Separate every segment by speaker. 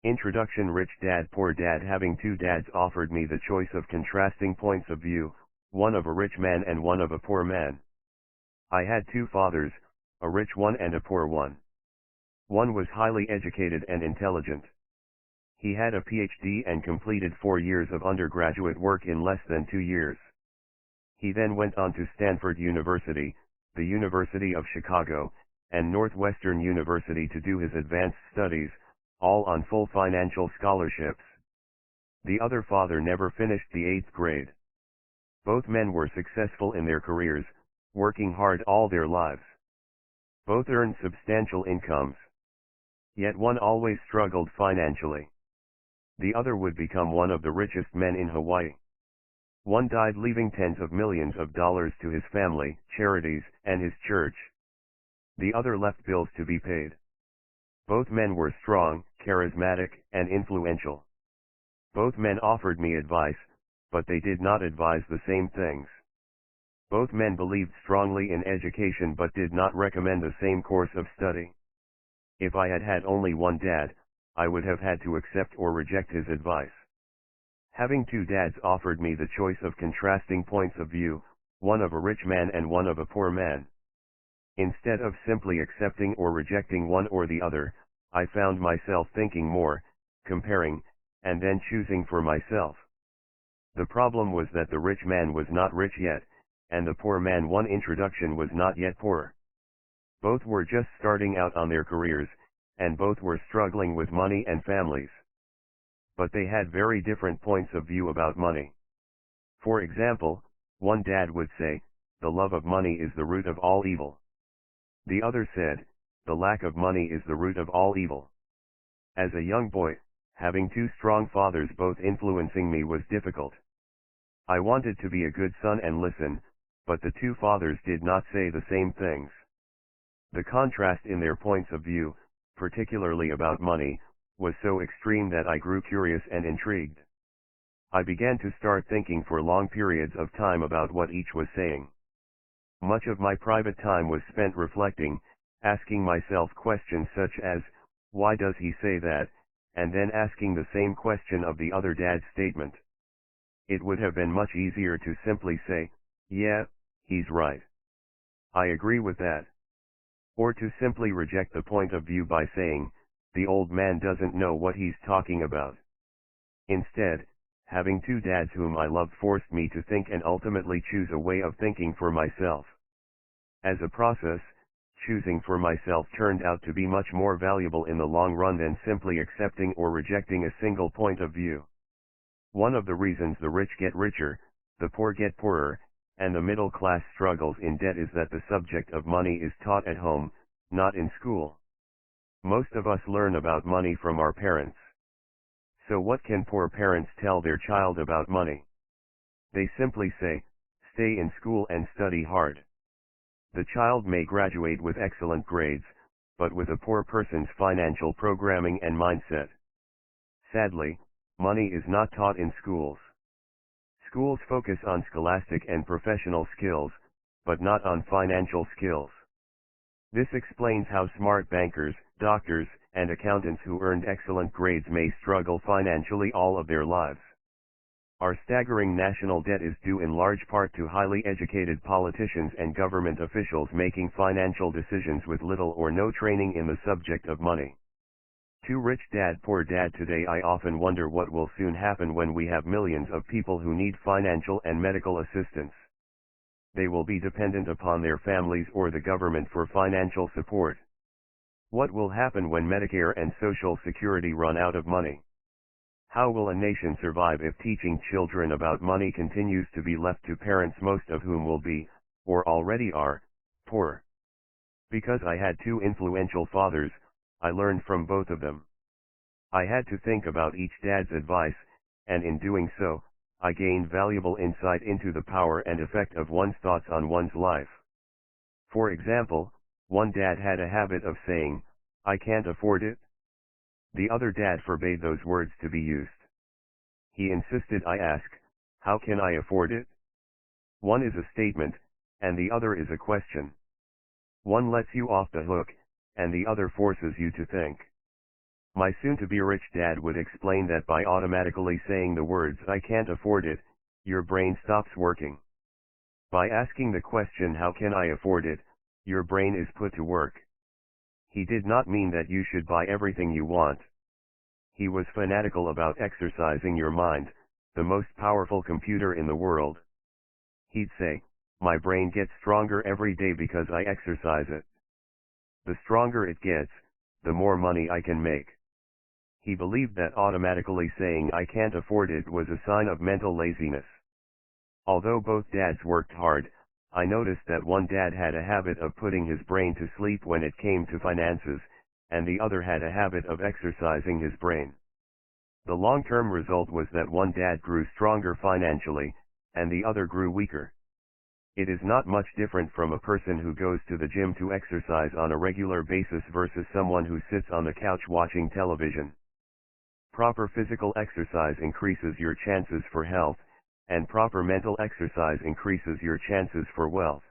Speaker 1: Introduction. Rich Dad Poor Dad. Having two dads offered me the choice of contrasting points of view, one of a rich man and one of a poor man. I had two fathers, a rich one and a poor one. One was highly educated and intelligent. He had a PhD and completed 4 years of undergraduate work in less than 2 years. He then went on to Stanford University, the University of Chicago, and Northwestern University to do his advanced studies, all on full financial scholarships. The other father never finished the 8th grade. Both men were successful in their careers, working hard all their lives. Both earned substantial incomes. Yet one always struggled financially. The other would become one of the richest men in Hawaii. One died leaving tens of millions of dollars to his family, charities, and his church. The other left bills to be paid. Both men were strong, charismatic, and influential. Both men offered me advice, but they did not advise the same things. Both men believed strongly in education but did not recommend the same course of study. If I had had only one dad, I would have had to accept or reject his advice. Having two dads offered me the choice of contrasting points of view, one of a rich man and one of a poor man. Instead of simply accepting or rejecting one or the other, I found myself thinking more, comparing, and then choosing for myself. The problem was that the rich man was not rich yet, and the poor man one introduction was not yet poor. Both were just starting out on their careers, and both were struggling with money and families. But they had very different points of view about money. For example, one dad would say, "The love of money is the root of all evil." The other said, "The lack of money is the root of all evil." As a young boy, having two strong fathers both influencing me was difficult. I wanted to be a good son and listen, but the two fathers did not say the same things. The contrast in their points of view, particularly about money, was so extreme that I grew curious and intrigued. I began to start thinking for long periods of time about what each was saying. Much of my private time was spent reflecting, asking myself questions such as, "Why does he say that?" and then asking the same question of the other dad's statement. It would have been much easier to simply say, "Yeah, he's right. I agree with that." Or to simply reject the point of view by saying, "The old man doesn't know what he's talking about." Instead, having two dads whom I loved forced me to think and ultimately choose a way of thinking for myself. As a process, choosing for myself turned out to be much more valuable in the long run than simply accepting or rejecting a single point of view. One of the reasons the rich get richer, the poor get poorer, and the middle class struggles in debt is that the subject of money is taught at home, not in school. Most of us learn about money from our parents. So what can poor parents tell their child about money? They simply say, "Stay in school and study hard." The child may graduate with excellent grades, but with a poor person's financial programming and mindset. Sadly, money is not taught in schools. Schools focus on scholastic and professional skills, but not on financial skills. This explains how smart bankers, doctors, and accountants who earned excellent grades may struggle financially all of their lives. Our staggering national debt is due in large part to highly educated politicians and government officials making financial decisions with little or no training in the subject of money. Too rich dad poor dad. Today I often wonder what will soon happen when we have millions of people who need financial and medical assistance. They will be dependent upon their families or the government for financial support. What will happen when Medicare and Social Security run out of money? How will a nation survive if teaching children about money continues to be left to parents, most of whom will be, or already are, poor? Because I had two influential fathers, I learned from both of them. I had to think about each dad's advice, and in doing so, I gained valuable insight into the power and effect of one's thoughts on one's life. For example, one dad had a habit of saying, "I can't afford it." The other dad forbade those words to be used. He insisted I ask, "How can I afford it?" One is a statement, and the other is a question. One lets you off the hook, and the other forces you to think. My soon-to-be rich dad would explain that by automatically saying the words "I can't afford it," your brain stops working. By asking the question "How can I afford it?" your brain is put to work. He did not mean that you should buy everything you want. He was fanatical about exercising your mind, the most powerful computer in the world. He'd say, "My brain gets stronger every day because I exercise it. The stronger it gets, the more money I can make." He believed that automatically saying "I can't afford it" was a sign of mental laziness. Although both dads worked hard, I noticed that one dad had a habit of putting his brain to sleep when it came to finances, and the other had a habit of exercising his brain. The long-term result was that one dad grew stronger financially, and the other grew weaker. It is not much different from a person who goes to the gym to exercise on a regular basis versus someone who sits on the couch watching television. Proper physical exercise increases your chances for health, and proper mental exercise increases your chances for wealth.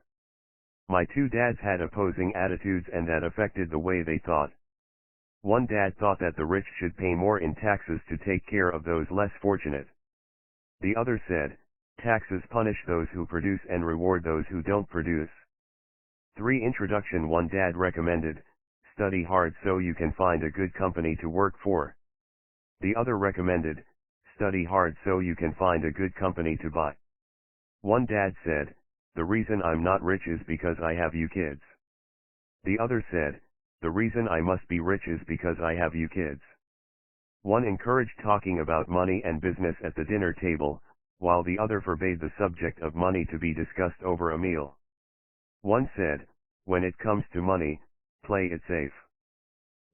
Speaker 1: My two dads had opposing attitudes, and that affected the way they thought. One dad thought that the rich should pay more in taxes to take care of those less fortunate. The other said, "Taxes punish those who produce and reward those who don't produce." 3. Introduction. One dad recommended, "Study hard so you can find a good company to work for." The other recommended, "Study hard so you can find a good company to buy." One dad said, "The reason I'm not rich is because I have you kids." The other said, "The reason I must be rich is because I have you kids." One encouraged talking about money and business at the dinner table, while the other forbade the subject of money to be discussed over a meal. One said, "When it comes to money, play it safe.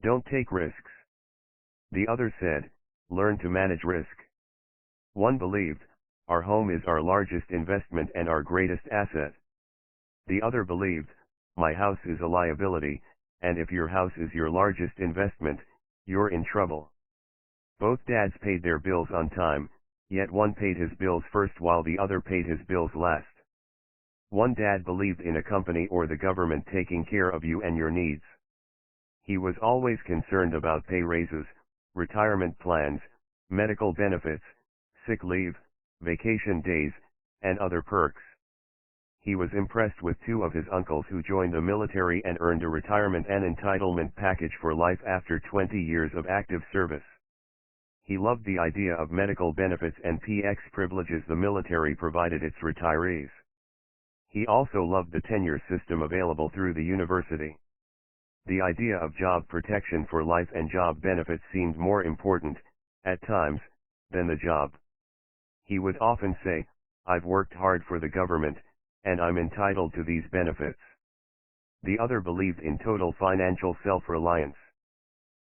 Speaker 1: Don't take risks." The other said, "Learn to manage risk." One believed, "Our home is our largest investment and our greatest asset." The other believed, "My house is a liability, and if your house is your largest investment, you're in trouble." Both dads paid their bills on time, yet one paid his bills first while the other paid his bills last. One dad believed in a company or the government taking care of you and your needs. He was always concerned about pay raises, retirement plans, medical benefits, sick leave, vacation days, and other perks. He was impressed with 2 of his uncles who joined the military and earned a retirement and entitlement package for life after 20 years of active service. He loved the idea of medical benefits and PX privileges the military provided its retirees. He also loved the tenure system available through the university. The idea of job protection for life and job benefits seemed more important, at times, than the job. He would often say, "I've worked hard for the government, and I'm entitled to these benefits." The other believed in total financial self-reliance.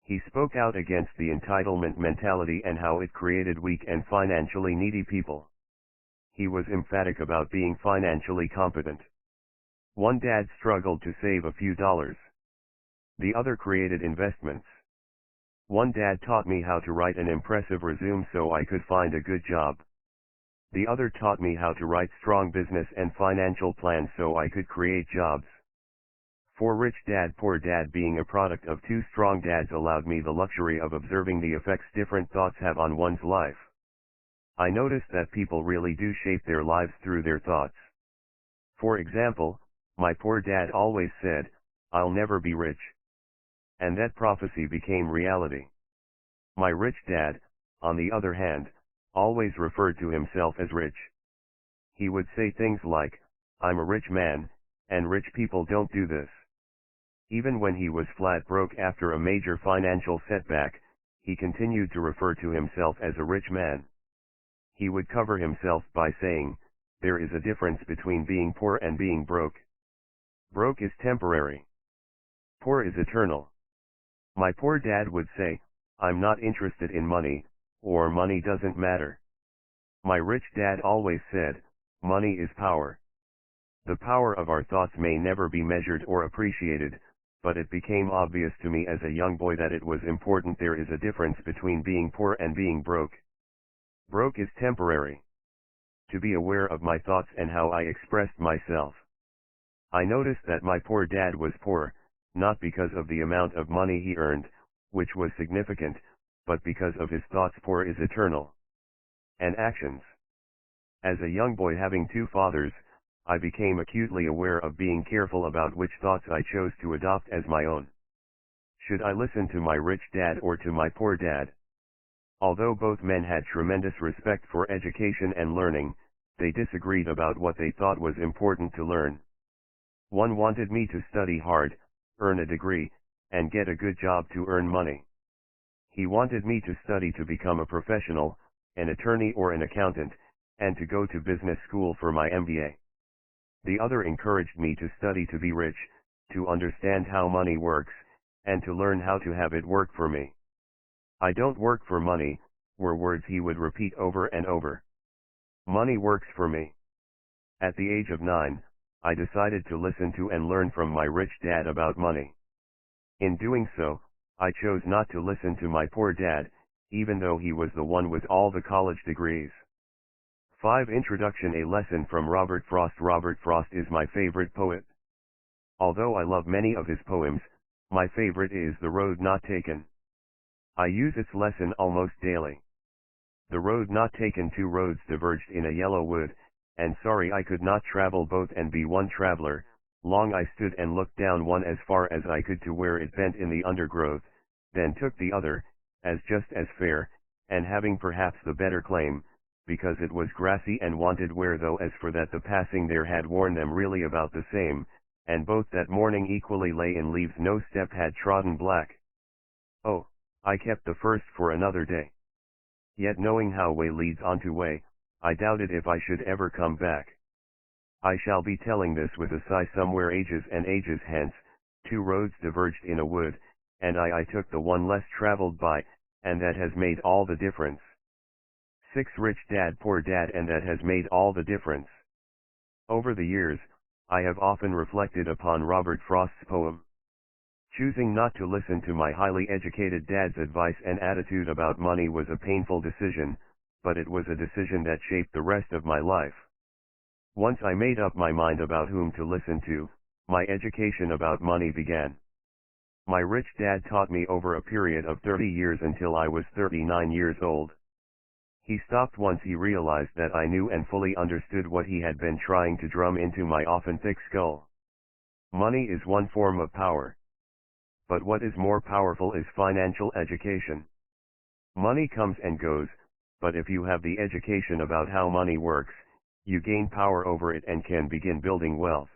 Speaker 1: He spoke out against the entitlement mentality and how it created weak and financially needy people. He was emphatic about being financially competent. One dad struggled to save a few dollars. The other created investments. One dad taught me how to write an impressive resume so I could find a good job. The other taught me how to write strong business and financial plans so I could create jobs. For Rich Dad Poor Dad, being a product of 2 strong dads allowed me the luxury of observing the effects different thoughts have on one's life. I noticed that people really do shape their lives through their thoughts. For example, my poor dad always said, "I'll never be rich." And that prophecy became reality. My rich dad, on the other hand, always referred to himself as rich. He would say things like, "I'm a rich man, and rich people don't do this." Even when he was flat broke after a major financial setback, he continued to refer to himself as a rich man. He would cover himself by saying, "There is a difference between being poor and being broke. Broke is temporary. Poor is eternal." My poor dad would say, "I'm not interested in money, or money doesn't matter." My rich dad always said, "Money is power." The power of our thoughts may never be measured or appreciated, but it became obvious to me as a young boy that it was important. There is a difference between being poor and being broke. Broke is temporary. To be aware of my thoughts and how I expressed myself. I noticed that my poor dad was poor, not because of the amount of money he earned, which was significant, but because of his thoughts poor is eternal. And actions. As a young boy having two fathers, I became acutely aware of being careful about which thoughts I chose to adopt as my own. Should I listen to my rich dad or to my poor dad? Although both men had tremendous respect for education and learning, they disagreed about what they thought was important to learn. One wanted me to study hard, earn a degree, and get a good job to earn money. He wanted me to study to become a professional, an attorney or an accountant, and to go to business school for my MBA. The other encouraged me to study to be rich, to understand how money works, and to learn how to have it work for me. "I don't work for money," were words he would repeat over and over. "Money works for me." At the age of 9, I decided to listen to and learn from my rich dad about money. In doing so, I chose not to listen to my poor dad, even though he was the one with all the college degrees. 5. Introduction. A lesson from Robert Frost. Robert Frost is my favorite poet. Although I love many of his poems, my favorite is The Road Not Taken. I use its lesson almost daily. The road not taken. Two roads diverged in a yellow wood, and sorry I could not travel both and be one traveler. Long I stood and looked down one as far as I could to where it bent in the undergrowth, then took the other, as just as fair, and having perhaps the better claim, because it was grassy and wanted wear, though as for that the passing there had worn them really about the same, and both that morning equally lay in leaves no step had trodden black. Oh, I kept the first for another day. Yet knowing how way leads on to way, I doubted if I should ever come back. I shall be telling this with a sigh somewhere ages and ages hence. Two roads diverged in a wood, and I took the one less traveled by, and that has made all the difference. 6. Rich dad, poor dad, and that has made all the difference. Over the years, I have often reflected upon Robert Frost's poem. Choosing not to listen to my highly educated dad's advice and attitude about money was a painful decision, but it was a decision that shaped the rest of my life. Once I made up my mind about whom to listen to, my education about money began. My rich dad taught me over a period of 30 years until I was 39 years old. He stopped once he realized that I knew and fully understood what he had been trying to drum into my often thick skull. Money is one form of power. But what is more powerful is financial education. Money comes and goes, but if you have the education about how money works, you gain power over it and can begin building wealth.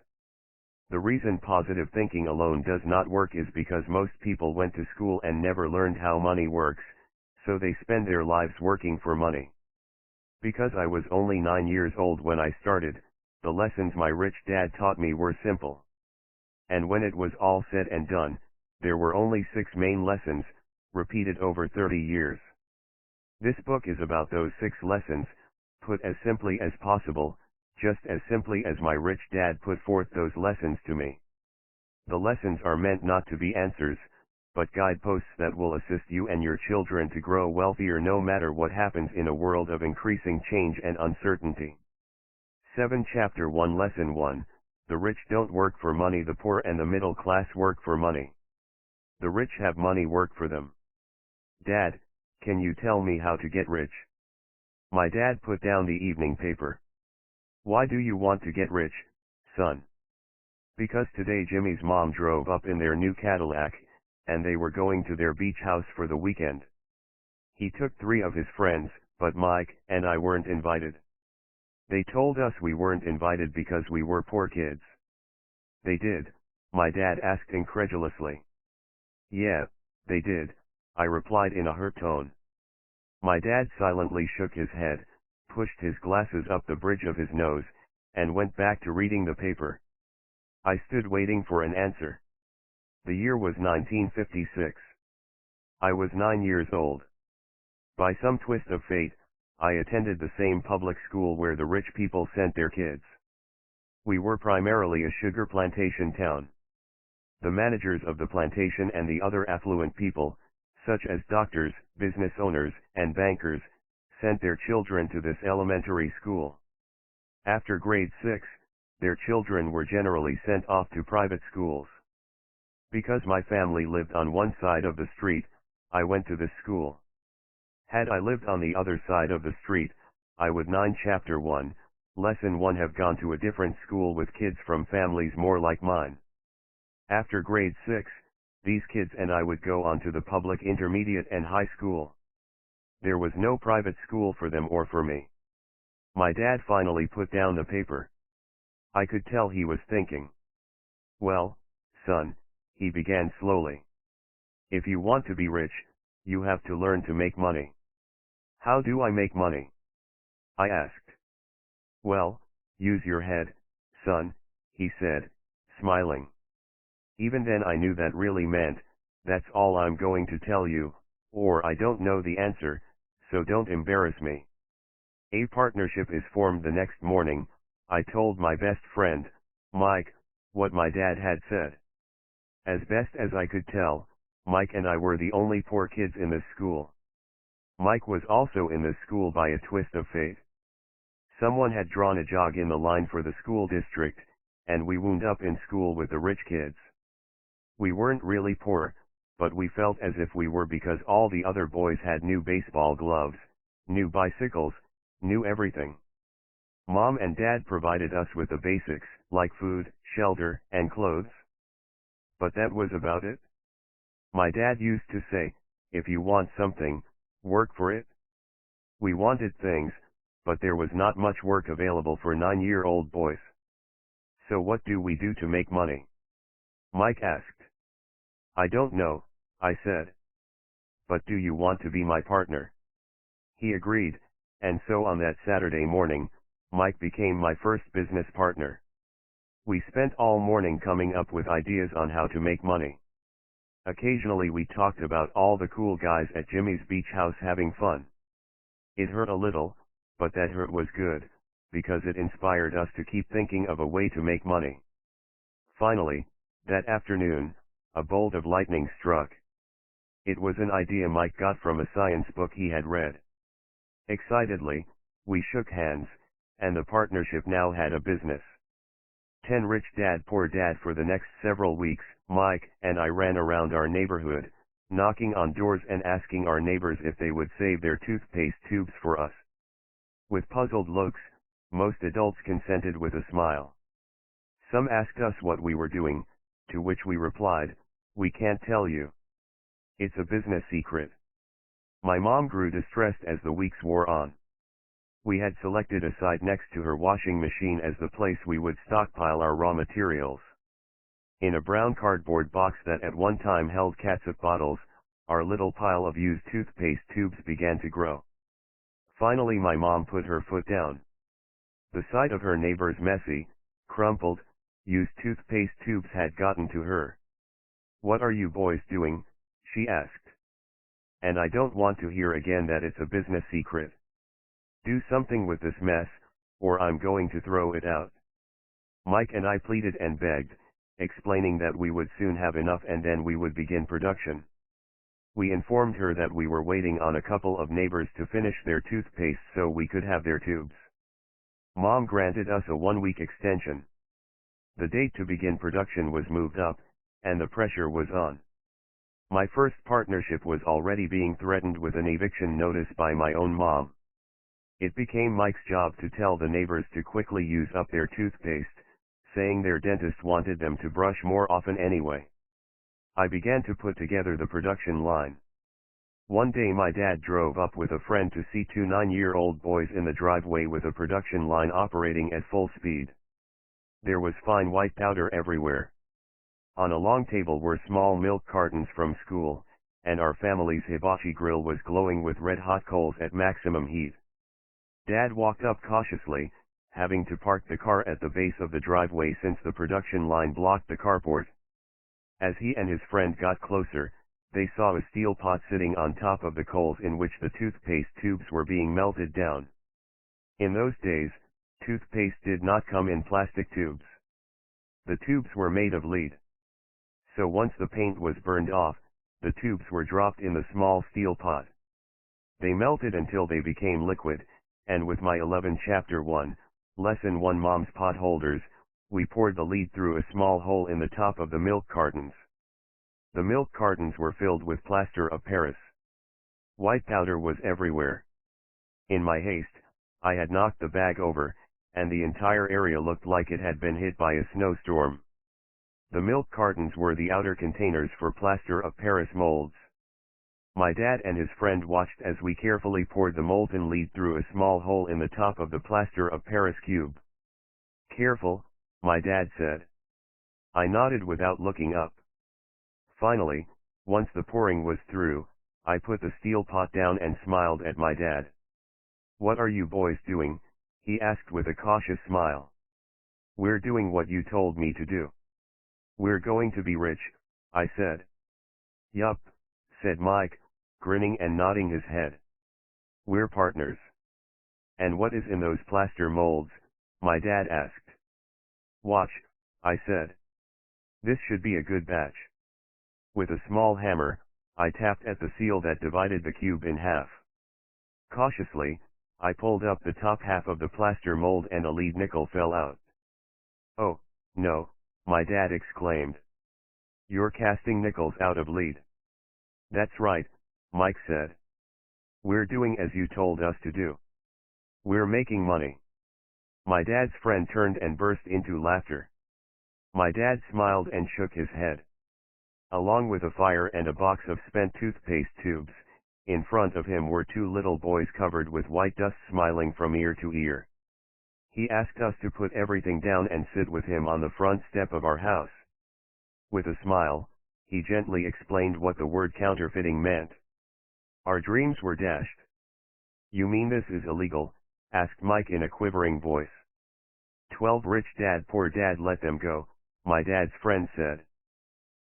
Speaker 1: The reason positive thinking alone does not work is because most people went to school and never learned how money works, so they spend their lives working for money. Because I was only 9 years old when I started, the lessons my rich dad taught me were simple. And when it was all said and done, there were only 6 main lessons, repeated over 30 years. This book is about those 6 lessons, put as simply as possible, just as simply as my rich dad put forth those lessons to me. The lessons are meant not to be answers, but guideposts that will assist you and your children to grow wealthier no matter what happens in a world of increasing change and uncertainty. 7. Chapter 1. Lesson 1. The rich don't work for money. The poor and the middle class work for money. The rich have money work for them. Dad, can you tell me how to get rich? My dad put down the evening paper. Why do you want to get rich, son? Because today Jimmy's mom drove up in their new Cadillac, and they were going to their beach house for the weekend. He took 3 of his friends, but Mike and I weren't invited. They told us we weren't invited because we were poor kids. They did? My dad asked incredulously. Yeah, they did, I replied in a hurt tone. My dad silently shook his head, pushed his glasses up the bridge of his nose, and went back to reading the paper. I stood waiting for an answer. The year was 1956. I was 9 years old. By some twist of fate, I attended the same public school where the rich people sent their kids. We were primarily a sugar plantation town. The managers of the plantation and the other affluent people, such as doctors, business owners, and bankers, sent their children to this elementary school. After grade 6, their children were generally sent off to private schools. Because my family lived on one side of the street, I went to this school. Had I lived on the other side of the street, I would 9 Chapter 1, Lesson 1 have gone to a different school with kids from families more like mine. After grade 6, these kids and I would go on to the public intermediate and high school. There was no private school for them or for me. My dad finally put down the paper. I could tell he was thinking. Well, son, he began slowly. If you want to be rich, you have to learn to make money. How do I make money? I asked. Well, use your head, son, he said, smiling. Even then I knew that really meant, that's all I'm going to tell you, or I don't know the answer, so don't embarrass me. A partnership is formed the next morning. I told my best friend, Mike, what my dad had said. As best as I could tell, Mike and I were the only poor kids in this school. Mike was also in this school by a twist of fate. Someone had drawn a jog in the line for the school district, and we wound up in school with the rich kids. We weren't really poor, but we felt as if we were because all the other boys had new baseball gloves, new bicycles, new everything. Mom and Dad provided us with the basics, like food, shelter, and clothes. But that was about it. My dad used to say, if you want something, work for it. We wanted things, but there was not much work available for 9-year-old boys. So what do we do to make money? Mike asked. I don't know, I said. But do you want to be my partner? He agreed, and so on that Saturday morning, Mike became my first business partner. We spent all morning coming up with ideas on how to make money. Occasionally we talked about all the cool guys at Jimmy's beach house having fun. It hurt a little, but that hurt was good, because it inspired us to keep thinking of a way to make money. Finally, that afternoon, a bolt of lightning struck. It was an idea Mike got from a science book he had read. Excitedly, we shook hands, and the partnership now had a business. 10 Rich Dad Poor Dad. For the next several weeks, Mike and I ran around our neighborhood, knocking on doors and asking our neighbors if they would save their toothpaste tubes for us. With puzzled looks, most adults consented with a smile. Some asked us what we were doing, to which we replied, we can't tell you. It's a business secret. My mom grew distressed as the weeks wore on. We had selected a site next to her washing machine as the place we would stockpile our raw materials. In a brown cardboard box that at one time held catsup bottles, our little pile of used toothpaste tubes began to grow. Finally my mom put her foot down. The sight of her neighbor's messy, crumpled, used toothpaste tubes had gotten to her. What are you boys doing? She asked. And I don't want to hear again that it's a business secret. Do something with this mess, or I'm going to throw it out. Mike and I pleaded and begged, explaining that we would soon have enough and then we would begin production. We informed her that we were waiting on a couple of neighbors to finish their toothpaste so we could have their tubes. Mom granted us a 1-week extension. The date to begin production was moved up, and the pressure was on. My first partnership was already being threatened with an eviction notice by my own mom. It became Mike's job to tell the neighbors to quickly use up their toothpaste, saying their dentist wanted them to brush more often anyway. I began to put together the production line. One day my dad drove up with a friend to see 2 9-year-old boys in the driveway with a production line operating at full speed. There was fine white powder everywhere. On a long table were small milk cartons from school, and our family's hibachi grill was glowing with red-hot coals at maximum heat. Dad walked up cautiously, having to park the car at the base of the driveway since the production line blocked the carport. As he and his friend got closer, they saw a steel pot sitting on top of the coals in which the toothpaste tubes were being melted down. In those days, toothpaste did not come in plastic tubes. The tubes were made of lead. So once the paint was burned off, the tubes were dropped in the small steel pot. They melted until they became liquid, and with my 11 Chapter 1, Lesson 1 Mom's pot holders, we poured the lead through a small hole in the top of the milk cartons. The milk cartons were filled with plaster of Paris. White powder was everywhere. In my haste, I had knocked the bag over, and the entire area looked like it had been hit by a snowstorm. The milk cartons were the outer containers for plaster of Paris molds. My dad and his friend watched as we carefully poured the molten lead through a small hole in the top of the plaster of Paris cube. "Careful," my dad said. I nodded without looking up. Finally, once the pouring was through, I put the steel pot down and smiled at my dad. "What are you boys doing?" he asked with a cautious smile. "We're doing what you told me to do." "We're going to be rich," I said. "Yup," said Mike, grinning and nodding his head. "We're partners." "And what is in those plaster molds?" my dad asked. "Watch," I said. "This should be a good batch." With a small hammer, I tapped at the seal that divided the cube in half. Cautiously, I pulled up the top half of the plaster mold and a lead nickel fell out. "Oh, no," my dad exclaimed. "You're casting nickels out of lead." "That's right," Mike said. "We're doing as you told us to do. We're making money." My dad's friend turned and burst into laughter. My dad smiled and shook his head. Along with a fire and a box of spent toothpaste tubes, in front of him were two little boys covered with white dust smiling from ear to ear. He asked us to put everything down and sit with him on the front step of our house. With a smile, he gently explained what the word counterfeiting meant. Our dreams were dashed. "You mean this is illegal?" asked Mike in a quivering voice. 12 rich dad poor dad let them go," my dad's friend said.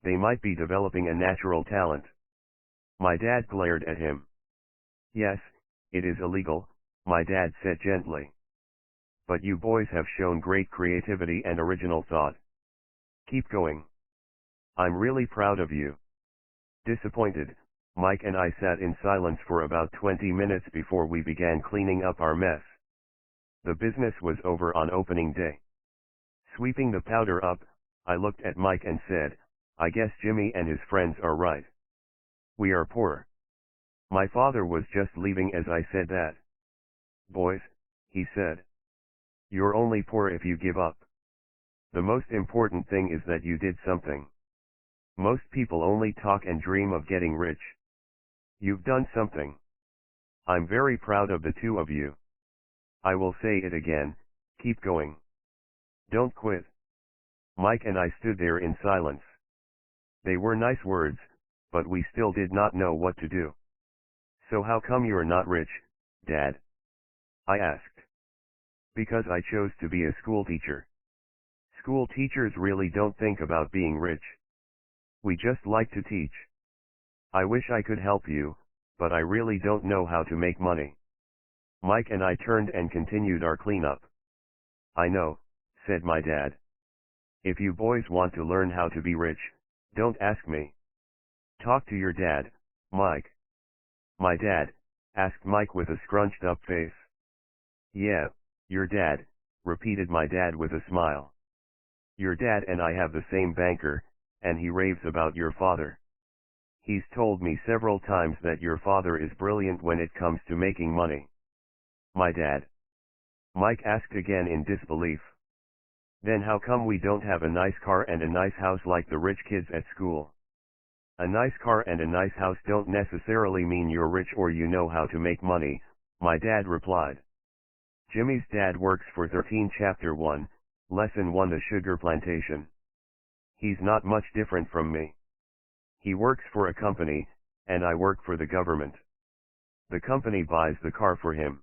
Speaker 1: "They might be developing a natural talent." My dad glared at him. "Yes, it is illegal," my dad said gently. "But you boys have shown great creativity and original thought. Keep going. I'm really proud of you." Disappointed, Mike and I sat in silence for about 20 minutes before we began cleaning up our mess. The business was over on opening day. Sweeping the powder up, I looked at Mike and said, "I guess Jimmy and his friends are right. We are poor." My father was just leaving as I said that. "Boys," he said, "you're only poor if you give up. The most important thing is that you did something. Most people only talk and dream of getting rich. You've done something. I'm very proud of the two of you. I will say it again, keep going. Don't quit." Mike and I stood there in silence. They were nice words, but we still did not know what to do. "So how come you're not rich, Dad?" I asked. "Because I chose to be a school teacher. School teachers really don't think about being rich. We just like to teach. I wish I could help you, but I really don't know how to make money." Mike and I turned and continued our cleanup. "I know," said my dad. "If you boys want to learn how to be rich, don't ask me. Talk to your dad, Mike." "My dad?" asked Mike with a scrunched up face. "Yeah, your dad," repeated my dad with a smile. "Your dad and I have the same banker, and he raves about your father. He's told me several times that your father is brilliant when it comes to making money." "My dad?" Mike asked again in disbelief. "Then how come we don't have a nice car and a nice house like the rich kids at school?" "A nice car and a nice house don't necessarily mean you're rich or you know how to make money," my dad replied. Jimmy's dad works for 13 Chapter 1, Lesson 1 The Sugar Plantation. He's not much different from me. He works for a company, and I work for the government. The company buys the car for him.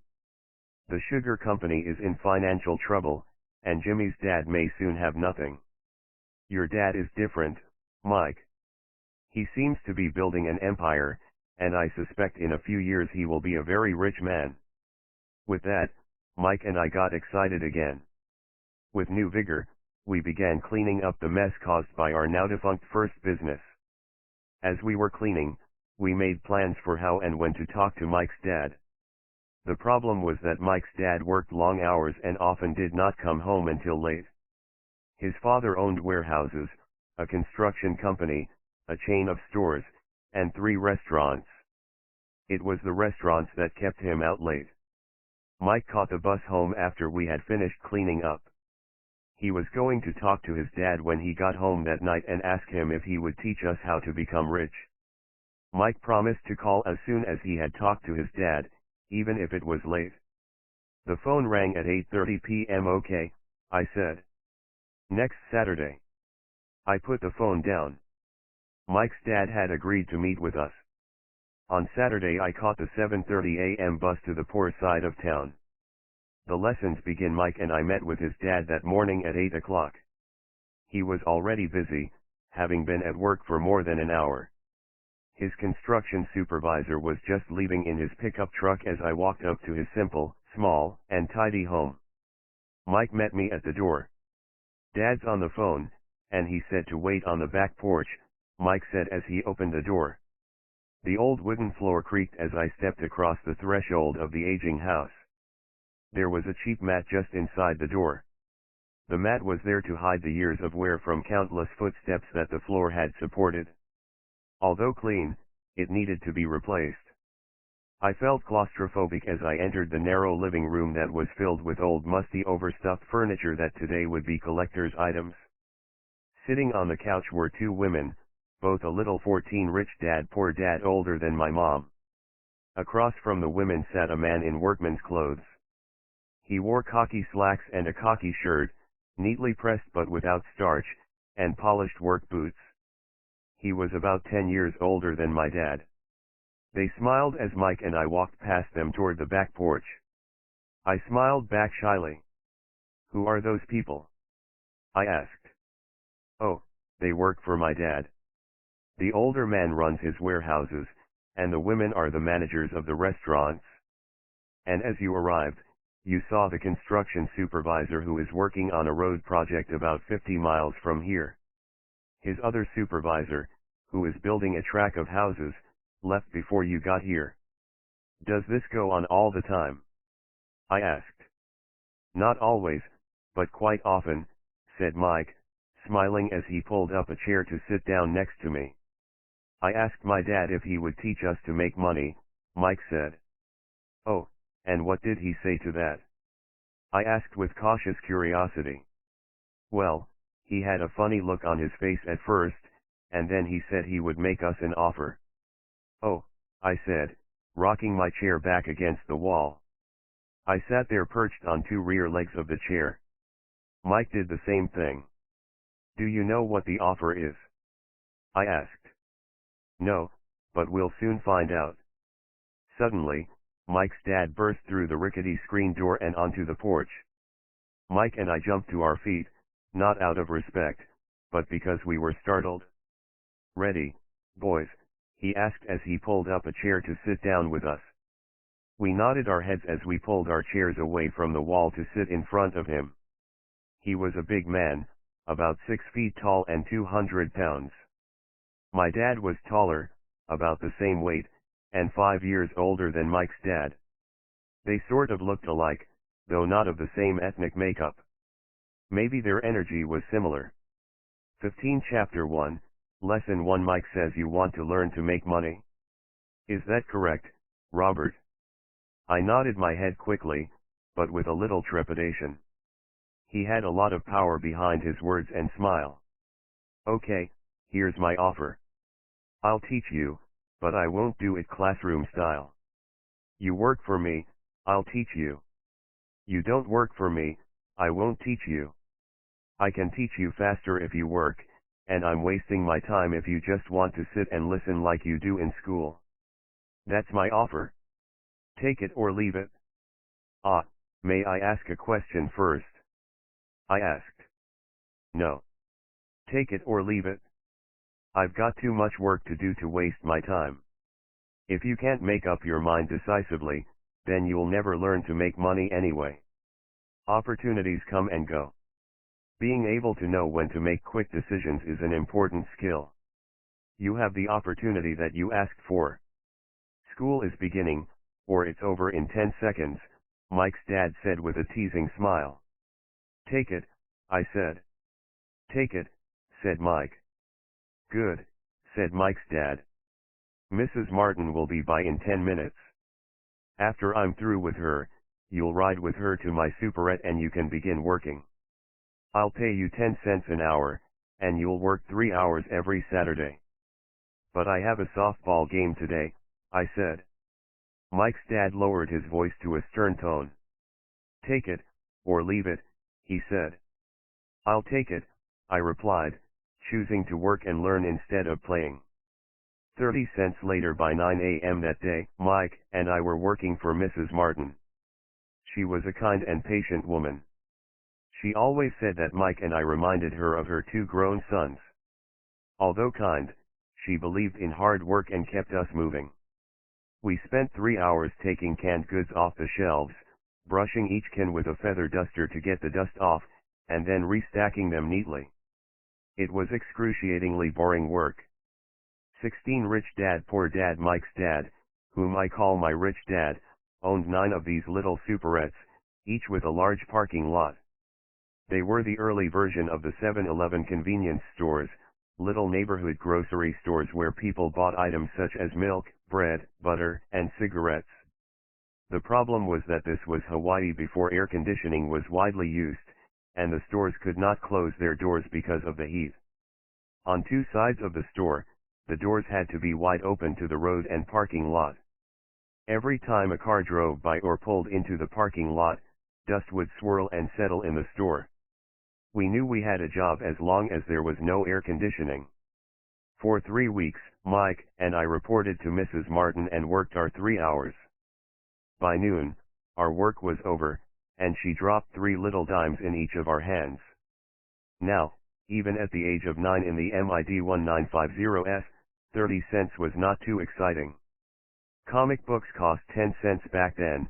Speaker 1: The sugar company is in financial trouble, and Jimmy's dad may soon have nothing. Your dad is different, Mike. He seems to be building an empire, and I suspect in a few years he will be a very rich man." With that, Mike and I got excited again. With new vigor, we began cleaning up the mess caused by our now-defunct first business. As we were cleaning, we made plans for how and when to talk to Mike's dad. The problem was that Mike's dad worked long hours and often did not come home until late. His father owned warehouses, a construction company, a chain of stores, and 3 restaurants. It was the restaurants that kept him out late. Mike caught the bus home after we had finished cleaning up. He was going to talk to his dad when he got home that night and ask him if he would teach us how to become rich. Mike promised to call as soon as he had talked to his dad, even if it was late. The phone rang at 8:30 p.m. "Okay," I said. "Next Saturday." I put the phone down. Mike's dad had agreed to meet with us. On Saturday I caught the 7:30 a.m. bus to the poor side of town. The lessons begin. Mike and I met with his dad that morning at 8 o'clock. He was already busy, having been at work for more than an hour. His construction supervisor was just leaving in his pickup truck as I walked up to his simple, small, and tidy home. Mike met me at the door. "Dad's on the phone," and he said to wait on the back porch, Mike said as he opened the door. The old wooden floor creaked as I stepped across the threshold of the aging house. There was a cheap mat just inside the door. The mat was there to hide the years of wear from countless footsteps that the floor had supported. Although clean, it needed to be replaced. I felt claustrophobic as I entered the narrow living room that was filled with old musty overstuffed furniture that today would be collector's items. Sitting on the couch were 2 women, both a little 14, rich dad poor dad older than my mom. Across from the women sat a man in workman's clothes. He wore khaki slacks and a khaki shirt, neatly pressed but without starch, and polished work boots. He was about 10 years older than my dad. They smiled as Mike and I walked past them toward the back porch. I smiled back shyly. "Who are those people?" I asked. "Oh, they work for my dad. The older man runs his warehouses, and the women are the managers of the restaurants. And as you arrived, you saw the construction supervisor who is working on a road project about 50 miles from here. His other supervisor, who is building a track of houses, left before you got here. Does this go on all the time?" I asked. "Not always, but quite often," said Mike, smiling as he pulled up a chair to sit down next to me. "I asked my dad if he would teach us to make money," Mike said. "Oh, and what did he say to that?" I asked with cautious curiosity. "Well, he had a funny look on his face at first, and then he said he would make us an offer." "Oh," I said, rocking my chair back against the wall. I sat there perched on 2 rear legs of the chair. Mike did the same thing. "Do you know what the offer is?" I asked. "No, but we'll soon find out." Suddenly, Mike's dad burst through the rickety screen door and onto the porch. Mike and I jumped to our feet, not out of respect, but because we were startled. "Ready, boys?" he asked as he pulled up a chair to sit down with us. We nodded our heads as we pulled our chairs away from the wall to sit in front of him. He was a big man, about 6 feet tall and 200 pounds. My dad was taller, about the same weight, and 5 years older than Mike's dad. They sort of looked alike, though not of the same ethnic makeup. Maybe their energy was similar. 15 Chapter 1, Lesson 1. Mike says you want to learn to make money. Is that correct, Robert? I nodded my head quickly, but with a little trepidation. He had a lot of power behind his words and smile. "Okay, here's my offer. I'll teach you, but I won't do it classroom style. You work for me, I'll teach you. You don't work for me, I won't teach you. I can teach you faster if you work, and I'm wasting my time if you just want to sit and listen like you do in school. That's my offer. Take it or leave it." May I ask a question first?" I asked. "No. Take it or leave it. I've got too much work to do to waste my time. If you can't make up your mind decisively, then you'll never learn to make money anyway. Opportunities come and go. Being able to know when to make quick decisions is an important skill. You have the opportunity that you asked for. School is beginning, or it's over in 10 seconds, Mike's dad said with a teasing smile. "Take it," I said. "Take it," said Mike. "Good," said Mike's dad. "Mrs. Martin will be by in 10 minutes. After I'm through with her, you'll ride with her to my superette and you can begin working. I'll pay you 10 cents an hour, and you'll work 3 hours every Saturday." "But I have a softball game today," I said. Mike's dad lowered his voice to a stern tone. "Take it, or leave it," he said. "I'll take it," I replied, choosing to work and learn instead of playing. 30 cents later, by 9 a.m. that day, Mike and I were working for Mrs. Martin. She was a kind and patient woman. She always said that Mike and I reminded her of her 2 grown sons. Although kind, she believed in hard work and kept us moving. We spent 3 hours taking canned goods off the shelves, brushing each can with a feather duster to get the dust off, and then restacking them neatly. It was excruciatingly boring work. 16 Rich Dad Poor Dad. Mike's dad, whom I call my rich dad, owned 9 of these little superettes, each with a large parking lot. They were the early version of the 7-Eleven convenience stores, little neighborhood grocery stores where people bought items such as milk, bread, butter, and cigarettes. The problem was that this was Hawaii before air conditioning was widely used, and the stores could not close their doors because of the heat. On 2 sides of the store, the doors had to be wide open to the road and parking lot. Every time a car drove by or pulled into the parking lot, dust would swirl and settle in the store. We knew we had a job as long as there was no air conditioning. For 3 weeks, Mike and I reported to Mrs. Martin and worked our 3 hours. By noon, our work was over, and she dropped 3 little dimes in each of our hands. Now, even at the age of 9 in the MID 1950s, 30 cents was not too exciting. Comic books cost 10 cents back then,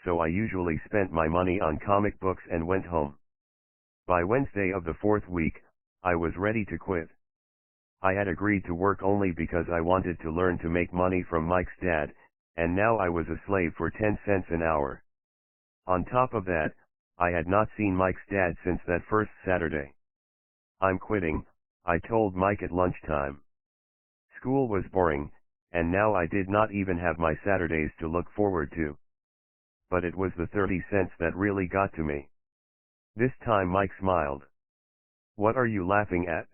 Speaker 1: so I usually spent my money on comic books and went home. By Wednesday of the 4th week, I was ready to quit. I had agreed to work only because I wanted to learn to make money from Mike's dad, and now I was a slave for 10 cents an hour. On top of that, I had not seen Mike's dad since that first Saturday. "I'm quitting," I told Mike at lunchtime. School was boring, and now I did not even have my Saturdays to look forward to. But it was the 30 cents that really got to me. This time Mike smiled. "What are you laughing at?"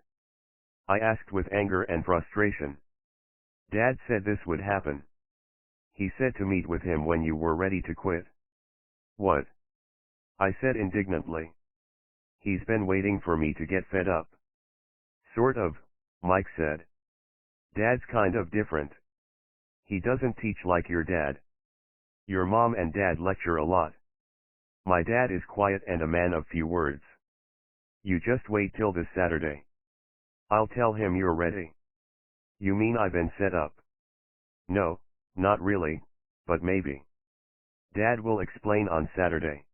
Speaker 1: I asked with anger and frustration. "Dad said this would happen. He said to meet with him when you were ready to quit." "What?" I said indignantly. "He's been waiting for me to get fed up." "Sort of," Mike said. "Dad's kind of different. He doesn't teach like your dad. Your mom and dad lecture a lot. My dad is quiet and a man of few words. You just wait till this Saturday. I'll tell him you're ready." "You mean I've been set up?" "No, not really, but maybe. Dad will explain on Saturday."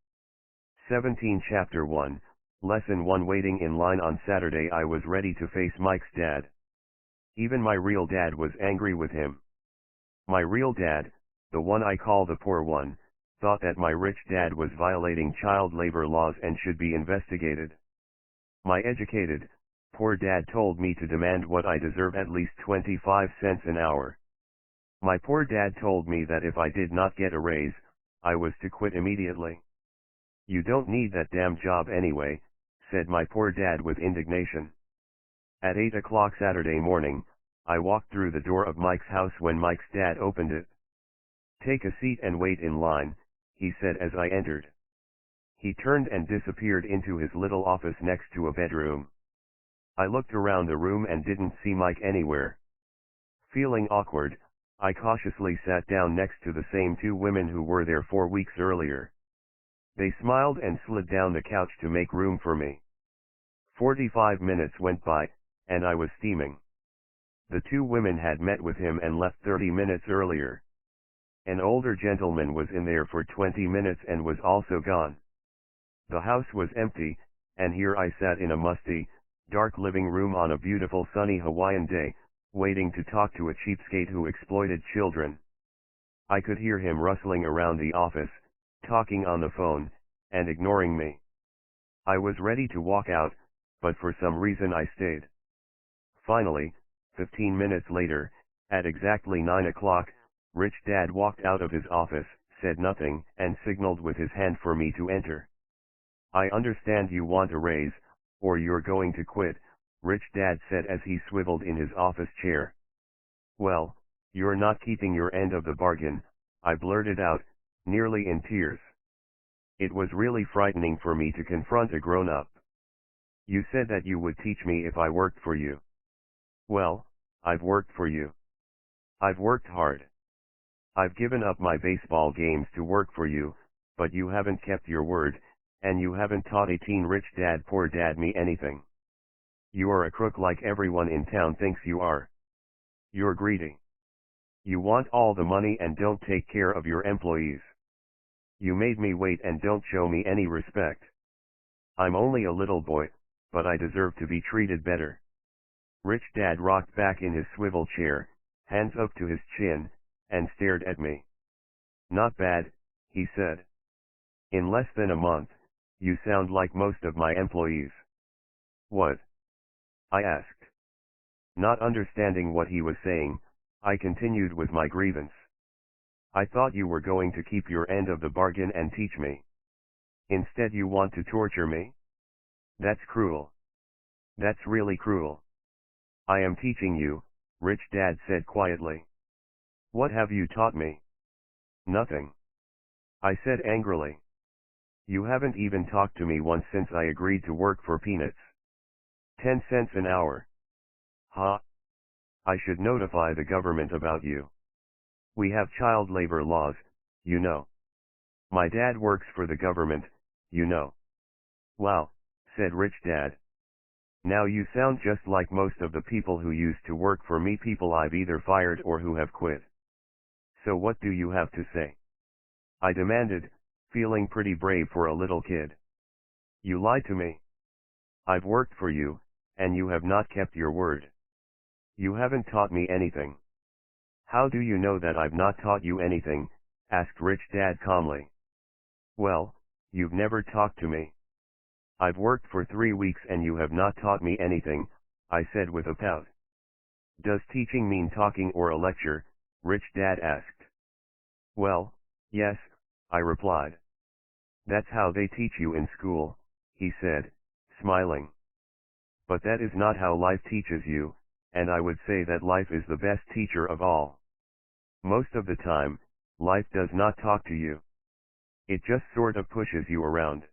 Speaker 1: 17 Chapter 1, Lesson 1. Waiting in line on Saturday, I was ready to face Mike's dad. Even my real dad was angry with him. My real dad, the one I call the poor one, thought that my rich dad was violating child labor laws and should be investigated. My educated, poor dad told me to demand what I deserve, at least 25 cents an hour. My poor dad told me that if I did not get a raise, I was to quit immediately. "You don't need that damn job anyway," said my poor dad with indignation. At 8 o'clock Saturday morning, I walked through the door of Mike's house when Mike's dad opened it. "Take a seat and wait in line," he said as I entered. He turned and disappeared into his little office next to a bedroom. I looked around the room and didn't see Mike anywhere. Feeling awkward, I cautiously sat down next to the same 2 women who were there 4 weeks earlier. They smiled and slid down the couch to make room for me. 45 minutes went by, and I was steaming. The 2 women had met with him and left 30 minutes earlier. An older gentleman was in there for 20 minutes and was also gone. The house was empty, and here I sat in a musty, dark living room on a beautiful sunny Hawaiian day, waiting to talk to a cheapskate who exploited children. I could hear him rustling around the office, talking on the phone, and ignoring me. I was ready to walk out, but for some reason I stayed. Finally, 15 minutes later, at exactly 9 o'clock, Rich Dad walked out of his office, said nothing, and signaled with his hand for me to enter. I understand you want a raise, or you're going to quit, Rich Dad said as he swiveled in his office chair. Well, you're not keeping your end of the bargain, I blurted out, nearly in tears. It was really frightening for me to confront a grown-up. You said that you would teach me if I worked for you. Well, I've worked for you. I've worked hard. I've given up my baseball games to work for you, but you haven't kept your word, and you haven't taught a teen rich dad poor dad me anything. You are a crook like everyone in town thinks you are. You're greedy. You want all the money and don't take care of your employees. You made me wait and don't show me any respect. I'm only a little boy, but I deserve to be treated better. Rich Dad rocked back in his swivel chair, hands up to his chin, and stared at me. Not bad, he said. In less than a month, you sound like most of my employees. What? I asked. Not understanding what he was saying, I continued with my grievance. I thought you were going to keep your end of the bargain and teach me. Instead you want to torture me? That's cruel. That's really cruel. I am teaching you, Rich Dad said quietly. What have you taught me? Nothing. I said angrily. You haven't even talked to me once since I agreed to work for peanuts. 10 cents an hour. Huh? I should notify the government about you. We have child labor laws, you know. My dad works for the government, you know. Wow, said Rich Dad. Now you sound just like most of the people who used to work for me, people I've either fired or who have quit. So what do you have to say? I demanded, feeling pretty brave for a little kid. You lied to me. I've worked for you, and you have not kept your word. You haven't taught me anything. How do you know that I've not taught you anything? Asked Rich Dad calmly. Well, you've never talked to me. I've worked for 3 weeks and you have not taught me anything, I said with a pout. Does teaching mean talking or a lecture? Rich Dad asked. Well, yes, I replied. That's how they teach you in school, he said, smiling. But that is not how life teaches you, and I would say that life is the best teacher of all. Most of the time, life does not talk to you. It just sort of pushes you around.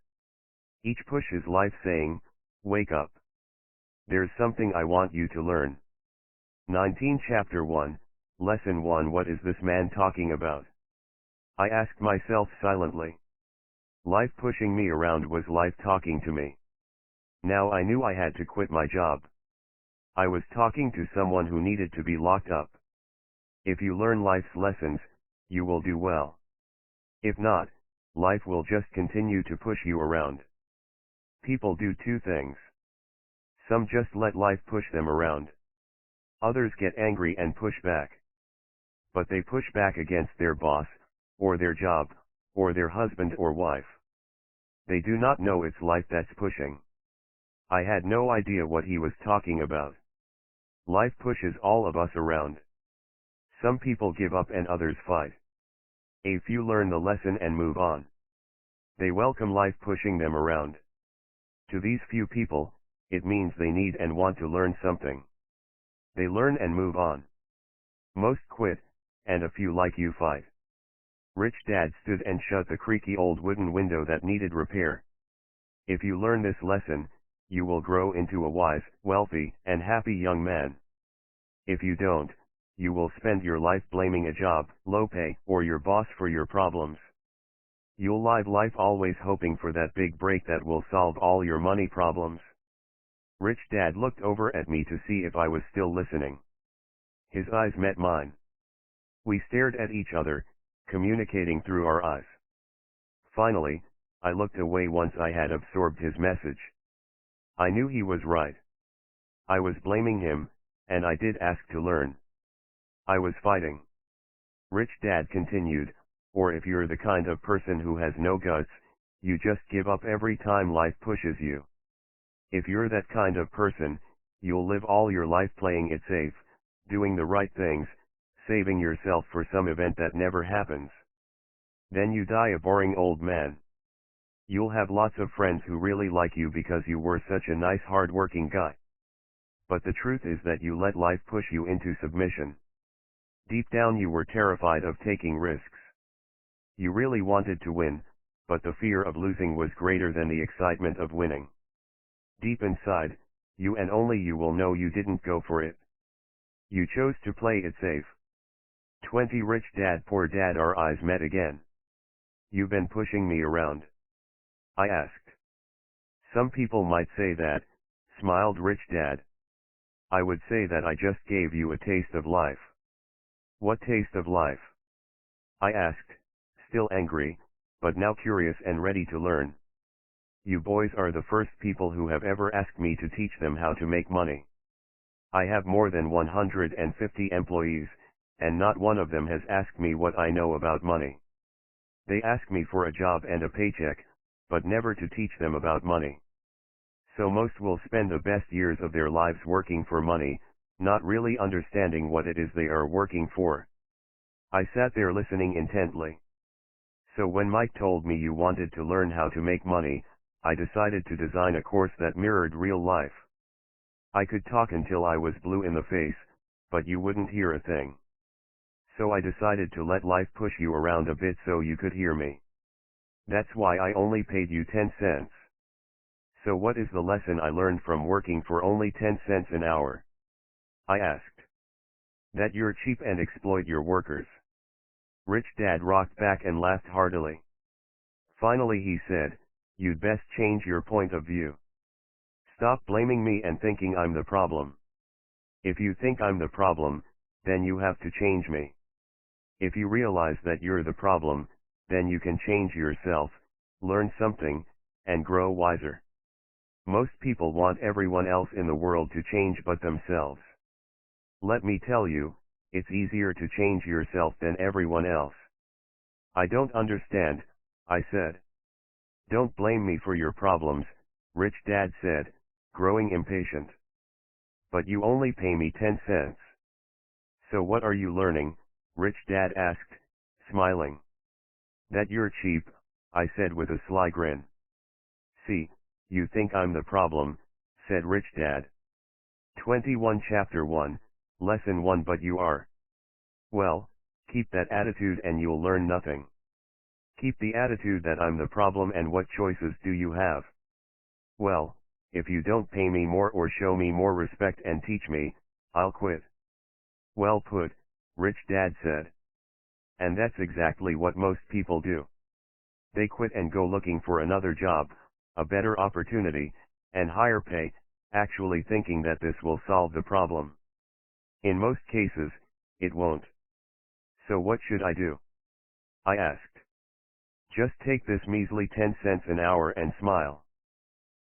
Speaker 1: Each push is life saying, wake up. There's something I want you to learn. 19 Chapter 1, Lesson 1. What is this man talking about? I asked myself silently. Life pushing me around was life talking to me. Now I knew I had to quit my job. I was talking to someone who needed to be locked up. If you learn life's lessons, you will do well. If not, life will just continue to push you around. People do two things. Some just let life push them around. Others get angry and push back. But they push back against their boss, or their job, or their husband or wife. They do not know it's life that's pushing. I had no idea what he was talking about. Life pushes all of us around. Some people give up and others fight. A few learn the lesson and move on. They welcome life pushing them around. To these few people, it means they need and want to learn something. They learn and move on. Most quit, and a few like you fight. Rich Dad stood and shut the creaky old wooden window that needed repair. If you learn this lesson, you will grow into a wise, wealthy, and happy young man. If you don't, you will spend your life blaming a job, low pay, or your boss for your problems. You'll live life always hoping for that big break that will solve all your money problems. Rich Dad looked over at me to see if I was still listening. His eyes met mine. We stared at each other, communicating through our eyes. Finally, I looked away once I had absorbed his message. I knew he was right. I was blaming him, and I did ask to learn. I was fighting. Rich Dad continued, or if you're the kind of person who has no guts, you just give up every time life pushes you. If you're that kind of person, you'll live all your life playing it safe, doing the right things, saving yourself for some event that never happens. Then you die a boring old man. You'll have lots of friends who really like you because you were such a nice hard-working guy. But the truth is that you let life push you into submission. Deep down you were terrified of taking risks. You really wanted to win, but the fear of losing was greater than the excitement of winning. Deep inside, you and only you will know you didn't go for it. You chose to play it safe. 20 Rich Dad Poor Dad. Our eyes met again. You've been pushing me around. I asked. Some people might say that, smiled Rich Dad. I would say that I just gave you a taste of life. What taste of life? I asked, still angry, but now curious and ready to learn. You boys are the first people who have ever asked me to teach them how to make money. I have more than 150 employees, and not one of them has asked me what I know about money. They ask me for a job and a paycheck, but never to teach them about money. So most will spend the best years of their lives working for money, not really understanding what it is they are working for. I sat there listening intently. So when Mike told me you wanted to learn how to make money, I decided to design a course that mirrored real life. I could talk until I was blue in the face, but you wouldn't hear a thing. So I decided to let life push you around a bit so you could hear me. That's why I only paid you 10 cents. So what is the lesson I learned from working for only 10 cents an hour? I asked. That you're cheap and exploit your workers. Rich Dad rocked back and laughed heartily. Finally he said, you'd best change your point of view. Stop blaming me and thinking I'm the problem. If you think I'm the problem, then you have to change me. If you realize that you're the problem, then you can change yourself, learn something, and grow wiser. Most people want everyone else in the world to change but themselves. Let me tell you, it's easier to change yourself than everyone else. I don't understand, I said. Don't blame me for your problems, Rich Dad said, growing impatient. But you only pay me 10 cents. So what are you learning? Rich Dad asked, smiling. That you're cheap, I said with a sly grin. See, you think I'm the problem, said Rich Dad. 21 Chapter 1, Lesson 1 But you are. Well, keep that attitude and you'll learn nothing. Keep the attitude that I'm the problem and what choices do you have? Well, if you don't pay me more or show me more respect and teach me, I'll quit. Well put, Rich Dad said. And that's exactly what most people do. They quit and go looking for another job, a better opportunity, and higher pay, actually thinking that this will solve the problem. In most cases, it won't. So what should I do? I asked. Just take this measly 10 cents an hour and smile.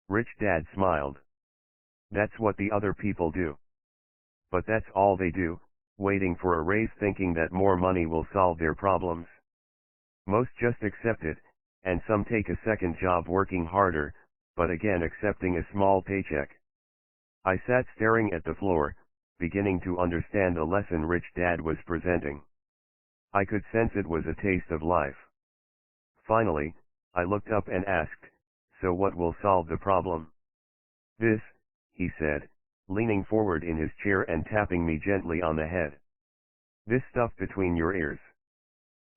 Speaker 1: Rich Dad smiled. That's what the other people do. But that's all they do, waiting for a raise thinking that more money will solve their problems. Most just accept it, and some take a second job working harder, but again accepting a small paycheck. I sat staring at the floor, beginning to understand the lesson Rich Dad was presenting. I could sense it was a taste of life. Finally, I looked up and asked, so what will solve the problem? This, he said, leaning forward in his chair and tapping me gently on the head. This stuff between your ears.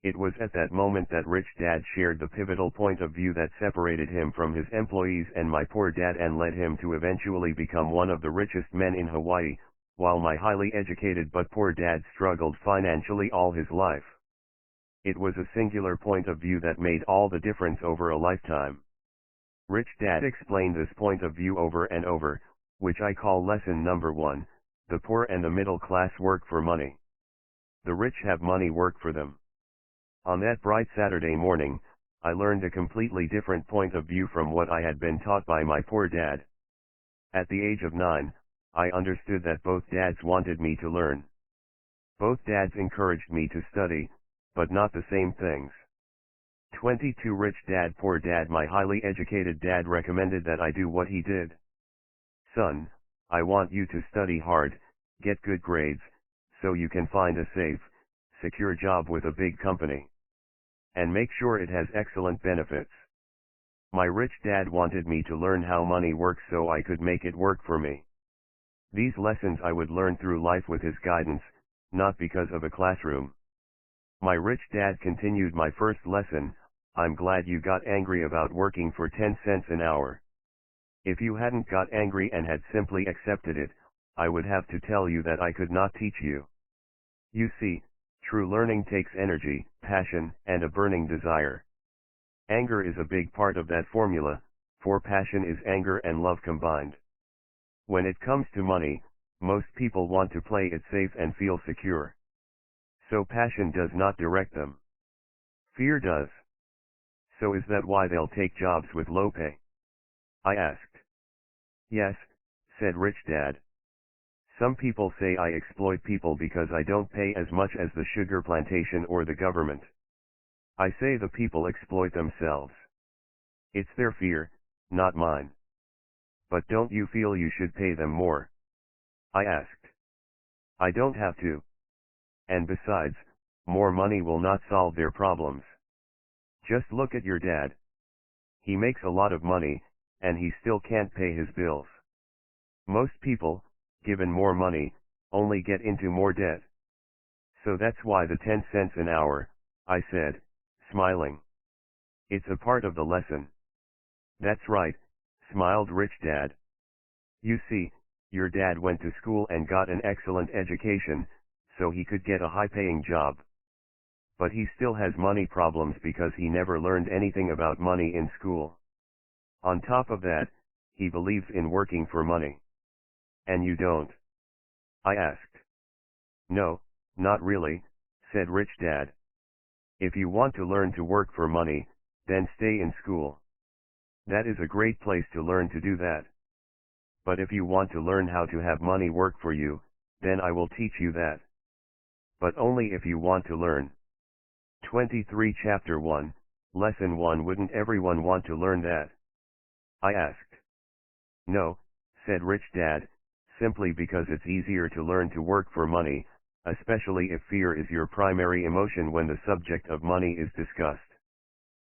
Speaker 1: It was at that moment that Rich Dad shared the pivotal point of view that separated him from his employees and my poor dad and led him to eventually become one of the richest men in Hawaii, while my highly educated but poor dad struggled financially all his life. It was a singular point of view that made all the difference over a lifetime. Rich Dad explained this point of view over and over, which I call lesson number 1, the poor and the middle class work for money. The rich have money work for them. On that bright Saturday morning, I learned a completely different point of view from what I had been taught by my poor dad. At the age of 9, I understood that both dads wanted me to learn. Both dads encouraged me to study, but not the same things. 22 Rich Dad Poor Dad. My highly educated dad recommended that I do what he did. Son, I want you to study hard, get good grades, so you can find a safe, secure job with a big company. And make sure it has excellent benefits. My rich dad wanted me to learn how money works so I could make it work for me. These lessons I would learn through life with his guidance, not because of a classroom. My rich dad continued my first lesson: I'm glad you got angry about working for 10 cents an hour. If you hadn't got angry and had simply accepted it, I would have to tell you that I could not teach you. You see, true learning takes energy, passion, and a burning desire. Anger is a big part of that formula, for passion is anger and love combined. When it comes to money, most people want to play it safe and feel secure. So passion does not direct them. Fear does. So is that why they'll take jobs with low pay? I asked. Yes, said Rich Dad. Some people say I exploit people because I don't pay as much as the sugar plantation or the government. I say the people exploit themselves. It's their fear, not mine. But don't you feel you should pay them more? I asked. I don't have to. And besides, more money will not solve their problems. Just look at your dad. He makes a lot of money, and he still can't pay his bills. Most people, given more money, only get into more debt. So that's why the 10 cents an hour, I said, smiling. It's a part of the lesson. That's right, smiled Rich Dad. You see, your dad went to school and got an excellent education, so he could get a high-paying job. But he still has money problems because he never learned anything about money in school. On top of that, he believes in working for money. And you don't? I asked. No, not really, said Rich Dad. If you want to learn to work for money, then stay in school. That is a great place to learn to do that. But if you want to learn how to have money work for you, then I will teach you that. But only if you want to learn. 23 Chapter 1, Lesson 1. Wouldn't everyone want to learn that? I asked. No, said Rich Dad, simply because it's easier to learn to work for money, especially if fear is your primary emotion when the subject of money is discussed.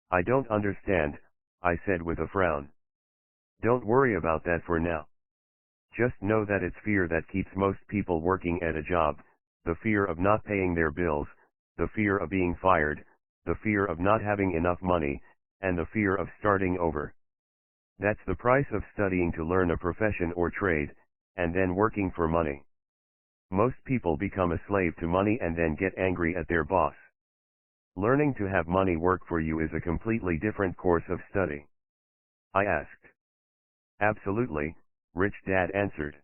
Speaker 1: I don't understand, I said with a frown. Don't worry about that for now. Just know that it's fear that keeps most people working at a job, the fear of not paying their bills, the fear of being fired, the fear of not having enough money, and the fear of starting over. That's the price of studying to learn a profession or trade, and then working for money. Most people become a slave to money and then get angry at their boss. Learning to have money work for you is a completely different course of study. I asked. Absolutely, Rich Dad answered.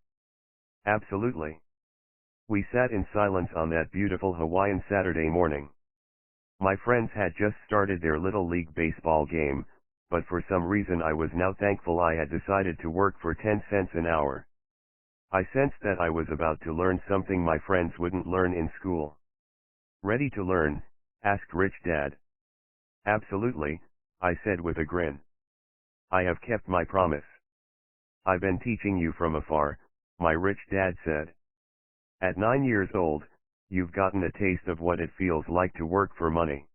Speaker 1: Absolutely. We sat in silence on that beautiful Hawaiian Saturday morning. My friends had just started their Little League baseball game, but for some reason I was now thankful I had decided to work for 10 cents an hour. I sensed that I was about to learn something my friends wouldn't learn in school. Ready to learn? Asked Rich Dad. Absolutely, I said with a grin. I have kept my promise. I've been teaching you from afar, my rich dad said. At 9 years old, you've gotten a taste of what it feels like to work for money.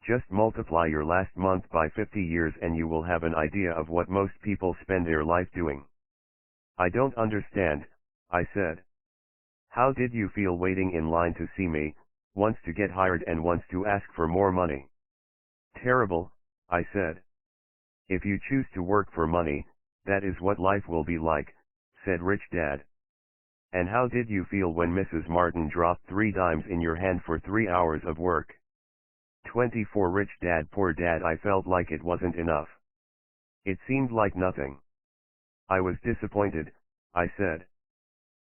Speaker 1: Just multiply your last month by 50 years and you will have an idea of what most people spend their life doing. I don't understand, I said. How did you feel waiting in line to see me, once to get hired and once to ask for more money? Terrible, I said. If you choose to work for money, that is what life will be like, said Rich Dad. And how did you feel when Mrs. Martin dropped 3 dimes in your hand for 3 hours of work? 24 Rich Dad. Poor Dad. I felt like it wasn't enough. It seemed like nothing. I was disappointed, I said.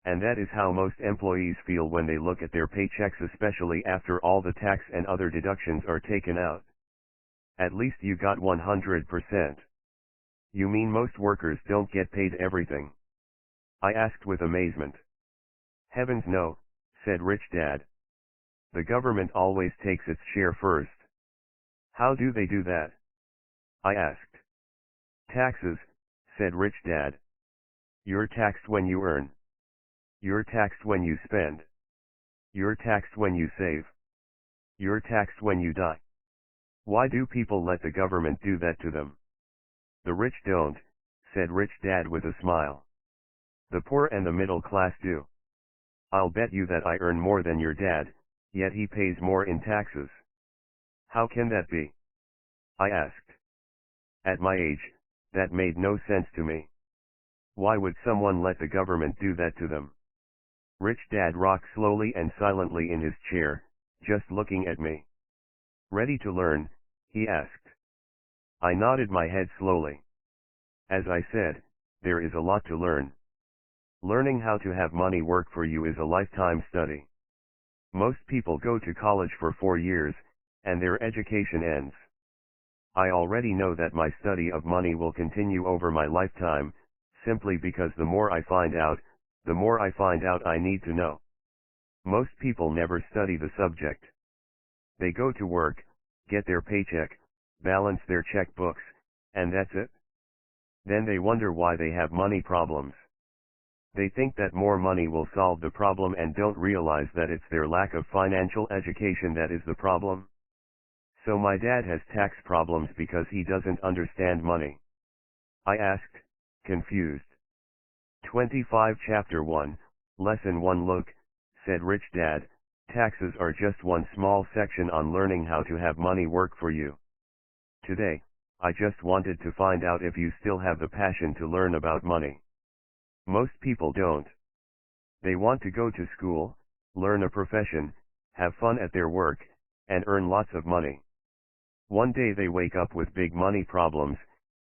Speaker 1: And that is how most employees feel when they look at their paychecks, especially after all the tax and other deductions are taken out. At least you got 100%. You mean most workers don't get paid everything? I asked with amazement. Heavens no, said Rich Dad. The government always takes its share first. How do they do that? I asked. Taxes, said Rich Dad. You're taxed when you earn. You're taxed when you spend. You're taxed when you save. You're taxed when you die. Why do people let the government do that to them? The rich don't, said Rich Dad with a smile. The poor and the middle class do. I'll bet you that I earn more than your dad, yet he pays more in taxes. How can that be? I asked. At my age, that made no sense to me. Why would someone let the government do that to them? Rich Dad rocked slowly and silently in his chair, just looking at me. Ready to learn? He asked. I nodded my head slowly. As I said, there is a lot to learn. Learning how to have money work for you is a lifetime study. Most people go to college for 4 years, and their education ends. I already know that my study of money will continue over my lifetime, simply because the more I find out, the more I find out I need to know. Most people never study the subject. They go to work, get their paycheck, balance their checkbooks, and that's it. Then they wonder why they have money problems. They think that more money will solve the problem and don't realize that it's their lack of financial education that is the problem. So my dad has tax problems because he doesn't understand money. I asked, confused. 25 Chapter 1, Lesson 1 Look, said Rich Dad, taxes are just one small section on learning how to have money work for you. Today, I just wanted to find out if you still have the passion to learn about money. Most people don't. They want to go to school, learn a profession, have fun at their work, and earn lots of money. One day they wake up with big money problems,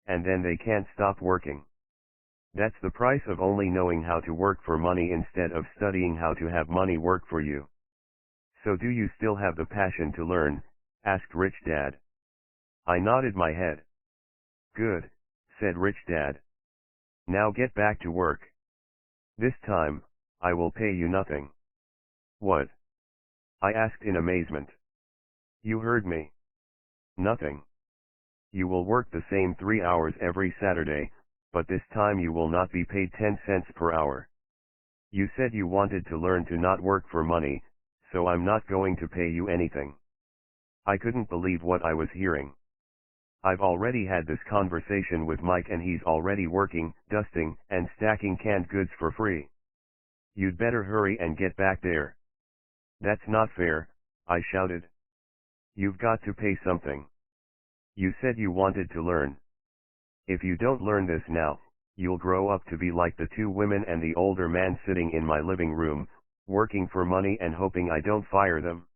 Speaker 1: and then they can't stop working. That's the price of only knowing how to work for money instead of studying how to have money work for you. So do you still have the passion to learn? Asked Rich Dad. I nodded my head. Good, said Rich Dad. Now get back to work. This time, I will pay you nothing. What? I asked in amazement. You heard me. Nothing. You will work the same 3 hours every Saturday, but this time you will not be paid 10 cents per hour. You said you wanted to learn to not work for money, so I'm not going to pay you anything. I couldn't believe what I was hearing. I've already had this conversation with Mike and he's already working, dusting, and stacking canned goods for free. You'd better hurry and get back there. That's not fair, I shouted. You've got to pay something. You said you wanted to learn. If you don't learn this now, you'll grow up to be like the 2 women and the older man sitting in my living room, working for money and hoping I don't fire them.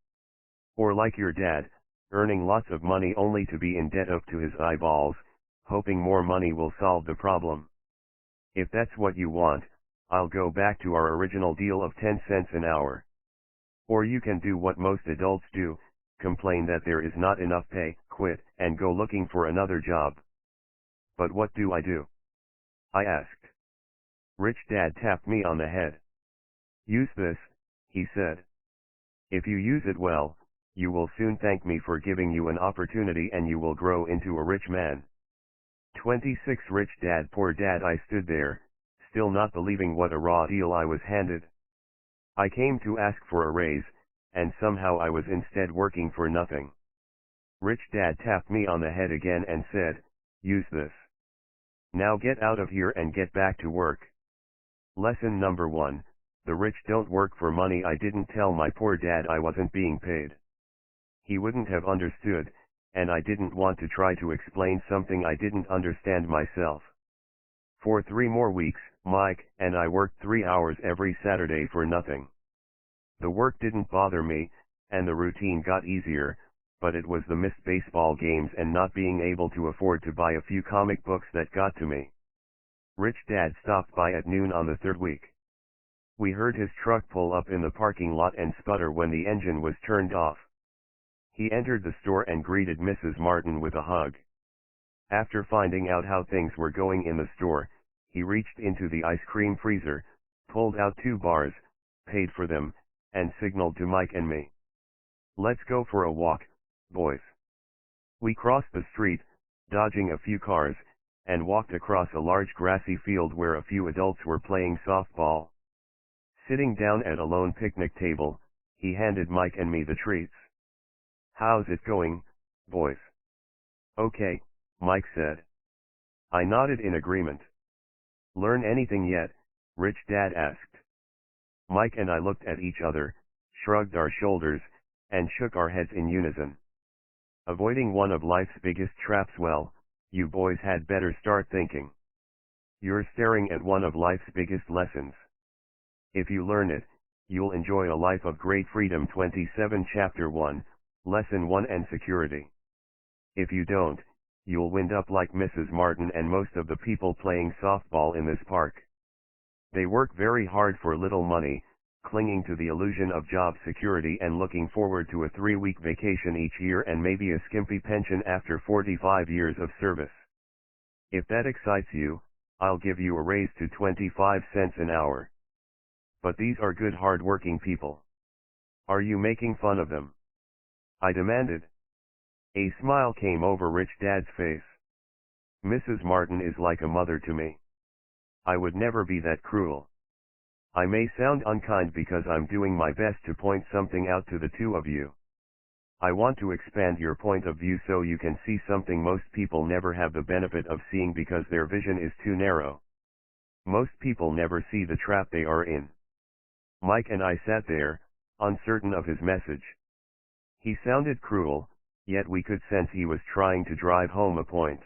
Speaker 1: Or like your dad, earning lots of money only to be in debt up to his eyeballs, hoping more money will solve the problem. If that's what you want, I'll go back to our original deal of 10 cents an hour. Or you can do what most adults do, complain that there is not enough pay, quit, and go looking for another job. But what do I do? I asked. Rich Dad tapped me on the head. Use this, he said. If you use it well, you will soon thank me for giving you an opportunity and you will grow into a rich man. 26 Rich Dad Poor Dad. I stood there, still not believing what a raw deal I was handed. I came to ask for a raise, and somehow I was instead working for nothing. Rich Dad tapped me on the head again and said, use this. Now get out of here and get back to work. Lesson number 1, the rich don't work for money. I didn't tell my poor dad I wasn't being paid. He wouldn't have understood, and I didn't want to try to explain something I didn't understand myself. For 3 more weeks, Mike and I worked 3 hours every Saturday for nothing. The work didn't bother me, and the routine got easier, but it was the missed baseball games and not being able to afford to buy a few comic books that got to me. Rich Dad stopped by at noon on the 3rd week. We heard his truck pull up in the parking lot and sputter when the engine was turned off. He entered the store and greeted Mrs. Martin with a hug. After finding out how things were going in the store, he reached into the ice cream freezer, pulled out 2 bars, paid for them, and signaled to Mike and me. Let's go for a walk, boys. We crossed the street, dodging a few cars, and walked across a large grassy field where a few adults were playing softball. Sitting down at a lone picnic table, he handed Mike and me the treats. "How's it going, boys?" "Okay," Mike said. I nodded in agreement. "Learn anything yet?" Rich Dad asked. Mike and I looked at each other, shrugged our shoulders, and shook our heads in unison. Avoiding one of life's biggest traps. Well, you boys had better start thinking. You're staring at one of life's biggest lessons. If you learn it, you'll enjoy a life of great freedom. 27 Chapter 1, Lesson 1 and Security. If you don't, you'll wind up like Mrs. Martin and most of the people playing softball in this park. They work very hard for little money, clinging to the illusion of job security and looking forward to a 3-week vacation each year and maybe a skimpy pension after 45 years of service. If that excites you, I'll give you a raise to 25 cents an hour. But these are good hard-working people. Are you making fun of them?" I demanded. A smile came over Rich Dad's face. "Mrs. Martin is like a mother to me. I would never be that cruel. I may sound unkind because I'm doing my best to point something out to the two of you. I want to expand your point of view so you can see something most people never have the benefit of seeing because their vision is too narrow. Most people never see the trap they are in." Mike and I sat there, uncertain of his message. He sounded cruel, yet we could sense he was trying to drive home a point.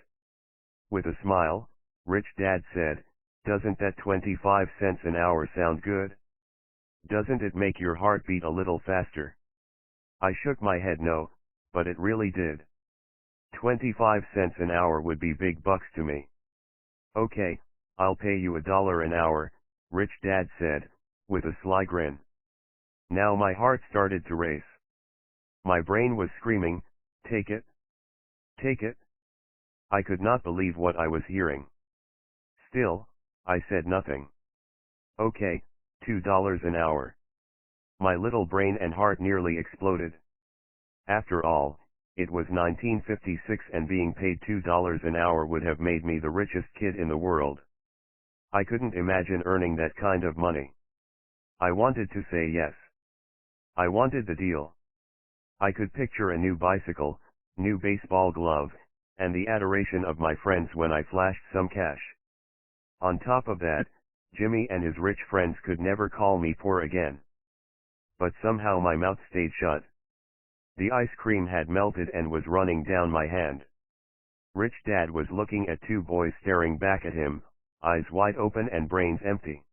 Speaker 1: With a smile, Rich Dad said, "Doesn't that 25 cents an hour sound good? Doesn't it make your heart beat a little faster?" I shook my head no, but it really did. 25 cents an hour would be big bucks to me. "Okay, I'll pay you $1 an hour," Rich Dad said, with a sly grin. Now my heart started to race. My brain was screaming, "Take it! Take it!" I could not believe what I was hearing. Still, I said nothing. "Okay, $2 an hour." My little brain and heart nearly exploded. After all, it was 1956 and being paid $2 an hour would have made me the richest kid in the world. I couldn't imagine earning that kind of money. I wanted to say yes. I wanted the deal. I could picture a new bicycle, new baseball glove, and the adoration of my friends when I flashed some cash. On top of that, Jimmy and his rich friends could never call me poor again. But somehow my mouth stayed shut. The ice cream had melted and was running down my hand. Rich Dad was looking at two boys staring back at him, eyes wide open and brains empty.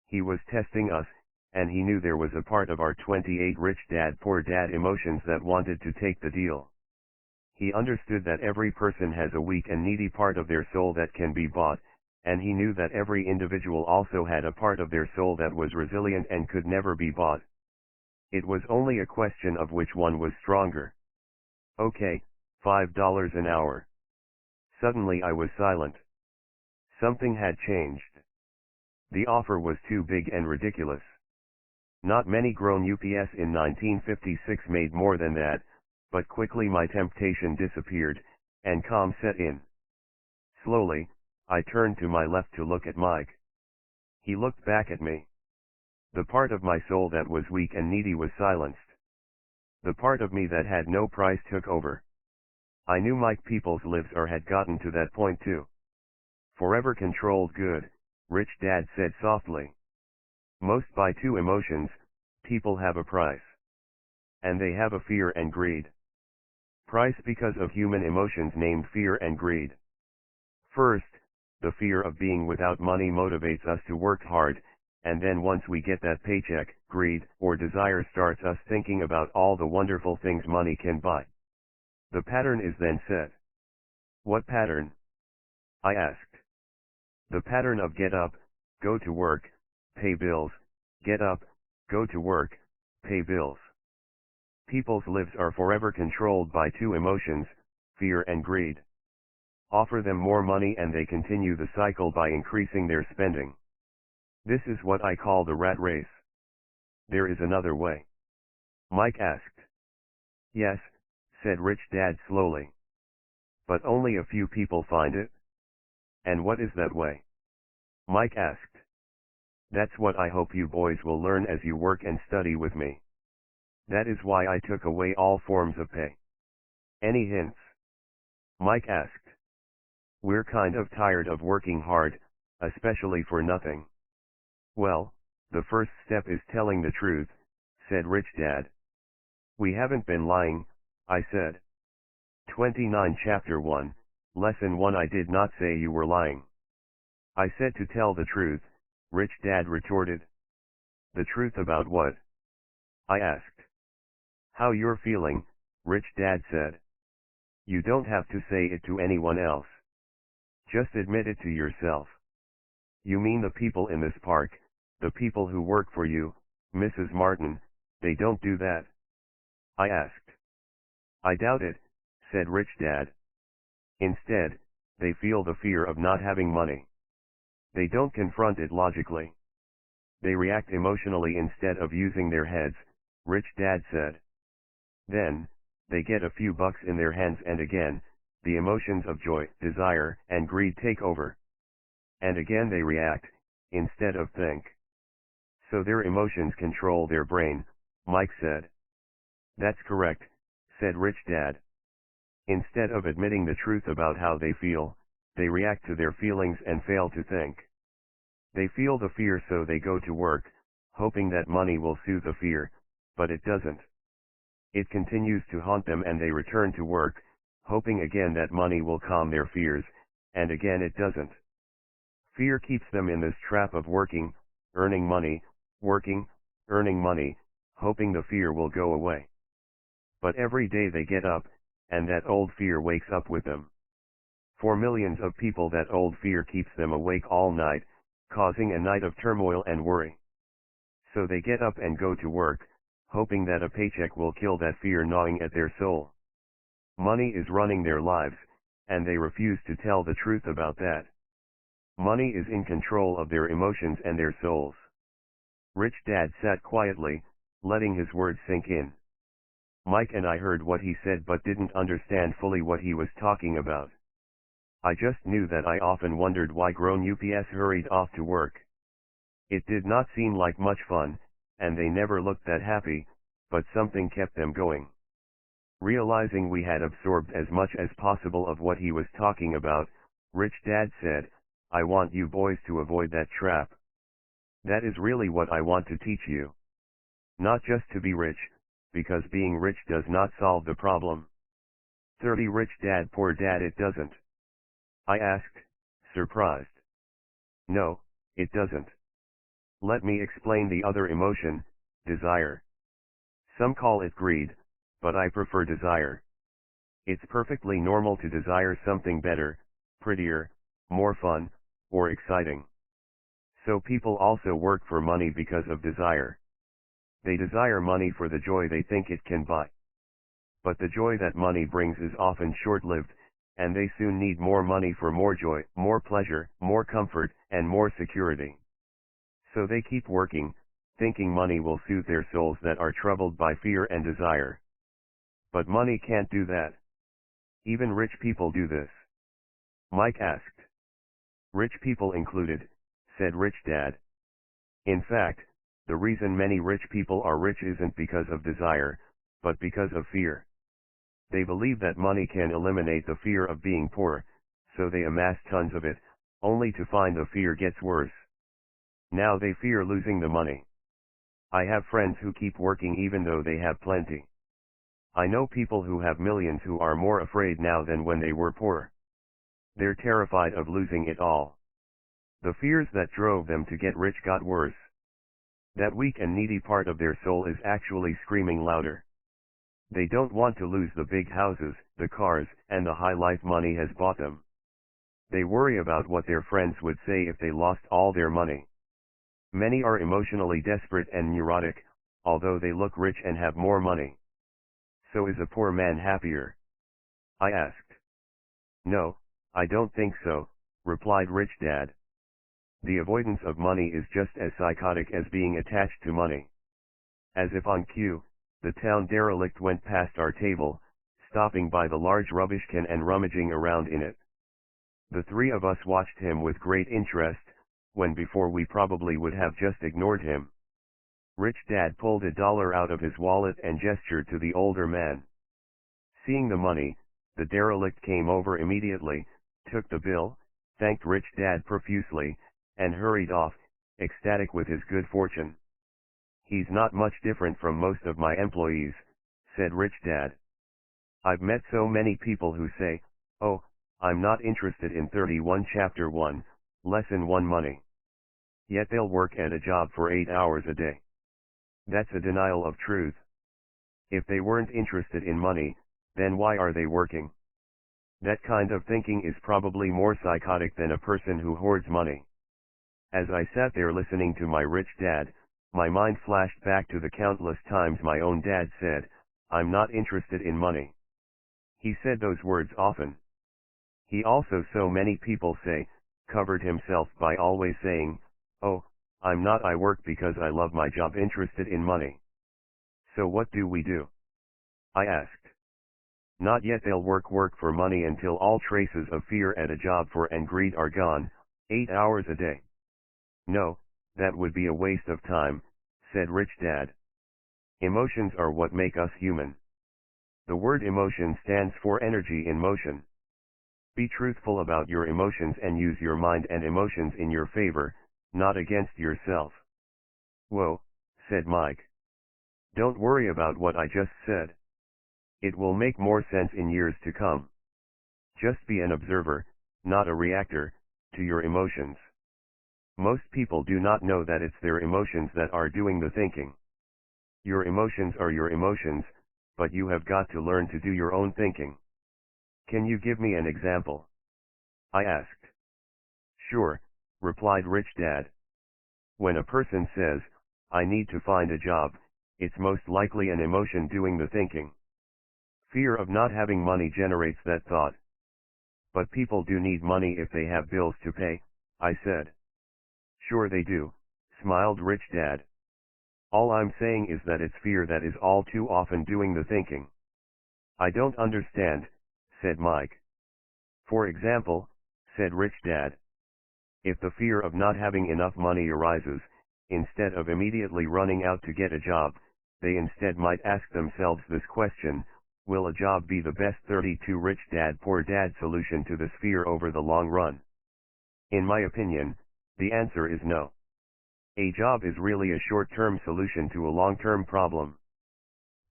Speaker 1: He was testing us, and he knew there was a part of our 28 rich dad poor dad emotions that wanted to take the deal. He understood that every person has a weak and needy part of their soul that can be bought, and he knew that every individual also had a part of their soul that was resilient and could never be bought. It was only a question of which one was stronger. "Okay, $5 an hour." Suddenly I was silent. Something had changed. The offer was too big and ridiculous. Not many grown UPS in 1956 made more than that, but quickly my temptation disappeared, and calm set in. Slowly, I turned to my left to look at Mike. He looked back at me. The part of my soul that was weak and needy was silenced. The part of me that had no price took over. I knew Mike people's lives had gotten to that point too. "Forever controlled good," Rich Dad said softly. "Most by two emotions, people have a price. And they have a fear and greed. Price because of human emotions named fear and greed. First, the fear of being without money motivates us to work hard, and then once we get that paycheck, greed or desire starts us thinking about all the wonderful things money can buy. The pattern is then set." "What pattern?" I asked. "The pattern of get up, go to work, pay bills, get up, go to work, pay bills." People's lives are forever controlled by two emotions, fear and greed. Offer them more money and they continue the cycle by increasing their spending. This is what I call the rat race. "There is another way?" Mike asked. "Yes," said Rich Dad slowly. "But only a few people find it." "And what is that way?" Mike asked. "That's what I hope you boys will learn as you work and study with me. That is why I took away all forms of pay. Any hints? Mike asked. We're kind of tired of working hard, especially for nothing. Well, the first step is telling the truth, said Rich Dad. We haven't been lying, I said. 29 Chapter 1, Lesson 1 I did not say you were lying. I said to tell the truth, Rich Dad retorted. The truth about what? I asked. How you're feeling, Rich Dad said. You don't have to say it to anyone else. Just admit it to yourself. You mean the people in this park, the people who work for you, Mrs. Martin, they don't do that? I asked. I doubt it, said Rich Dad. Instead, they feel the fear of not having money. They don't confront it logically. They react emotionally instead of using their heads, Rich Dad said. Then, they get a few bucks in their hands and again, the emotions of joy, desire, and greed take over. And again they react, instead of think. So their emotions control their brain, Mike said. That's correct, said Rich Dad. Instead of admitting the truth about how they feel, they react to their feelings and fail to think. They feel the fear so they go to work, hoping that money will soothe the fear, but it doesn't. It continues to haunt them and they return to work, hoping again that money will calm their fears, and again it doesn't. Fear keeps them in this trap of working, earning money, working, earning money, hoping the fear will go away. But every day they get up, and that old fear wakes up with them. For millions of people that old fear keeps them awake all night, causing a night of turmoil and worry. So they get up and go to work, hoping that a paycheck will kill that fear gnawing at their soul. Money is running their lives, and they refuse to tell the truth about that. Money is in control of their emotions and their souls. Rich Dad sat quietly, letting his words sink in. Mike and I heard what he said but didn't understand fully what he was talking about. I just knew that I often wondered why grown UPS hurried off to work. It did not seem like much fun, and they never looked that happy, but something kept them going. Realizing we had absorbed as much as possible of what he was talking about, Rich Dad said, I want you boys to avoid that trap. That is really what I want to teach you. Not just to be rich, because being rich does not solve the problem. 30 Rich Dad Poor Dad It doesn't. I asked, surprised. No, it doesn't. Let me explain the other emotion, desire. Some call it greed, but I prefer desire. It's perfectly normal to desire something better, prettier, more fun, or exciting. So people also work for money because of desire. They desire money for the joy they think it can buy. But the joy that money brings is often short-lived, and they soon need more money for more joy, more pleasure, more comfort, and more security. So they keep working, thinking money will soothe their souls that are troubled by fear and desire. But money can't do that. Even rich people do this. Mike asked. Rich people included, said Rich Dad. In fact, the reason many rich people are rich isn't because of desire, but because of fear. They believe that money can eliminate the fear of being poor, so they amass tons of it, only to find the fear gets worse. Now they fear losing the money. I have friends who keep working even though they have plenty. I know people who have millions who are more afraid now than when they were poor. They're terrified of losing it all. The fears that drove them to get rich got worse. That weak and needy part of their soul is actually screaming louder. They don't want to lose the big houses, the cars, and the high life money has bought them. They worry about what their friends would say if they lost all their money. Many are emotionally desperate and neurotic, although they look rich and have more money. So is a poor man happier? I asked. No, I don't think so, replied Rich Dad. The avoidance of money is just as psychotic as being attached to money. As if on cue, the town derelict went past our table, stopping by the large rubbish can and rummaging around in it. The three of us watched him with great interest, when before we probably would have just ignored him. Rich Dad pulled $1 out of his wallet and gestured to the older man. Seeing the money, the derelict came over immediately, took the bill, thanked Rich Dad profusely, and hurried off, ecstatic with his good fortune. "He's not much different from most of my employees," said Rich Dad. "I've met so many people who say, 'Oh, I'm not interested in 31 Chapter 1, Lesson 1 money.' Yet they'll work at a job for 8 hours a day. That's a denial of truth. If they weren't interested in money, then why are they working?" That kind of thinking is probably more psychotic than a person who hoards money. As I sat there listening to my rich dad, my mind flashed back to the countless times my own dad said, "I'm not interested in money." He said those words often. He also, so many people say, covered himself by always saying, "Oh, I'm not, I work because I love my job, interested in money." So what do? I asked. "Not yet, they'll work for money until all traces of fear at a job for and greed are gone, 8 hours a day." "No, that would be a waste of time," said Rich Dad. "Emotions are what make us human. The word emotion stands for energy in motion. Be truthful about your emotions and use your mind and emotions in your favor, not against yourself." "Whoa," said Mike. "Don't worry about what I just said. It will make more sense in years to come. Just be an observer, not a reactor, to your emotions. Most people do not know that it's their emotions that are doing the thinking. Your emotions are your emotions, but you have got to learn to do your own thinking." "Can you give me an example?" I asked. "Sure," replied Rich Dad. "When a person says, 'I need to find a job,' it's most likely an emotion doing the thinking. Fear of not having money generates that thought." "But people do need money if they have bills to pay," I said. "Sure they do," smiled Rich Dad. "All I'm saying is that it's fear that is all too often doing the thinking." "I don't understand," said Mike. "For example," said Rich Dad, "if the fear of not having enough money arises, instead of immediately running out to get a job, they instead might ask themselves this question: will a job be the best 32 Rich Dad Poor Dad solution to this fear over the long run? In my opinion, the answer is no. A job is really a short-term solution to a long-term problem.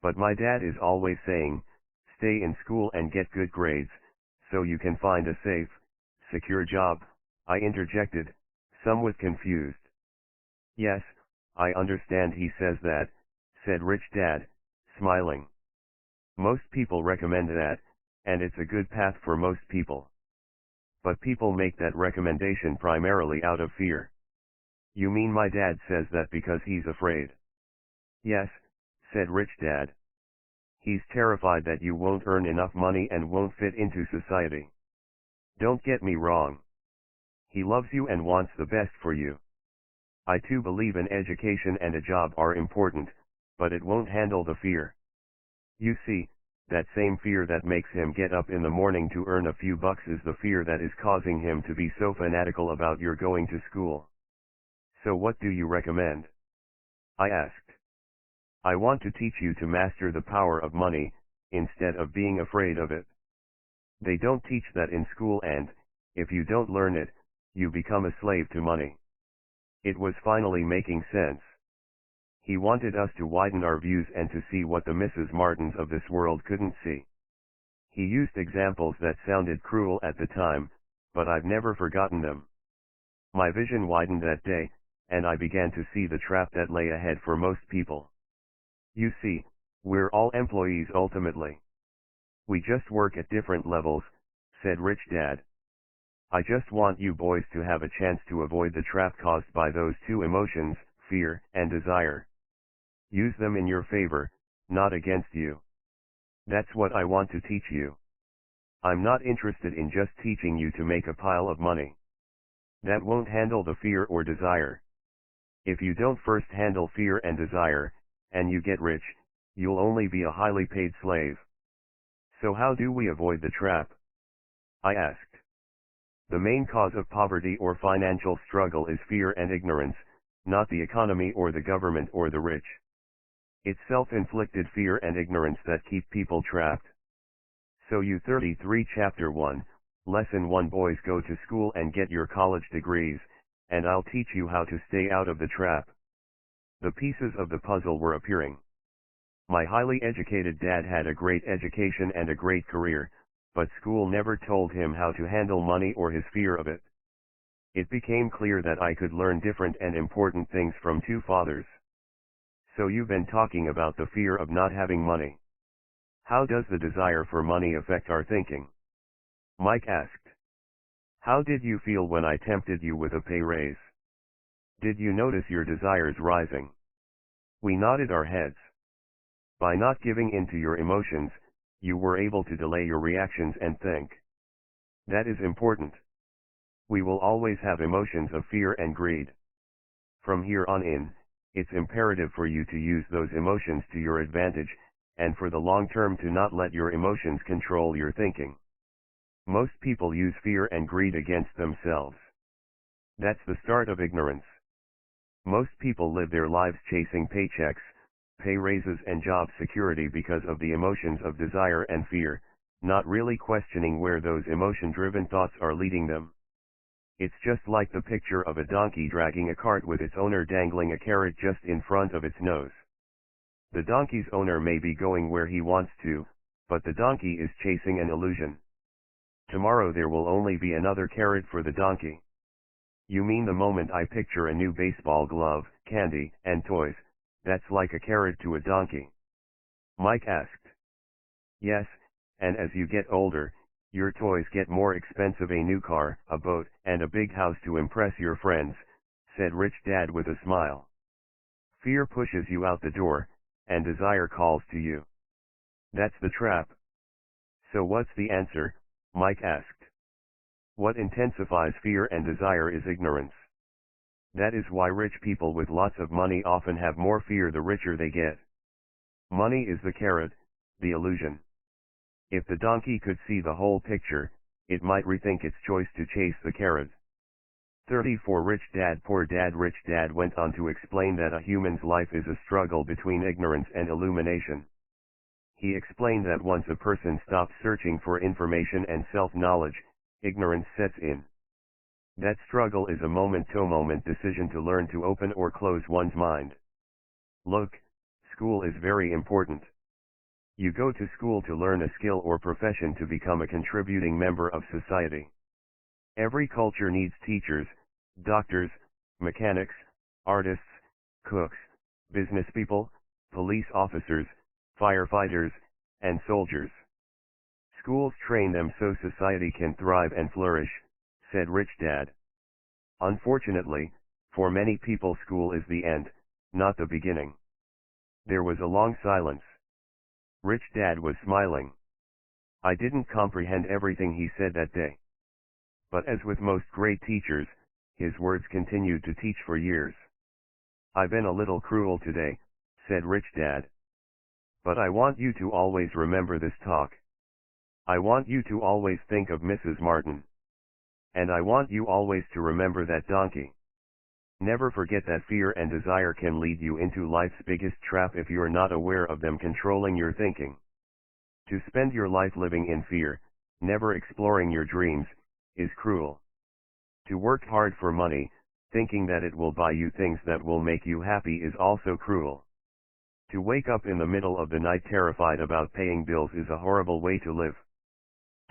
Speaker 1: But my dad is always saying, 'Stay in school and get good grades, so you can find a safe, secure job,'" I interjected, somewhat confused. "Yes, I understand he says that," said Rich Dad, smiling. "Most people recommend that, and it's a good path for most people. But people make that recommendation primarily out of fear." "You mean my dad says that because he's afraid?" "Yes," said Rich Dad. "He's terrified that you won't earn enough money and won't fit into society. Don't get me wrong. He loves you and wants the best for you. I too believe an education and a job are important, but it won't handle the fear. You see, that same fear that makes him get up in the morning to earn a few bucks is the fear that is causing him to be so fanatical about your going to school. So what do you recommend?" I asked. "I want to teach you to master the power of money, instead of being afraid of it. They don't teach that in school, and, if you don't learn it, you become a slave to money." It was finally making sense. He wanted us to widen our views and to see what the Mrs. Martins of this world couldn't see. He used examples that sounded cruel at the time, but I've never forgotten them. My vision widened that day, and I began to see the trap that lay ahead for most people. You see, we're all employees ultimately. We just work at different levels, said Rich Dad. I just want you boys to have a chance to avoid the trap caused by those two emotions, fear and desire. Use them in your favor, not against you. That's what I want to teach you. I'm not interested in just teaching you to make a pile of money. That won't handle the fear or desire. If you don't first handle fear and desire, and you get rich, you'll only be a highly paid slave. So how do we avoid the trap? I asked. The main cause of poverty or financial struggle is fear and ignorance, not the economy or the government or the rich. It's self-inflicted fear and ignorance that keep people trapped. So you 33 Chapter 1, Lesson 1 Boys, go to school and get your college degrees, and I'll teach you how to stay out of the trap. The pieces of the puzzle were appearing. My highly educated dad had a great education and a great career, but school never told him how to handle money or his fear of it. It became clear that I could learn different and important things from two fathers. So you've been talking about the fear of not having money. How does the desire for money affect our thinking? Mike asked. How did you feel when I tempted you with a pay raise? Did you notice your desires rising? We nodded our heads. By not giving in to your emotions, you were able to delay your reactions and think. That is important. We will always have emotions of fear and greed. From here on in, it's imperative for you to use those emotions to your advantage, and for the long term to not let your emotions control your thinking. Most people use fear and greed against themselves. That's the start of ignorance. Most people live their lives chasing paychecks, pay raises and job security because of the emotions of desire and fear, not really questioning where those emotion-driven thoughts are leading them. It's just like the picture of a donkey dragging a cart with its owner dangling a carrot just in front of its nose. The donkey's owner may be going where he wants to, but the donkey is chasing an illusion. Tomorrow there will only be another carrot for the donkey. You mean the moment I picture a new baseball glove, candy, and toys, that's like a carrot to a donkey? Mike asked. Yes, and as you get older, your toys get more expensive, a new car, a boat, and a big house to impress your friends, said Rich Dad with a smile. Fear pushes you out the door, and desire calls to you. That's the trap. So what's the answer? Mike asked. What intensifies fear and desire is ignorance. That is why rich people with lots of money often have more fear the richer they get. Money is the carrot, the illusion. If the donkey could see the whole picture, it might rethink its choice to chase the carrot. 34 Rich Dad Poor Dad. Rich Dad went on to explain that a human's life is a struggle between ignorance and illumination. He explained that once a person stops searching for information and self-knowledge, ignorance sets in. That struggle is a moment-to-moment decision to learn to open or close one's mind. Look, school is very important. You go to school to learn a skill or profession to become a contributing member of society. Every culture needs teachers, doctors, mechanics, artists, cooks, businesspeople, police officers, firefighters, and soldiers. Schools train them so society can thrive and flourish, said Rich Dad. Unfortunately, for many people school is the end, not the beginning. There was a long silence. Rich Dad was smiling. I didn't comprehend everything he said that day. But as with most great teachers, his words continued to teach for years. I've been a little cruel today, said Rich Dad. But I want you to always remember this talk. I want you to always think of Mrs. Martin. And I want you always to remember that donkey. Never forget that fear and desire can lead you into life's biggest trap if you're not aware of them controlling your thinking. To spend your life living in fear, never exploring your dreams, is cruel. To work hard for money, thinking that it will buy you things that will make you happy, is also cruel. To wake up in the middle of the night terrified about paying bills is a horrible way to live.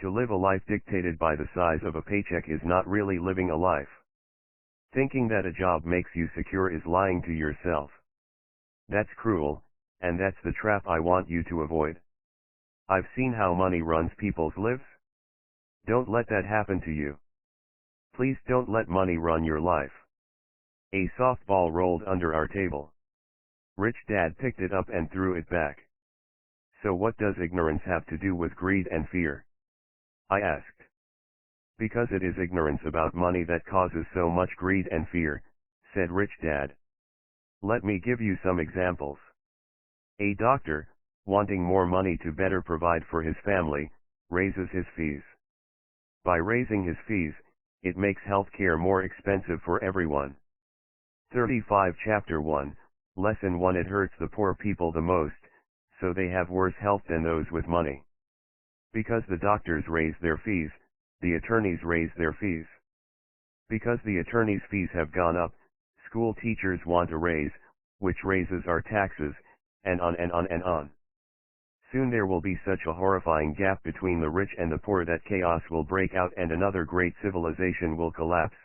Speaker 1: To live a life dictated by the size of a paycheck is not really living a life. Thinking that a job makes you secure is lying to yourself. That's cruel, and that's the trap I want you to avoid. I've seen how money runs people's lives. Don't let that happen to you. Please don't let money run your life. A softball rolled under our table. Rich Dad picked it up and threw it back. So what does ignorance have to do with greed and fear? I asked. Because it is ignorance about money that causes so much greed and fear, said Rich Dad. Let me give you some examples. A doctor, wanting more money to better provide for his family, raises his fees. By raising his fees, it makes health care more expensive for everyone. 35 Chapter 1, Lesson 1 It hurts the poor people the most, so they have worse health than those with money. Because the doctors raise their fees, the attorneys raise their fees. Because the attorneys' fees have gone up, school teachers want a raise, which raises our taxes, and on and on and on. Soon there will be such a horrifying gap between the rich and the poor that chaos will break out and another great civilization will collapse.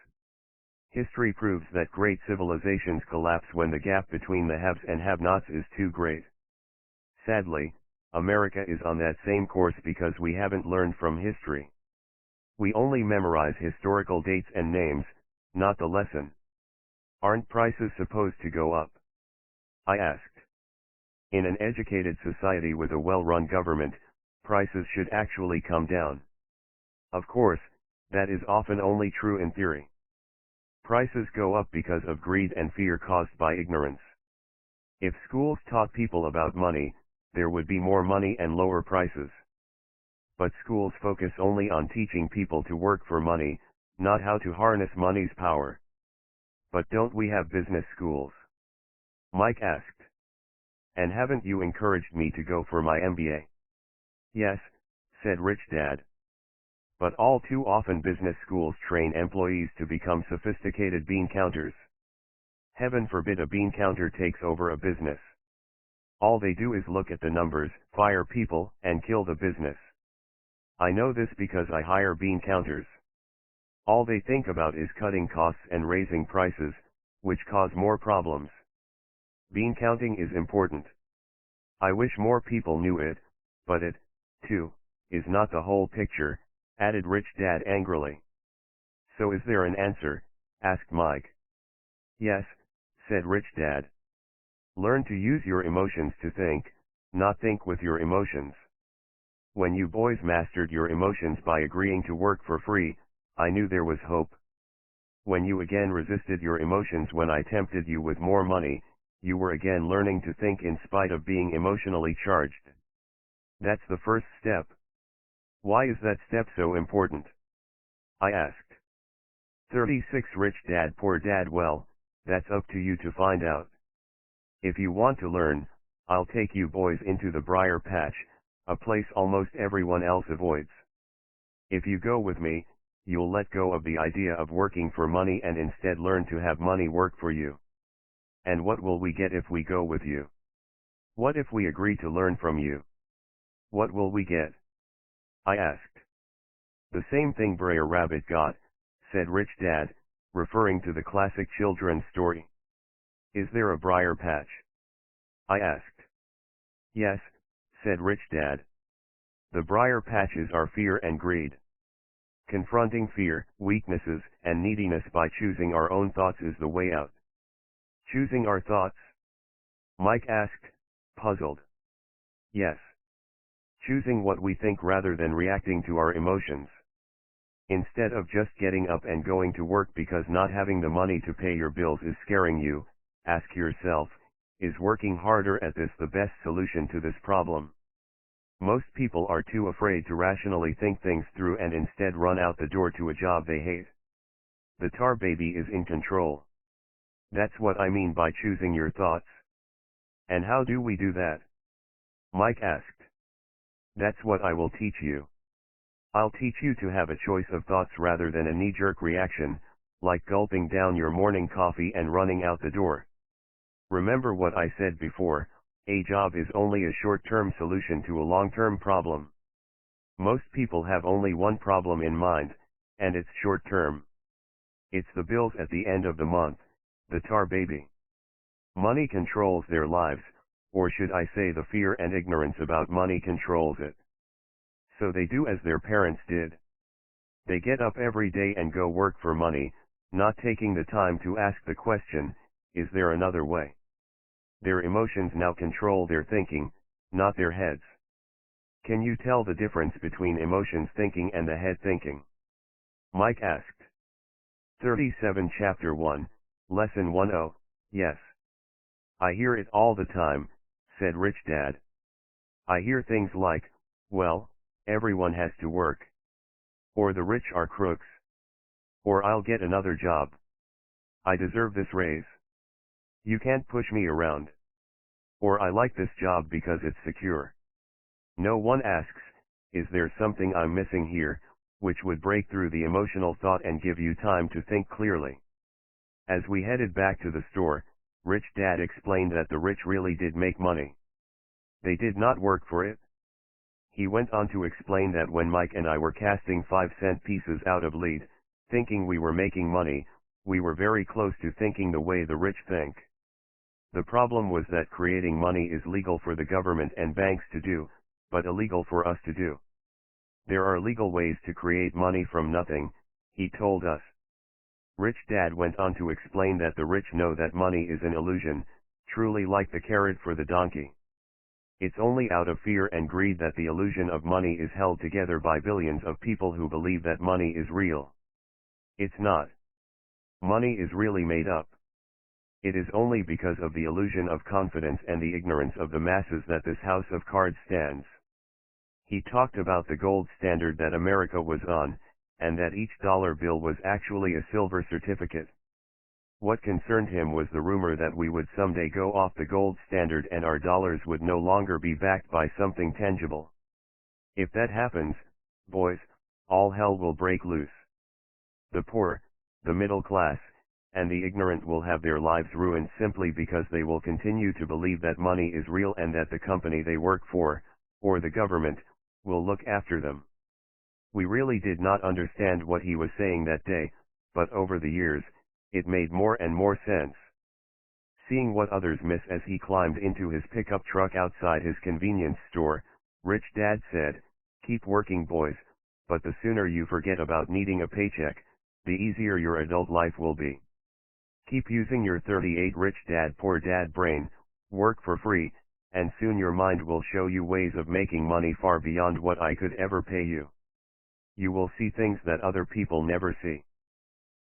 Speaker 1: History proves that great civilizations collapse when the gap between the haves and have-nots is too great. Sadly, America is on that same course because we haven't learned from history. We only memorize historical dates and names, not the lesson. Aren't prices supposed to go up? I asked. In an educated society with a well-run government, prices should actually come down. Of course, that is often only true in theory. Prices go up because of greed and fear caused by ignorance. If schools taught people about money, there would be more money and lower prices. But schools focus only on teaching people to work for money, not how to harness money's power. But don't we have business schools? Mike asked. And haven't you encouraged me to go for my MBA? Yes, said Rich Dad. But all too often business schools train employees to become sophisticated bean counters. Heaven forbid a bean counter takes over a business. All they do is look at the numbers, fire people, and kill the business. I know this because I hire bean counters. All they think about is cutting costs and raising prices, which cause more problems. Bean counting is important. I wish more people knew it, but it, too, is not the whole picture, added Rich Dad angrily. So is there an answer? Asked Mike. Yes, said Rich Dad. Learn to use your emotions to think, not think with your emotions. When you boys mastered your emotions by agreeing to work for free, I knew there was hope. When you again resisted your emotions when I tempted you with more money, you were again learning to think in spite of being emotionally charged. That's the first step. Why is that step so important? I asked. 36 Rich Dad Poor Dad Well, that's up to you to find out. If you want to learn, I'll take you boys into the briar patch, a place almost everyone else avoids. If you go with me, you'll let go of the idea of working for money and instead learn to have money work for you. And what will we get if we go with you? What if we agree to learn from you? What will we get? I asked. The same thing Brer Rabbit got, said Rich Dad, referring to the classic children's story. Is there a briar patch? I asked. Yes, said Rich Dad. The briar patches are fear and greed. Confronting fear, weaknesses, and neediness by choosing our own thoughts is the way out. Choosing our thoughts? Mike asked, puzzled. Yes. Choosing what we think rather than reacting to our emotions. Instead of just getting up and going to work because not having the money to pay your bills is scaring you, ask yourself, is working harder at this the best solution to this problem? Most people are too afraid to rationally think things through and instead run out the door to a job they hate. The tar baby is in control. That's what I mean by choosing your thoughts. And how do we do that? Mike asked. That's what I will teach you. I'll teach you to have a choice of thoughts rather than a knee-jerk reaction, like gulping down your morning coffee and running out the door. Remember what I said before, a job is only a short-term solution to a long-term problem. Most people have only one problem in mind, and it's short-term. It's the bills at the end of the month, the tar baby. Money controls their lives, or should I say the fear and ignorance about money controls it. So they do as their parents did. They get up every day and go work for money, not taking the time to ask the question, is there another way? Their emotions now control their thinking, not their heads. Can you tell the difference between emotions thinking and the head thinking? Mike asked. 37 Chapter 1, Lesson 10, Yes. I hear it all the time, said Rich Dad. I hear things like, well, everyone has to work. Or the rich are crooks. Or I'll get another job. I deserve this raise. You can't push me around. Or I like this job because it's secure. No one asks, is there something I'm missing here, which would break through the emotional thought and give you time to think clearly. As we headed back to the store, Rich Dad explained that the rich really did make money. They did not work for it. He went on to explain that when Mike and I were casting 5-cent pieces out of lead, thinking we were making money, we were very close to thinking the way the rich think. The problem was that creating money is legal for the government and banks to do, but illegal for us to do. There are legal ways to create money from nothing, he told us. Rich Dad went on to explain that the rich know that money is an illusion, truly like the carrot for the donkey. It's only out of fear and greed that the illusion of money is held together by billions of people who believe that money is real. It's not. Money is really made up. It is only because of the illusion of confidence and the ignorance of the masses that this house of cards stands. He talked about the gold standard that America was on, and that each dollar bill was actually a silver certificate. What concerned him was the rumor that we would someday go off the gold standard and our dollars would no longer be backed by something tangible. If that happens, boys, all hell will break loose. The poor, the middle class, and the ignorant will have their lives ruined simply because they will continue to believe that money is real and that the company they work for, or the government, will look after them. We really did not understand what he was saying that day, but over the years, it made more and more sense. Seeing what others miss as he climbed into his pickup truck outside his convenience store, Rich Dad said, "Keep working, boys, but the sooner you forget about needing a paycheck, the easier your adult life will be. Keep using your 38 Rich Dad Poor Dad brain, work for free, and soon your mind will show you ways of making money far beyond what I could ever pay you. You will see things that other people never see.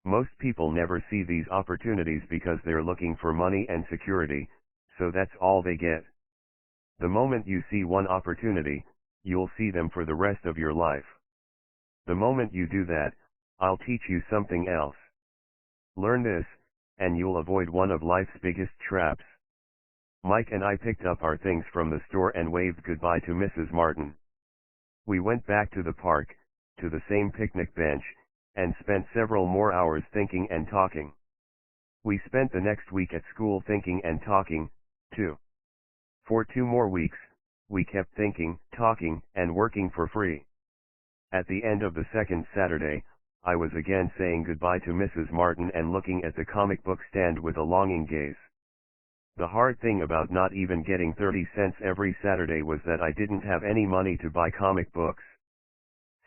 Speaker 1: Most people never see these opportunities because they're looking for money and security, so that's all they get. The moment you see one opportunity, you'll see them for the rest of your life. The moment you do that, I'll teach you something else. Learn this, and you'll avoid one of life's biggest traps." Mike and I picked up our things from the store and waved goodbye to Mrs. Martin. We went back to the park, to the same picnic bench, and spent several more hours thinking and talking. We spent the next week at school thinking and talking, too. For 2 more weeks, we kept thinking, talking, and working for free. At the end of the second Saturday, I was again saying goodbye to Mrs. Martin and looking at the comic book stand with a longing gaze. The hard thing about not even getting 30 cents every Saturday was that I didn't have any money to buy comic books.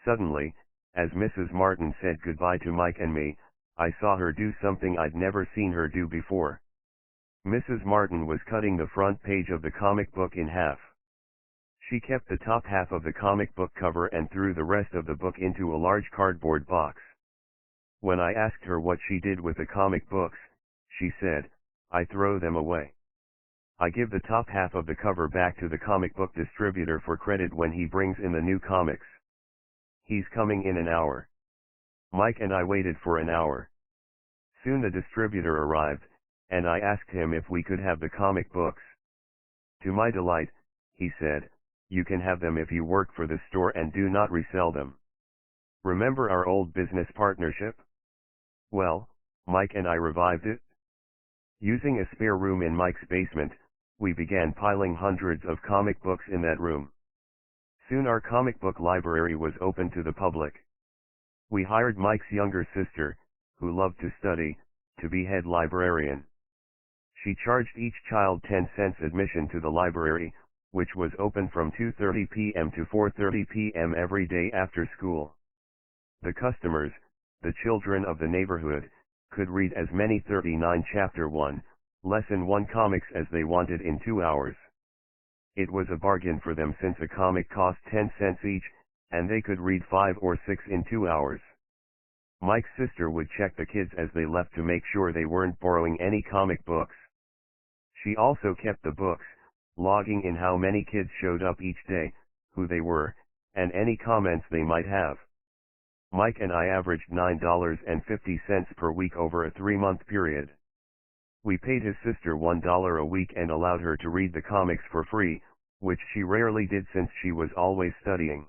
Speaker 1: Suddenly, as Mrs. Martin said goodbye to Mike and me, I saw her do something I'd never seen her do before. Mrs. Martin was cutting the front page of the comic book in half. She kept the top half of the comic book cover and threw the rest of the book into a large cardboard box. When I asked her what she did with the comic books, she said, "I throw them away. I give the top half of the cover back to the comic book distributor for credit when he brings in the new comics. He's coming in an hour." Mike and I waited for an hour. Soon the distributor arrived, and I asked him if we could have the comic books. To my delight, he said, "You can have them if you work for the store and do not resell them. Remember our old business partnership?" Well, Mike and I revived it. Using a spare room in Mike's basement, we began piling hundreds of comic books in that room. Soon our comic book library was open to the public. We hired Mike's younger sister, who loved to study, to be head librarian. She charged each child 10 cents admission to the library, which was open from 2:30 p.m. to 4:30 p.m. every day after school. The customers, the children of the neighborhood, could read as many 39 Chapter 1, Lesson 1 comics as they wanted in 2 hours. It was a bargain for them since a comic cost 10 cents each, and they could read 5 or 6 in 2 hours. Mike's sister would check the kids as they left to make sure they weren't borrowing any comic books. She also kept the books, logging in how many kids showed up each day, who they were, and any comments they might have. Mike and I averaged $9.50 per week over a 3-month period. We paid his sister $1 a week and allowed her to read the comics for free, which she rarely did since she was always studying.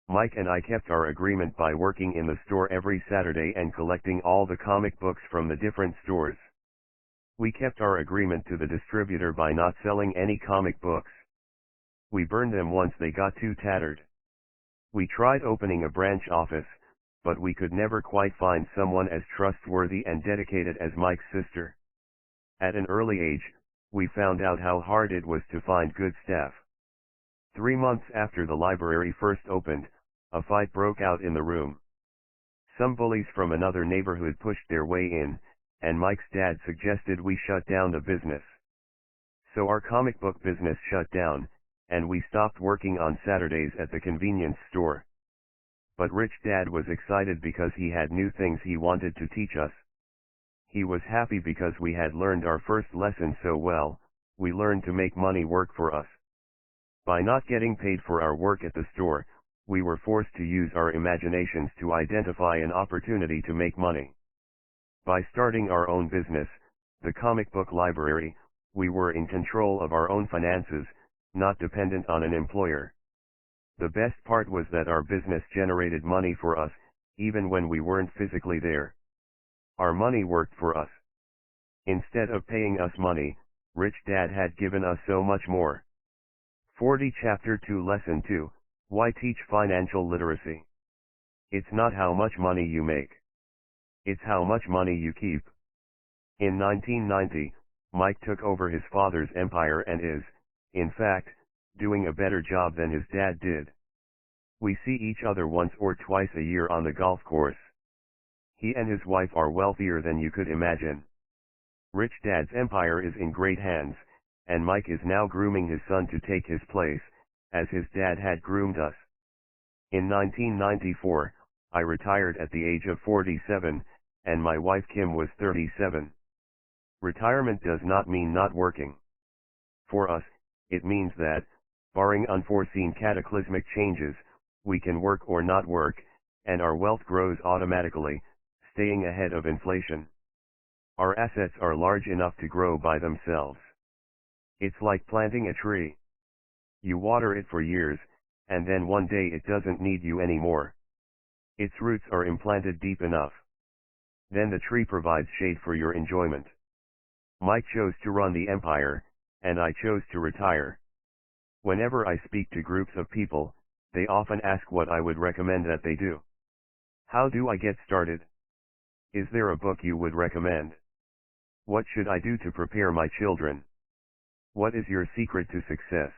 Speaker 1: Mike and I kept our agreement by working in the store every Saturday and collecting all the comic books from the different stores. We kept our agreement to the distributor by not selling any comic books. We burned them once they got too tattered. We tried opening a branch office, but we could never quite find someone as trustworthy and dedicated as Mike's sister. At an early age, we found out how hard it was to find good staff. 3 months after the library first opened, a fight broke out in the room. Some bullies from another neighborhood pushed their way in, and Mike's dad suggested we shut down the business. So our comic book business shut down, and we stopped working on Saturdays at the convenience store. But Rich Dad was excited because he had new things he wanted to teach us. He was happy because we had learned our first lesson so well. We learned to make money work for us. By not getting paid for our work at the store, we were forced to use our imaginations to identify an opportunity to make money. By starting our own business, the comic book library, we were in control of our own finances, not dependent on an employer. The best part was that our business generated money for us, even when we weren't physically there. Our money worked for us. Instead of paying us money, Rich Dad had given us so much more. 40 Chapter 2 Lesson 2, Why Teach Financial Literacy? It's not how much money you make. It's how much money you keep. In 1990, Mike took over his father's empire and is, in fact, doing a better job than his dad did. We see each other once or twice a year on the golf course. He and his wife are wealthier than you could imagine. Rich Dad's empire is in great hands, and Mike is now grooming his son to take his place, as his dad had groomed us. In 1994, I retired at the age of 47, and my wife Kim was 37. Retirement does not mean not working. For us, it means that, barring unforeseen cataclysmic changes, we can work or not work, and our wealth grows automatically, staying ahead of inflation. Our assets are large enough to grow by themselves. It's like planting a tree. You water it for years, and then one day it doesn't need you anymore. Its roots are implanted deep enough. Then the tree provides shade for your enjoyment. Mike chose to run the empire, and I chose to retire. Whenever I speak to groups of people, they often ask what I would recommend that they do. How do I get started? Is there a book you would recommend? What should I do to prepare my children? What is your secret to success?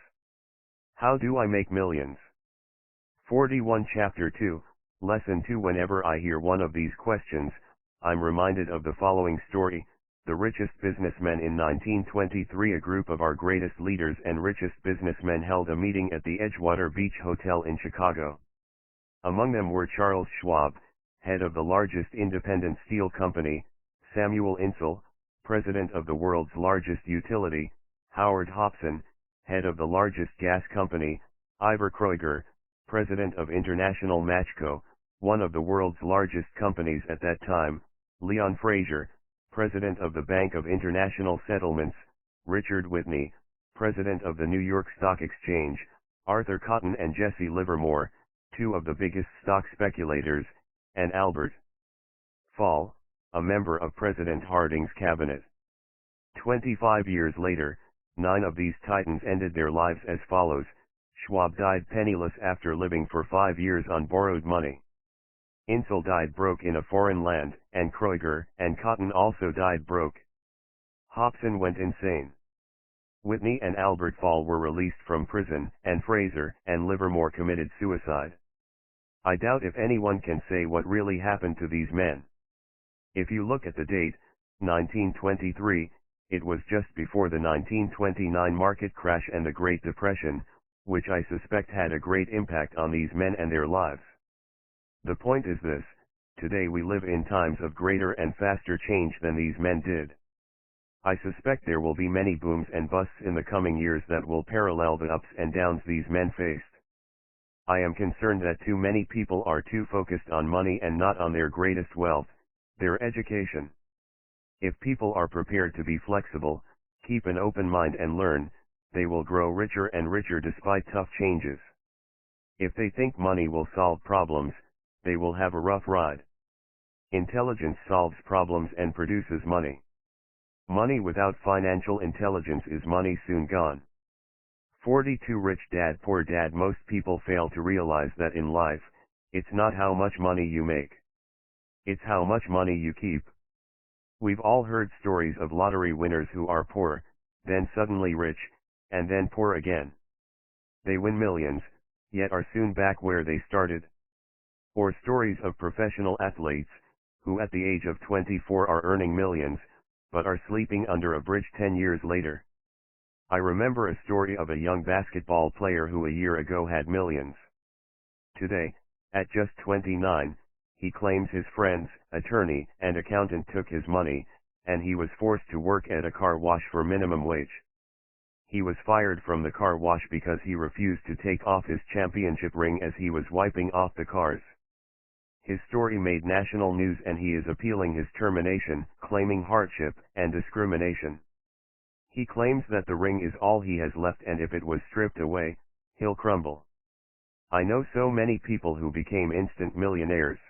Speaker 1: How do I make millions? 41 Chapter 2, Lesson 2 Whenever I hear one of these questions, I'm reminded of the following story. The richest businessmen in 1923. A group of our greatest leaders and richest businessmen held a meeting at the Edgewater Beach Hotel in Chicago. Among them were Charles Schwab, head of the largest independent steel company, Samuel Insull, president of the world's largest utility, Howard Hopson, head of the largest gas company, Ivor Kreuger, president of International Matchco, one of the world's largest companies at that time, Leon Fraser, president of the Bank of International Settlements, Richard Whitney, president of the New York Stock Exchange, Arthur Cotton and Jesse Livermore, two of the biggest stock speculators, and Albert Fall, a member of President Harding's cabinet. 25 years later, 9 of these titans ended their lives as follows. Schwab died penniless after living for 5 years on borrowed money. Insull died broke in a foreign land, and Kreuger and Cotton also died broke. Hopson went insane. Whitney and Albert Fall were released from prison, and Fraser and Livermore committed suicide. I doubt if anyone can say what really happened to these men. If you look at the date, 1923, it was just before the 1929 market crash and the Great Depression, which I suspect had a great impact on these men and their lives. The point is this: today we live in times of greater and faster change than these men did. I suspect there will be many booms and busts in the coming years that will parallel the ups and downs these men faced. I am concerned that too many people are too focused on money and not on their greatest wealth, their education. If people are prepared to be flexible, keep an open mind and learn, they will grow richer and richer despite tough changes. If they think money will solve problems, they will have a rough ride. Intelligence solves problems and produces money. Money without financial intelligence is money soon gone. 42 Rich Dad Poor Dad. Most people fail to realize that in life, it's not how much money you make. It's how much money you keep. We've all heard stories of lottery winners who are poor, then suddenly rich, and then poor again. They win millions, yet are soon back where they started. Or stories of professional athletes, who at the age of 24 are earning millions, but are sleeping under a bridge 10 years later. I remember a story of a young basketball player who a year ago had millions. Today, at just 29, he claims his friends, attorney, and accountant took his money, and he was forced to work at a car wash for minimum wage. He was fired from the car wash because he refused to take off his championship ring as he was wiping off the cars. His story made national news and he is appealing his termination, claiming hardship and discrimination. He claims that the ring is all he has left and if it was stripped away, he'll crumble. I know so many people who became instant millionaires.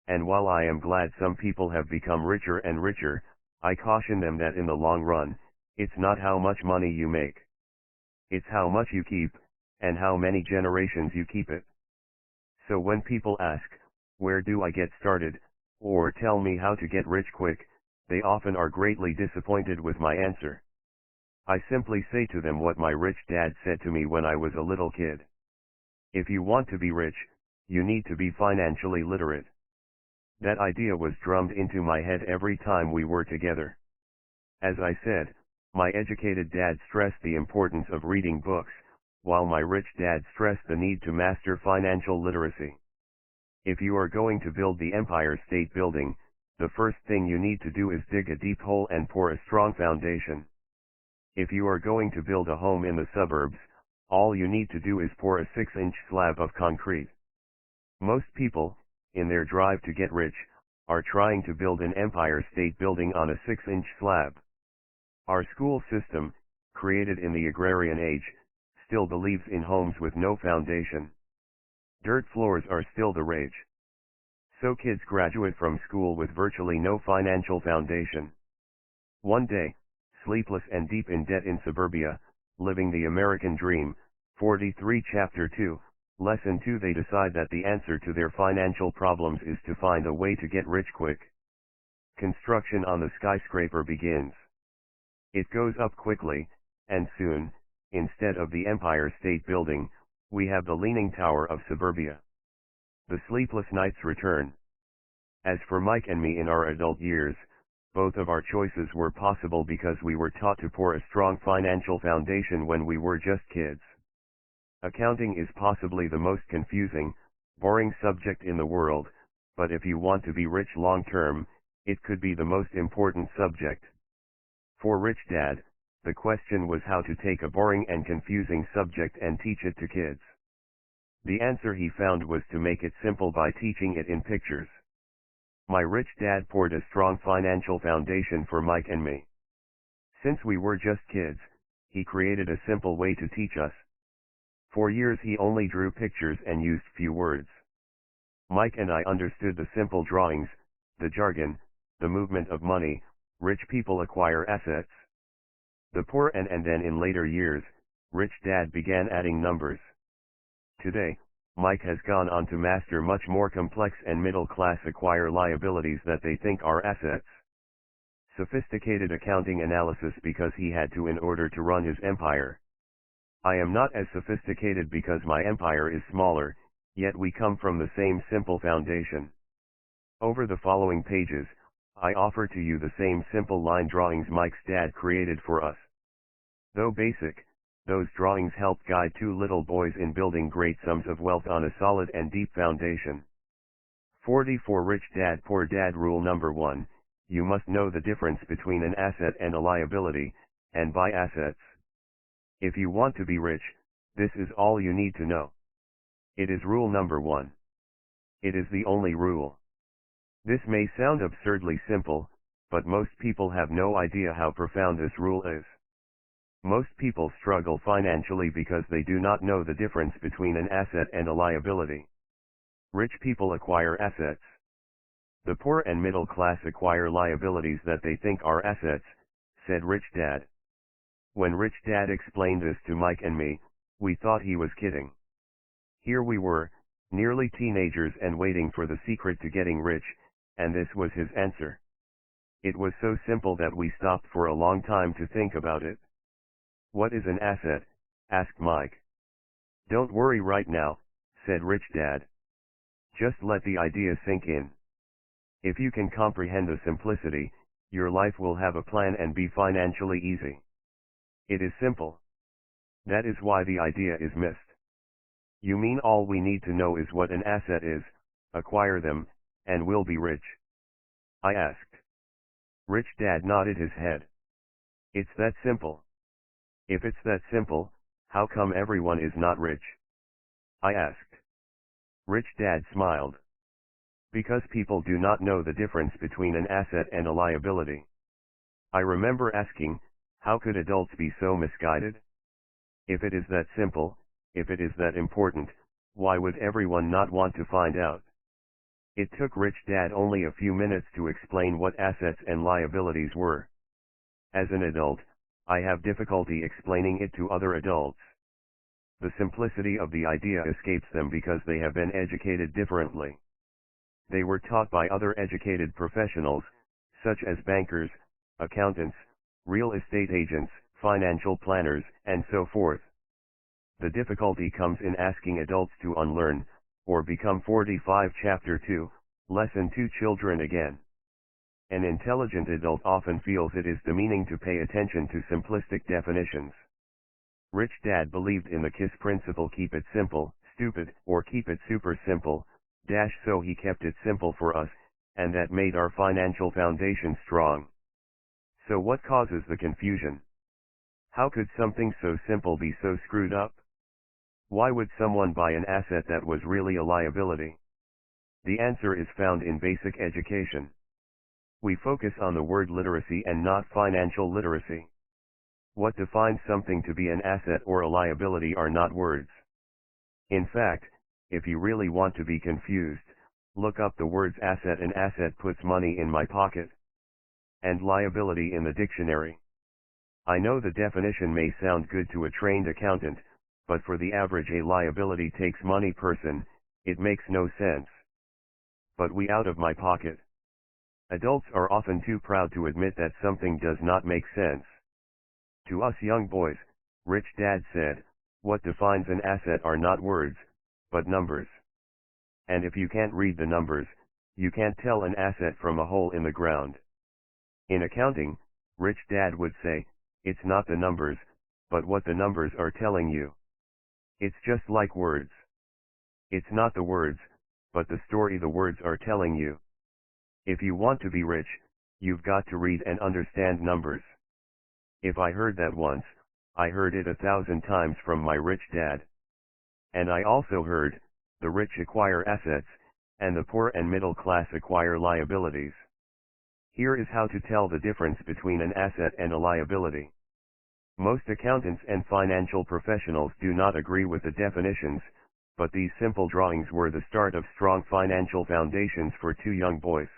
Speaker 1: And while I am glad some people have become richer and richer, I caution them that in the long run, it's not how much money you make. It's how much you keep, and how many generations you keep it. So when people ask, where do I get started, or tell me how to get rich quick, they often are greatly disappointed with my answer. I simply say to them what my rich dad said to me when I was a little kid. If you want to be rich, you need to be financially literate. That idea was drummed into my head every time we were together. As I said, my educated dad stressed the importance of reading books, while my rich dad stressed the need to master financial literacy. If you are going to build the Empire State Building, the first thing you need to do is dig a deep hole and pour a strong foundation. If you are going to build a home in the suburbs, all you need to do is pour a 6-inch slab of concrete. Most people, in their drive to get rich, are trying to build an Empire State Building on a 6-inch slab. Our school system, created in the agrarian age, still believes in homes with no foundation. Dirt floors are still the rage. So kids graduate from school with virtually no financial foundation. One day, sleepless and deep in debt in suburbia, living the American dream, 43 Chapter 2, Lesson 2 they decide that the answer to their financial problems is to find a way to get rich quick. Construction on the skyscraper begins. It goes up quickly, and soon, instead of the Empire State Building, we have the Leaning Tower of suburbia. The sleepless nights return. As for Mike and me in our adult years, both of our choices were possible because we were taught to pour a strong financial foundation when we were just kids. Accounting is possibly the most confusing, boring subject in the world, but if you want to be rich long term, it could be the most important subject. For Rich Dad, the question was how to take a boring and confusing subject and teach it to kids. The answer he found was to make it simple by teaching it in pictures. My rich dad poured a strong financial foundation for Mike and me. Since we were just kids, he created a simple way to teach us. For years he only drew pictures and used few words. Mike and I understood the simple drawings, the jargon, the movement of money. Rich people acquire assets. The poor and then in later years, Rich Dad began adding numbers. Today, Mike has gone on to master much more complex and middle class acquire liabilities that they think are assets. Sophisticated accounting analysis because he had to in order to run his empire. I am not as sophisticated because my empire is smaller, yet we come from the same simple foundation. Over the following pages, I offer to you the same simple line drawings Mike's dad created for us. Though basic, those drawings helped guide two little boys in building great sums of wealth on a solid and deep foundation. 44 Rich Dad Poor Dad Rule Number 1, you must know the difference between an asset and a liability, and buy assets. If you want to be rich, this is all you need to know. It is rule number 1. It is the only rule. This may sound absurdly simple, But most people have no idea how profound this rule is. Most people struggle financially because they do not know the difference between an asset and a liability. Rich people acquire assets. The poor and middle class acquire liabilities that they think are assets, said Rich Dad. When Rich Dad explained this to Mike and me, we thought he was kidding. Here we were, nearly teenagers and waiting for the secret to getting rich, and this was his answer. It was so simple that we stopped for a long time to think about it. What is an asset? Asked Mike. Don't worry right now, said Rich Dad. Just let the idea sink in. If you can comprehend the simplicity, your life will have a plan and be financially easy. It is simple. That is why the idea is missed. You mean all we need to know is what an asset is, acquire them, and we'll be rich? I asked. Rich Dad nodded his head. It's that simple. If it's that simple, how come everyone is not rich? I asked. Rich Dad smiled. Because people do not know the difference between an asset and a liability. I remember asking, how could adults be so misguided? If it is that simple, if it is that important, why would everyone not want to find out? It took Rich Dad only a few minutes to explain what assets and liabilities were. As an adult, I have difficulty explaining it to other adults. The simplicity of the idea escapes them because they have been educated differently. They were taught by other educated professionals, such as bankers, accountants, real estate agents, financial planners, and so forth. The difficulty comes in asking adults to unlearn, or become 45 Chapter 2, Lesson 2 children again. An intelligent adult often feels it is demeaning to pay attention to simplistic definitions. Rich Dad believed in the KISS principle: keep it simple, stupid, or keep it super simple, so he kept it simple for us, and that made our financial foundation strong. So what causes the confusion? How could something so simple be so screwed up? Why would someone buy an asset that was really a liability? The answer is found in basic education. We focus on the word literacy and not financial literacy. What defines something to be an asset or a liability are not words. In fact, if you really want to be confused, look up the words asset. An asset puts money in my pocket, and liability in the dictionary. I know the definition may sound good to a trained accountant, but for the average a liability takes money person, it makes no sense. But we out of my pocket. Adults are often too proud to admit that something does not make sense. To us young boys, Rich Dad said, what defines an asset are not words, but numbers. And if you can't read the numbers, you can't tell an asset from a hole in the ground. In accounting, Rich Dad would say, it's not the numbers, but what the numbers are telling you. It's just like words. It's not the words, but the story the words are telling you. If you want to be rich, you've got to read and understand numbers. If I heard that once, I heard it 1,000 times from my rich dad. And I also heard, the rich acquire assets, and the poor and middle class acquire liabilities. Here is how to tell the difference between an asset and a liability. Most accountants and financial professionals do not agree with the definitions, but these simple drawings were the start of strong financial foundations for two young boys.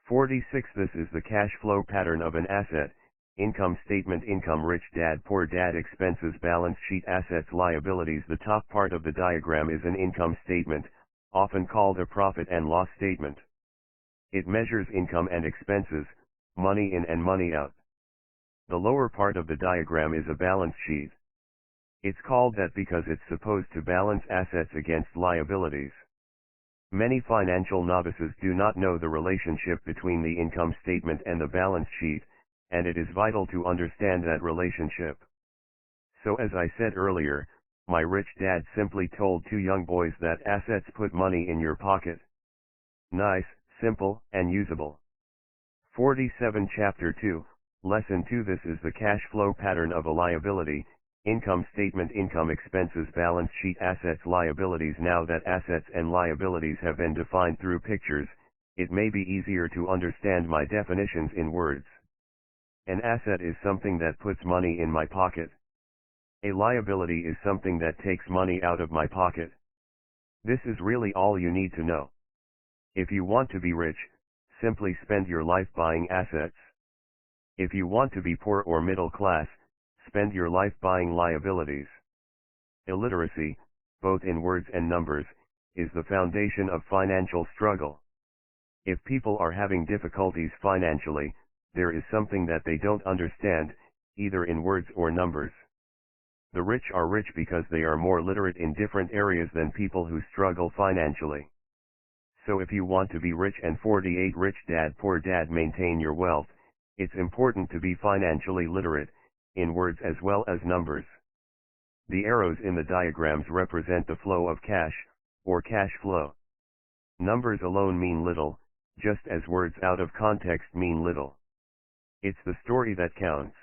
Speaker 1: 46. This is the cash flow pattern of an asset. Income statement: income, rich dad, poor dad, expenses, balance sheet, assets, liabilities. The top part of the diagram is an income statement, often called a profit and loss statement. It measures income and expenses, money in and money out. The lower part of the diagram is a balance sheet. It's called that because it's supposed to balance assets against liabilities. Many financial novices do not know the relationship between the income statement and the balance sheet, and it is vital to understand that relationship. So as I said earlier, my rich dad simply told two young boys that assets put money in your pocket. Nice, simple, and usable. 47 Chapter 2, Lesson 2. This is the cash flow pattern of a liability. Income statement: income, expenses, balance sheet, assets, liabilities. Now that assets and liabilities have been defined through pictures, it may be easier to understand my definitions in words. An asset is something that puts money in my pocket. A liability is something that takes money out of my pocket. This is really all you need to know. If you want to be rich, simply spend your life buying assets. If you want to be poor or middle class, spend your life buying liabilities. Illiteracy, both in words and numbers, is the foundation of financial struggle. If people are having difficulties financially, there is something that they don't understand, either in words or numbers. The rich are rich because they are more literate in different areas than people who struggle financially. So if you want to be rich and 48 Rich Dad Poor Dad maintain your wealth, it's important to be financially literate, in words as well as numbers. The arrows in the diagrams represent the flow of cash, or cash flow. Numbers alone mean little, just as words out of context mean little. It's the story that counts.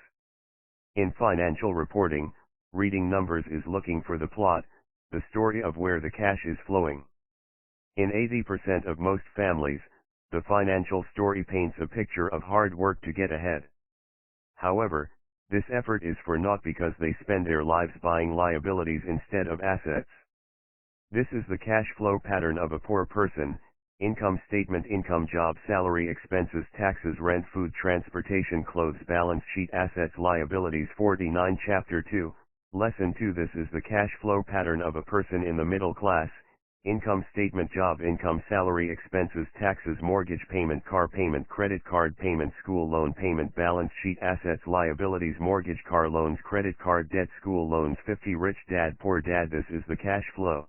Speaker 1: In financial reporting, reading numbers is looking for the plot, the story of where the cash is flowing. In 80% of most families, the financial story paints a picture of hard work to get ahead. However, this effort is for naught because they spend their lives buying liabilities instead of assets. This is the cash flow pattern of a poor person: income statement, income, job, salary, expenses, taxes, rent, food, transportation, clothes, balance sheet, assets, liabilities. 49 Chapter 2, Lesson 2. This is the cash flow pattern of a person in the middle class: income statement, job, income, salary, expenses, taxes, mortgage payment, car payment, credit card payment, school loan payment, balance sheet, assets, liabilities, mortgage, car loans, credit card debt, school loans. 50 Rich Dad Poor Dad. This is the cash flow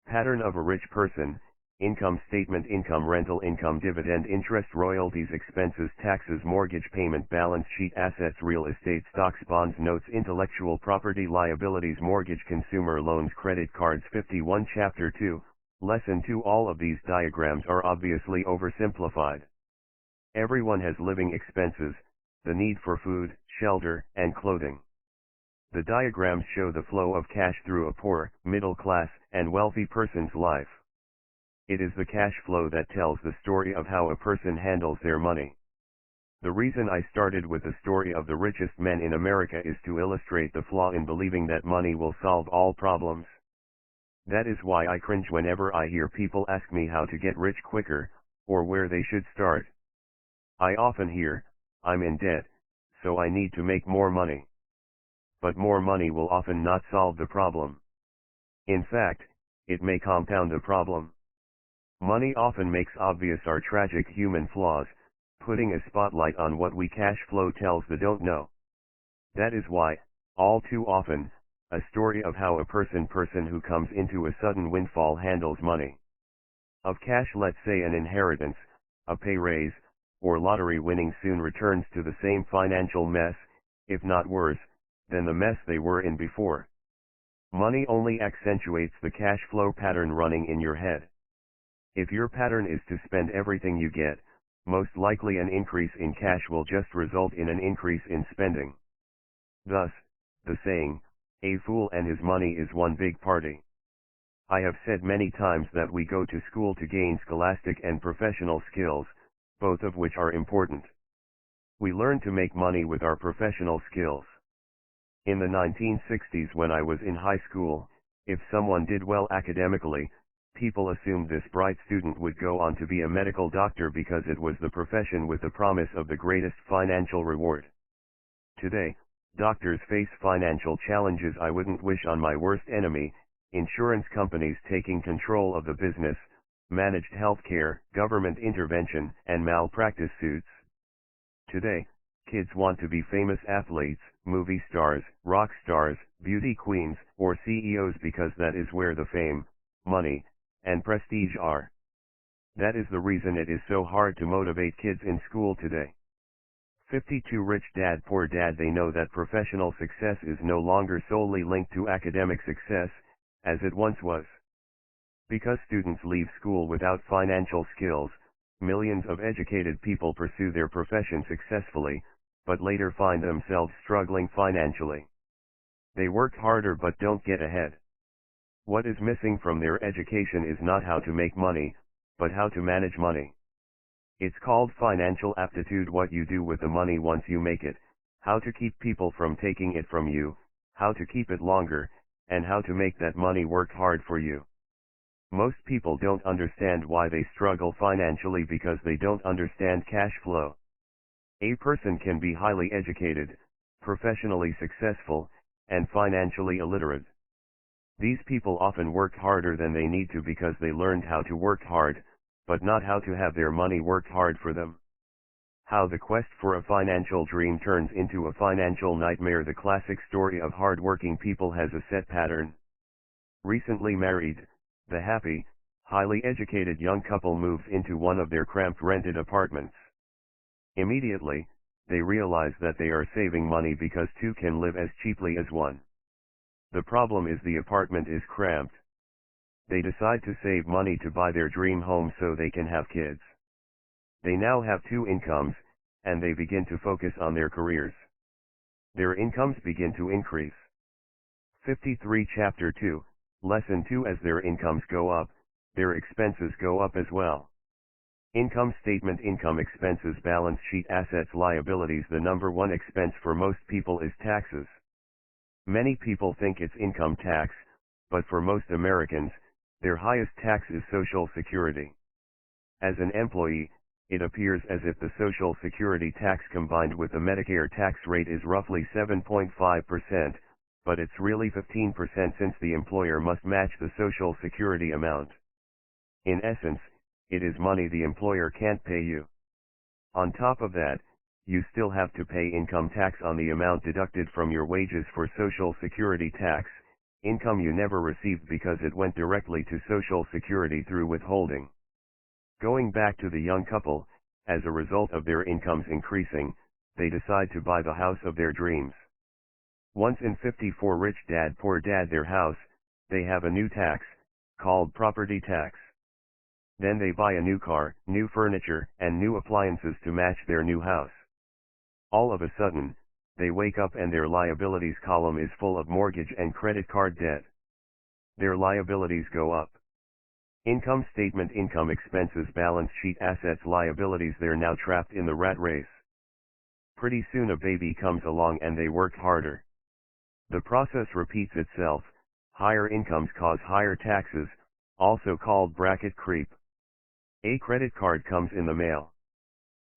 Speaker 1: pattern of a rich person: income statement, income, rental income, dividend, interest, royalties, expenses, taxes, mortgage payment, balance sheet, assets, real estate, stocks, bonds, notes, intellectual property, liabilities, mortgage, consumer loans, credit cards. 51 Chapter 2, Lesson 2. All of these diagrams are obviously oversimplified. Everyone has living expenses, the need for food, shelter, and clothing. The diagrams show the flow of cash through a poor, middle class, and wealthy person's life. It is the cash flow that tells the story of how a person handles their money. The reason I started with the story of the richest men in America is to illustrate the flaw in believing that money will solve all problems. That is why I cringe whenever I hear people ask me how to get rich quicker, or where they should start. I often hear, "I'm in debt, so I need to make more money." But more money will often not solve the problem. In fact, it may compound the problem. Money often makes obvious our tragic human flaws, putting a spotlight on what we cash flow tells the don't know. That is why, all too often, a story of how a person who comes into a sudden windfall handles money. Of cash, let's say an inheritance, a pay raise, or lottery winning, soon returns to the same financial mess, if not worse, than the mess they were in before. Money only accentuates the cash flow pattern running in your head. If your pattern is to spend everything you get, most likely an increase in cash will just result in an increase in spending. Thus, the saying, "A fool and his money is one big party." I have said many times that we go to school to gain scholastic and professional skills, both of which are important. We learn to make money with our professional skills. In the 1960s, when I was in high school, if someone did well academically, people assumed this bright student would go on to be a medical doctor because it was the profession with the promise of the greatest financial reward. Today, doctors face financial challenges I wouldn't wish on my worst enemy: insurance companies taking control of the business, managed healthcare, government intervention, and malpractice suits. Today, kids want to be famous athletes, movie stars, rock stars, beauty queens, or CEOs because that is where the fame, money, and prestige are. That is the reason it is so hard to motivate kids in school today. 52 Rich Dad Poor Dad. They know that professional success is no longer solely linked to academic success, as it once was. Because students leave school without financial skills, millions of educated people pursue their profession successfully, but later find themselves struggling financially. They worked harder but don't get ahead. What is missing from their education is not how to make money, but how to manage money. It's called financial aptitude: what you do with the money once you make it, how to keep people from taking it from you, how to keep it longer, and how to make that money work hard for you. Most people don't understand why they struggle financially because they don't understand cash flow. A person can be highly educated, professionally successful, and financially illiterate. These people often work harder than they need to because they learned how to work hard, but not how to have their money work hard for them. How the quest for a financial dream turns into a financial nightmare. The classic story of hard-working people has a set pattern. Recently married, the happy, highly educated young couple moves into one of their cramped rented apartments. Immediately, they realize that they are saving money because two can live as cheaply as one. The problem is the apartment is cramped. They decide to save money to buy their dream home so they can have kids. They now have two incomes, and they begin to focus on their careers. Their incomes begin to increase. 53 Chapter 2, Lesson 2. As their incomes go up, their expenses go up as well. Income statement: income, expenses, balance sheet, assets, liabilities. The number one expense for most people is taxes. Many people think it's income tax, but for most Americans, their highest tax is Social Security. As an employee, it appears as if the Social Security tax combined with the Medicare tax rate is roughly 7.5%, but it's really 15% since the employer must match the Social Security amount. In essence, it is money the employer can't pay you. On top of that, you still have to pay income tax on the amount deducted from your wages for Social Security tax, income you never received because it went directly to Social Security through withholding. Going back to the young couple, as a result of their incomes increasing, they decide to buy the house of their dreams. Once in 54 Rich Dad Poor Dad their house, they have a new tax, called property tax. Then they buy a new car, new furniture, and new appliances to match their new house. All of a sudden, they wake up and their liabilities column is full of mortgage and credit card debt. Their liabilities go up. Income statement: income, expenses, balance sheet, assets, liabilities. They're now trapped in the rat race. Pretty soon a baby comes along and they work harder. The process repeats itself. Higher incomes cause higher taxes, also called bracket creep. A credit card comes in the mail.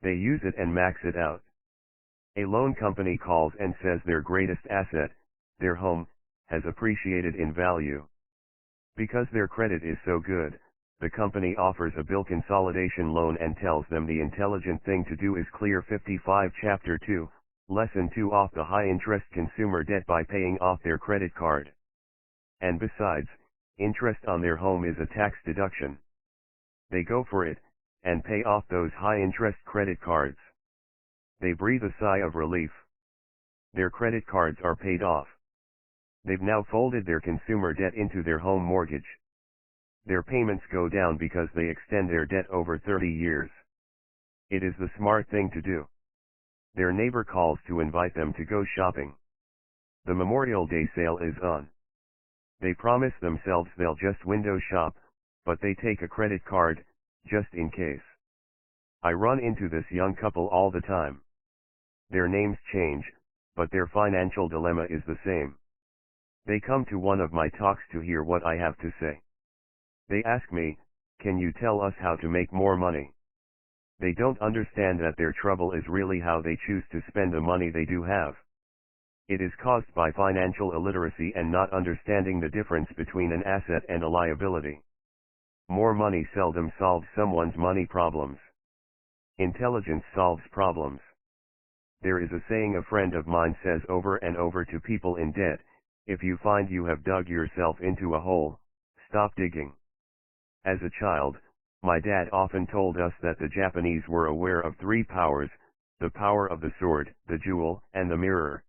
Speaker 1: They use it and max it out. A loan company calls and says their greatest asset, their home, has appreciated in value. Because their credit is so good, the company offers a bill consolidation loan and tells them the intelligent thing to do is clear 55 Chapter 2, Lesson 2 off the high-interest consumer debt by paying off their credit card. And besides, interest on their home is a tax deduction. They go for it, and pay off those high-interest credit cards. They breathe a sigh of relief. Their credit cards are paid off. They've now folded their consumer debt into their home mortgage. Their payments go down because they extend their debt over 30 years. It is the smart thing to do. Their neighbor calls to invite them to go shopping. The Memorial Day sale is on. They promise themselves they'll just window shop, but they take a credit card, just in case. I run into this young couple all the time. Their names change, but their financial dilemma is the same. They come to one of my talks to hear what I have to say. They ask me, "Can you tell us how to make more money?" They don't understand that their trouble is really how they choose to spend the money they do have. It is caused by financial illiteracy and not understanding the difference between an asset and a liability. More money seldom solves someone's money problems. Intelligence solves problems. There is a saying a friend of mine says over and over to people in debt: if you find you have dug yourself into a hole, stop digging. As a child, my dad often told us that the Japanese were aware of three powers: the power of the sword, the jewel, and the mirror.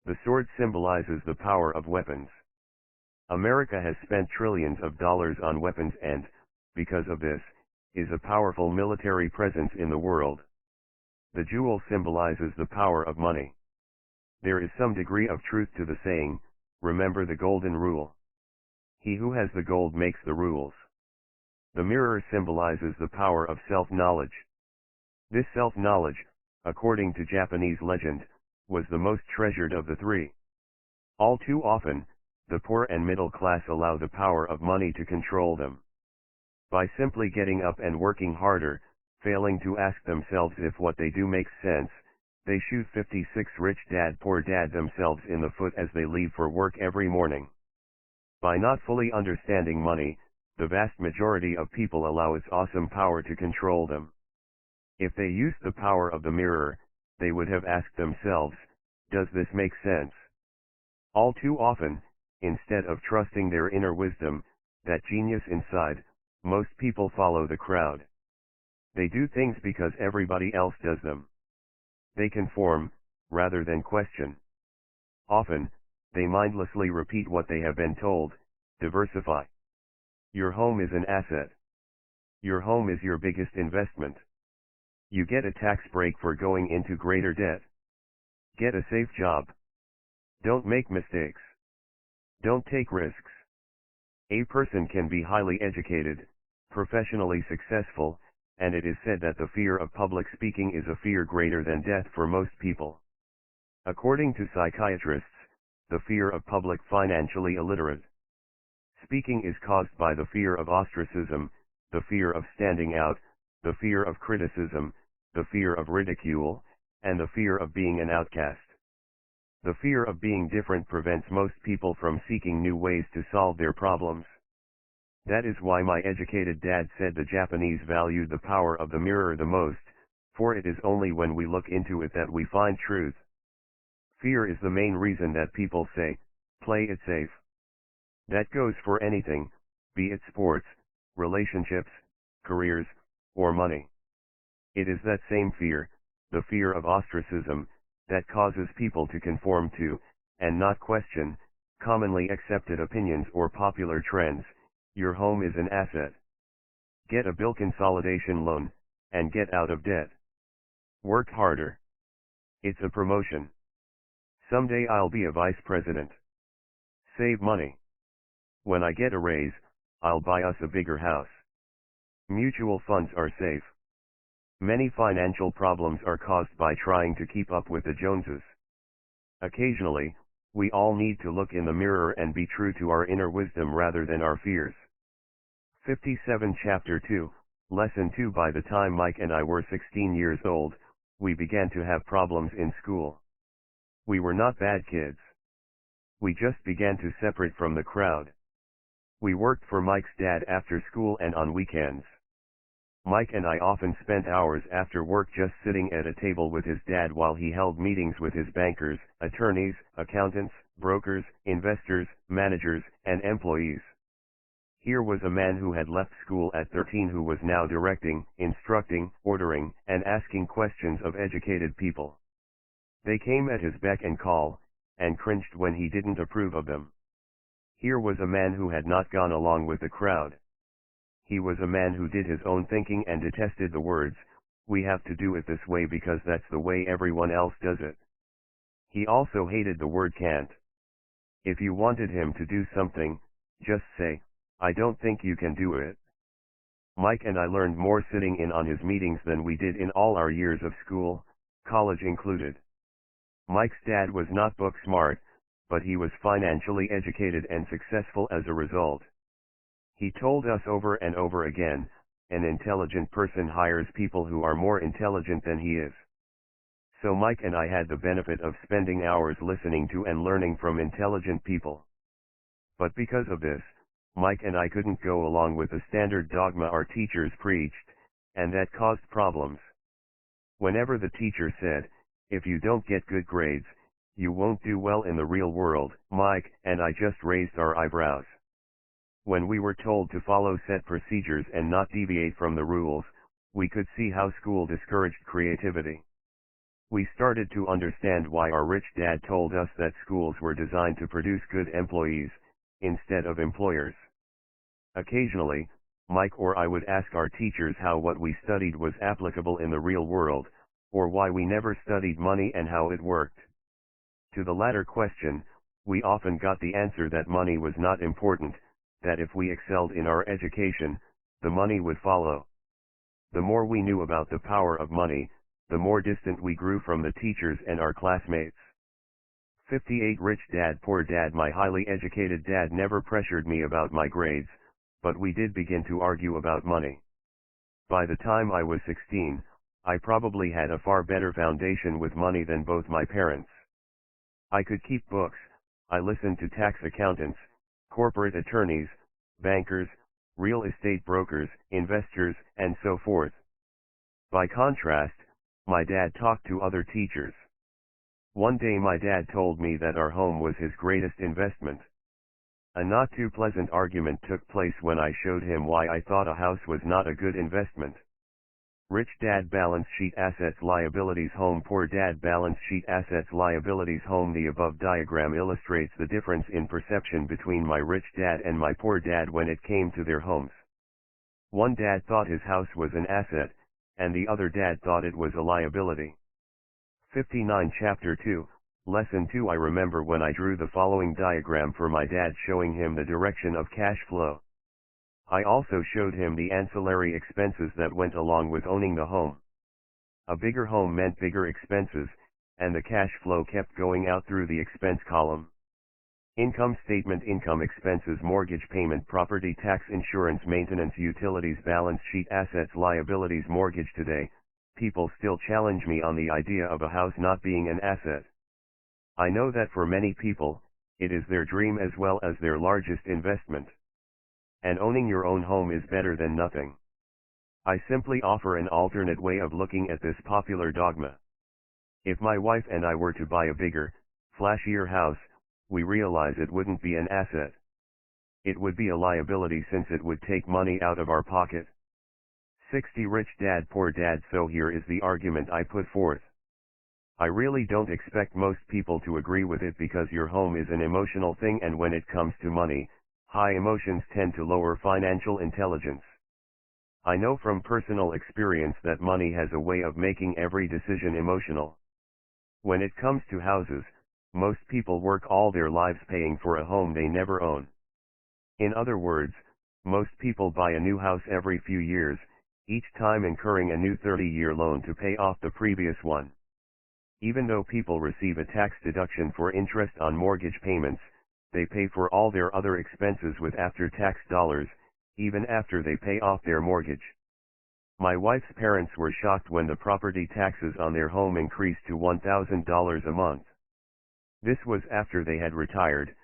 Speaker 1: The sword symbolizes the power of weapons. America has spent trillions of dollars on weapons and, because of this, is a powerful military presence in the world. The jewel symbolizes the power of money. There is some degree of truth to the saying, remember the golden rule. He who has the gold makes the rules. The mirror symbolizes the power of self-knowledge. This self-knowledge, according to Japanese legend, was the most treasured of the three. All too often, the poor and middle class allow the power of money to control them. By simply getting up and working harder, failing to ask themselves if what they do makes sense, they shoot 56 Rich Dad Poor Dad themselves in the foot as they leave for work every morning. By not fully understanding money, the vast majority of people allow its awesome power to control them. If they used the power of the mirror, they would have asked themselves, does this make sense? All too often, instead of trusting their inner wisdom, that genius inside, most people follow the crowd. They do things because everybody else does them. They conform, rather than question. Often, they mindlessly repeat what they have been told. Diversify. Your home is an asset. Your home is your biggest investment. You get a tax break for going into greater debt. Get a safe job. Don't make mistakes. Don't take risks. A person can be highly educated, professionally successful, and it is said that the fear of public speaking is a fear greater than death for most people. According to psychiatrists, the fear of public financially illiterate speaking is caused by the fear of ostracism, the fear of standing out, the fear of criticism, the fear of ridicule, and the fear of being an outcast. The fear of being different prevents most people from seeking new ways to solve their problems. That is why my educated dad said the Japanese valued the power of the mirror the most, for it is only when we look into it that we find truth. Fear is the main reason that people say, play it safe. That goes for anything, be it sports, relationships, careers, or money. It is that same fear, the fear of ostracism, that causes people to conform to, and not question, commonly accepted opinions or popular trends. Your home is an asset. Get a bill consolidation loan, and get out of debt. Work harder. It's a promotion. Someday I'll be a vice president. Save money. When I get a raise, I'll buy us a bigger house. Mutual funds are safe. Many financial problems are caused by trying to keep up with the Joneses. Occasionally, we all need to look in the mirror and be true to our inner wisdom rather than our fears. 57 Chapter 2, Lesson 2. By the time Mike and I were 16 years old, we began to have problems in school. We were not bad kids. We just began to separate from the crowd. We worked for Mike's dad after school and on weekends. Mike and I often spent hours after work just sitting at a table with his dad while he held meetings with his bankers, attorneys, accountants, brokers, investors, managers, and employees. Here was a man who had left school at 13 who was now directing, instructing, ordering, and asking questions of educated people. They came at his beck and call, and cringed when he didn't approve of them. Here was a man who had not gone along with the crowd. He was a man who did his own thinking and detested the words, "We have to do it this way because that's the way everyone else does it." He also hated the word can't. If you wanted him to do something, just say, "I don't think you can do it." Mike and I learned more sitting in on his meetings than we did in all our years of school, college included. Mike's dad was not book smart, but he was financially educated and successful as a result. He told us over and over again, an intelligent person hires people who are more intelligent than he is. So Mike and I had the benefit of spending hours listening to and learning from intelligent people. But because of this, Mike and I couldn't go along with the standard dogma our teachers preached, and that caused problems. Whenever the teacher said, "If you don't get good grades, you won't do well in the real world," Mike and I just raised our eyebrows. When we were told to follow set procedures and not deviate from the rules, we could see how school discouraged creativity. We started to understand why our rich dad told us that schools were designed to produce good employees, instead of employers. Occasionally, Mike or I would ask our teachers how what we studied was applicable in the real world, or why we never studied money and how it worked. To the latter question, we often got the answer that money was not important, that if we excelled in our education, the money would follow. The more we knew about the power of money, the more distant we grew from the teachers and our classmates. 58 Rich Dad Poor Dad. My highly educated dad never pressured me about my grades, but we did begin to argue about money. By the time I was 16, I probably had a far better foundation with money than both my parents. I could keep books, I listened to tax accountants, corporate attorneys, bankers, real estate brokers, investors, and so forth. By contrast, my dad talked to other teachers. One day my dad told me that our home was his greatest investment. A not too pleasant argument took place when I showed him why I thought a house was not a good investment. Rich Dad balance sheet assets liabilities home Poor Dad balance sheet assets liabilities home. The above diagram illustrates the difference in perception between my rich dad and my poor dad when it came to their homes. One dad thought his house was an asset, and the other dad thought it was a liability. 59 Chapter 2, Lesson 2 I remember when I drew the following diagram for my dad showing him the direction of cash flow. I also showed him the ancillary expenses that went along with owning the home. A bigger home meant bigger expenses, and the cash flow kept going out through the expense column. Income statement income expenses mortgage payment property tax insurance maintenance utilities balance sheet assets liabilities mortgage Today, people still challenge me on the idea of a house not being an asset. I know that for many people, it is their dream as well as their largest investment. And owning your own home is better than nothing. I simply offer an alternate way of looking at this popular dogma. If my wife and I were to buy a bigger, flashier house, we realize it wouldn't be an asset. It would be a liability since it would take money out of our pocket. 60 Rich Dad Poor Dad. So here is the argument I put forth. I really don't expect most people to agree with it because your home is an emotional thing, and when it comes to money, high emotions tend to lower financial intelligence. I know from personal experience that money has a way of making every decision emotional. When it comes to houses, most people work all their lives paying for a home they never own. In other words, most people buy a new house every few years, each time incurring a new 30-year loan to pay off the previous one. Even though people receive a tax deduction for interest on mortgage payments, they pay for all their other expenses with after-tax dollars, even after they pay off their mortgage. My wife's parents were shocked when the property taxes on their home increased to $1,000 a month. This was after they had retired,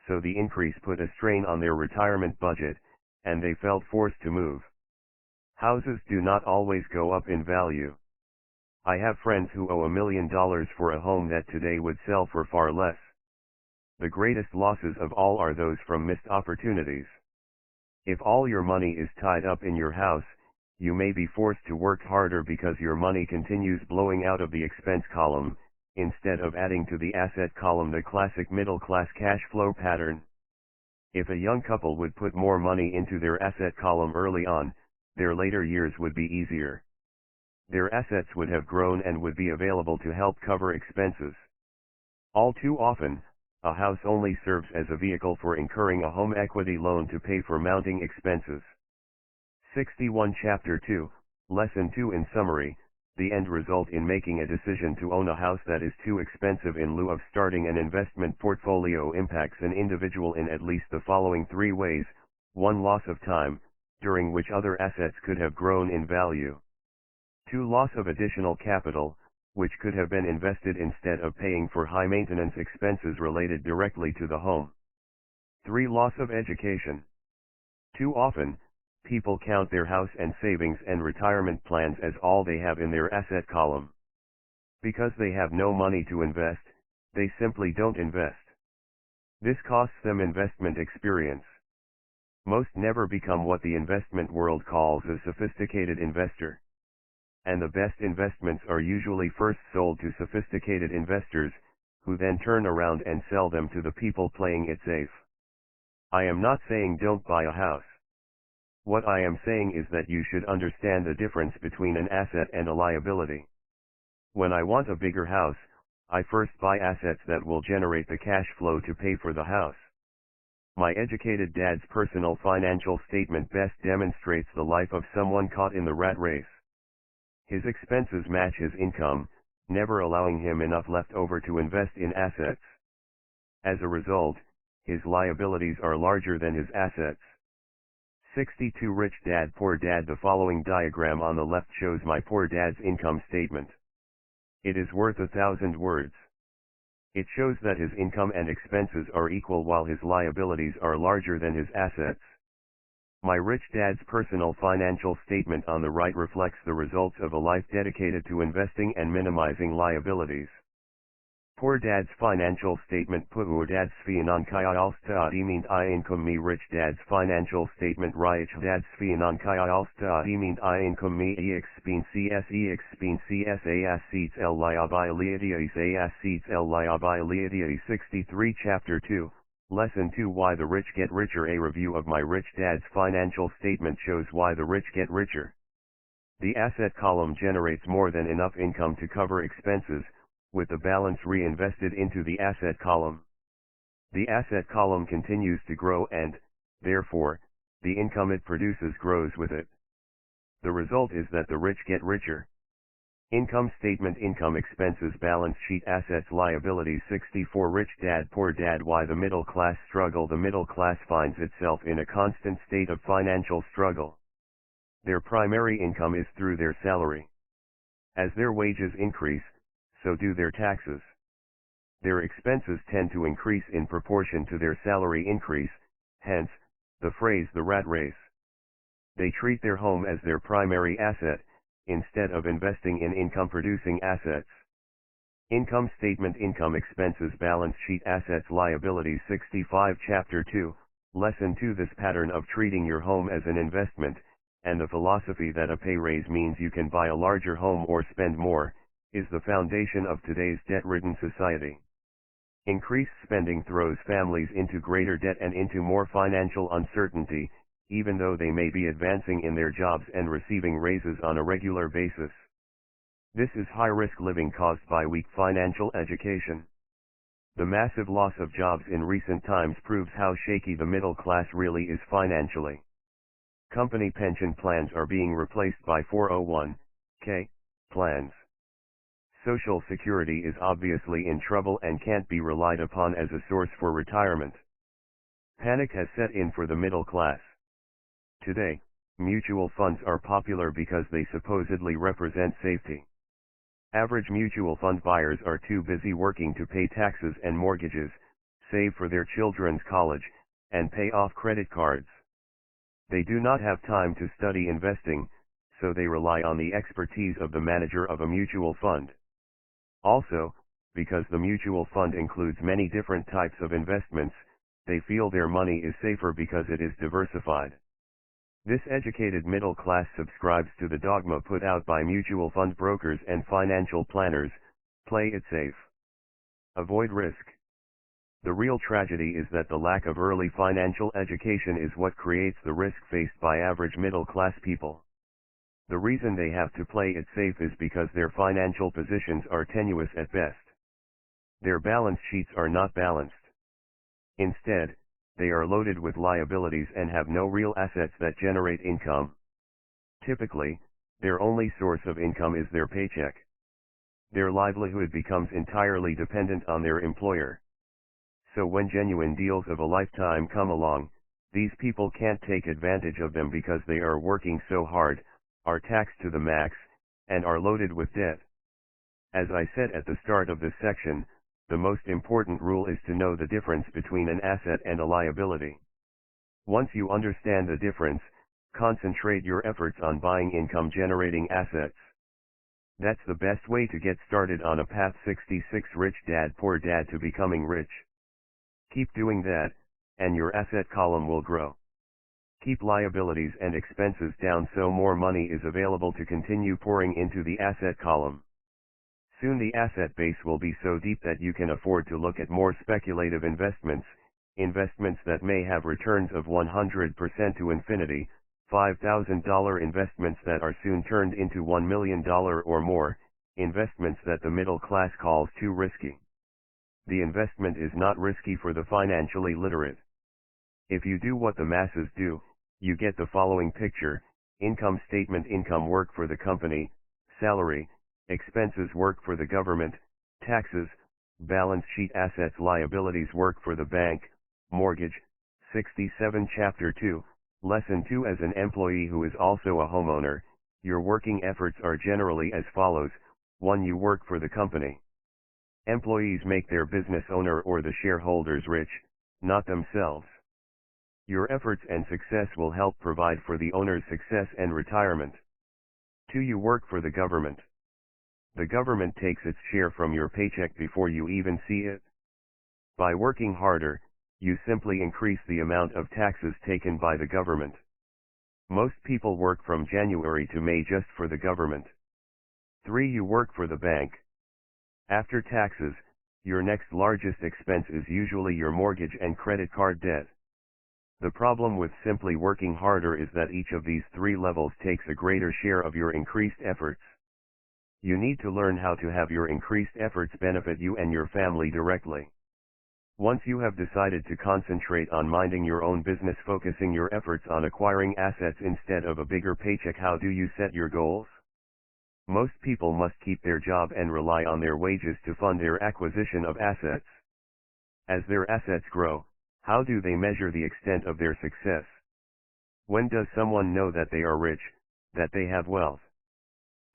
Speaker 1: so the increase put a strain on their retirement budget, and they felt forced to move. Houses do not always go up in value. I have friends who owe $1 million for a home that today would sell for far less. The greatest losses of all are those from missed opportunities. If all your money is tied up in your house, you may be forced to work harder because your money continues blowing out of the expense column, instead of adding to the asset column, the classic middle-class cash flow pattern. If a young couple would put more money into their asset column early on, their later years would be easier. Their assets would have grown and would be available to help cover expenses. All too often, a house only serves as a vehicle for incurring a home equity loan to pay for mounting expenses. 61 Chapter 2, Lesson 2 In summary, the end result in making a decision to own a house that is too expensive in lieu of starting an investment portfolio impacts an individual in at least the following 3 ways. 1. Loss of time, during which other assets could have grown in value. 2. Loss of additional capital, which could have been invested instead of paying for high maintenance expenses related directly to the home. 3. Loss of education. Too often, people count their house and savings and retirement plans as all they have in their asset column. Because they have no money to invest, they simply don't invest. This costs them investment experience. Most never become what the investment world calls a sophisticated investor. And the best investments are usually first sold to sophisticated investors, who then turn around and sell them to the people playing it safe. I am not saying don't buy a house. What I am saying is that you should understand the difference between an asset and a liability. When I want a bigger house, I first buy assets that will generate the cash flow to pay for the house. My educated dad's personal financial statement best demonstrates the life of someone caught in the rat race. His expenses match his income, never allowing him enough left over to invest in assets. As a result, his liabilities are larger than his assets. 62 Rich Dad Poor Dad. The following diagram on the left shows my poor dad's income statement. It is worth 1,000 words. It shows that his income and expenses are equal while his liabilities are larger than his assets. My rich dad's personal financial statement on the right reflects the results of a life dedicated to investing and minimizing liabilities. Poor dad's financial statement. Poor dad's financialstatement income. Me rich dad's financial statement. Rich dad's financial statement income. Me expenses assets liabilities 63 Chapter 2, Lesson 2 Why the Rich Get Richer. A review of my rich dad's financial statement shows why the rich get richer. The asset column generates more than enough income to cover expenses, with the balance reinvested into the asset column. The asset column continues to grow and, therefore, the income it produces grows with it. The result is that the rich get richer. Income statement. Income expenses balance sheet assets liabilities 64 Rich Dad Poor Dad. Why the middle class struggle. The middle class finds itself in a constant state of financial struggle. Their primary income is through their salary. As their wages increase, so do their taxes. Their expenses tend to increase in proportion to their salary increase, hence, the phrase the rat race. They treat their home as their primary asset, instead of investing in income-producing assets. Income statement. Income expenses balance sheet assets liabilities 65 Chapter 2, Lesson 2 This pattern of treating your home as an investment, and the philosophy that a pay raise means you can buy a larger home or spend more, is the foundation of today's debt-ridden society. Increased spending throws families into greater debt and into more financial uncertainty, even though they may be advancing in their jobs and receiving raises on a regular basis. This is high-risk living caused by weak financial education. The massive loss of jobs in recent times proves how shaky the middle class really is financially. Company pension plans are being replaced by 401(k) plans. Social Security is obviously in trouble and can't be relied upon as a source for retirement. Panic has set in for the middle class. Today, mutual funds are popular because they supposedly represent safety. Average mutual fund buyers are too busy working to pay taxes and mortgages, save for their children's college, and pay off credit cards. They do not have time to study investing, so they rely on the expertise of the manager of a mutual fund. Also, because the mutual fund includes many different types of investments, they feel their money is safer because it is diversified. This educated middle class subscribes to the dogma put out by mutual fund brokers and financial planners: play it safe. Avoid risk. The real tragedy is that the lack of early financial education is what creates the risk faced by average middle class people. The reason they have to play it safe is because their financial positions are tenuous at best. Their balance sheets are not balanced. Instead, they are loaded with liabilities and have no real assets that generate income. Typically, their only source of income is their paycheck. Their livelihood becomes entirely dependent on their employer. So when genuine deals of a lifetime come along, these people can't take advantage of them because they are working so hard, are taxed to the max, and are loaded with debt. As I said at the start of this section, the most important rule is to know the difference between an asset and a liability. Once you understand the difference, concentrate your efforts on buying income-generating assets. That's the best way to get started on a path. 66 Rich Dad Poor Dad to becoming rich. Keep doing that, and your asset column will grow. Keep liabilities and expenses down so more money is available to continue pouring into the asset column. Soon the asset base will be so deep that you can afford to look at more speculative investments, investments that may have returns of 100% to infinity, $5,000 investments that are soon turned into $1 million or more, investments that the middle class calls too risky. The investment is not risky for the financially literate. If you do what the masses do, you get the following picture: income statement, income work for the company, salary, expenses work for the government, taxes, balance sheet assets liabilities work for the bank, mortgage. 67 Chapter 2, Lesson 2 As an employee who is also a homeowner, your working efforts are generally as follows. 1. You work for the company. Employees make their business owner or the shareholders rich, not themselves. Your efforts and success will help provide for the owner's success and retirement. 2. You work for the government. The government takes its share from your paycheck before you even see it. By working harder, you simply increase the amount of taxes taken by the government. Most people work from January to May just for the government. 3. You work for the bank. After taxes, your next largest expense is usually your mortgage and credit card debt. The problem with simply working harder is that each of these three levels takes a greater share of your increased efforts. You need to learn how to have your increased efforts benefit you and your family directly. Once you have decided to concentrate on minding your own business, focusing your efforts on acquiring assets instead of a bigger paycheck, how do you set your goals? Most people must keep their job and rely on their wages to fund their acquisition of assets. As their assets grow, how do they measure the extent of their success? When does someone know that they are rich, that they have wealth?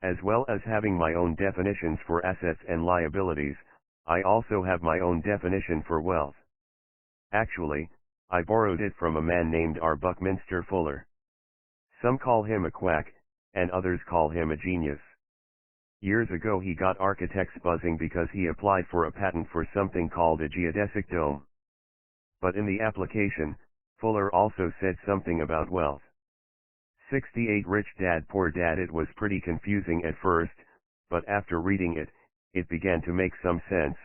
Speaker 1: As well as having my own definitions for assets and liabilities, I also have my own definition for wealth. Actually, I borrowed it from a man named R. Buckminster Fuller. Some call him a quack, and others call him a genius. Years ago he got architects buzzing because he applied for a patent for something called a geodesic dome. But in the application, Fuller also said something about wealth. 68 Rich Dad Poor Dad. It was pretty confusing at first, but after reading it, it began to make some sense.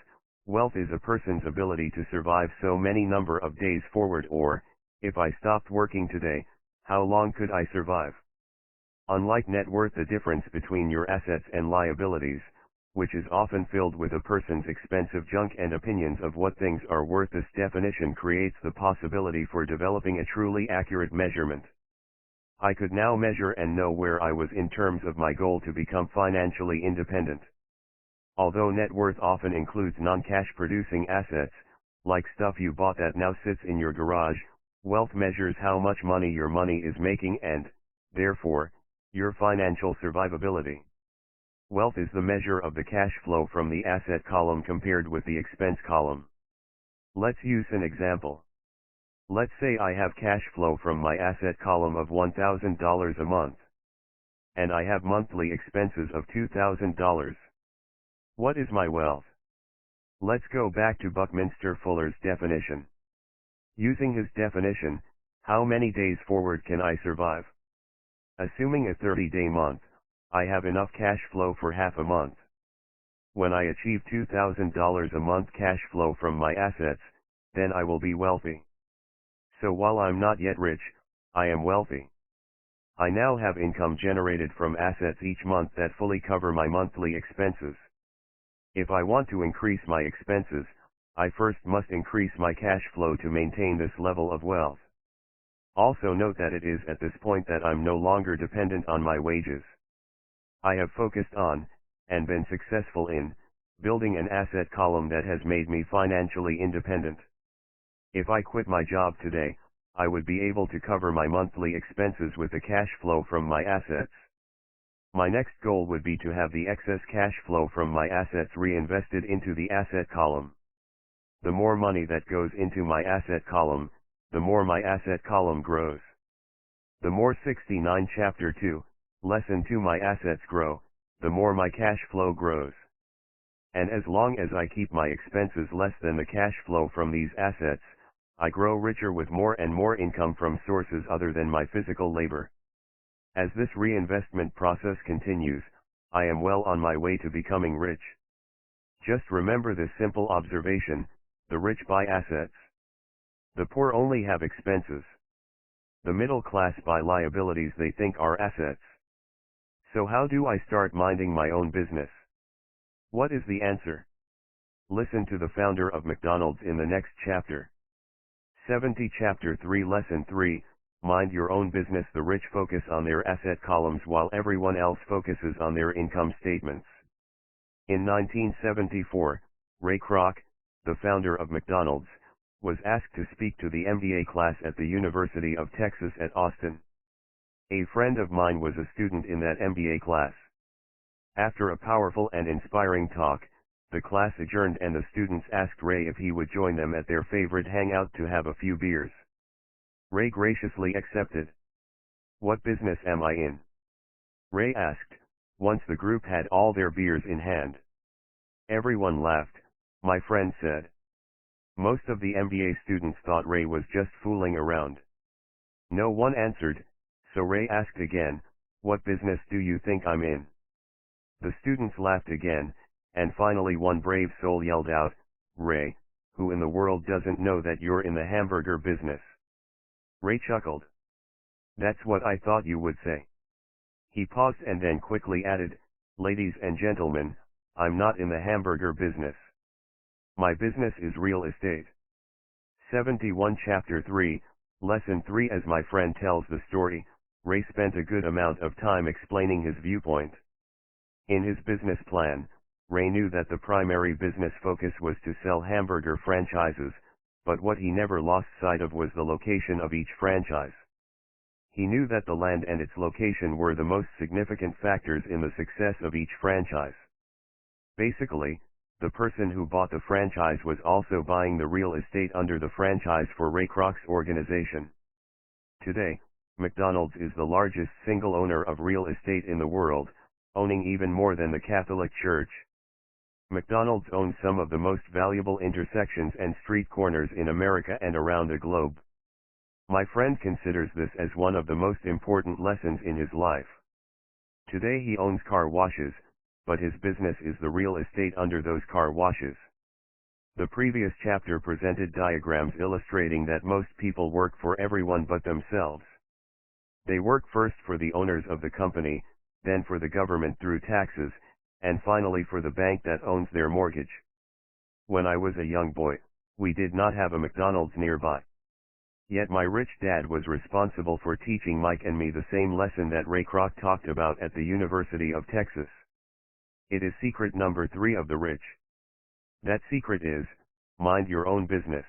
Speaker 1: Wealth is a person's ability to survive so many number of days forward, or, if I stopped working today, how long could I survive? Unlike net worth, the difference between your assets and liabilities, which is often filled with a person's expensive junk and opinions of what things are worth, this definition creates the possibility for developing a truly accurate measurement. I could now measure and know where I was in terms of my goal to become financially independent. Although net worth often includes non-cash producing assets, like stuff you bought that now sits in your garage, wealth measures how much money your money is making and, therefore, your financial survivability. Wealth is the measure of the cash flow from the asset column compared with the expense column. Let's use an example. Let's say I have cash flow from my asset column of $1,000 a month. And I have monthly expenses of $2,000. What is my wealth? Let's go back to Buckminster Fuller's definition. Using his definition, how many days forward can I survive? Assuming a 30-day month, I have enough cash flow for half a month. When I achieve $2,000 a month cash flow from my assets, then I will be wealthy. So while I'm not yet rich, I am wealthy. I now have income generated from assets each month that fully cover my monthly expenses. If I want to increase my expenses, I first must increase my cash flow to maintain this level of wealth. Also note that it is at this point that I'm no longer dependent on my wages. I have focused on, and been successful in, building an asset column that has made me financially independent. If I quit my job today, I would be able to cover my monthly expenses with the cash flow from my assets. My next goal would be to have the excess cash flow from my assets reinvested into the asset column. The more money that goes into my asset column, the more my asset column grows. The more 69 Chapter 2, Lesson 2 my assets grow, the more my cash flow grows. And as long as I keep my expenses less than the cash flow from these assets, I grow richer with more and more income from sources other than my physical labor. As this reinvestment process continues, I am well on my way to becoming rich. Just remember this simple observation: the rich buy assets. The poor only have expenses. The middle class buy liabilities they think are assets. So how do I start minding my own business? What is the answer? Listen to the founder of McDonald's in the next chapter. 70 Chapter 3 Lesson 3, mind your own business. The rich focus on their asset columns while everyone else focuses on their income statements. In 1974, Ray Kroc, the founder of McDonald's, was asked to speak to the MBA class at the University of Texas at Austin. A friend of mine was a student in that MBA class. After a powerful and inspiring talk, the class adjourned and the students asked Ray if he would join them at their favorite hangout to have a few beers. Ray graciously accepted. "What business am I in?" Ray asked, once the group had all their beers in hand. Everyone laughed, my friend said. Most of the MBA students thought Ray was just fooling around. No one answered, so Ray asked again, "What business do you think I'm in?" The students laughed again, and finally one brave soul yelled out, "Ray, who in the world doesn't know that you're in the hamburger business?" Ray chuckled. "That's what I thought you would say." He paused and then quickly added, "Ladies and gentlemen, I'm not in the hamburger business. My business is real estate." 71 Chapter 3, Lesson 3. As my friend tells the story, Ray spent a good amount of time explaining his viewpoint. In his business plan, Ray knew that the primary business focus was to sell hamburger franchises, but what he never lost sight of was the location of each franchise. He knew that the land and its location were the most significant factors in the success of each franchise. Basically, the person who bought the franchise was also buying the real estate under the franchise for Ray Kroc's organization. Today, McDonald's is the largest single owner of real estate in the world, owning even more than the Catholic Church. McDonald's owns some of the most valuable intersections and street corners in America and around the globe. My friend considers this as one of the most important lessons in his life. Today he owns car washes, but his business is the real estate under those car washes. The previous chapter presented diagrams illustrating that most people work for everyone but themselves. They work first for the owners of the company, then for the government through taxes, and finally for the bank that owns their mortgage. When I was a young boy, we did not have a McDonald's nearby. Yet my rich dad was responsible for teaching Mike and me the same lesson that Ray Kroc talked about at the University of Texas. It is secret number 3 of the rich. That secret is, mind your own business.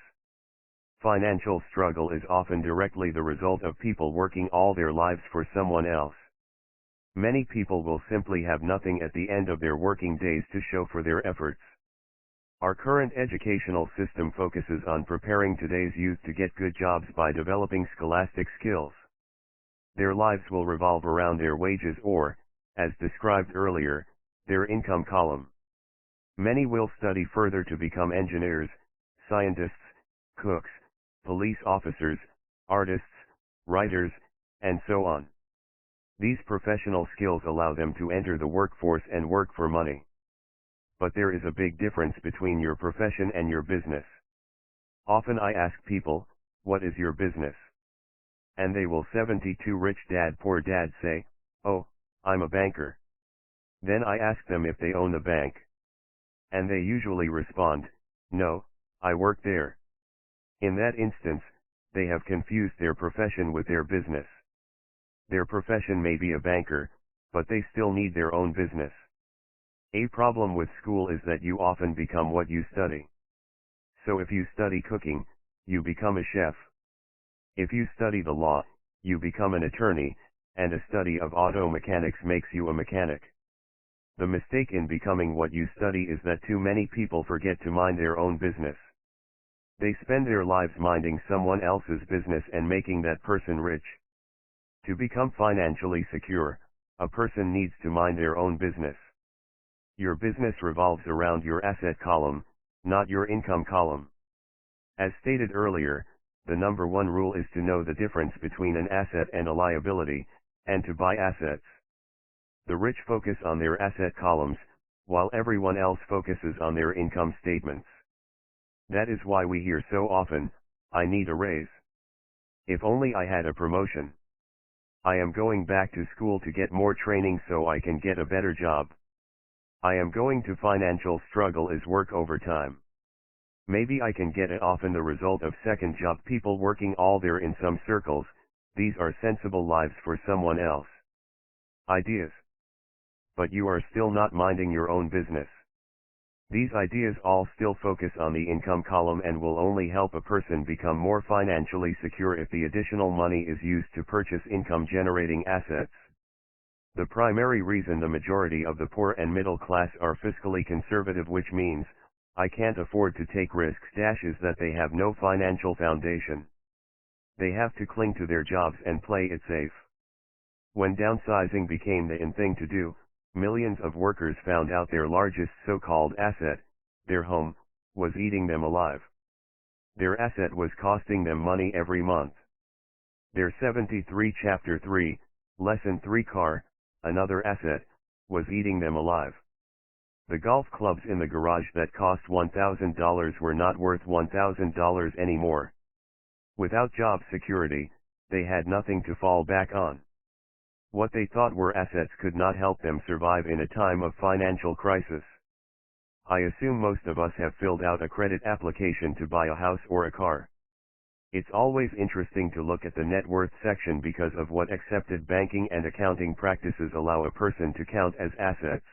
Speaker 1: Financial struggle is often directly the result of people working all their lives for someone else. Many people will simply have nothing at the end of their working days to show for their efforts. Our current educational system focuses on preparing today's youth to get good jobs by developing scholastic skills. Their lives will revolve around their wages or, as described earlier, their income column. Many will study further to become engineers, scientists, cooks, police officers, artists, writers, and so on. These professional skills allow them to enter the workforce and work for money. But there is a big difference between your profession and your business. Often I ask people, "What is your business?" And they will 72 Rich Dad Poor Dad say, "Oh, I'm a banker." Then I ask them if they own a bank. And they usually respond, "No, I work there." In that instance, they have confused their profession with their business. Their profession may be a banker, but they still need their own business. A problem with school is that you often become what you study. So if you study cooking, you become a chef. If you study the law, you become an attorney, and a study of auto mechanics makes you a mechanic. The mistake in becoming what you study is that too many people forget to mind their own business. They spend their lives minding someone else's business and making that person rich. To become financially secure, a person needs to mind their own business. Your business revolves around your asset column, not your income column. As stated earlier, the number 1 rule is to know the difference between an asset and a liability, and to buy assets. The rich focus on their asset columns, while everyone else focuses on their income statements. That is why we hear so often, "I need a raise. If only I had a promotion. I am going back to school to get more training so I can get a better job. I am going to financial struggle is work overtime. Maybe I can get it." Often the result of second job people working all their in some circles, These are sensible lives for someone else. Ideas. But you are still not minding your own business. These ideas all still focus on the income column and will only help a person become more financially secure if the additional money is used to purchase income-generating assets. The primary reason the majority of the poor and middle class are fiscally conservative, which means, I can't afford to take risks, is that they have no financial foundation. They have to cling to their jobs and play it safe. When downsizing became the in thing to do, millions of workers found out their largest so-called asset, their home, was eating them alive. Their asset was costing them money every month. Their 73 Chapter 3, Lesson 3 car, another asset, was eating them alive. The golf clubs in the garage that cost $1,000 were not worth $1,000 anymore. Without job security, they had nothing to fall back on. What they thought were assets could not help them survive in a time of financial crisis. I assume most of us have filled out a credit application to buy a house or a car. It's always interesting to look at the net worth section because of what accepted banking and accounting practices allow a person to count as assets.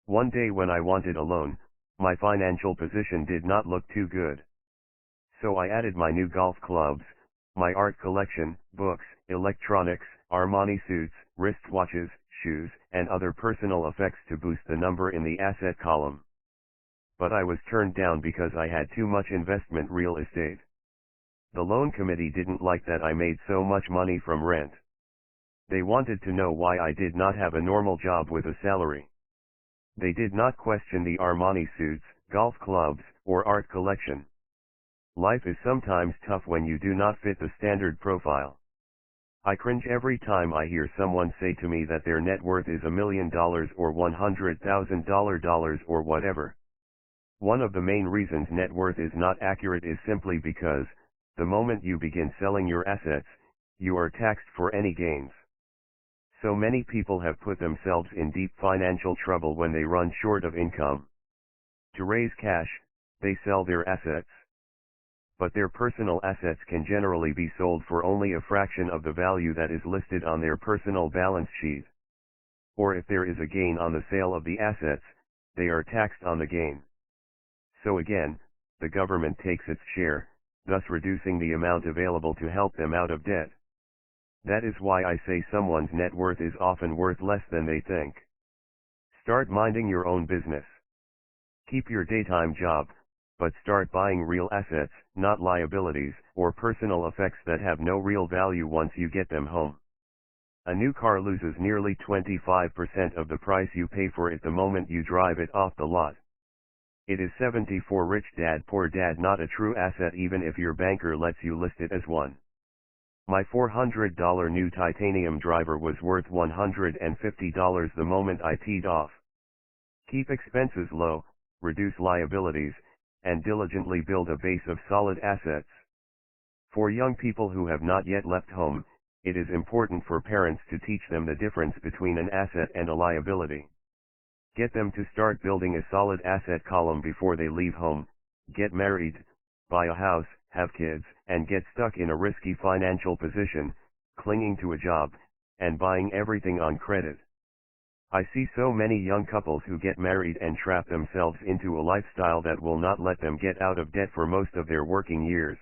Speaker 1: One day when I wanted a loan, my financial position did not look too good. So I added my new golf clubs, my art collection, books, electronics, Armani suits, wristwatches, shoes, and other personal effects to boost the number in the asset column. But I was turned down because I had too much investment real estate. The loan committee didn't like that I made so much money from rent. They wanted to know why I did not have a normal job with a salary. They did not question the Armani suits, golf clubs, or art collection. Life is sometimes tough when you do not fit the standard profile. I cringe every time I hear someone say to me that their net worth is $1 million or $100,000 or whatever. One of the main reasons net worth is not accurate is simply because, the moment you begin selling your assets, you are taxed for any gains. So many people have put themselves in deep financial trouble when they run short of income. To raise cash, they sell their assets. But their personal assets can generally be sold for only a fraction of the value that is listed on their personal balance sheet. Or if there is a gain on the sale of the assets, they are taxed on the gain. So again, the government takes its share, thus reducing the amount available to help them out of debt. That is why I say someone's net worth is often worth less than they think. Start minding your own business. Keep your daytime job, but start buying real assets, not liabilities, or personal effects that have no real value once you get them home. A new car loses nearly 25% of the price you pay for it the moment you drive it off the lot. It is 74 Rich Dad Poor Dad not a true asset even if your banker lets you list it as one. My $400 new titanium driver was worth $150 the moment I teed off. Keep expenses low, reduce liabilities, and diligently build a base of solid assets. For young people who have not yet left home, it is important for parents to teach them the difference between an asset and a liability. Get them to start building a solid asset column before they leave home, get married, buy a house, have kids, and get stuck in a risky financial position, clinging to a job, and buying everything on credit. I see so many young couples who get married and trap themselves into a lifestyle that will not let them get out of debt for most of their working years.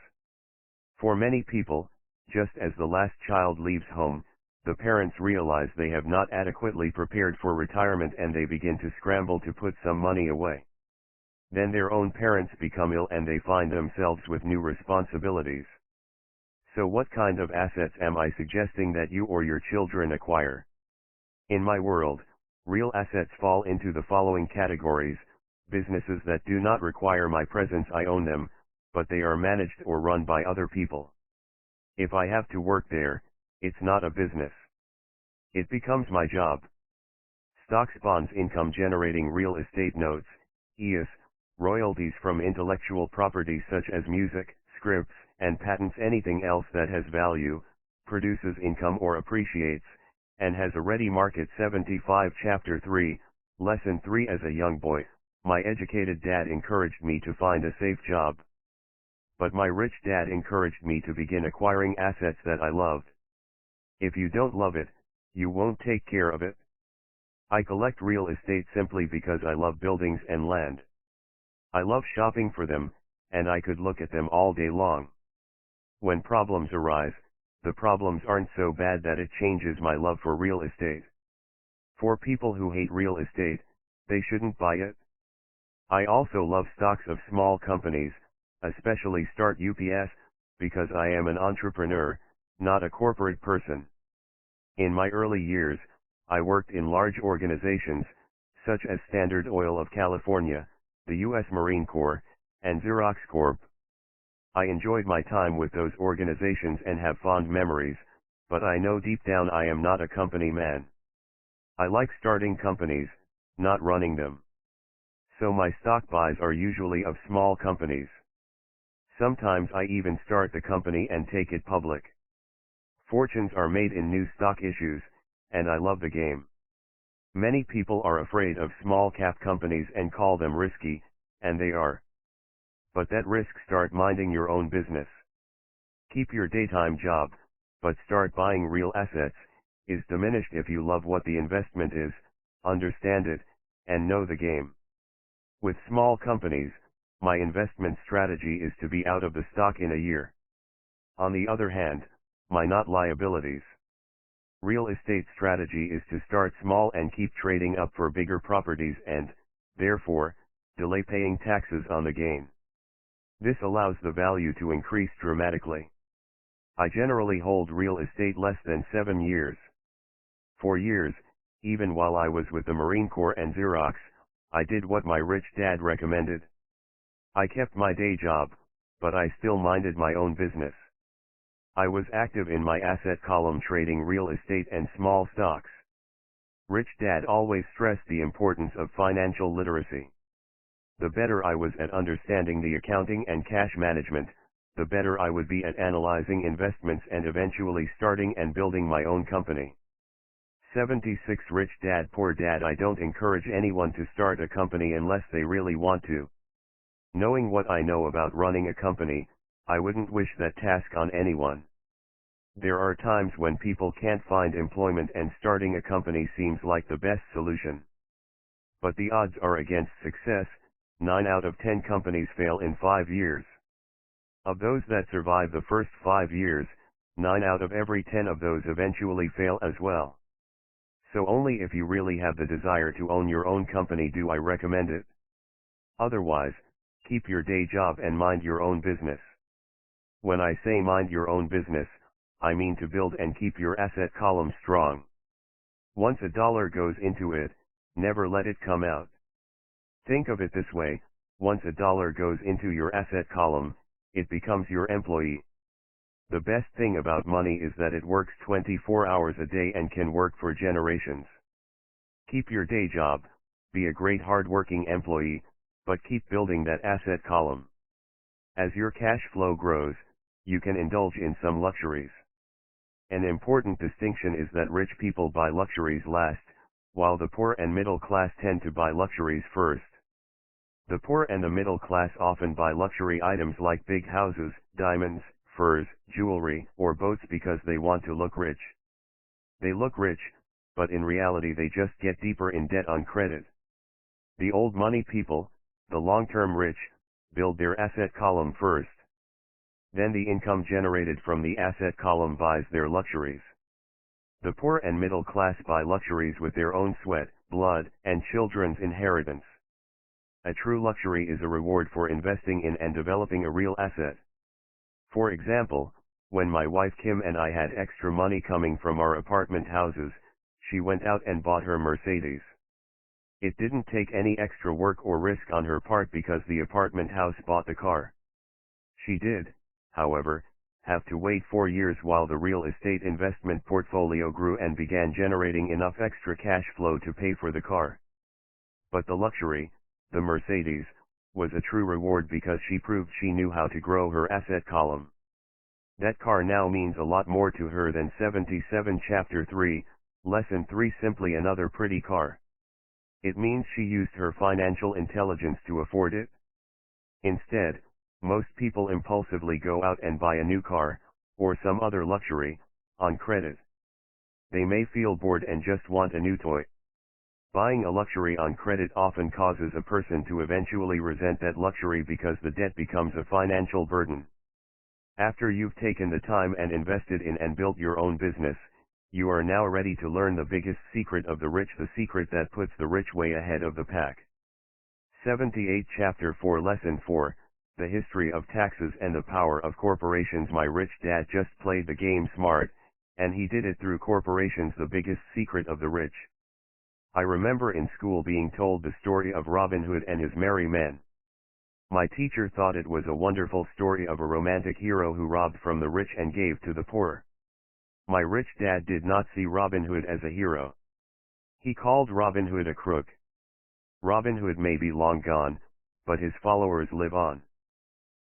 Speaker 1: For many people, just as the last child leaves home, the parents realize they have not adequately prepared for retirement and they begin to scramble to put some money away. Then their own parents become ill and they find themselves with new responsibilities. So what kind of assets am I suggesting that you or your children acquire? In my world, real assets fall into the following categories: businesses that do not require my presence, I own them, but they are managed or run by other people. If I have to work there, it's not a business. It becomes my job. Stocks, bonds, income generating real estate notes, EIS, royalties from intellectual property such as music, scripts, and patents, anything else that has value, produces income or appreciates, and has a ready market. 75 Chapter 3, Lesson 3 As a young boy, my educated dad encouraged me to find a safe job. But my rich dad encouraged me to begin acquiring assets that I loved. If you don't love it, you won't take care of it. I collect real estate simply because I love buildings and land. I love shopping for them, and I could look at them all day long. When problems arise, the problems aren't so bad that it changes my love for real estate. For people who hate real estate, they shouldn't buy it. I also love stocks of small companies, especially Start UPS, because I am an entrepreneur, not a corporate person. In my early years, I worked in large organizations, such as Standard Oil of California, the U.S. Marine Corps, and Xerox Corp. I enjoyed my time with those organizations and have fond memories, but I know deep down I am not a company man. I like starting companies, not running them. So my stock buys are usually of small companies. Sometimes I even start the company and take it public. Fortunes are made in new stock issues, and I love the game. Many people are afraid of small cap companies and call them risky, and they are. But that risk, start minding your own business. Keep your daytime job, but start buying real assets, is diminished if you love what the investment is, understand it, and know the game. With small companies, my investment strategy is to be out of the stock in a year. On the other hand, my not liabilities. Real estate strategy is to start small and keep trading up for bigger properties and, therefore, delay paying taxes on the gain. This allows the value to increase dramatically. I generally hold real estate less than 7 years. For years, even while I was with the Marine Corps and Xerox, I did what my rich dad recommended. I kept my day job, but I still minded my own business. I was active in my asset column trading real estate and small stocks. Rich Dad always stressed the importance of financial literacy. The better I was at understanding the accounting and cash management, the better I would be at analyzing investments and eventually starting and building my own company. 76 Rich Dad Poor Dad. I don't encourage anyone to start a company unless they really want to. Knowing what I know about running a company, I wouldn't wish that task on anyone. There are times when people can't find employment and starting a company seems like the best solution. But the odds are against success. 9 out of 10 companies fail in 5 years. Of those that survive the first 5 years, 9 out of every 10 of those eventually fail as well. So only if you really have the desire to own your own company do I recommend it. Otherwise, keep your day job and mind your own business. When I say mind your own business, I mean to build and keep your asset column strong. Once a dollar goes into it, never let it come out. Think of it this way, once a dollar goes into your asset column, it becomes your employee. The best thing about money is that it works 24 hours a day and can work for generations. Keep your day job, be a great hard-working employee, but keep building that asset column. As your cash flow grows, you can indulge in some luxuries. An important distinction is that rich people buy luxuries last, while the poor and middle class tend to buy luxuries first. The poor and the middle class often buy luxury items like big houses, diamonds, furs, jewelry, or boats because they want to look rich. They look rich, but in reality they just get deeper in debt on credit. The old money people, the long-term rich, build their asset column first. Then the income generated from the asset column buys their luxuries. The poor and middle class buy luxuries with their own sweat, blood, and children's inheritance. A true luxury is a reward for investing in and developing a real asset. For example, when my wife Kim and I had extra money coming from our apartment houses, she went out and bought her Mercedes. It didn't take any extra work or risk on her part because the apartment house bought the car. She did, however, have to wait 4 years while the real estate investment portfolio grew and began generating enough extra cash flow to pay for the car. But the luxury, the Mercedes, was a true reward because she proved she knew how to grow her asset column. That car now means a lot more to her than 77 Chapter 3, Lesson 3 simply another pretty car. It means she used her financial intelligence to afford it. Instead, most people impulsively go out and buy a new car, or some other luxury, on credit. They may feel bored and just want a new toy. Buying a luxury on credit often causes a person to eventually resent that luxury because the debt becomes a financial burden. After you've taken the time and invested in and built your own business, you are now ready to learn the biggest secret of the rich, the secret that puts the rich way ahead of the pack. 78 Chapter 4 Lesson 4, The History of Taxes and the Power of Corporations. My rich dad just played the game smart, and he did it through corporations. The biggest secret of the rich. I remember in school being told the story of Robin Hood and his merry men. My teacher thought it was a wonderful story of a romantic hero who robbed from the rich and gave to the poor. My rich dad did not see Robin Hood as a hero. He called Robin Hood a crook. Robin Hood may be long gone, but his followers live on.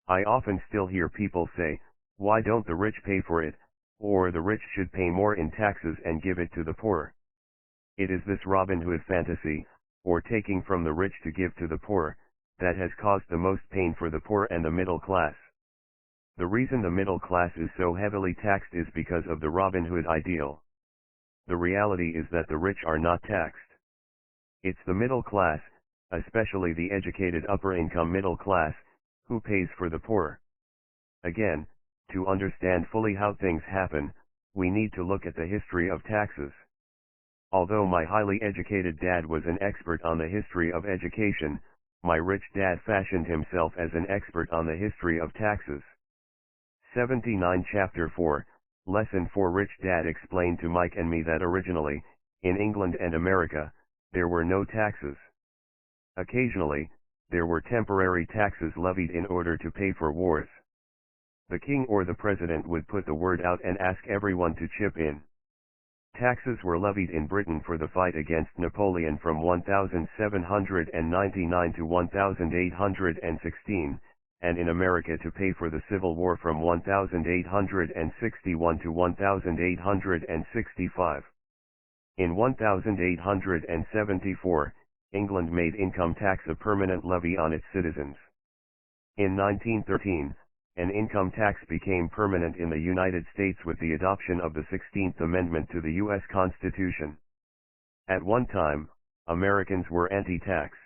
Speaker 1: I often still hear people say, "Why don't the rich pay for it?" or "The rich should pay more in taxes and give it to the poor." It is this Robin Hood fantasy, or taking from the rich to give to the poor, that has caused the most pain for the poor and the middle class. The reason the middle class is so heavily taxed is because of the Robin Hood ideal. The reality is that the rich are not taxed. It's the middle class, especially the educated upper-income middle class, who pays for the poor. Again, to understand fully how things happen, we need to look at the history of taxes. Although my highly educated dad was an expert on the history of education, my rich dad fashioned himself as an expert on the history of taxes. 79 Chapter 4, Lesson 4 Rich Dad explained to Mike and me that originally, in England and America, there were no taxes. Occasionally, there were temporary taxes levied in order to pay for wars. The king or the president would put the word out and ask everyone to chip in. Taxes were levied in Britain for the fight against Napoleon from 1799 to 1816, and in America to pay for the Civil War from 1861 to 1865. In 1874, England made income tax a permanent levy on its citizens. In 1913, an income tax became permanent in the United States with the adoption of the 16th Amendment to the U.S. Constitution. At one time, Americans were anti-tax.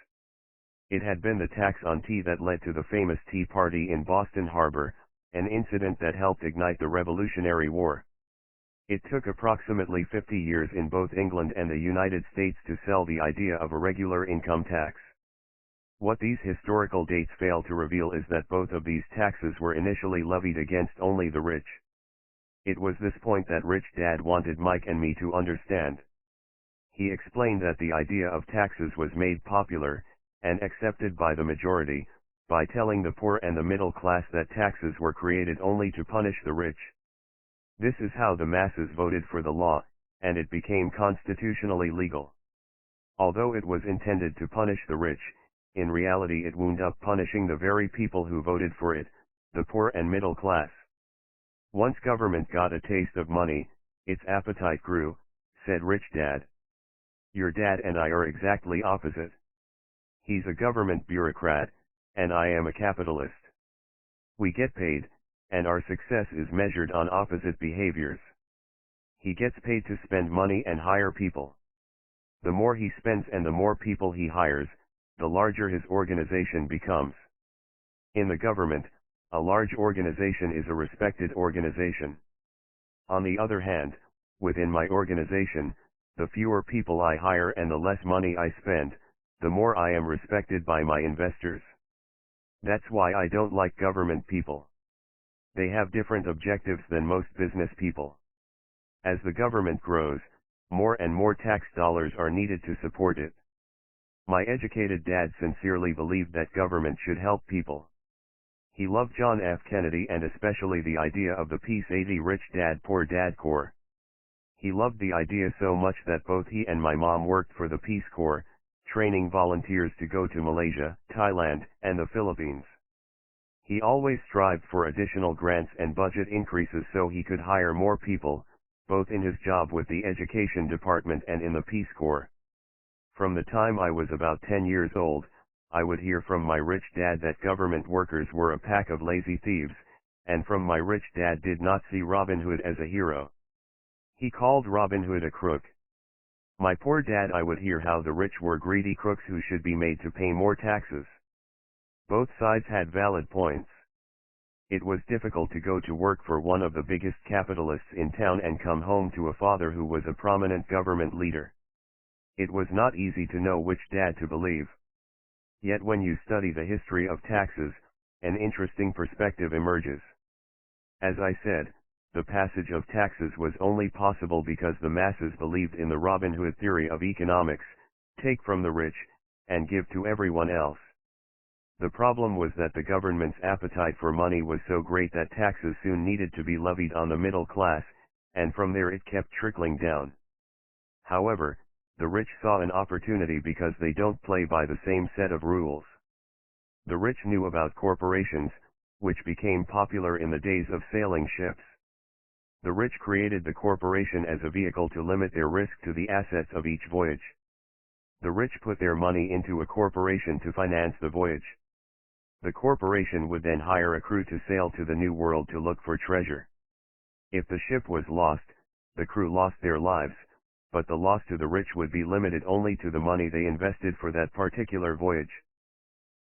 Speaker 1: It had been the tax on tea that led to the famous Tea Party in Boston Harbor, an incident that helped ignite the Revolutionary War. It took approximately 50 years in both England and the United States to sell the idea of a regular income tax. What these historical dates fail to reveal is that both of these taxes were initially levied against only the rich. It was this point that Rich Dad wanted Mike and me to understand. He explained that the idea of taxes was made popular, and accepted by the majority, by telling the poor and the middle class that taxes were created only to punish the rich. This is how the masses voted for the law, and it became constitutionally legal. Although it was intended to punish the rich, in reality it wound up punishing the very people who voted for it, the poor and middle class. Once government got a taste of money, its appetite grew, said Rich Dad. Your dad and I are exactly opposite. He's a government bureaucrat, and I am a capitalist. We get paid, and our success is measured on opposite behaviors. He gets paid to spend money and hire people. The more he spends and the more people he hires, the larger his organization becomes. In the government, a large organization is a respected organization. On the other hand, within my organization, the fewer people I hire and the less money I spend, the more I am respected by my investors. That's why I don't like government people. They have different objectives than most business people. As the government grows, more and more tax dollars are needed to support it. My educated dad sincerely believed that government should help people. He loved John F. Kennedy and especially the idea of the Peace 80 Rich Dad Poor Dad Corps. He loved the idea so much that both he and my mom worked for the Peace Corps, training volunteers to go to Malaysia, Thailand, and the Philippines. He always strived for additional grants and budget increases so he could hire more people, both in his job with the Education Department and in the Peace Corps. From the time I was about 10 years old, I would hear from my rich dad that government workers were a pack of lazy thieves, and from my rich dad did not see Robin Hood as a hero. He called Robin Hood a crook. My poor dad, I would hear how the rich were greedy crooks who should be made to pay more taxes. Both sides had valid points. It was difficult to go to work for one of the biggest capitalists in town and come home to a father who was a prominent government leader. It was not easy to know which dad to believe. Yet when you study the history of taxes, an interesting perspective emerges. As I said, the passage of taxes was only possible because the masses believed in the Robin Hood theory of economics: take from the rich, and give to everyone else. The problem was that the government's appetite for money was so great that taxes soon needed to be levied on the middle class, and from there it kept trickling down. However, the rich saw an opportunity because they don't play by the same set of rules. The rich knew about corporations, which became popular in the days of sailing ships. The rich created the corporation as a vehicle to limit their risk to the assets of each voyage. The rich put their money into a corporation to finance the voyage. The corporation would then hire a crew to sail to the New World to look for treasure. If the ship was lost, the crew lost their lives, but the loss to the rich would be limited only to the money they invested for that particular voyage.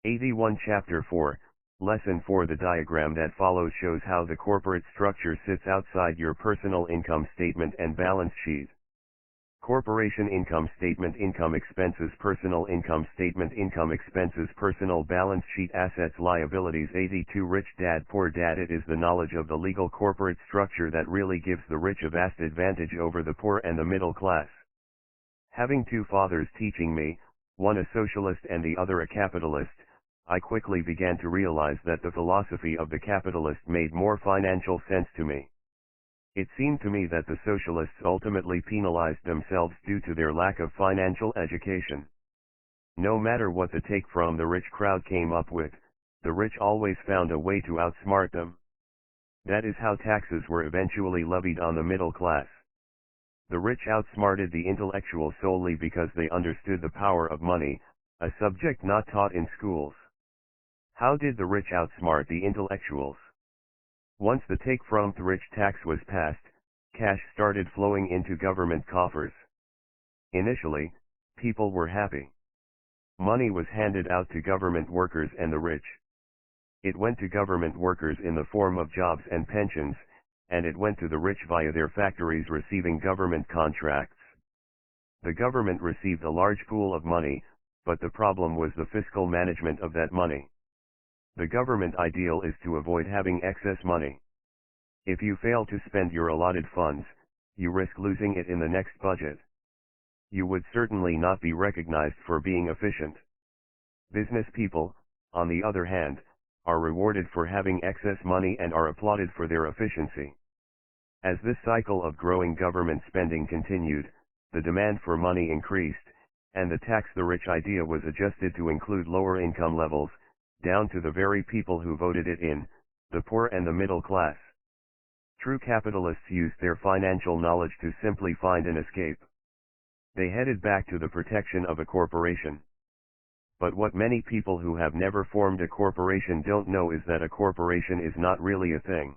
Speaker 1: 81 Chapter 4, Lesson 4. The diagram that follows shows how the corporate structure sits outside your personal income statement and balance sheet. Corporation income statement, income expenses, personal income statement, income expenses, personal balance sheet, assets, liabilities. 82 Rich Dad, Poor Dad. It is the knowledge of the legal corporate structure that really gives the rich a vast advantage over the poor and the middle class. Having two fathers teaching me, one a socialist and the other a capitalist, I quickly began to realize that the philosophy of the capitalist made more financial sense to me. It seemed to me that the socialists ultimately penalized themselves due to their lack of financial education. No matter what the take from the rich crowd came up with, the rich always found a way to outsmart them. That is how taxes were eventually levied on the middle class. The rich outsmarted the intellectual solely because they understood the power of money, a subject not taught in schools. How did the rich outsmart the intellectuals? Once the take from the rich tax was passed, cash started flowing into government coffers. Initially, people were happy. Money was handed out to government workers and the rich. It went to government workers in the form of jobs and pensions, and it went to the rich via their factories receiving government contracts. The government received a large pool of money, but the problem was the fiscal management of that money. The government ideal is to avoid having excess money. If you fail to spend your allotted funds, you risk losing it in the next budget. You would certainly not be recognized for being efficient. Business people, on the other hand, are rewarded for having excess money and are applauded for their efficiency. As this cycle of growing government spending continued, the demand for money increased, and the tax the rich idea was adjusted to include lower income levels, down to the very people who voted it in, the poor and the middle class. True capitalists used their financial knowledge to simply find an escape. They headed back to the protection of a corporation. But what many people who have never formed a corporation don't know is that a corporation is not really a thing.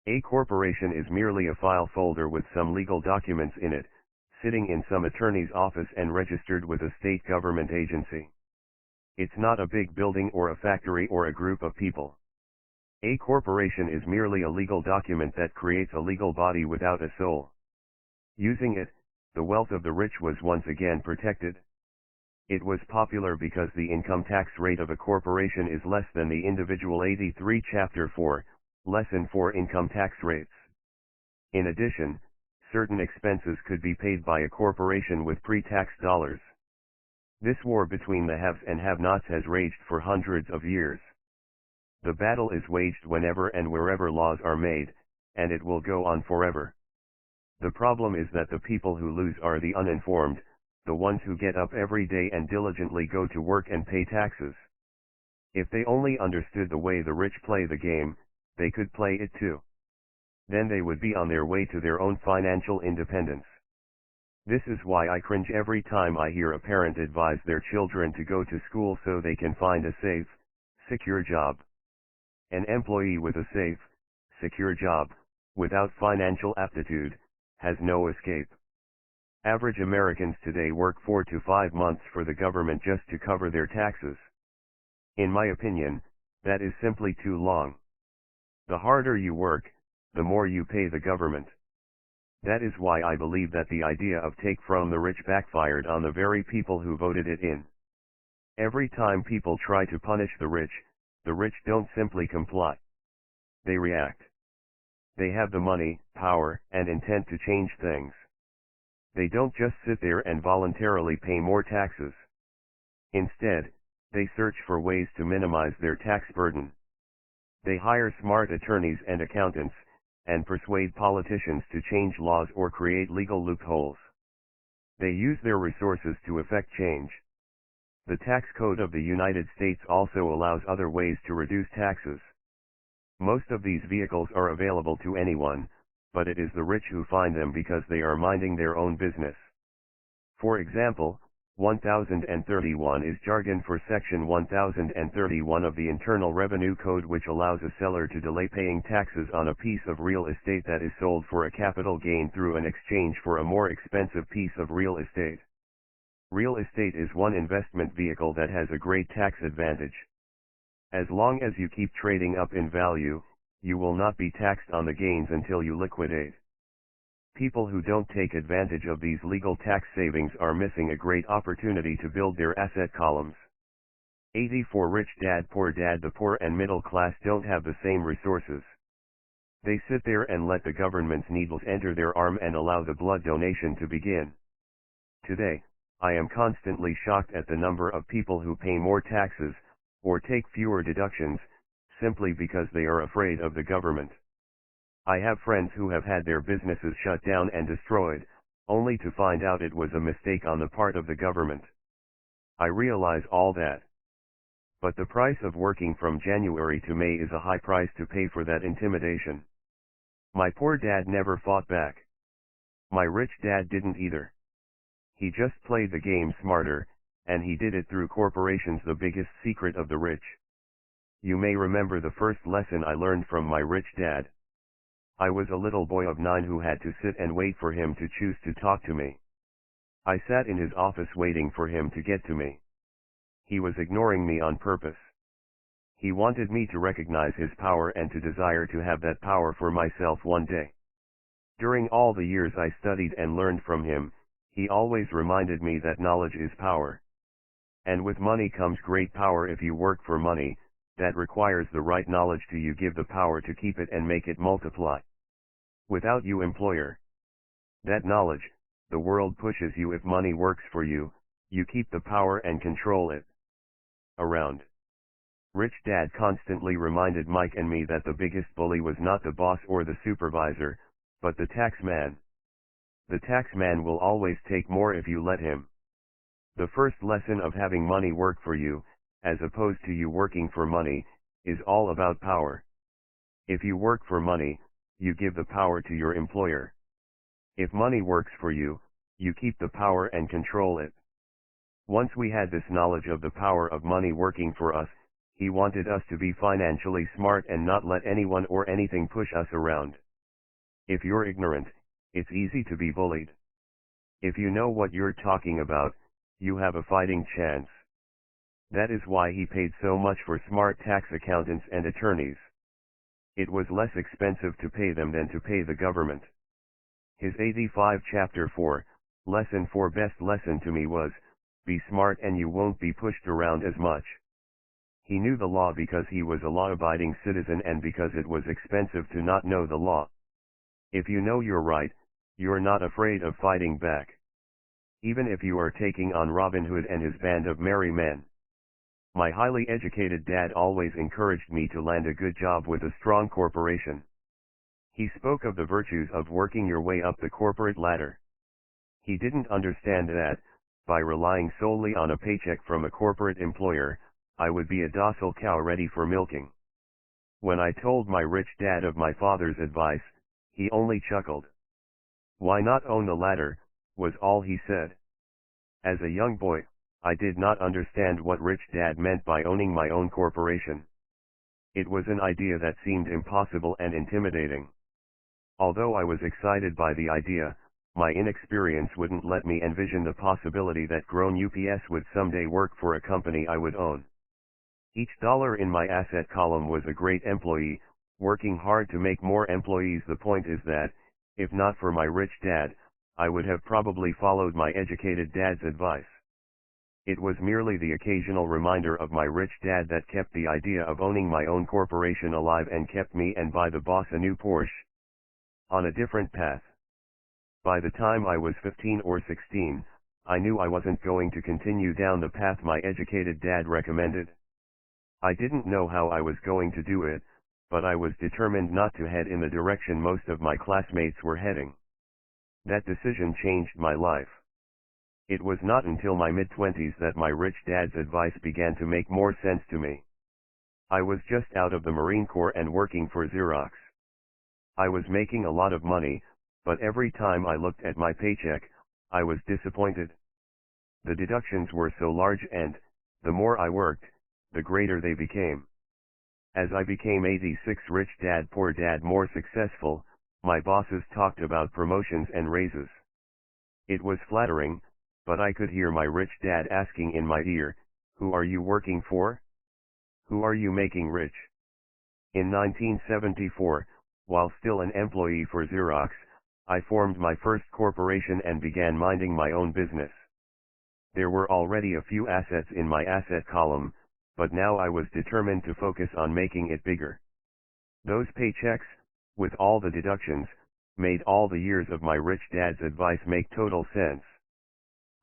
Speaker 1: A corporation is merely a file folder with some legal documents in it, sitting in some attorney's office and registered with a state government agency. It's not a big building or a factory or a group of people. A corporation is merely a legal document that creates a legal body without a soul. Using it, the wealth of the rich was once again protected. It was popular because the income tax rate of a corporation is less than the individual. 83 Chapter 4, Lesson 4. Income tax rates. In addition, certain expenses could be paid by a corporation with pre-tax dollars. This war between the haves and have-nots has raged for hundreds of years. The battle is waged whenever and wherever laws are made, and it will go on forever. The problem is that the people who lose are the uninformed, the ones who get up every day and diligently go to work and pay taxes. If they only understood the way the rich play the game, they could play it too. Then they would be on their way to their own financial independence. This is why I cringe every time I hear a parent advise their children to go to school so they can find a safe, secure job. An employee with a safe, secure job, without financial aptitude, has no escape. Average Americans today work 4 to 5 months for the government just to cover their taxes. In my opinion, that is simply too long. The harder you work, the more you pay the government. That is why I believe that the idea of take from the rich backfired on the very people who voted it in. Every time people try to punish the rich don't simply comply. They react. They have the money, power, and intent to change things. They don't just sit there and voluntarily pay more taxes. Instead, they search for ways to minimize their tax burden. They hire smart attorneys and accountants, and persuade politicians to change laws or create legal loopholes. They use their resources to effect change. The tax code of the United States also allows other ways to reduce taxes. Most of these vehicles are available to anyone, but it is the rich who find them because they are minding their own business. For example, 1031 is jargon for Section 1031 of the Internal Revenue Code, which allows a seller to delay paying taxes on a piece of real estate that is sold for a capital gain through an exchange for a more expensive piece of real estate. Real estate is one investment vehicle that has a great tax advantage. As long as you keep trading up in value, you will not be taxed on the gains until you liquidate. People who don't take advantage of these legal tax savings are missing a great opportunity to build their asset columns. 84 Rich Dad Poor Dad. The poor and middle class don't have the same resources. They sit there and let the government's needles enter their arm and allow the blood donation to begin. Today, I am constantly shocked at the number of people who pay more taxes, or take fewer deductions, simply because they are afraid of the government. I have friends who have had their businesses shut down and destroyed, only to find out it was a mistake on the part of the government. I realize all that. But the price of working from January to May is a high price to pay for that intimidation. My poor dad never fought back. My rich dad didn't either. He just played the game smarter, and he did it through corporations, the biggest secret of the rich. You may remember the first lesson I learned from my rich dad. I was a little boy of 9 who had to sit and wait for him to choose to talk to me. I sat in his office waiting for him to get to me. He was ignoring me on purpose. He wanted me to recognize his power and to desire to have that power for myself one day. During all the years I studied and learned from him, he always reminded me that knowledge is power. And with money comes great power. If you work for money, that requires the right knowledge to you give the power to keep it and make it multiply. Without you, employer, that knowledge, the world pushes you. If money works for you, you keep the power and control it. Around. Rich Dad constantly reminded Mike and me that the biggest bully was not the boss or the supervisor, but the tax man. The tax man will always take more if you let him. The first lesson of having money work for you, as opposed to you working for money, is all about power. If you work for money, you give the power to your employer. If money works for you, you keep the power and control it. Once we had this knowledge of the power of money working for us, he wanted us to be financially smart and not let anyone or anything push us around. If you're ignorant, it's easy to be bullied. If you know what you're talking about, you have a fighting chance. That is why he paid so much for smart tax accountants and attorneys. It was less expensive to pay them than to pay the government. His 85 Chapter 4, Lesson 4 best lesson to me was, be smart and you won't be pushed around as much. He knew the law because he was a law-abiding citizen and because it was expensive to not know the law. If you know you're right, you're not afraid of fighting back. Even if you are taking on Robin Hood and his band of merry men. My highly educated dad always encouraged me to land a good job with a strong corporation. He spoke of the virtues of working your way up the corporate ladder. He didn't understand that, by relying solely on a paycheck from a corporate employer, I would be a docile cow ready for milking. When I told my rich dad of my father's advice, he only chuckled. Why not own the ladder, was all he said. As a young boy, I did not understand what Rich Dad meant by owning my own corporation. It was an idea that seemed impossible and intimidating. Although I was excited by the idea, my inexperience wouldn't let me envision the possibility that grown UPS would someday work for a company I would own. Each dollar in my asset column was a great employee, working hard to make more employees. The point is that, if not for my rich dad, I would have probably followed my educated dad's advice. It was merely the occasional reminder of my rich dad that kept the idea of owning my own corporation alive and kept me and by the boss a new Porsche on a different path. By the time I was 15 or 16, I knew I wasn't going to continue down the path my educated dad recommended. I didn't know how I was going to do it, but I was determined not to head in the direction most of my classmates were heading. That decision changed my life. It was not until my mid-20s that my rich dad's advice began to make more sense to me. I was just out of the Marine Corps and working for Xerox. I was making a lot of money, but every time I looked at my paycheck, I was disappointed. The deductions were so large and, the more I worked, the greater they became. As I became 86 rich dad poor dad more successful, my bosses talked about promotions and raises. It was flattering, but I could hear my rich dad asking in my ear, "Who are you working for? Who are you making rich?" In 1974, while still an employee for Xerox, I formed my first corporation and began minding my own business. There were already a few assets in my asset column, but now I was determined to focus on making it bigger. Those paychecks, with all the deductions, made all the years of my rich dad's advice make total sense.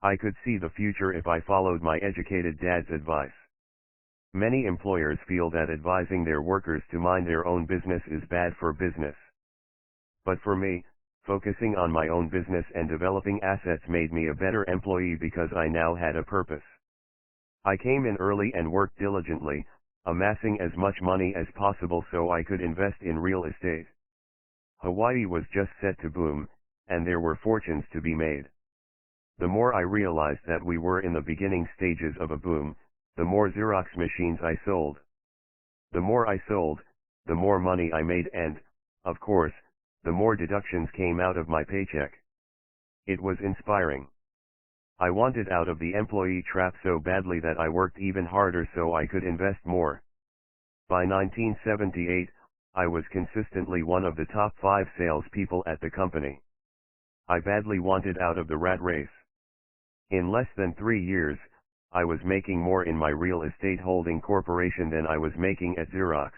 Speaker 1: I could see the future if I followed my educated dad's advice. Many employers feel that advising their workers to mind their own business is bad for business. But for me, focusing on my own business and developing assets made me a better employee because I now had a purpose. I came in early and worked diligently, amassing as much money as possible so I could invest in real estate. Hawaii was just set to boom, and there were fortunes to be made. The more I realized that we were in the beginning stages of a boom, the more Xerox machines I sold. The more I sold, the more money I made and, of course, the more deductions came out of my paycheck. It was inspiring. I wanted out of the employee trap so badly that I worked even harder so I could invest more. By 1978, I was consistently one of the top 5 salespeople at the company. I badly wanted out of the rat race. In less than 3 years, I was making more in my real estate holding corporation than I was making at Xerox.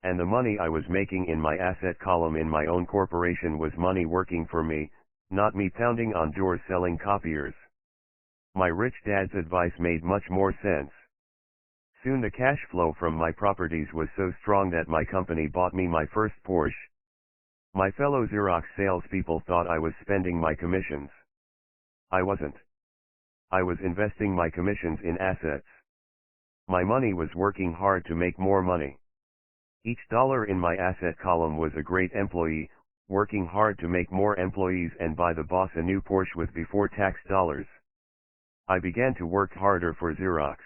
Speaker 1: And the money I was making in my asset column in my own corporation was money working for me, not me pounding on doors selling copiers. My rich dad's advice made much more sense. Soon the cash flow from my properties was so strong that my company bought me my first Porsche. My fellow Xerox salespeople thought I was spending my commissions. I wasn't. I was investing my commissions in assets. My money was working hard to make more money. Each dollar in my asset column was a great employee, working hard to make more employees and buy the boss a new Porsche with before-tax dollars. I began to work harder for Xerox.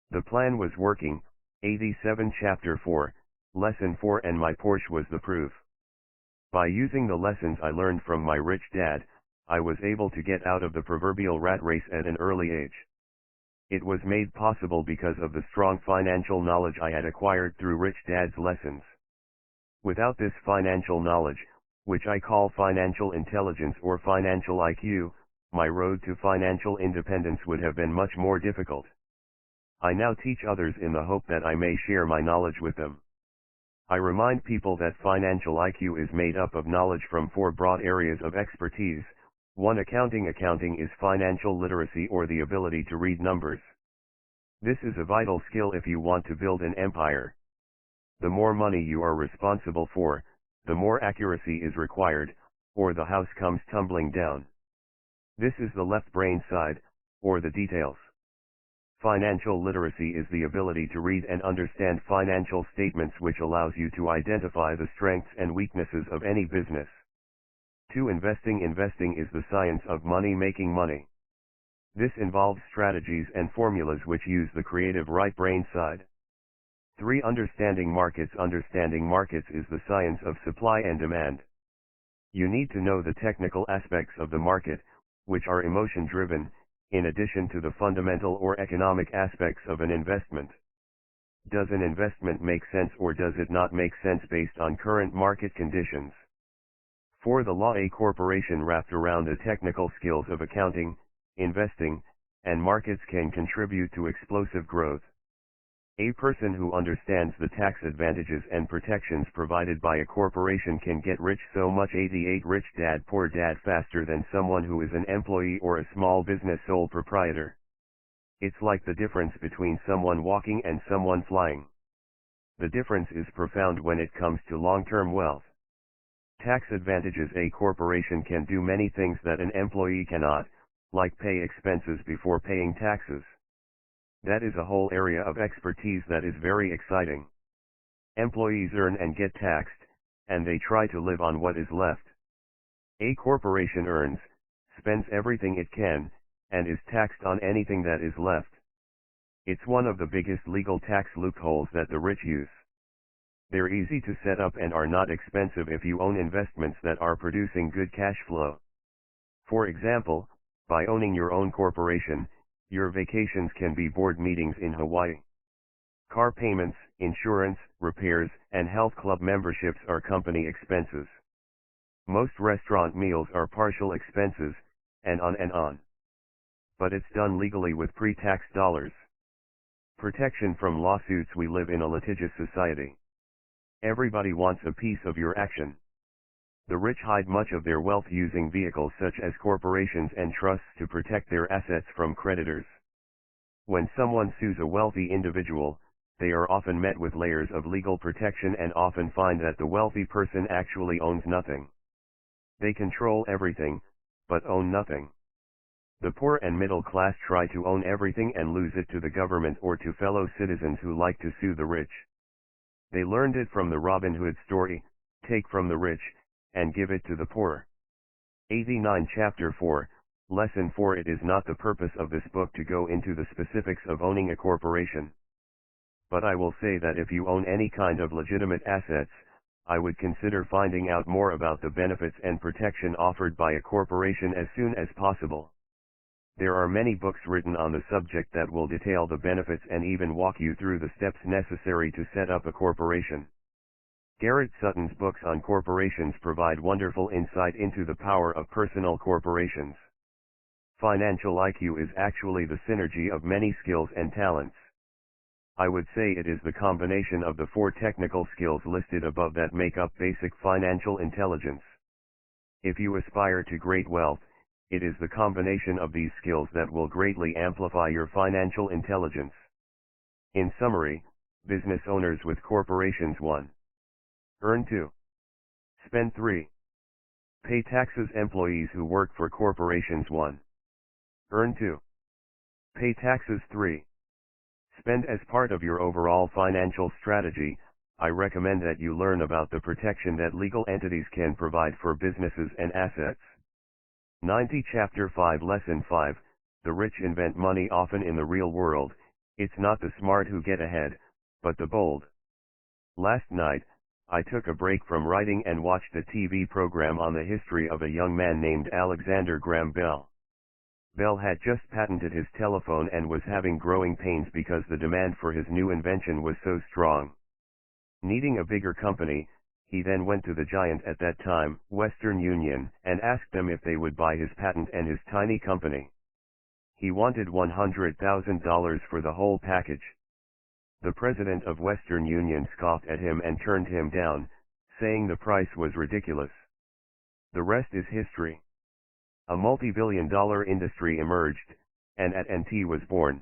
Speaker 1: The plan was working, 87 Chapter 4, Lesson 4 and my Porsche was the proof. By using the lessons I learned from my rich dad, I was able to get out of the proverbial rat race at an early age. It was made possible because of the strong financial knowledge I had acquired through rich dad's lessons. Without this financial knowledge, which I call financial intelligence or financial IQ, my road to financial independence would have been much more difficult. I now teach others in the hope that I may share my knowledge with them. I remind people that financial IQ is made up of knowledge from 4 broad areas of expertise. 1. Accounting. Accounting is financial literacy or the ability to read numbers. This is a vital skill if you want to build an empire. The more money you are responsible for, the more accuracy is required, or the house comes tumbling down. This is the left brain side, or the details. Financial literacy is the ability to read and understand financial statements, which allows you to identify the strengths and weaknesses of any business. 2. Investing. Investing is the science of money, making money. This involves strategies and formulas which use the creative right brain side. 3. Understanding markets. Understanding markets is the science of supply and demand. You need to know the technical aspects of the market, which are emotion-driven, in addition to the fundamental or economic aspects of an investment. Does an investment make sense or does it not make sense based on current market conditions? 4. The law. A corporation wrapped around the technical skills of accounting, investing, and markets can contribute to explosive growth. A person who understands the tax advantages and protections provided by a corporation can get rich so much. 88. Rich dad poor dad faster than someone who is an employee or a small business sole proprietor. It's like the difference between someone walking and someone flying. The difference is profound when it comes to long-term wealth. Tax advantages. A corporation can do many things that an employee cannot, like pay expenses before paying taxes. That is a whole area of expertise that is very exciting. Employees earn and get taxed, and they try to live on what is left. A corporation earns, spends everything it can, and is taxed on anything that is left. It's one of the biggest legal tax loopholes that the rich use. They're easy to set up and are not expensive if you own investments that are producing good cash flow. For example, by owning your own corporation, your vacations can be board meetings in Hawaii. Car payments, insurance, repairs, and health club memberships are company expenses. Most restaurant meals are partial expenses, and on and on. But it's done legally with pre-tax dollars. Protection from lawsuits. We live in a litigious society. Everybody wants a piece of your action. The rich hide much of their wealth using vehicles such as corporations and trusts to protect their assets from creditors. When someone sues a wealthy individual, they are often met with layers of legal protection and often find that the wealthy person actually owns nothing. They control everything, but own nothing. The poor and middle class try to own everything and lose it to the government or to fellow citizens who like to sue the rich. They learned it from the Robin Hood story, take from the rich, and give it to the poor. 89. Chapter 4, Lesson 4. It is not the purpose of this book to go into the specifics of owning a corporation. But I will say that if you own any kind of legitimate assets, I would consider finding out more about the benefits and protection offered by a corporation as soon as possible. There are many books written on the subject that will detail the benefits and even walk you through the steps necessary to set up a corporation. Garrett Sutton's books on corporations provide wonderful insight into the power of personal corporations. Financial IQ is actually the synergy of many skills and talents. I would say it is the combination of the 4 technical skills listed above that make up basic financial intelligence. If you aspire to great wealth, it is the combination of these skills that will greatly amplify your financial intelligence. In summary, business owners with corporations: 1. Earn. 2. Spend. 3. Pay taxes. Employees who work for corporations: 1. Earn. 2. Pay taxes. 3. Spend. As part of your overall financial strategy, I recommend that you learn about the protection that legal entities can provide for businesses and assets. 90. Chapter 5, Lesson 5, The rich invent money. Often in the real world, it's not the smart who get ahead, but the bold. Last night, I took a break from writing and watched a TV program on the history of a young man named Alexander Graham Bell. Bell had just patented his telephone and was having growing pains because the demand for his new invention was so strong. Needing a bigger company, he then went to the giant at that time, Western Union, and asked them if they would buy his patent and his tiny company. He wanted $100,000 for the whole package. The president of Western Union scoffed at him and turned him down, saying the price was ridiculous. The rest is history. A multi-billion-dollar industry emerged, and AT&T was born.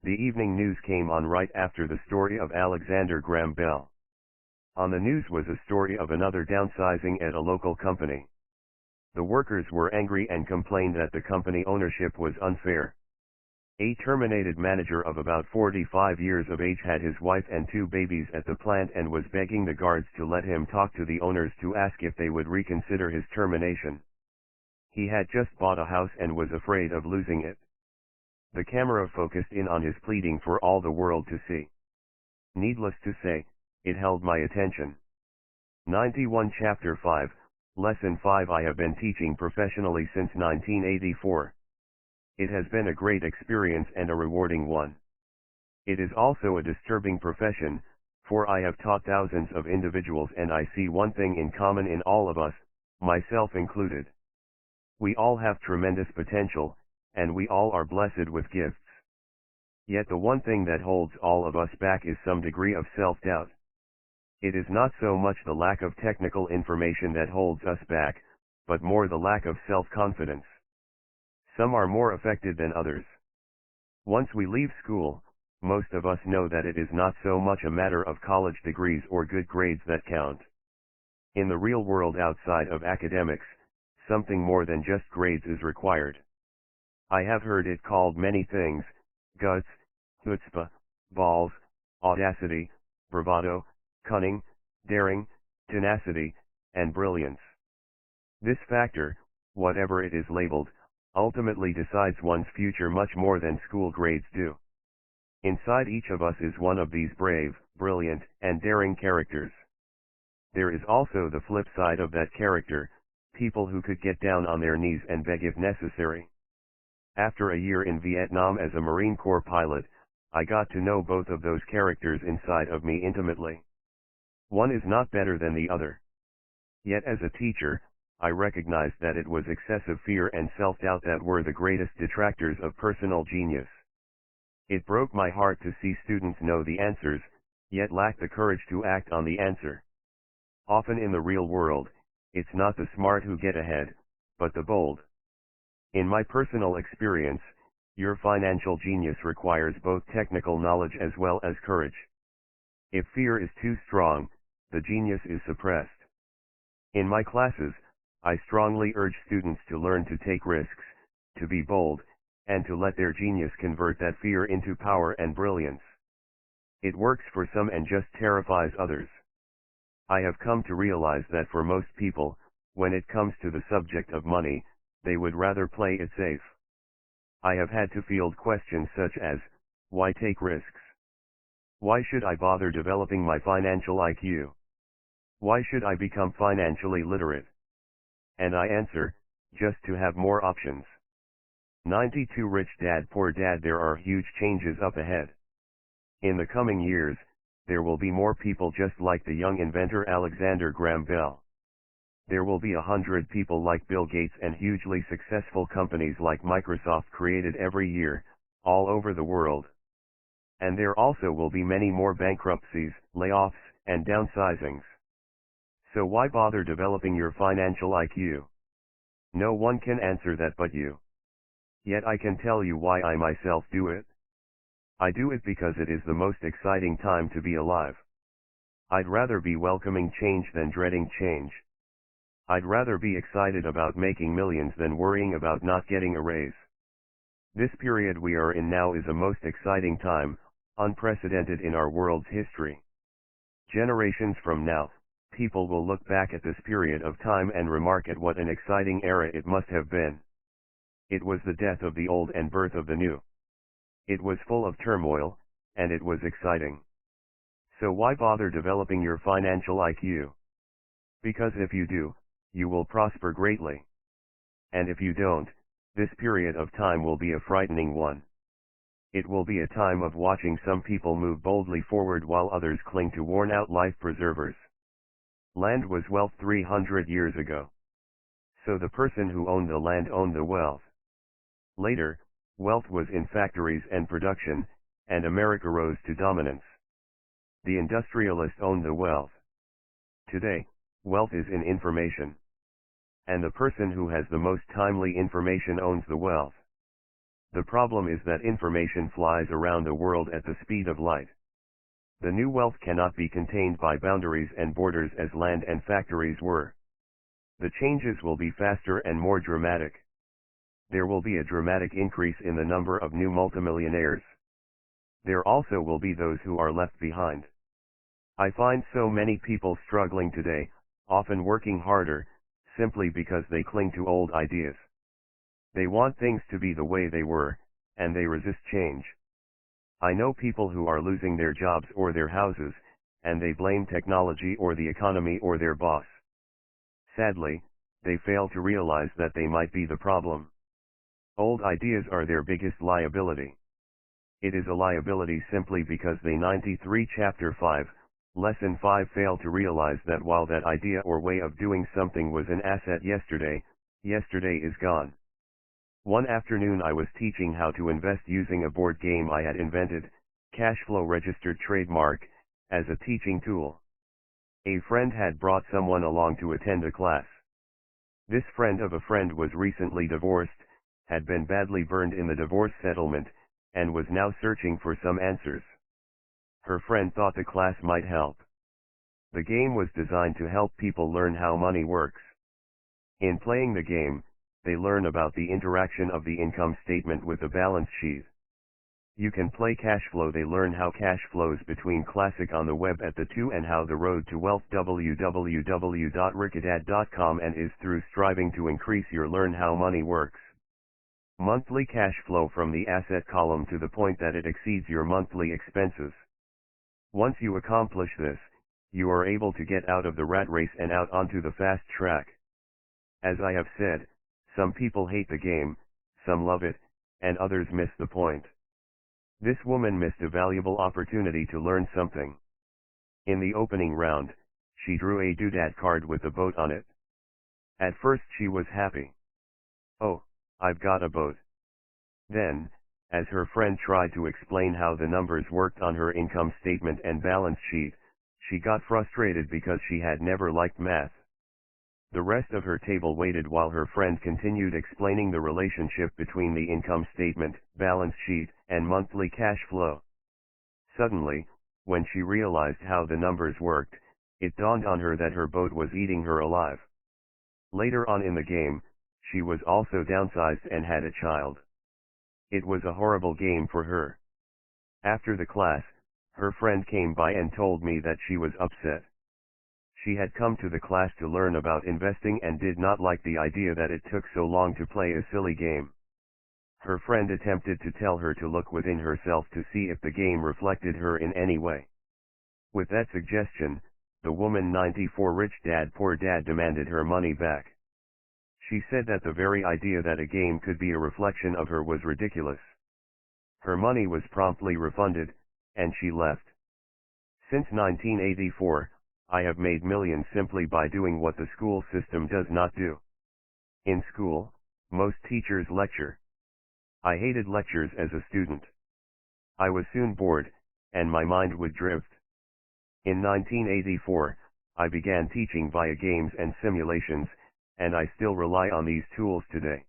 Speaker 1: The evening news came on right after the story of Alexander Graham Bell. On the news was a story of another downsizing at a local company. The workers were angry and complained that the company ownership was unfair. A terminated manager of about 45 years of age had his wife and 2 babies at the plant and was begging the guards to let him talk to the owners to ask if they would reconsider his termination. He had just bought a house and was afraid of losing it. The camera focused in on his pleading for all the world to see. Needless to say, it held my attention. 91 Chapter 5, Lesson 5 I have been teaching professionally since 1984. It has been a great experience and a rewarding one. It is also a disturbing profession, for I have taught thousands of individuals and I see one thing in common in all of us, myself included. We all have tremendous potential, and we all are blessed with gifts. Yet the one thing that holds all of us back is some degree of self-doubt. It is not so much the lack of technical information that holds us back, but more the lack of self-confidence. Some are more affected than others. Once we leave school, most of us know that it is not so much a matter of college degrees or good grades that count. In the real world outside of academics, something more than just grades is required. I have heard it called many things: guts, chutzpah, balls, audacity, bravado, cunning, daring, tenacity, and brilliance. This factor, whatever it is labeled, ultimately decides one's future much more than school grades do. Inside each of us is one of these brave, brilliant, and daring characters. There is also the flip side of that character, people who could get down on their knees and beg if necessary. After a year in Vietnam as a Marine Corps pilot, I got to know both of those characters inside of me intimately. One is not better than the other. Yet as a teacher, I recognized that it was excessive fear and self-doubt that were the greatest detractors of personal genius. It broke my heart to see students know the answers, yet lack the courage to act on the answer. Often in the real world, it's not the smart who get ahead, but the bold. In my personal experience, your financial genius requires both technical knowledge as well as courage. If fear is too strong, the genius is suppressed. In my classes, I strongly urge students to learn to take risks, to be bold, and to let their genius convert that fear into power and brilliance. It works for some and just terrifies others. I have come to realize that for most people, when it comes to the subject of money, they would rather play it safe. I have had to field questions such as, why take risks? Why should I bother developing my financial IQ? Why should I become financially literate? And I answer, just to have more options. 92 Rich Dad Poor Dad. There are huge changes up ahead. In the coming years, there will be more people just like the young inventor Alexander Graham Bell. There will be 100 people like Bill Gates and hugely successful companies like Microsoft created every year, all over the world. And there also will be many more bankruptcies, layoffs, and downsizings. So why bother developing your financial IQ? No one can answer that but you. Yet I can tell you why I myself do it. I do it because it is the most exciting time to be alive. I'd rather be welcoming change than dreading change. I'd rather be excited about making millions than worrying about not getting a raise. This period we are in now is a most exciting time, unprecedented in our world's history. Generations from now, people will look back at this period of time and remark at what an exciting era it must have been. It was the death of the old and birth of the new. It was full of turmoil, and it was exciting. So why bother developing your financial IQ? Because if you do, you will prosper greatly. And if you don't, this period of time will be a frightening one. It will be a time of watching some people move boldly forward while others cling to worn-out life preservers. Land was wealth 300 years ago. So the person who owned the land owned the wealth. Later, wealth was in factories and production, and America rose to dominance. The industrialist owned the wealth. Today, wealth is in information. And the person who has the most timely information owns the wealth. The problem is that information flies around the world at the speed of light. The new wealth cannot be contained by boundaries and borders as land and factories were. The changes will be faster and more dramatic. There will be a dramatic increase in the number of new multimillionaires. There also will be those who are left behind. I find so many people struggling today, often working harder, simply because they cling to old ideas. They want things to be the way they were, and they resist change. I know people who are losing their jobs or their houses, and they blame technology or the economy or their boss. Sadly, they fail to realize that they might be the problem. Old ideas are their biggest liability. It is a liability simply because they 93 Chapter 5, Lesson 5 fail to realize that while that idea or way of doing something was an asset yesterday, yesterday is gone. One afternoon I was teaching how to invest using a board game I had invented, Cashflow Registered Trademark, as a teaching tool. A friend had brought someone along to attend a class. This friend of a friend was recently divorced, had been badly burned in the divorce settlement, and was now searching for some answers. Her friend thought the class might help. The game was designed to help people learn how money works. In playing the game, they learn about the interaction of the income statement with the balance sheet. You can play cash flow. They learn how cash flows between classic on the web at the two and how the road to wealth www.rickadad.com and is through striving to increase your learn how money works. Monthly cash flow from the asset column to the point that it exceeds your monthly expenses. Once you accomplish this, you are able to get out of the rat race and out onto the fast track. As I have said, some people hate the game, some love it, and others miss the point. This woman missed a valuable opportunity to learn something. In the opening round, she drew a doodad card with a boat on it. At first she was happy. "Oh, I've got a boat." Then, as her friend tried to explain how the numbers worked on her income statement and balance sheet, she got frustrated because she had never liked math. The rest of her table waited while her friend continued explaining the relationship between the income statement, balance sheet, and monthly cash flow. Suddenly, when she realized how the numbers worked, it dawned on her that her boat was eating her alive. Later on in the game, she was also downsized and had a child. It was a horrible game for her. After the class, her friend came by and told me that she was upset. She had come to the class to learn about investing and did not like the idea that it took so long to play a silly game. Her friend attempted to tell her to look within herself to see if the game reflected her in any way. With that suggestion, the woman 94 Rich Dad Poor Dad demanded her money back. She said that the very idea that a game could be a reflection of her was ridiculous. Her money was promptly refunded, and she left. Since 1984, I have made millions simply by doing what the school system does not do. In school, most teachers lecture. I hated lectures as a student. I was soon bored, and my mind would drift. In 1984, I began teaching via games and simulations, and I still rely on these tools today.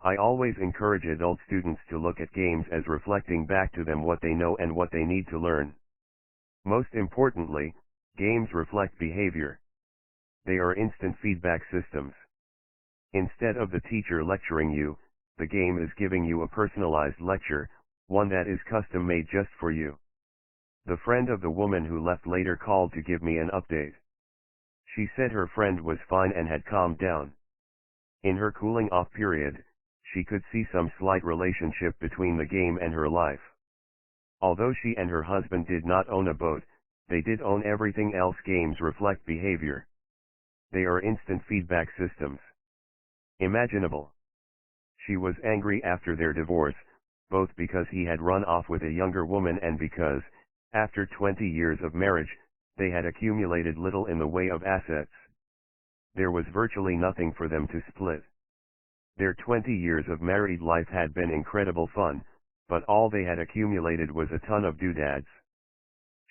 Speaker 1: I always encourage adult students to look at games as reflecting back to them what they know and what they need to learn. Most importantly, games reflect behavior. They are instant feedback systems. Instead of the teacher lecturing you, the game is giving you a personalized lecture, one that is custom-made just for you. The friend of the woman who left later called to give me an update. She said her friend was fine and had calmed down. In her cooling off period, she could see some slight relationship between the game and her life. Although she and her husband did not own a boat, they did own everything else. Games reflect behavior. They are instant feedback systems. Imaginable. She was angry after their divorce, both because he had run off with a younger woman and because, after 20 years of marriage, they had accumulated little in the way of assets. There was virtually nothing for them to split. Their 20 years of married life had been incredible fun, but all they had accumulated was a ton of doodads.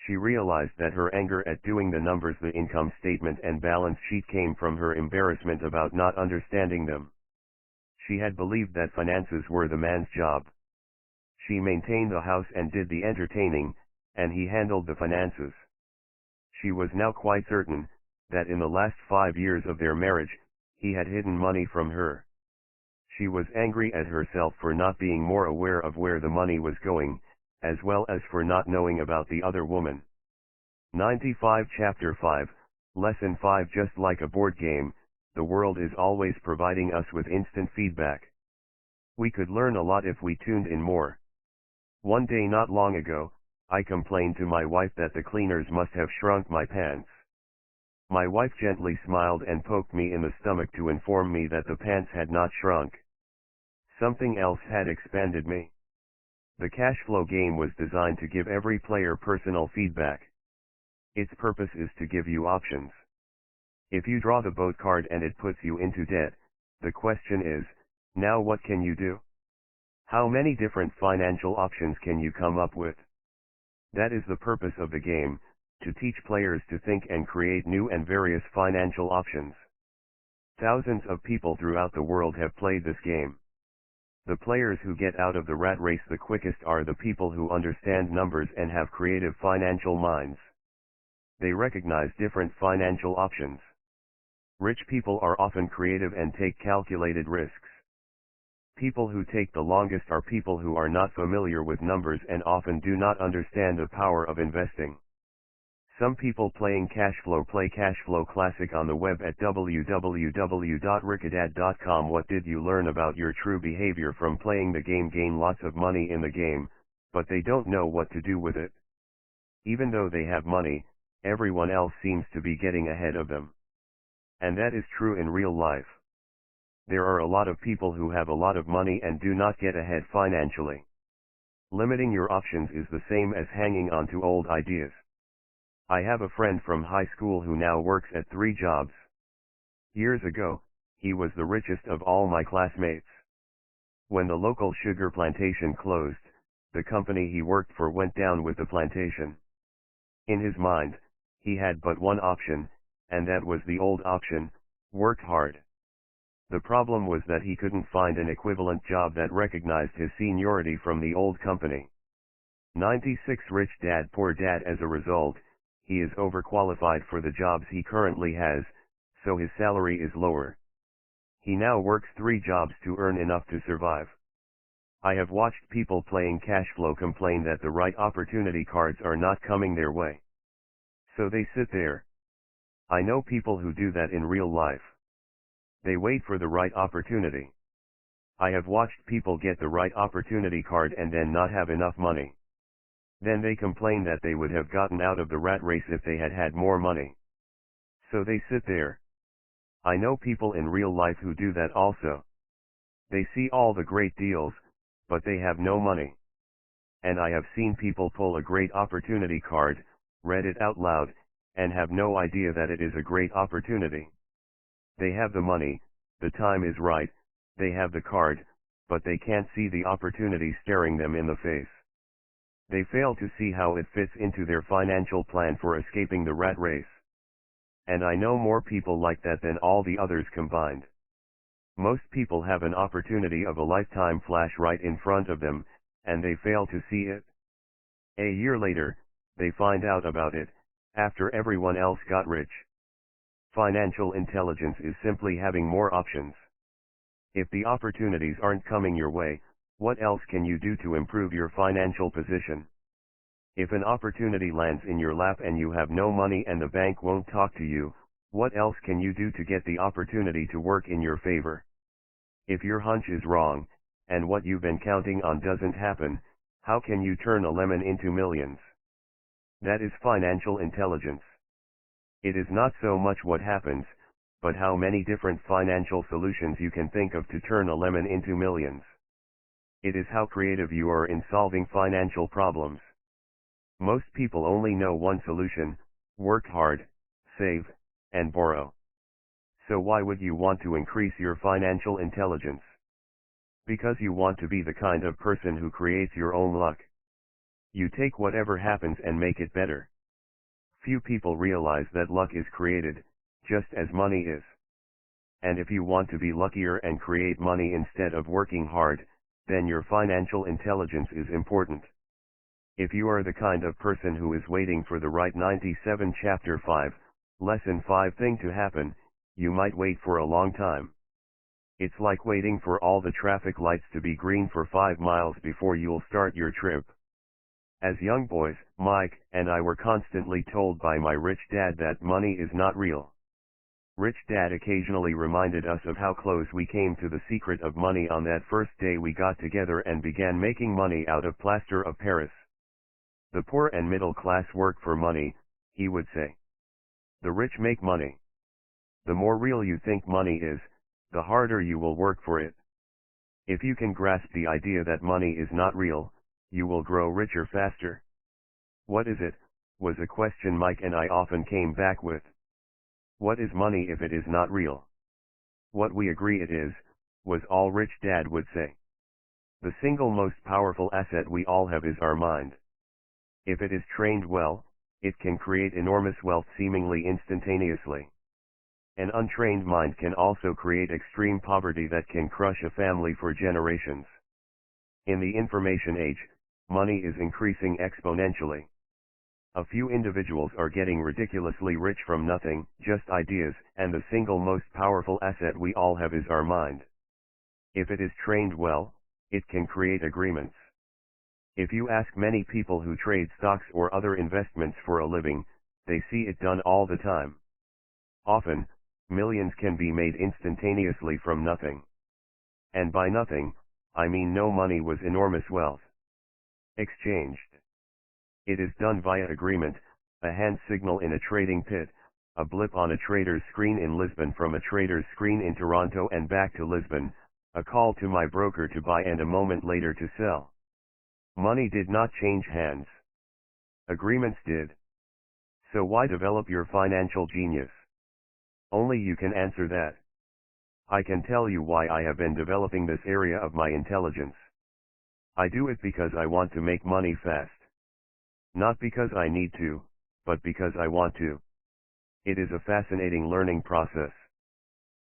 Speaker 1: She realized that her anger at doing the numbers, the income statement and balance sheet, came from her embarrassment about not understanding them. She had believed that finances were the man's job. She maintained the house and did the entertaining, and he handled the finances. She was now quite certain that in the last 5 years of their marriage, he had hidden money from her. She was angry at herself for not being more aware of where the money was going, as well as for not knowing about the other woman. 95 Chapter 5, Lesson 5. Just like a board game, the world is always providing us with instant feedback. We could learn a lot if we tuned in more. One day not long ago, I complained to my wife that the cleaners must have shrunk my pants. My wife gently smiled and poked me in the stomach to inform me that the pants had not shrunk. Something else had expanded me. The cash flow game was designed to give every player personal feedback. Its purpose is to give you options. If you draw the boat card and it puts you into debt, the question is, now what can you do? How many different financial options can you come up with? That is the purpose of the game, to teach players to think and create new and various financial options. Thousands of people throughout the world have played this game. The players who get out of the rat race the quickest are the people who understand numbers and have creative financial minds. They recognize different financial options. Rich people are often creative and take calculated risks. People who take the longest are people who are not familiar with numbers and often do not understand the power of investing. Some people playing Cashflow play Cashflow Classic on the web at www.rickadad.com. What did you learn about your true behavior from playing the game? Gain lots of money in the game, but they don't know what to do with it. Even though they have money, everyone else seems to be getting ahead of them. And that is true in real life. There are a lot of people who have a lot of money and do not get ahead financially. Limiting your options is the same as hanging on to old ideas. I have a friend from high school who now works at 3 jobs. Years ago, he was the richest of all my classmates. When the local sugar plantation closed, the company he worked for went down with the plantation. In his mind, he had but one option, and that was the old option: work hard. The problem was that he couldn't find an equivalent job that recognized his seniority from the old company. 96 Rich Dad Poor Dad. As a result, he is overqualified for the jobs he currently has, so his salary is lower. He now works 3 jobs to earn enough to survive. I have watched people playing Cashflow complain that the right opportunity cards are not coming their way. So they sit there. I know people who do that in real life. They wait for the right opportunity. I have watched people get the right opportunity card and then not have enough money. Then they complain that they would have gotten out of the rat race if they had had more money. So they sit there. I know people in real life who do that also. They see all the great deals, but they have no money. And I have seen people pull a great opportunity card, read it out loud, and have no idea that it is a great opportunity. They have the money, the time is right, they have the card, but they can't see the opportunity staring them in the face. They fail to see how it fits into their financial plan for escaping the rat race. And I know more people like that than all the others combined. Most people have an opportunity of a lifetime flash right in front of them, and they fail to see it. A year later, they find out about it, after everyone else got rich. Financial intelligence is simply having more options. If the opportunities aren't coming your way, what else can you do to improve your financial position? If an opportunity lands in your lap and you have no money and the bank won't talk to you, what else can you do to get the opportunity to work in your favor? If your hunch is wrong, and what you've been counting on doesn't happen, how can you turn a lemon into millions? That is financial intelligence. It is not so much what happens, but how many different financial solutions you can think of to turn a lemon into millions. It is how creative you are in solving financial problems. Most people only know one solution: work hard, save, and borrow. So why would you want to increase your financial intelligence? Because you want to be the kind of person who creates your own luck. You take whatever happens and make it better. Few people realize that luck is created, just as money is. And if you want to be luckier and create money instead of working hard, then your financial intelligence is important. If you are the kind of person who is waiting for the right 97 Chapter 5, Lesson 5 thing to happen, you might wait for a long time. It's like waiting for all the traffic lights to be green for 5 miles before you'll start your trip. As young boys, Mike and I were constantly told by my rich dad that money is not real. Rich Dad occasionally reminded us of how close we came to the secret of money on that first day we got together and began making money out of plaster of Paris. The poor and middle class work for money, he would say. The rich make money. The more real you think money is, the harder you will work for it. If you can grasp the idea that money is not real, you will grow richer faster. What is it? Was a question Mike and I often came back with. What is money if it is not real? What we agree it is, was all Rich Dad would say. The single most powerful asset we all have is our mind. If it is trained well, it can create enormous wealth seemingly instantaneously. An untrained mind can also create extreme poverty that can crush a family for generations. In the information age, money is increasing exponentially. A few individuals are getting ridiculously rich from nothing, just ideas, and the single most powerful asset we all have is our mind. If it is trained well, it can create agreements. If you ask many people who trade stocks or other investments for a living, they see it done all the time. Often, millions can be made instantaneously from nothing. And by nothing, I mean no money was enormous wealth exchanged. It is done via agreement, a hand signal in a trading pit, a blip on a trader's screen in Lisbon from a trader's screen in Toronto and back to Lisbon, a call to my broker to buy and a moment later to sell. Money did not change hands. Agreements did. So why develop your financial genius? Only you can answer that. I can tell you why I have been developing this area of my intelligence. I do it because I want to make money fast. Not because I need to, but because I want to. It is a fascinating learning process.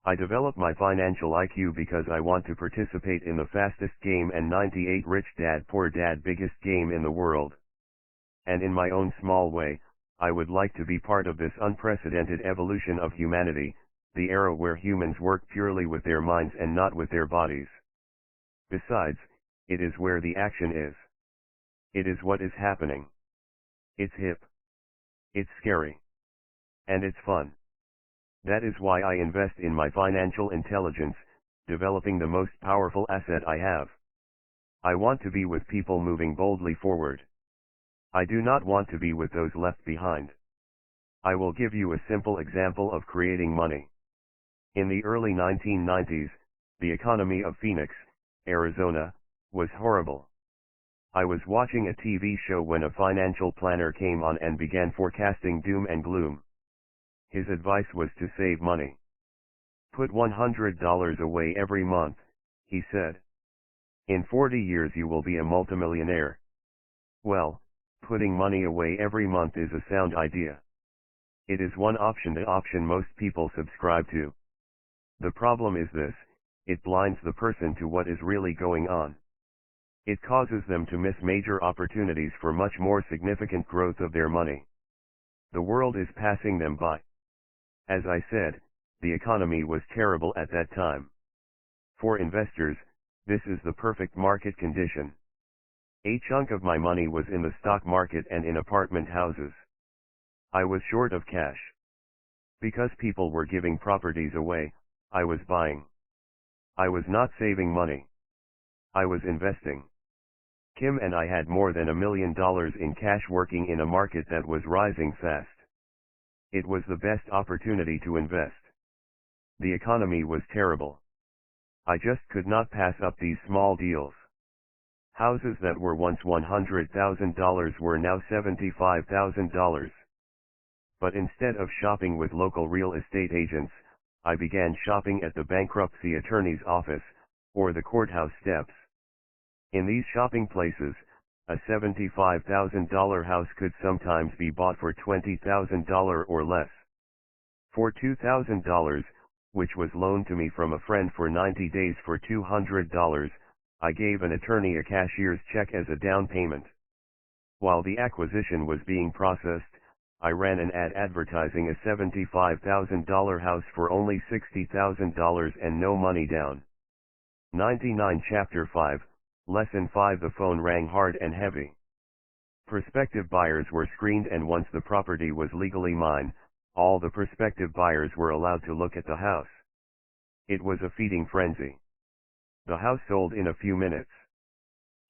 Speaker 1: I develop my financial IQ because I want to participate in the fastest game and 98 Rich Dad Poor Dad biggest game in the world. And in my own small way, I would like to be part of this unprecedented evolution of humanity, the era where humans work purely with their minds and not with their bodies. Besides, it is where the action is. It is what is happening. It's hip. It's scary. And it's fun. That is why I invest in my financial intelligence, developing the most powerful asset I have. I want to be with people moving boldly forward. I do not want to be with those left behind. I will give you a simple example of creating money. In the early 1990s, the economy of Phoenix, Arizona, was horrible. I was watching a TV show when a financial planner came on and began forecasting doom and gloom. His advice was to save money. Put $100 away every month, he said. In 40 years you will be a multimillionaire. Well, putting money away every month is a sound idea. It is one option, the option most people subscribe to. The problem is this: it blinds the person to what is really going on. It causes them to miss major opportunities for much more significant growth of their money. The world is passing them by. As I said, the economy was terrible at that time. For investors, this is the perfect market condition. A chunk of my money was in the stock market and in apartment houses. I was short of cash. Because people were giving properties away, I was buying. I was not saving money. I was investing. Kim and I had more than $1 million in cash working in a market that was rising fast. It was the best opportunity to invest. The economy was terrible. I just could not pass up these small deals. Houses that were once $100,000 were now $75,000. But instead of shopping with local real estate agents, I began shopping at the bankruptcy attorney's office, or the courthouse steps. In these shopping places, a $75,000 house could sometimes be bought for $20,000 or less. For $2,000, which was loaned to me from a friend for 90 days for $200, I gave an attorney a cashier's check as a down payment. While the acquisition was being processed, I ran an ad advertising a $75,000 house for only $60,000 and no money down. 99 Chapter 5, Lesson 5. The phone rang hard and heavy. Prospective buyers were screened, and once the property was legally mine, All the prospective buyers were allowed to look at the house. It was a feeding frenzy. The house sold in a few minutes.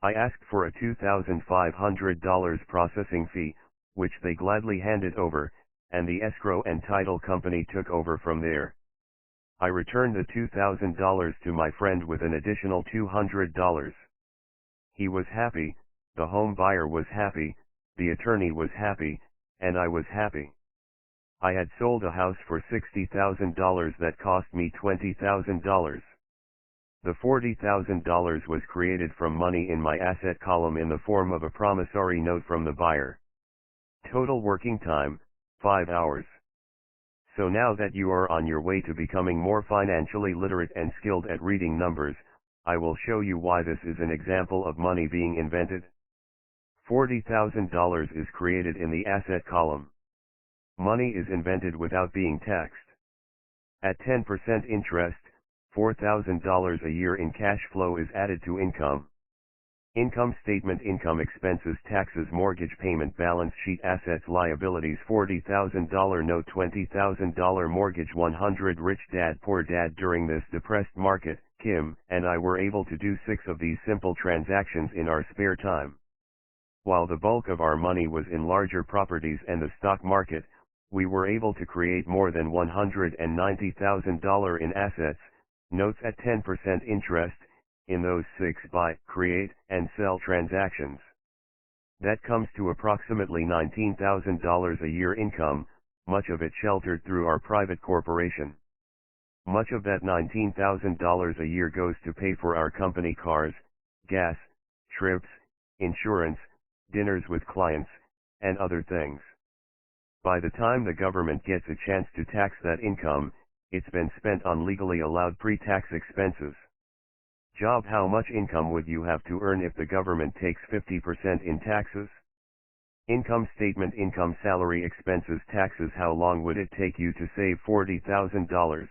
Speaker 1: I asked for a $2,500 processing fee, which they gladly handed over, and the escrow and title company took over from there. I returned the $2,000 to my friend with an additional $200. He was happy, the home buyer was happy, the attorney was happy, and I was happy. I had sold a house for $60,000 that cost me $20,000. The $40,000 was created from money in my asset column in the form of a promissory note from the buyer. Total working time, 5 hours. So now that you are on your way to becoming more financially literate and skilled at reading numbers, I will show you why this is an example of money being invented. $40,000 is created in the asset column. Money is invented without being taxed. At 10% interest, $4,000 a year in cash flow is added to income. Income statement: income, expenses, taxes, mortgage payment, balance sheet, assets, liabilities, $40,000 note, $20,000 mortgage, 100. Rich Dad Poor Dad. During this depressed market, Kim and I were able to do 6 of these simple transactions in our spare time. While the bulk of our money was in larger properties and the stock market, we were able to create more than $190,000 in assets, notes at 10% interest, in those 6 buy, create, and sell transactions. That comes to approximately $19,000 a year income, much of it sheltered through our private corporation. Much of that $19,000 a year goes to pay for our company cars, gas, trips, insurance, dinners with clients, and other things. By the time the government gets a chance to tax that income, it's been spent on legally allowed pre-tax expenses. Job: how much income would you have to earn if the government takes 50% in taxes? Income statement: income, salary, expenses, taxes. How long would it take you to save $40,000?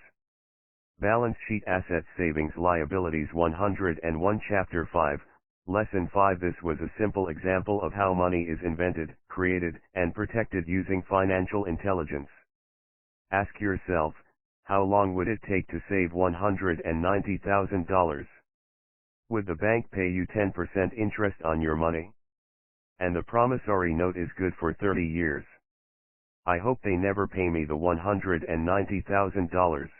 Speaker 1: Balance sheet: assets, savings, liabilities. 101. Chapter 5, Lesson 5. This was a simple example of how money is invented, created, and protected using financial intelligence. Ask yourself, how long would it take to save $190,000? Would the bank pay you 10% interest on your money? And the promissory note is good for 30 years. I hope they never pay me the $190,000.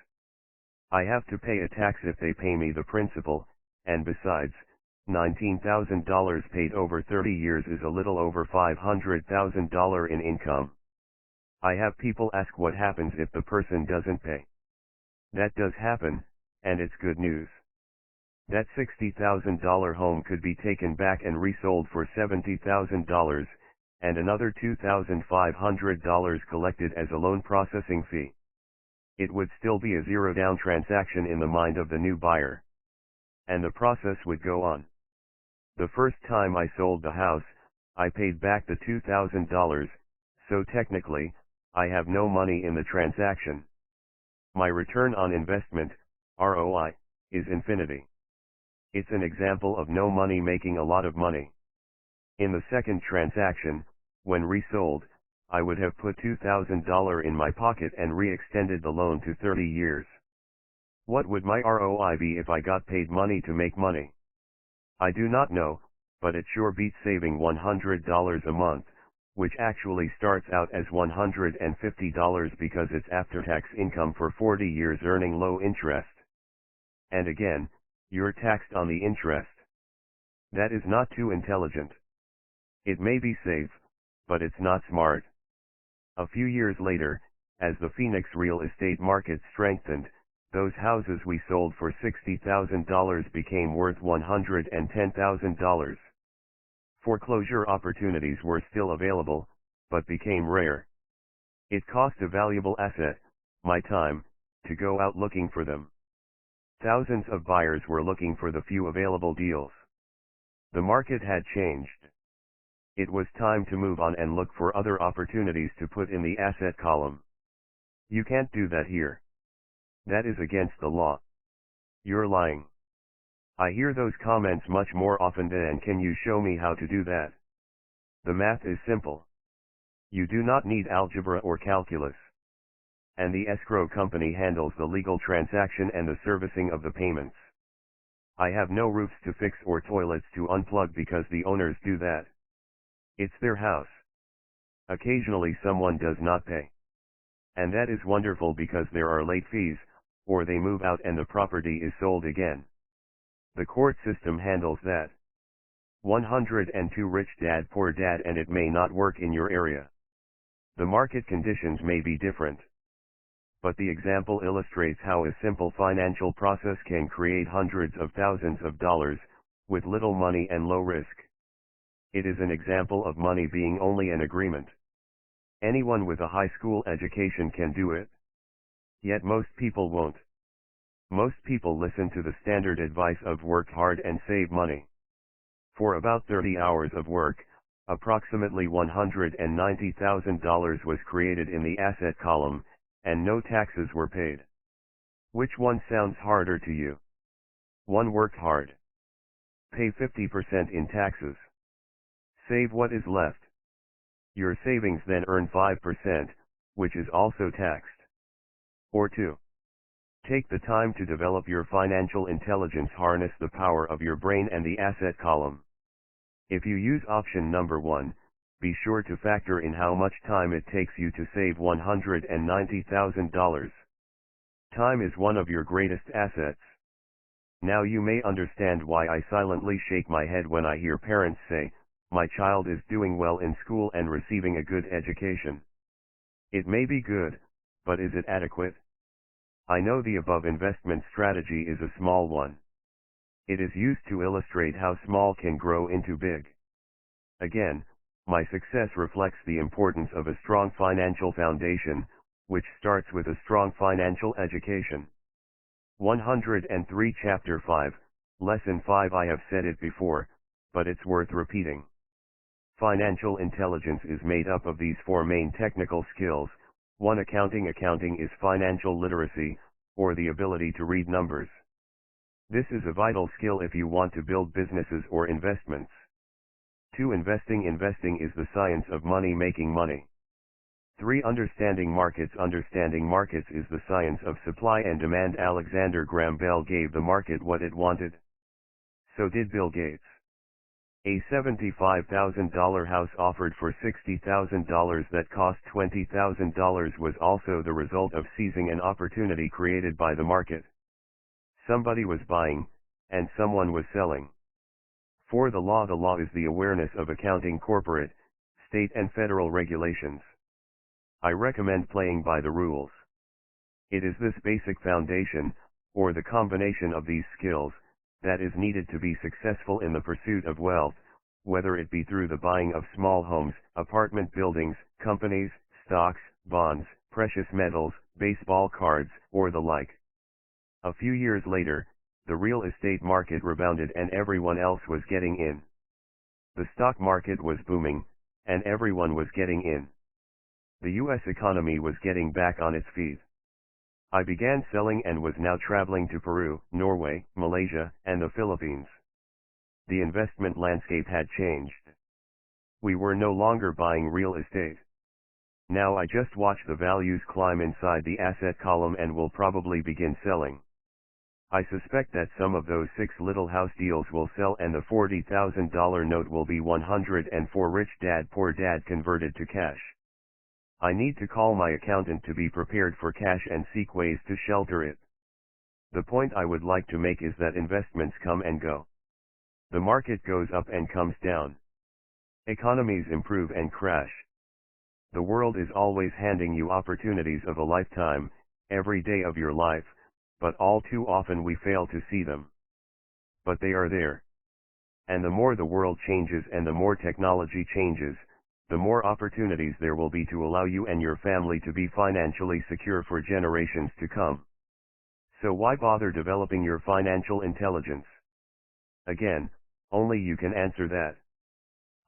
Speaker 1: I have to pay a tax if they pay me the principal, and besides, $19,000 paid over 30 years is a little over $500,000 in income. I have people ask what happens if the person doesn't pay. That does happen, and it's good news. That $60,000 home could be taken back and resold for $70,000, and another $2,500 collected as a loan processing fee. It would still be a zero-down transaction in the mind of the new buyer. And the process would go on. The first time I sold the house, I paid back the $2,000, so technically, I have no money in the transaction. My return on investment, ROI, is infinity. It's an example of no money making a lot of money. In the second transaction, when resold, I would have put $2,000 in my pocket and re-extended the loan to 30 years. What would my ROI be if I got paid money to make money? I do not know, but it sure beats saving $100 a month, which actually starts out as $150 because it's after-tax income for 40 years earning low interest. And again, you're taxed on the interest. That is not too intelligent. It may be safe, but it's not smart. A few years later, as the Phoenix real estate market strengthened, those houses we sold for $60,000 became worth $110,000. Foreclosure opportunities were still available, but became rare. It cost a valuable asset, my time, to go out looking for them. Thousands of buyers were looking for the few available deals. The market had changed. It was time to move on and look for other opportunities to put in the asset column. You can't do that here. That is against the law. You're lying. I hear those comments much more often than can you show me how to do that? The math is simple. You do not need algebra or calculus. and the escrow company handles the legal transaction and the servicing of the payments. I have no roofs to fix or toilets to unplug because the owners do that. It's their house. Occasionally someone does not pay. And that is wonderful because there are late fees, or they move out and the property is sold again. The court system handles that. 102 Rich Dad Poor Dad, and it may not work in your area. The market conditions may be different. But the example illustrates how a simple financial process can create hundreds of thousands of dollars, with little money and low risk. It is an example of money being only an agreement. Anyone with a high school education can do it. Yet most people won't. Most people listen to the standard advice of work hard and save money. For about 30 hours of work, approximately $190,000 was created in the asset column, and no taxes were paid. Which one sounds harder to you? 1. Work hard. Pay 50% in taxes. Save what is left. Your savings then earn 5%, which is also taxed. Or 2. Take the time to develop your financial intelligence, harness the power of your brain and the asset column. If you use option number 1, be sure to factor in how much time it takes you to save $190,000. Time is one of your greatest assets. Now you may understand why I silently shake my head when I hear parents say, "My child is doing well in school and receiving a good education." It may be good, but is it adequate? I know the above investment strategy is a small one. It is used to illustrate how small can grow into big. Again, my success reflects the importance of a strong financial foundation, which starts with a strong financial education. 103 Chapter 5, Lesson 5. I have said it before, but it's worth repeating. Financial intelligence is made up of these 4 main technical skills. 1. Accounting. Accounting is financial literacy, or the ability to read numbers. This is a vital skill if you want to build businesses or investments. 2. Investing. Investing is the science of money, making money. 3. Understanding markets. Understanding markets is the science of supply and demand. Alexander Graham Bell gave the market what it wanted. So did Bill Gates. A $75,000 house offered for $60,000 that cost $20,000 was also the result of seizing an opportunity created by the market. Somebody was buying, and someone was selling. 4. The law. The law is the awareness of accounting, corporate, state and federal regulations. I recommend playing by the rules. It is this basic foundation, or the combination of these skills, that is needed to be successful in the pursuit of wealth, whether it be through the buying of small homes, apartment buildings, companies, stocks, bonds, precious metals, baseball cards, or the like. A few years later, the real estate market rebounded and everyone else was getting in. The stock market was booming, and everyone was getting in. The U.S. economy was getting back on its feet. I began selling and was now traveling to Peru, Norway, Malaysia, and the Philippines. The investment landscape had changed. We were no longer buying real estate. Now I just watch the values climb inside the asset column and will probably begin selling. I suspect that some of those 6 little house deals will sell and the $40,000 note will be 104 Rich Dad Poor Dad converted to cash. I need to call my accountant to be prepared for cash and seek ways to shelter it. The point I would like to make is that investments come and go. The market goes up and comes down. Economies improve and crash. The world is always handing you opportunities of a lifetime, every day of your life, but all too often we fail to see them. But they are there. And the more the world changes and the more technology changes, the more opportunities there will be to allow you and your family to be financially secure for generations to come. So why bother developing your financial intelligence? Again, only you can answer that.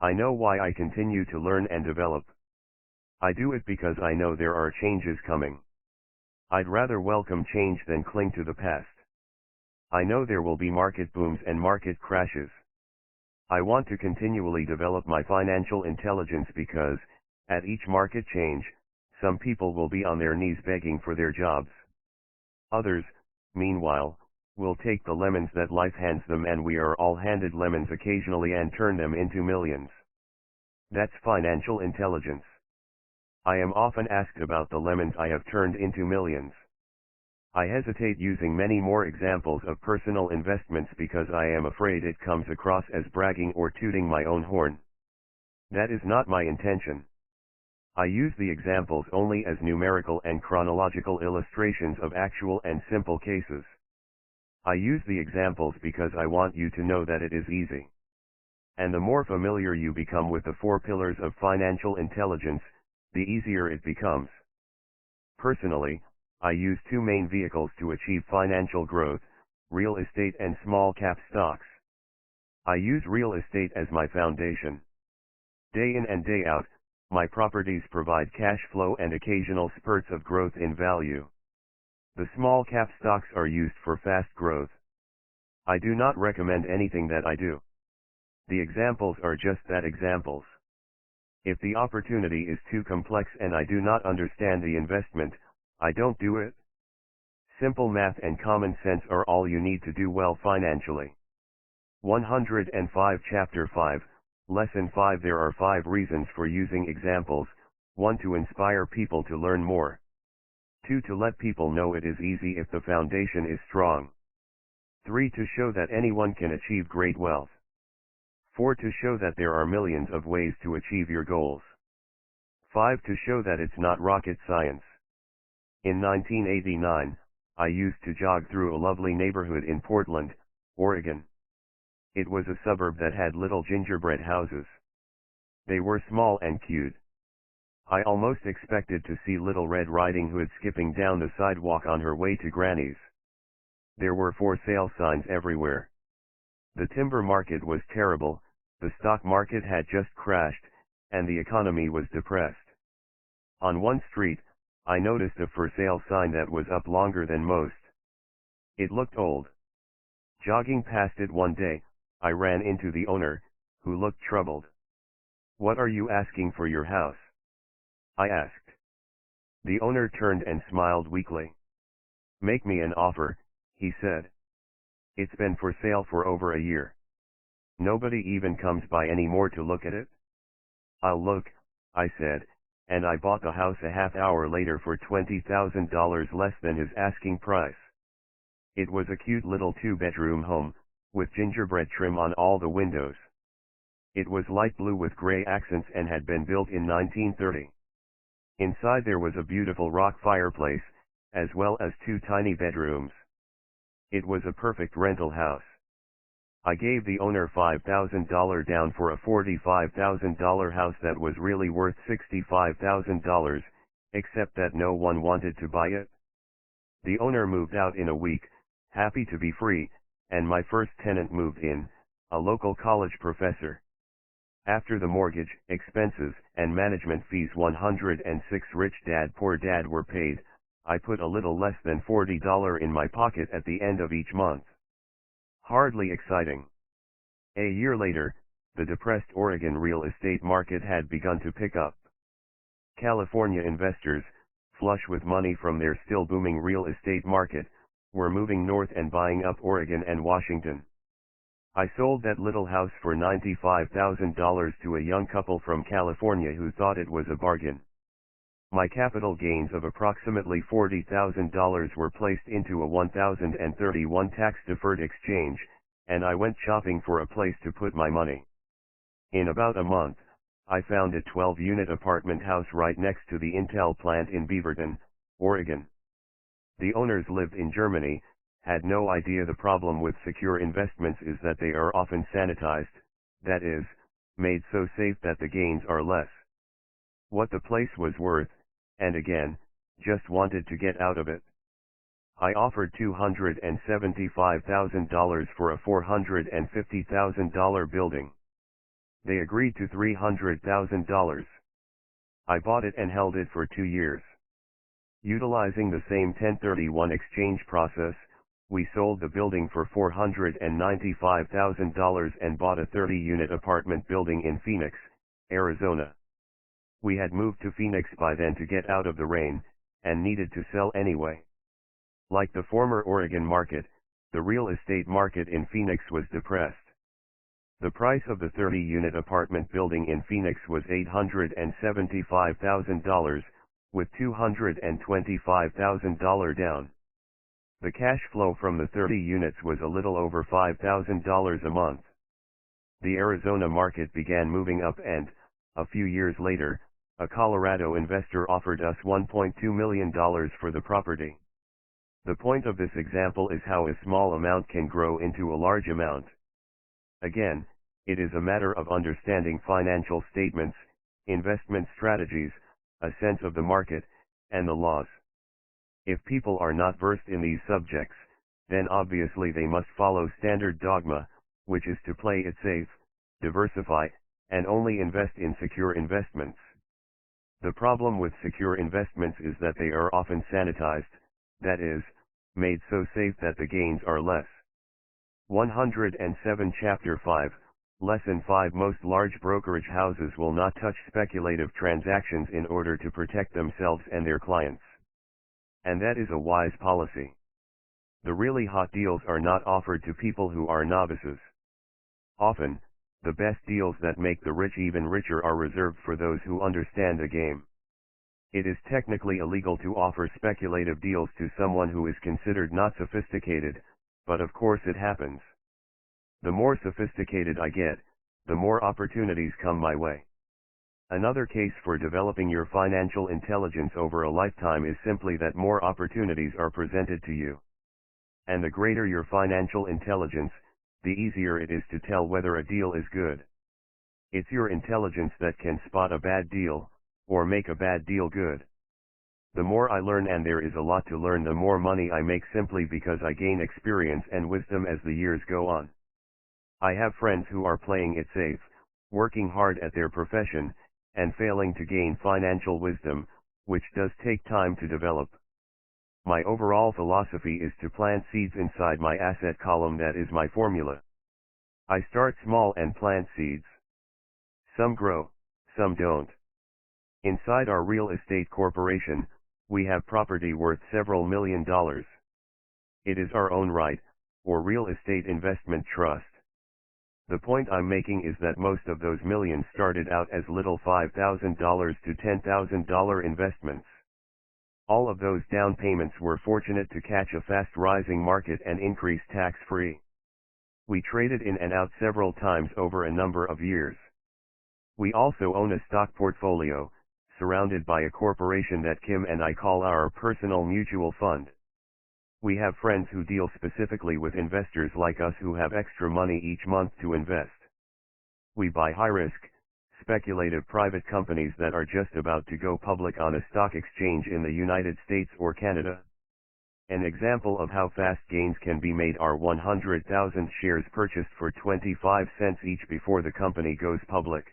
Speaker 1: I know why I continue to learn and develop. I do it because I know there are changes coming. I'd rather welcome change than cling to the past. I know there will be market booms and market crashes. I want to continually develop my financial intelligence because, at each market change, some people will be on their knees begging for their jobs. Others, meanwhile, will take the lemons that life hands them, and we are all handed lemons occasionally, and turn them into millions. That's financial intelligence. I am often asked about the lemons I have turned into millions. I hesitate using many more examples of personal investments because I am afraid it comes across as bragging or tooting my own horn. That is not my intention. I use the examples only as numerical and chronological illustrations of actual and simple cases. I use the examples because I want you to know that it is easy. And the more familiar you become with the 4 pillars of financial intelligence, the easier it becomes. Personally, I use 2 main vehicles to achieve financial growth: real estate and small cap stocks. I use real estate as my foundation. Day in and day out, my properties provide cash flow and occasional spurts of growth in value. The small cap stocks are used for fast growth. I do not recommend anything that I do. The examples are just that, examples. If the opportunity is too complex and I do not understand the investment, I don't do it. Simple math and common sense are all you need to do well financially. 105 Chapter 5, Lesson 5. There are 5 reasons for using examples: 1. To inspire people to learn more. 2. To let people know it is easy if the foundation is strong. 3. To show that anyone can achieve great wealth. 4. To show that there are millions of ways to achieve your goals. 5. To show that it's not rocket science. In 1989, I used to jog through a lovely neighborhood in Portland, Oregon. It was a suburb that had little gingerbread houses. They were small and cute. I almost expected to see Little Red Riding Hood skipping down the sidewalk on her way to Granny's. There were for sale signs everywhere. The timber market was terrible, the stock market had just crashed, and the economy was depressed. On one street, I noticed a for sale sign that was up longer than most. It looked old. Jogging past it one day, I ran into the owner, who looked troubled. "What are you asking for your house?" I asked. The owner turned and smiled weakly. "Make me an offer," he said. "It's been for sale for over a year. Nobody even comes by anymore to look at it." "I'll look," I said, and I bought the house a half hour later for $20,000 less than his asking price. It was a cute little 2-bedroom home, with gingerbread trim on all the windows. It was light blue with gray accents and had been built in 1930. Inside there was a beautiful rock fireplace, as well as 2 tiny bedrooms. It was a perfect rental house. I gave the owner $5,000 down for a $45,000 house that was really worth $65,000, except that no one wanted to buy it. The owner moved out in a week, happy to be free, and my first tenant moved in, a local college professor. After the mortgage, expenses, and management fees, 106 Rich Dad Poor Dad were paid, I put a little less than $40 in my pocket at the end of each month. Hardly exciting. A year later, the depressed Oregon real estate market had begun to pick up. California investors, flush with money from their still booming real estate market, were moving north and buying up Oregon and Washington. I sold that little house for $95,000 to a young couple from California who thought it was a bargain. My capital gains of approximately $40,000 were placed into a 1031 tax-deferred exchange, and I went shopping for a place to put my money. In about a month, I found a 12-unit apartment house right next to the Intel plant in Beaverton, Oregon. The owners lived in Germany, had no idea the problem with secure investments is that they are often sanitized, that is, made so safe that the gains are less. What the place was worth, and again, just wanted to get out of it. I offered $275,000 for a $450,000 building. They agreed to $300,000. I bought it and held it for 2 years. Utilizing the same 1031 exchange process, we sold the building for $495,000 and bought a 30-unit apartment building in Phoenix, Arizona. We had moved to Phoenix by then to get out of the rain, and needed to sell anyway. Like the former Oregon market, the real estate market in Phoenix was depressed. The price of the 30-unit apartment building in Phoenix was $875,000, with $225,000 down. The cash flow from the 30 units was a little over $5,000 a month. The Arizona market began moving up and, a few years later, a Colorado investor offered us $1.2 million for the property. The point of this example is how a small amount can grow into a large amount. Again, it is a matter of understanding financial statements, investment strategies, a sense of the market, and the laws. If people are not versed in these subjects, then obviously they must follow standard dogma, which is to play it safe, diversify, and only invest in secure investments. The problem with secure investments is that they are often sanitized, that is, made so safe that the gains are less. 107 Chapter 5, Lesson 5 Most large brokerage houses will not touch speculative transactions in order to protect themselves and their clients. And that is a wise policy. The really hot deals are not offered to people who are novices. Often, the best deals that make the rich even richer are reserved for those who understand the game. It is technically illegal to offer speculative deals to someone who is considered not sophisticated, but of course it happens. The more sophisticated I get, the more opportunities come my way. Another case for developing your financial intelligence over a lifetime is simply that more opportunities are presented to you. And the greater your financial intelligence, the easier it is to tell whether a deal is good. It's your intelligence that can spot a bad deal, or make a bad deal good. The more I learn, and there is a lot to learn, the more money I make simply because I gain experience and wisdom as the years go on. I have friends who are playing it safe, working hard at their profession, and failing to gain financial wisdom, which does take time to develop. My overall philosophy is to plant seeds inside my asset column. That is my formula. I start small and plant seeds. Some grow, some don't. Inside our real estate corporation, we have property worth several $1 million. It is our own right, or real estate investment trust. The point I'm making is that most of those millions started out as little $5,000 to $10,000 investments. All of those down payments were fortunate to catch a fast-rising market and increase tax-free. We traded in and out several times over a number of years. We also own a stock portfolio, surrounded by a corporation that Kim and I call our personal mutual fund. We have friends who deal specifically with investors like us who have extra money each month to invest. We buy high-risk, speculative private companies that are just about to go public on a stock exchange in the United States or Canada. An example of how fast gains can be made are 100,000 shares purchased for 25 cents each before the company goes public.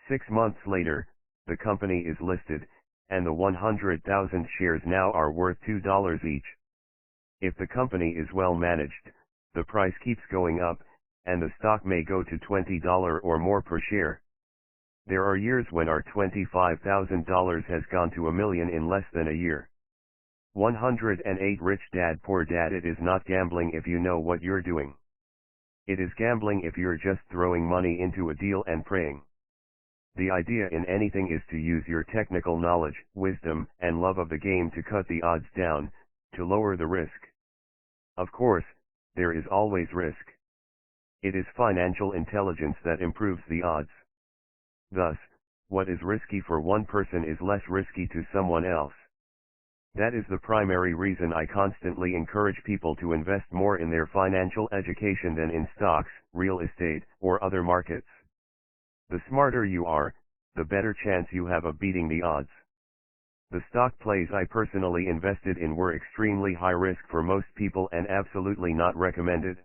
Speaker 1: 6 months later, the company is listed, and the 100,000 shares now are worth $2 each. If the company is well managed, the price keeps going up, and the stock may go to $20 or more per share. There are years when our $25,000 has gone to $1 million in less than a year. 108 Rich Dad Poor Dad. It is not gambling if you know what you're doing. It is gambling if you're just throwing money into a deal and praying. The idea in anything is to use your technical knowledge, wisdom, and love of the game to cut the odds down, to lower the risk. Of course, there is always risk. It is financial intelligence that improves the odds. Thus, what is risky for one person is less risky to someone else. That is the primary reason I constantly encourage people to invest more in their financial education than in stocks, real estate, or other markets. The smarter you are, the better chance you have of beating the odds. The stock plays I personally invested in were extremely high risk for most people and absolutely not recommended.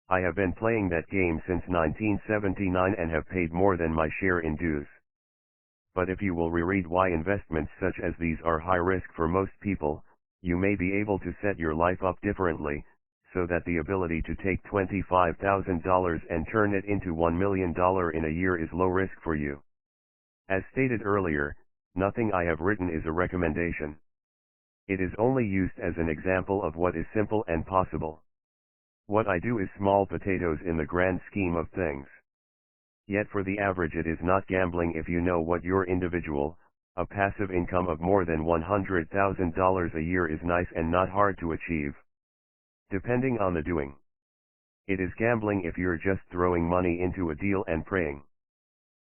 Speaker 1: I have been playing that game since 1979 and have paid more than my share in dues. But if you will reread why investments such as these are high risk for most people, you may be able to set your life up differently, so that the ability to take $25,000 and turn it into $1 million in a year is low risk for you. As stated earlier, nothing I have written is a recommendation. It is only used as an example of what is simple and possible. What I do is small potatoes in the grand scheme of things. Yet for the average it is not gambling if you know what your individual, a passive income of more than $100,000 a year is nice and not hard to achieve. Depending on the doing. It is gambling if you're just throwing money into a deal and praying.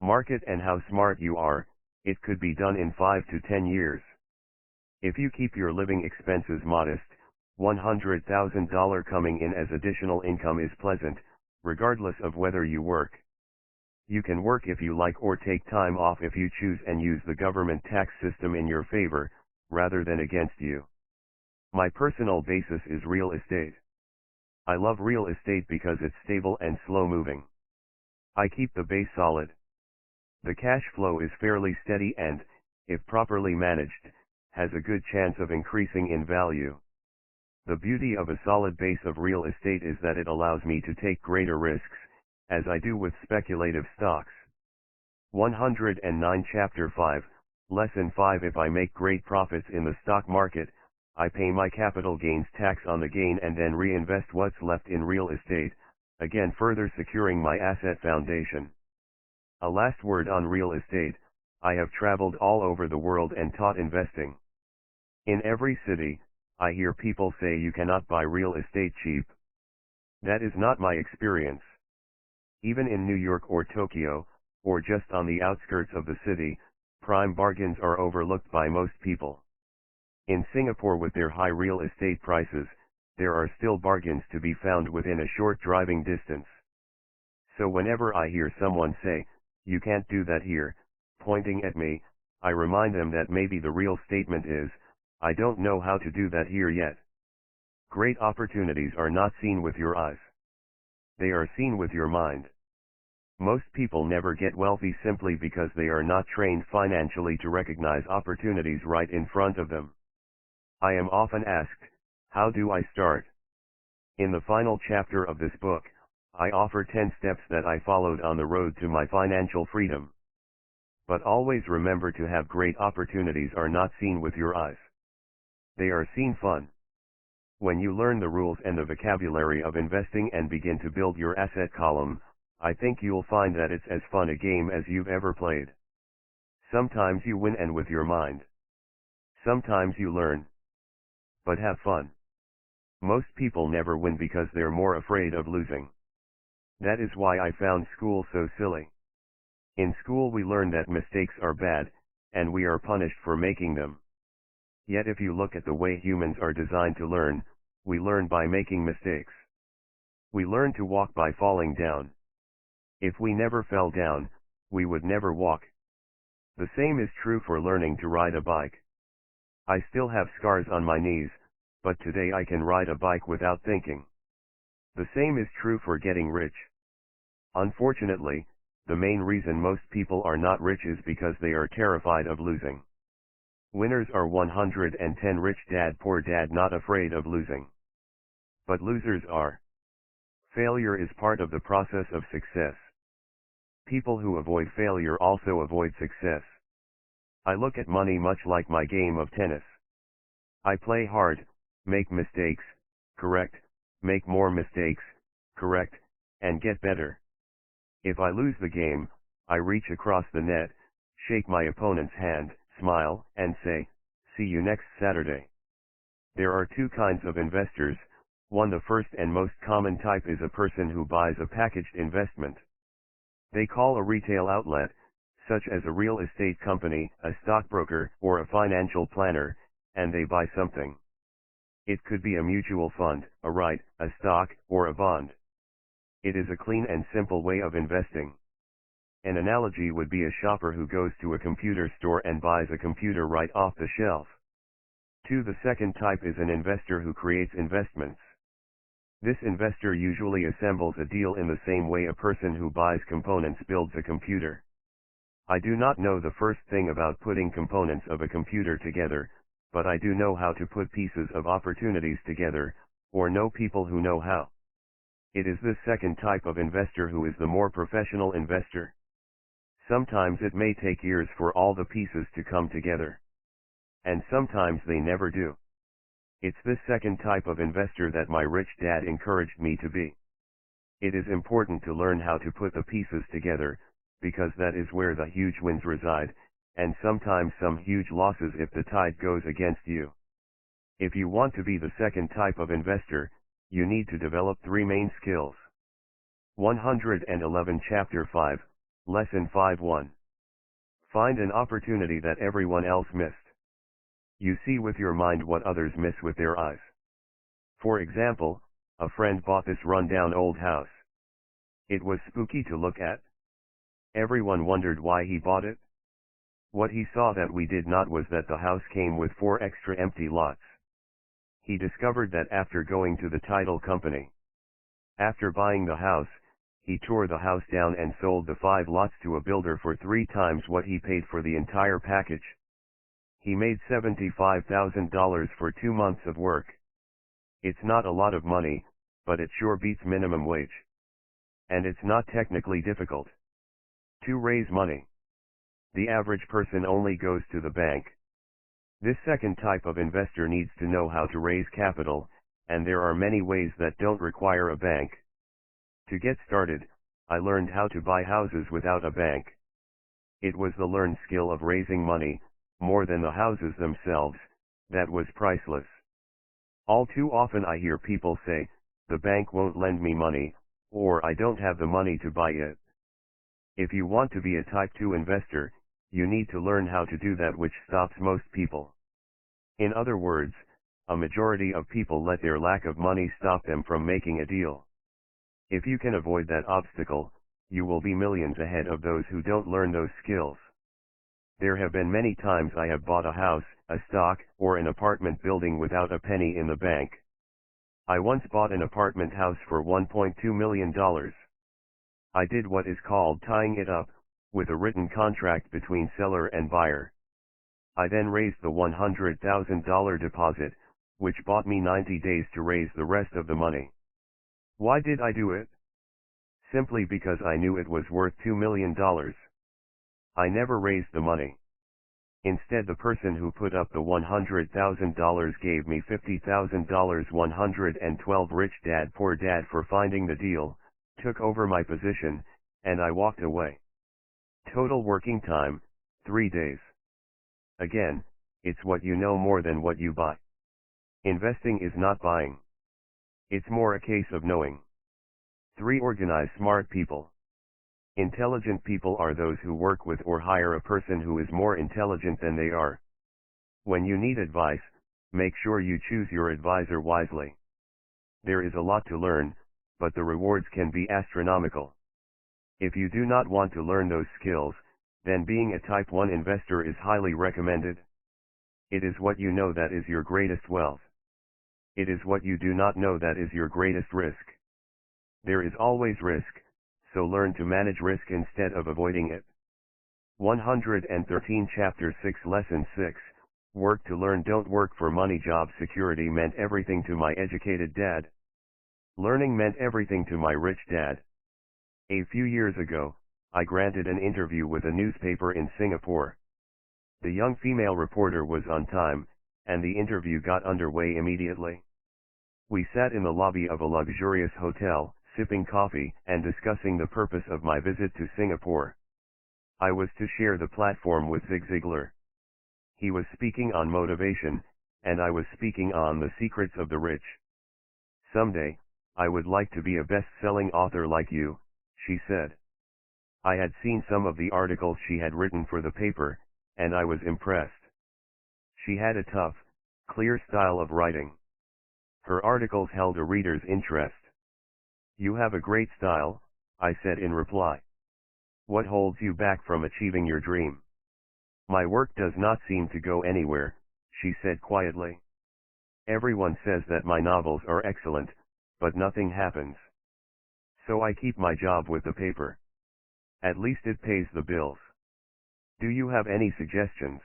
Speaker 1: Market and how smart you are, it could be done in 5 to 10 years. If you keep your living expenses modest, $100,000 coming in as additional income is pleasant, regardless of whether you work. You can work if you like or take time off if you choose and use the government tax system in your favor, rather than against you. My personal basis is real estate. I love real estate because it's stable and slow moving. I keep the base solid. The cash flow is fairly steady and, if properly managed, has a good chance of increasing in value. The beauty of a solid base of real estate is that it allows me to take greater risks, as I do with speculative stocks. 109 Chapter 5, Lesson 5 If I make great profits in the stock market, I pay my capital gains tax on the gain and then reinvest what's left in real estate, again further securing my asset foundation. A last word on real estate, I have traveled all over the world and taught investing. In every city, I hear people say you cannot buy real estate cheap. That is not my experience. Even in New York or Tokyo, or just on the outskirts of the city, prime bargains are overlooked by most people. In Singapore with their high real estate prices, there are still bargains to be found within a short driving distance. So whenever I hear someone say, "You can't do that here," pointing at me, I remind them that maybe the real statement is, "I don't know how to do that here yet." Great opportunities are not seen with your eyes. They are seen with your mind. Most people never get wealthy simply because they are not trained financially to recognize opportunities right in front of them. I am often asked, how do I start? In the final chapter of this book, I offer 10 steps that I followed on the road to my financial freedom. But always remember to have great opportunities are not seen with your eyes. They are seen fun. When you learn the rules and the vocabulary of investing and begin to build your asset column, I think you'll find that it's as fun a game as you've ever played. Sometimes you win and with your mind. Sometimes you learn. But have fun. Most people never win because they're more afraid of losing. That is why I found school so silly. In school we learn that mistakes are bad, and we are punished for making them. Yet if you look at the way humans are designed to learn, we learn by making mistakes. We learn to walk by falling down. If we never fell down, we would never walk. The same is true for learning to ride a bike. I still have scars on my knees, but today I can ride a bike without thinking. The same is true for getting rich. Unfortunately, the main reason most people are not rich is because they are terrified of losing. Winners are 110 Rich Dad Poor Dad not afraid of losing. But losers are. Failure is part of the process of success. People who avoid failure also avoid success. I look at money much like my game of tennis. I play hard, make mistakes, correct, make more mistakes, correct, and get better. If I lose the game, I reach across the net, shake my opponent's hand, smile, and say, "See you next Saturday." There are two kinds of investors. One, the first and most common type, is a person who buys a packaged investment. They call a retail outlet, such as a real estate company, a stockbroker, or a financial planner, and they buy something. It could be a mutual fund, a right, a stock, or a bond. It is a clean and simple way of investing. An analogy would be a shopper who goes to a computer store and buys a computer right off the shelf. 2. The second type is an investor who creates investments. This investor usually assembles a deal in the same way a person who buys components builds a computer. I do not know the first thing about putting components of a computer together, but I do know how to put pieces of opportunities together, or know people who know how. It is this second type of investor who is the more professional investor. Sometimes it may take years for all the pieces to come together. And sometimes they never do. It's this second type of investor that my rich dad encouraged me to be. It is important to learn how to put the pieces together, because that is where the huge wins reside, and sometimes some huge losses if the tide goes against you. If you want to be the second type of investor, you need to develop 3 main skills. 111 Chapter 5, Lesson 5:1. Find an opportunity that everyone else missed. You see with your mind what others miss with their eyes. For example, a friend bought this run-down old house. It was spooky to look at. Everyone wondered why he bought it. What he saw that we did not was that the house came with 4 extra empty lots. He discovered that after going to the title company. After buying the house, he tore the house down and sold the 5 lots to a builder for 3 times what he paid for the entire package. He made $75,000 for 2 months of work. It's not a lot of money, but it sure beats minimum wage. And it's not technically difficult to raise money. The average person only goes to the bank. This second type of investor needs to know how to raise capital, and there are many ways that don't require a bank. To get started, I learned how to buy houses without a bank. It was the learned skill of raising money, more than the houses themselves, that was priceless. All too often I hear people say, the bank won't lend me money, or I don't have the money to buy it. If you want to be a Type 2 investor, you need to learn how to do that, which stops most people. In other words, a majority of people let their lack of money stop them from making a deal. If you can avoid that obstacle, you will be millions ahead of those who don't learn those skills. There have been many times I have bought a house, a stock, or an apartment building without a penny in the bank. I once bought an apartment house for $1.2 million. I did what is called tying it up, with a written contract between seller and buyer. I then raised the $100,000 deposit, which bought me 90 days to raise the rest of the money. Why did I do it? Simply because I knew it was worth $2 million. I never raised the money. Instead, the person who put up the $100,000 gave me $50,000. 112 Rich Dad Poor Dad for finding the deal, took over my position, and I walked away. Total working time, 3 days. Again, it's what you know more than what you buy. Investing is not buying. It's more a case of knowing. 3. Organize smart people. Intelligent people are those who work with or hire a person who is more intelligent than they are. When you need advice, make sure you choose your advisor wisely. There is a lot to learn, but the rewards can be astronomical. If you do not want to learn those skills, then being a Type 1 investor is highly recommended. It is what you know that is your greatest wealth. It is what you do not know that is your greatest risk. There is always risk, so learn to manage risk instead of avoiding it. 113 Chapter 6 Lesson 6, Work to Learn. Don't work for money. Job security meant everything to my educated dad. Learning meant everything to my rich dad. A few years ago, I granted an interview with a newspaper in Singapore. The young female reporter was on time, and the interview got underway immediately. We sat in the lobby of a luxurious hotel, sipping coffee and discussing the purpose of my visit to Singapore. I was to share the platform with Zig Ziglar. He was speaking on motivation, and I was speaking on the secrets of the rich. Someday, I would like to be a best-selling author like you, she said. I had seen some of the articles she had written for the paper, and I was impressed. She had a tough, clear style of writing. Her articles held a reader's interest. You have a great style, I said in reply. What holds you back from achieving your dream? My work does not seem to go anywhere, she said quietly. Everyone says that my novels are excellent, but nothing happens. So I keep my job with the paper. At least it pays the bills. Do you have any suggestions?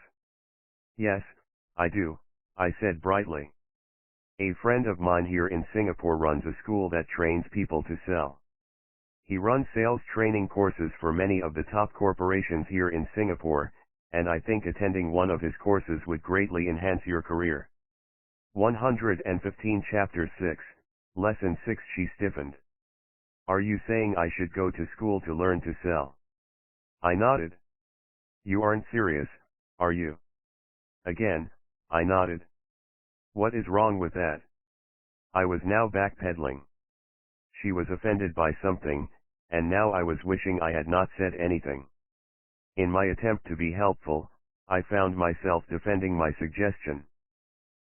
Speaker 1: Yes, I do, I said brightly. A friend of mine here in Singapore runs a school that trains people to sell. He runs sales training courses for many of the top corporations here in Singapore, and I think attending one of his courses would greatly enhance your career. 115 Chapter 6, Lesson 6. She stiffened. Are you saying I should go to school to learn to sell? I nodded. You aren't serious, are you? Again, I nodded. What is wrong with that? I was now backpedaling. She was offended by something, and now I was wishing I had not said anything. In my attempt to be helpful, I found myself defending my suggestion.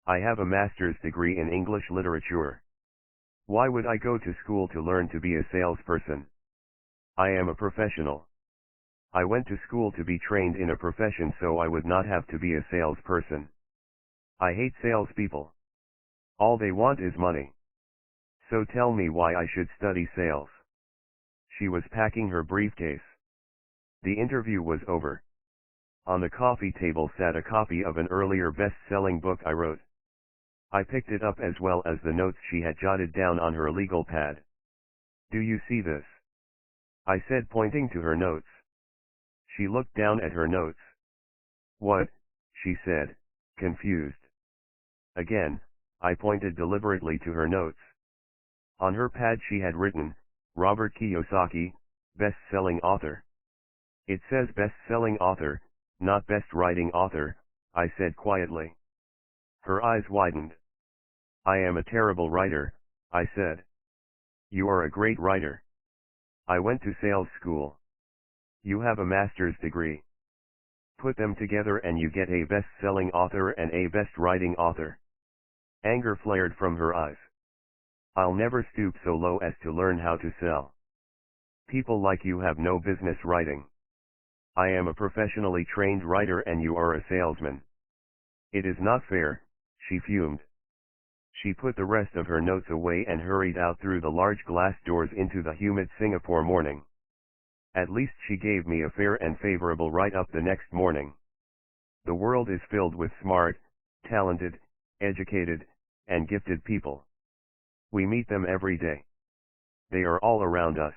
Speaker 1: I have a master's degree in English literature. Why would I go to school to learn to be a salesperson? I am a professional. I went to school to be trained in a profession so I would not have to be a salesperson. I hate salespeople. All they want is money. So tell me why I should study sales. She was packing her briefcase. The interview was over. On the coffee table sat a copy of an earlier best-selling book I wrote. I picked it up as well as the notes she had jotted down on her legal pad. Do you see this? I said, pointing to her notes. She looked down at her notes. What? She said, confused. Again, I pointed deliberately to her notes. On her pad she had written, Robert Kiyosaki, best-selling author. It says best-selling author, not best-writing author, I said quietly. Her eyes widened. I am a terrible writer, I said. You are a great writer. I went to sales school. You have a master's degree. Put them together and you get a best-selling author and a best-writing author. Anger flared from her eyes. I'll never stoop so low as to learn how to sell. People like you have no business writing. I am a professionally trained writer and you are a salesman. It is not fair, she fumed. She put the rest of her notes away and hurried out through the large glass doors into the humid Singapore morning. At least she gave me a fair and favorable write-up the next morning. The world is filled with smart, talented, educated, and gifted people. We meet them every day. They are all around us.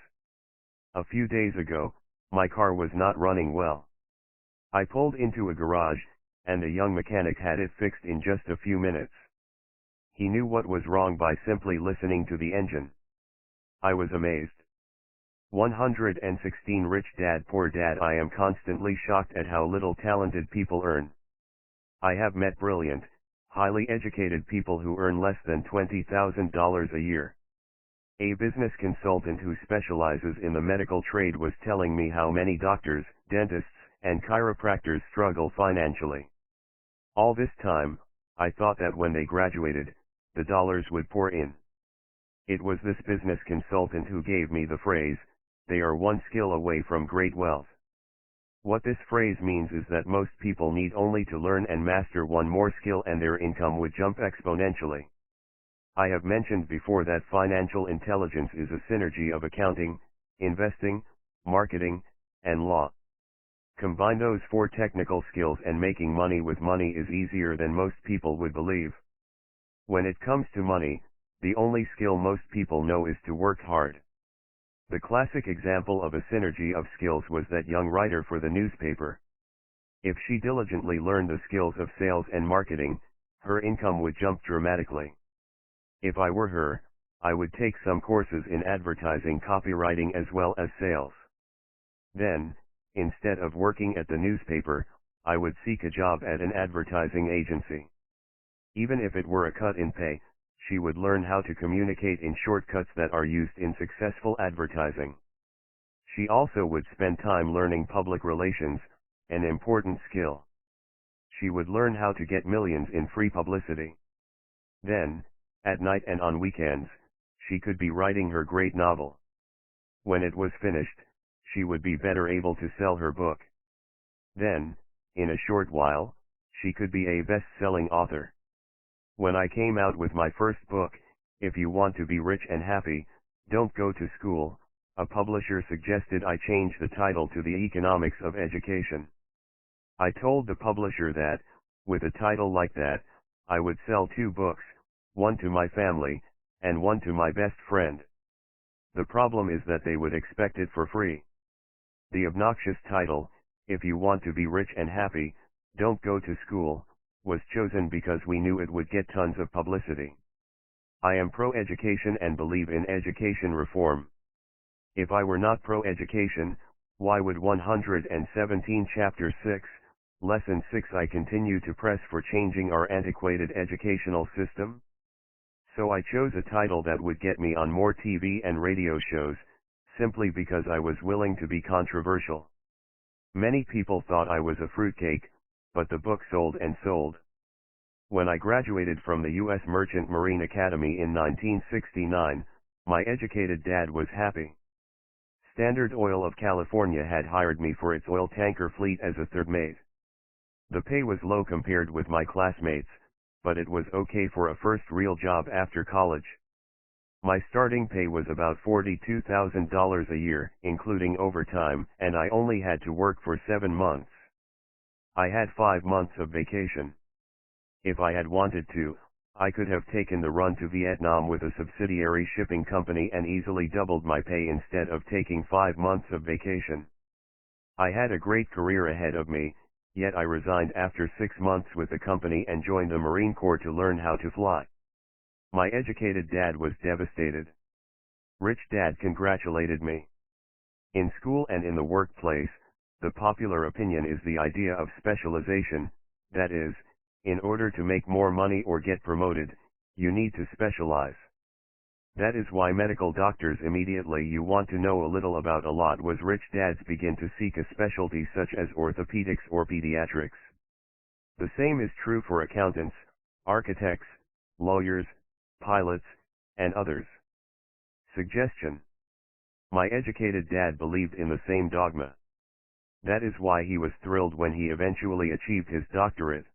Speaker 1: A few days ago, my car was not running well. I pulled into a garage, and a young mechanic had it fixed in just a few minutes. He knew what was wrong by simply listening to the engine. I was amazed. 116 Rich Dad Poor Dad. I am constantly shocked at how little talented people earn. I have met brilliant, highly educated people who earn less than $20,000 a year. A business consultant who specializes in the medical trade was telling me how many doctors, dentists, and chiropractors struggle financially. All this time, I thought that when they graduated, the dollars would pour in. It was this business consultant who gave me the phrase, they are one skill away from great wealth. What this phrase means is that most people need only to learn and master one more skill and their income would jump exponentially. I have mentioned before that financial intelligence is a synergy of accounting, investing, marketing, and law. Combine those four technical skills and making money with money is easier than most people would believe. When it comes to money, the only skill most people know is to work hard. The classic example of a synergy of skills was that young writer for the newspaper. If she diligently learned the skills of sales and marketing, her income would jump dramatically. If I were her, I would take some courses in advertising copywriting as well as sales. Then, instead of working at the newspaper, I would seek a job at an advertising agency. Even if it were a cut in pay, she would learn how to communicate in shortcuts that are used in successful advertising. She also would spend time learning public relations, an important skill. She would learn how to get millions in free publicity. Then, at night and on weekends, she could be writing her great novel. When it was finished, she would be better able to sell her book. Then, in a short while, she could be a best-selling author. When I came out with my first book, If You Want to Be Rich and Happy, Don't Go to School, a publisher suggested I change the title to The Economics of Education. I told the publisher that, with a title like that, I would sell 2 books, one to my family, and one to my best friend. The problem is that they would expect it for free. The obnoxious title, "If you want to be rich and happy, don't go to school," was chosen because we knew it would get tons of publicity. I am pro-education and believe in education reform. If I were not pro-education, why would 117 Chapter 6, Lesson 6 I continue to press for changing our antiquated educational system? So I chose a title that would get me on more TV and radio shows, simply because I was willing to be controversial. Many people thought I was a fruitcake, but the book sold and sold. When I graduated from the U.S. Merchant Marine Academy in 1969, my educated dad was happy. Standard Oil of California had hired me for its oil tanker fleet as a third mate. The pay was low compared with my classmates, but it was okay for a first real job after college. My starting pay was about $42,000 a year, including overtime, and I only had to work for 7 months. I had 5 months of vacation. If I had wanted to, I could have taken the run to Vietnam with a subsidiary shipping company and easily doubled my pay instead of taking 5 months of vacation. I had a great career ahead of me, yet I resigned after 6 months with the company and joined the Marine Corps to learn how to fly. My educated dad was devastated. Rich Dad congratulated me. In school and in the workplace, the popular opinion is the idea of specialization, that is, in order to make more money or get promoted, you need to specialize. That is why medical doctors immediately you want to know a little about a lot was rich dads begin to seek a specialty such as orthopedics or pediatrics. The same is true for accountants, architects, lawyers, pilots, and others. Suggestion. My educated dad believed in the same dogma. That is why he was thrilled when he eventually achieved his doctorate.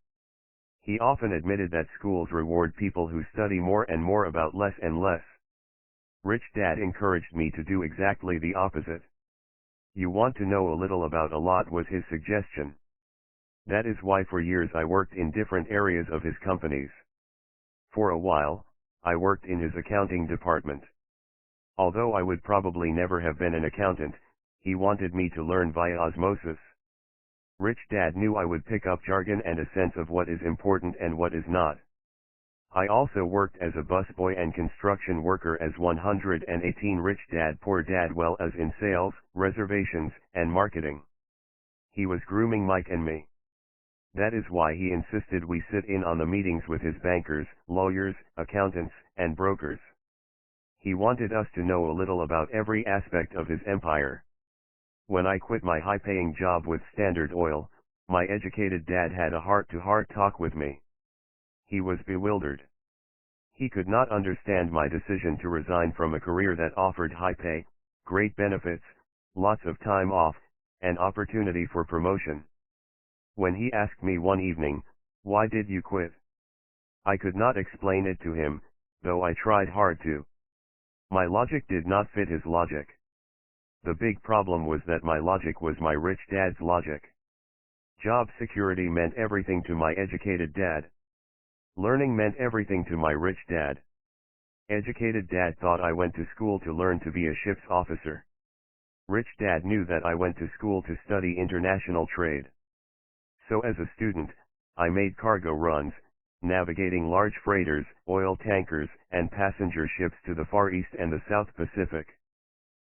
Speaker 1: He often admitted that schools reward people who study more and more about less and less. Rich Dad encouraged me to do exactly the opposite. You want to know a little about a lot was his suggestion. That is why for years I worked in different areas of his companies. For a while, I worked in his accounting department. Although I would probably never have been an accountant, he wanted me to learn via osmosis. Rich Dad knew I would pick up jargon and a sense of what is important and what is not. I also worked as a busboy and construction worker as 118 Rich Dad Poor Dad well as in sales, reservations, and marketing. He was grooming Mike and me. That is why he insisted we sit in on the meetings with his bankers, lawyers, accountants, and brokers. He wanted us to know a little about every aspect of his empire. When I quit my high-paying job with Standard Oil, my educated dad had a heart-to-heart talk with me. He was bewildered. He could not understand my decision to resign from a career that offered high pay, great benefits, lots of time off, and opportunity for promotion. When he asked me one evening, "Why did you quit?" I could not explain it to him, though I tried hard to. My logic did not fit his logic. The big problem was that my logic was my rich dad's logic. Job security meant everything to my educated dad. Learning meant everything to my rich dad. Educated dad thought I went to school to learn to be a ship's officer. Rich dad knew that I went to school to study international trade. So as a student, I made cargo runs, navigating large freighters, oil tankers, and passenger ships to the Far East and the South Pacific.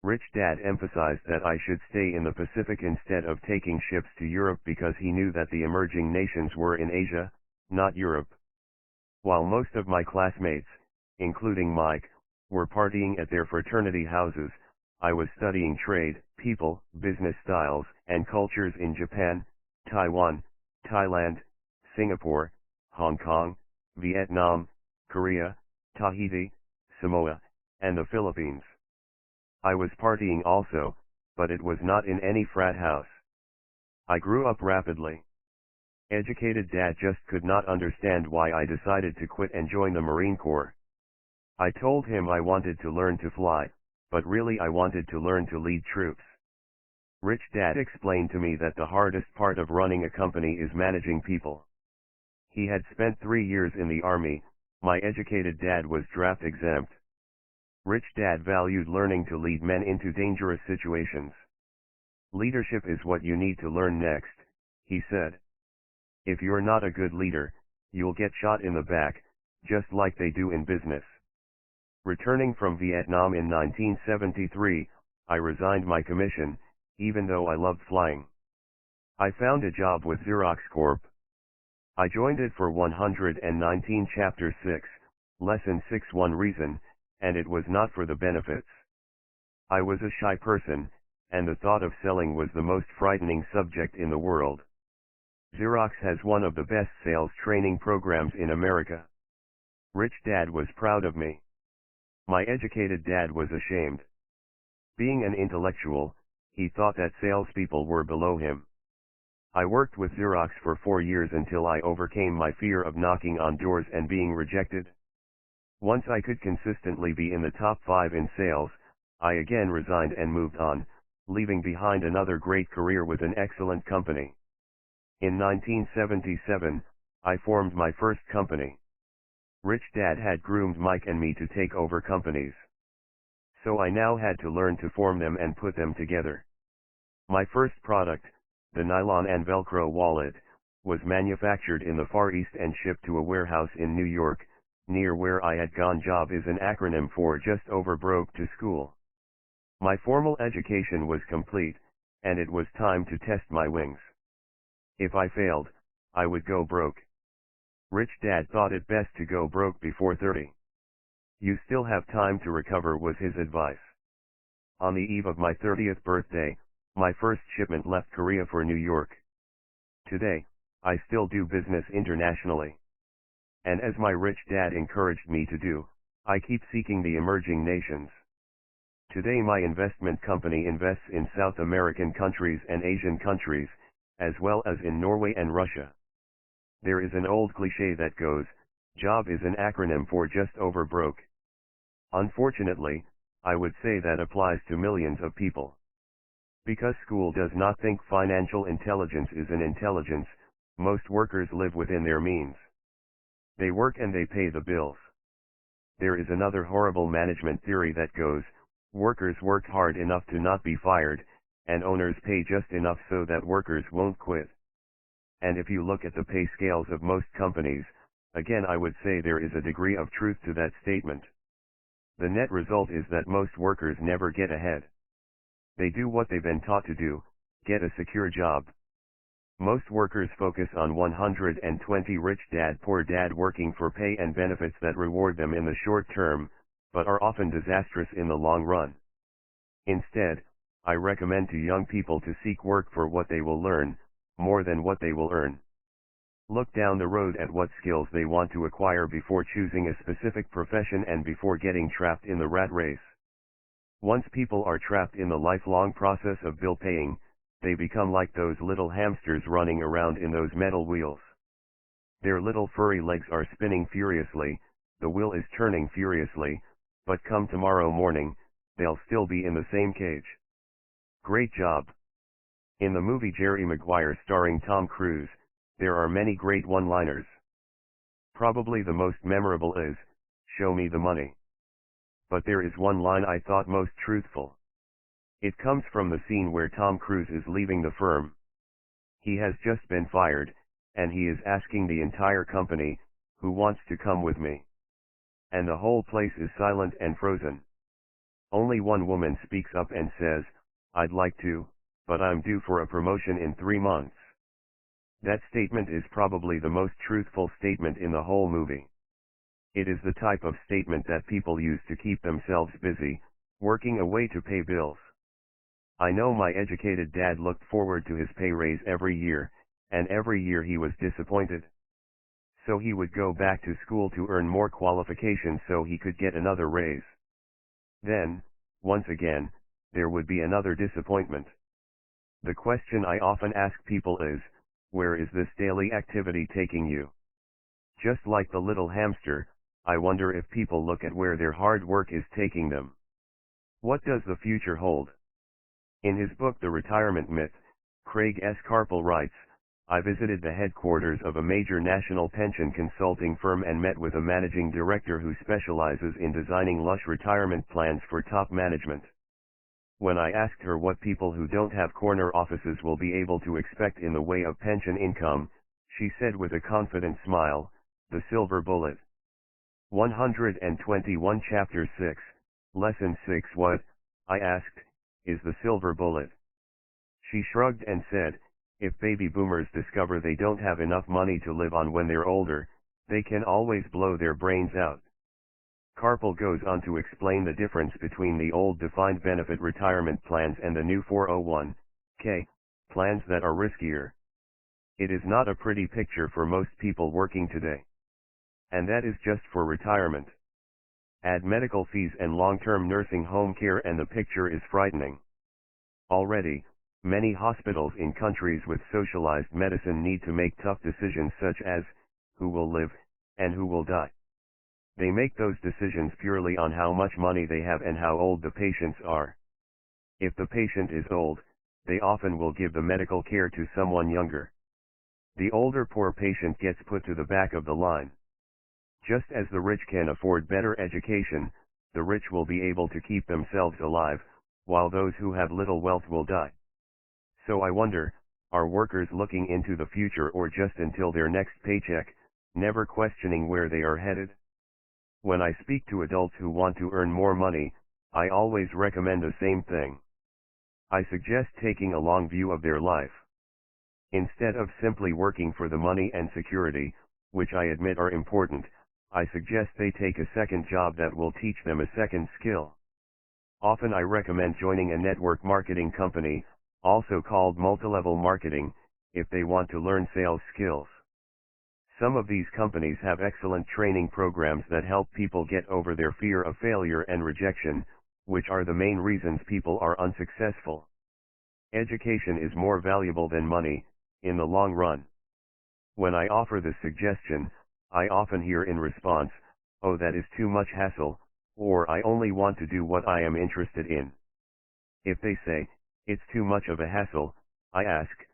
Speaker 1: Rich Dad emphasized that I should stay in the Pacific instead of taking ships to Europe because he knew that the emerging nations were in Asia, not Europe. While most of my classmates, including Mike, were partying at their fraternity houses, I was studying trade, people, business styles, and cultures in Japan, Taiwan, Thailand, Singapore, Hong Kong, Vietnam, Korea, Tahiti, Samoa, and the Philippines. I was partying also, but it was not in any frat house. I grew up rapidly. Educated dad just could not understand why I decided to quit and join the Marine Corps. I told him I wanted to learn to fly, but really I wanted to learn to lead troops. Rich Dad explained to me that the hardest part of running a company is managing people. He had spent 3 years in the Army. My educated dad was draft exempt. Rich Dad valued learning to lead men into dangerous situations. Leadership is what you need to learn next, he said. If you're not a good leader, you'll get shot in the back, just like they do in business. Returning from Vietnam in 1973, I resigned my commission, even though I loved flying. I found a job with Xerox Corp. I joined it for 119 Chapter 6, Lesson 6 One reason, and it was not for the benefits. I was a shy person, and the thought of selling was the most frightening subject in the world. Xerox has one of the best sales training programs in America. Rich Dad was proud of me. My educated dad was ashamed. Being an intellectual, he thought that salespeople were below him. I worked with Xerox for 4 years until I overcame my fear of knocking on doors and being rejected. Once I could consistently be in the top 5 in sales, I again resigned and moved on, leaving behind another great career with an excellent company. In 1977, I formed my first company. Rich Dad had groomed Mike and me to take over companies. So I now had to learn to form them and put them together. My first product, the nylon and Velcro wallet, was manufactured in the Far East and shipped to a warehouse in New York, near where I had gone. Job is an acronym for just over broke to school. My formal education was complete, and it was time to test my wings. If I failed, I would go broke. Rich Dad thought it best to go broke before 30. You still have time to recover, was his advice. On the eve of my 30th birthday, my first shipment left Korea for New York. Today, I still do business internationally. And as my rich dad encouraged me to do, I keep seeking the emerging nations. Today my investment company invests in South American countries and Asian countries, as well as in Norway and Russia. There is an old cliché that goes, job is an acronym for just over broke. Unfortunately, I would say that applies to millions of people. Because school does not think financial intelligence is an intelligence, most workers live within their means. They work and they pay the bills. There is another horrible management theory that goes, workers work hard enough to not be fired, and owners pay just enough so that workers won't quit. And if you look at the pay scales of most companies, again I would say there is a degree of truth to that statement. The net result is that most workers never get ahead. They do what they've been taught to do, get a secure job. Most workers focus on 120 rich dad poor dad, working for pay and benefits that reward them in the short term, but are often disastrous in the long run. Instead, I recommend to young people to seek work for what they will learn, more than what they will earn. Look down the road at what skills they want to acquire before choosing a specific profession and before getting trapped in the rat race. Once people are trapped in the lifelong process of bill paying, they become like those little hamsters running around in those metal wheels. Their little furry legs are spinning furiously, the wheel is turning furiously, but come tomorrow morning, they'll still be in the same cage. Great job. In the movie Jerry Maguire starring Tom Cruise, there are many great one-liners. Probably the most memorable is, "Show me the money." But there is one line I thought most truthful. It comes from the scene where Tom Cruise is leaving the firm. He has just been fired, and he is asking the entire company, "Who wants to come with me?" And the whole place is silent and frozen. Only one woman speaks up and says, "I'd like to, but I'm due for a promotion in 3 months." That statement is probably the most truthful statement in the whole movie. It is the type of statement that people use to keep themselves busy, working away to pay bills. I know my educated dad looked forward to his pay raise every year, and every year he was disappointed. So he would go back to school to earn more qualifications so he could get another raise. Then, once again, there would be another disappointment. The question I often ask people is, where is this daily activity taking you? Just like the little hamster, I wonder if people look at where their hard work is taking them. What does the future hold? In his book The Retirement Myth, Craig S. Carpel writes, I visited the headquarters of a major national pension consulting firm and met with a managing director who specializes in designing lush retirement plans for top management. When I asked her what people who don't have corner offices will be able to expect in the way of pension income, she said with a confident smile, "The silver bullet." 121 Chapter 6, Lesson 6 What, I asked, is the silver bullet? She shrugged and said, if baby boomers discover they don't have enough money to live on when they're older, they can always blow their brains out. Carpel goes on to explain the difference between the old defined benefit retirement plans and the new 401(k) plans that are riskier. It is not a pretty picture for most people working today. And that is just for retirement. Add medical fees and long-term nursing home care and the picture is frightening. Already, many hospitals in countries with socialized medicine need to make tough decisions such as, who will live, and who will die. They make those decisions purely on how much money they have and how old the patients are. If the patient is old, they often will give the medical care to someone younger. The older poor patient gets put to the back of the line. Just as the rich can afford better education, the rich will be able to keep themselves alive, while those who have little wealth will die. So I wonder, are workers looking into the future or just until their next paycheck, never questioning where they are headed? When I speak to adults who want to earn more money, I always recommend the same thing. I suggest taking a long view of their life. Instead of simply working for the money and security, which I admit are important, I suggest they take a second job that will teach them a second skill. Often I recommend joining a network marketing company, also called multilevel marketing, if they want to learn sales skills. Some of these companies have excellent training programs that help people get over their fear of failure and rejection, which are the main reasons people are unsuccessful. Education is more valuable than money, in the long run. When I offer this suggestion, I often hear in response, "Oh, that is too much hassle," or "I only want to do what I am interested in." If they say, "It's too much of a hassle," I ask,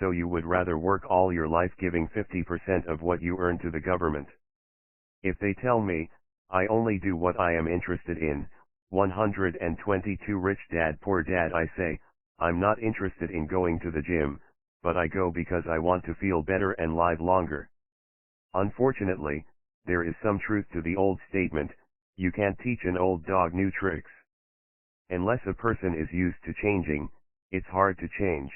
Speaker 1: "So you would rather work all your life giving 50% of what you earn to the government?" If they tell me, "I only do what I am interested in," 122 Rich Dad Poor Dad, I say, "I'm not interested in going to the gym, but I go because I want to feel better and live longer." Unfortunately, there is some truth to the old statement, you can't teach an old dog new tricks. Unless a person is used to changing, it's hard to change.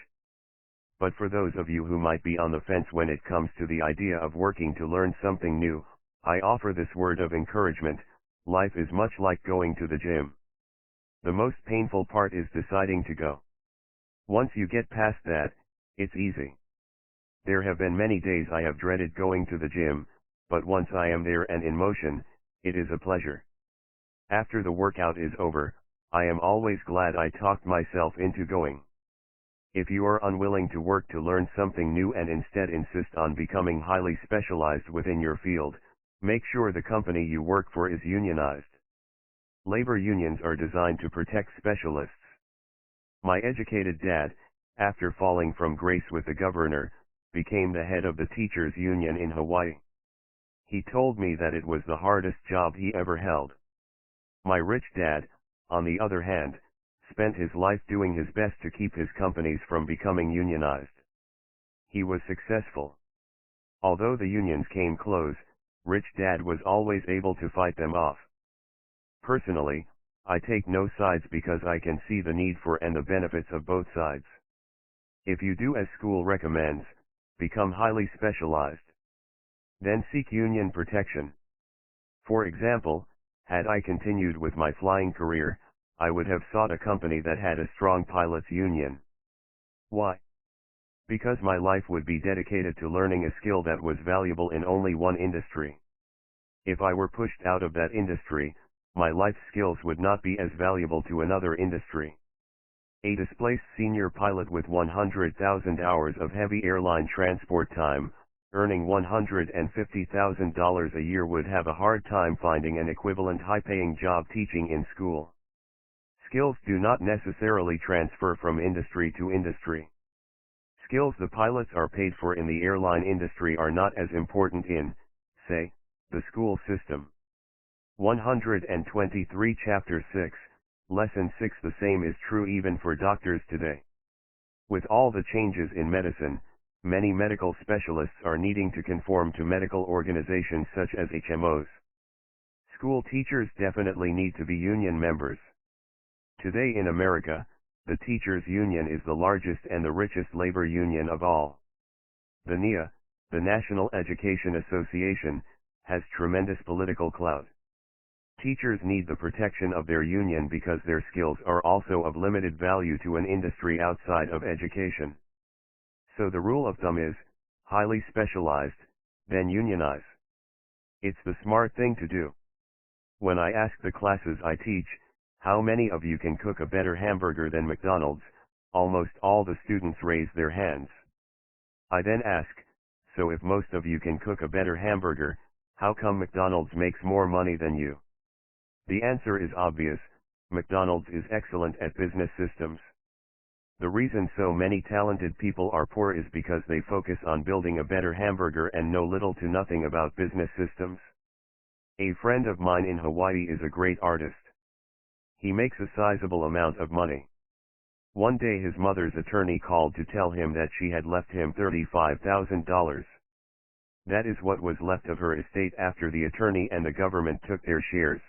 Speaker 1: But for those of you who might be on the fence when it comes to the idea of working to learn something new, I offer this word of encouragement: life is much like going to the gym. The most painful part is deciding to go. Once you get past that, it's easy. There have been many days I have dreaded going to the gym, but once I am there and in motion, it is a pleasure. After the workout is over, I am always glad I talked myself into going. If you are unwilling to work to learn something new and instead insist on becoming highly specialized within your field, make sure the company you work for is unionized. Labor unions are designed to protect specialists. My educated dad, after falling from grace with the governor, became the head of the teachers' union in Hawaii. He told me that it was the hardest job he ever held. My rich dad, on the other hand, spent his life doing his best to keep his companies from becoming unionized. He was successful. Although the unions came close, Rich Dad was always able to fight them off. Personally, I take no sides because I can see the need for and the benefits of both sides. If you do as school recommends, become highly specialized. Then seek union protection. For example, had I continued with my flying career, I would have sought a company that had a strong pilots union. Why? Because my life would be dedicated to learning a skill that was valuable in only one industry. If I were pushed out of that industry, my life skills would not be as valuable to another industry. A displaced senior pilot with 100,000 hours of heavy airline transport time, earning $150,000 a year, would have a hard time finding an equivalent high-paying job teaching in school. Skills do not necessarily transfer from industry to industry. Skills the pilots are paid for in the airline industry are not as important in, say, the school system. 123 Chapter 6, Lesson 6. The same is true even for doctors today. With all the changes in medicine, many medical specialists are needing to conform to medical organizations such as HMOs. School teachers definitely need to be union members. Today in America, the teachers' union is the largest and the richest labor union of all. The NEA, the National Education Association, has tremendous political clout. Teachers need the protection of their union because their skills are also of limited value to an industry outside of education. So the rule of thumb is, highly specialized, then unionize. It's the smart thing to do. When I ask the classes I teach, how many of you can cook a better hamburger than McDonald's, almost all the students raise their hands. I then ask, so if most of you can cook a better hamburger, how come McDonald's makes more money than you? The answer is obvious, McDonald's is excellent at business systems. The reason so many talented people are poor is because they focus on building a better hamburger and know little to nothing about business systems. A friend of mine in Hawaii is a great artist. He makes a sizable amount of money. One day his mother's attorney called to tell him that she had left him $35,000. That is what was left of her estate after the attorney and the government took their shares.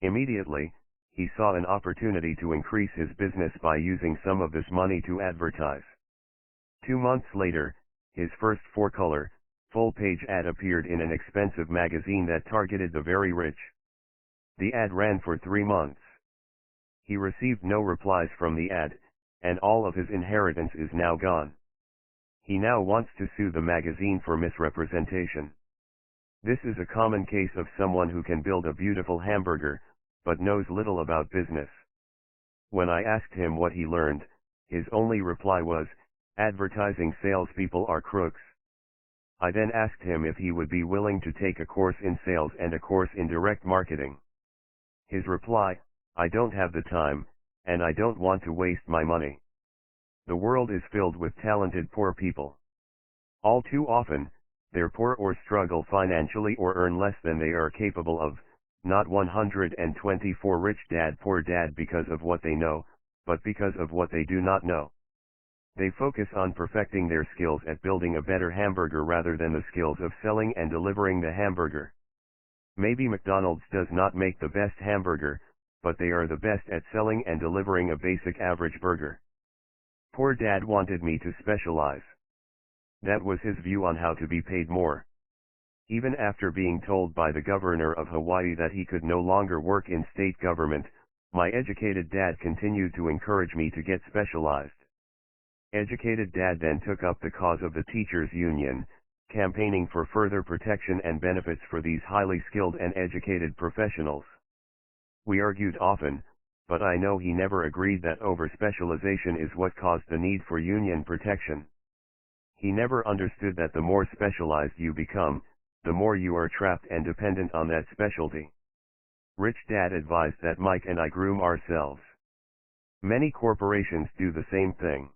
Speaker 1: Immediately, he saw an opportunity to increase his business by using some of this money to advertise. 2 months later, his first 4-color, full-page ad appeared in an expensive magazine that targeted the very rich. The ad ran for 3 months. He received no replies from the ad, and all of his inheritance is now gone. He now wants to sue the magazine for misrepresentation. This is a common case of someone who can build a beautiful hamburger, but knows little about business. When I asked him what he learned, his only reply was, advertising salespeople are crooks. I then asked him if he would be willing to take a course in sales and a course in direct marketing. His reply, I don't have the time, and I don't want to waste my money. The world is filled with talented poor people. All too often, they're poor or struggle financially or earn less than they are capable of. Not 124 Rich Dad Poor Dad because of what they know, but because of what they do not know. They focus on perfecting their skills at building a better hamburger rather than the skills of selling and delivering the hamburger. Maybe McDonald's does not make the best hamburger, but they are the best at selling and delivering a basic average burger. Poor Dad wanted me to specialize. That was his view on how to be paid more. Even after being told by the governor of Hawaii that he could no longer work in state government, my educated dad continued to encourage me to get specialized. Educated Dad then took up the cause of the teachers' union, campaigning for further protection and benefits for these highly skilled and educated professionals. We argued often, but I know he never agreed that over-specialization is what caused the need for union protection. He never understood that the more specialized you become, the more you are trapped and dependent on that specialty. Rich Dad advised that Mike and I groom ourselves. Many corporations do the same thing.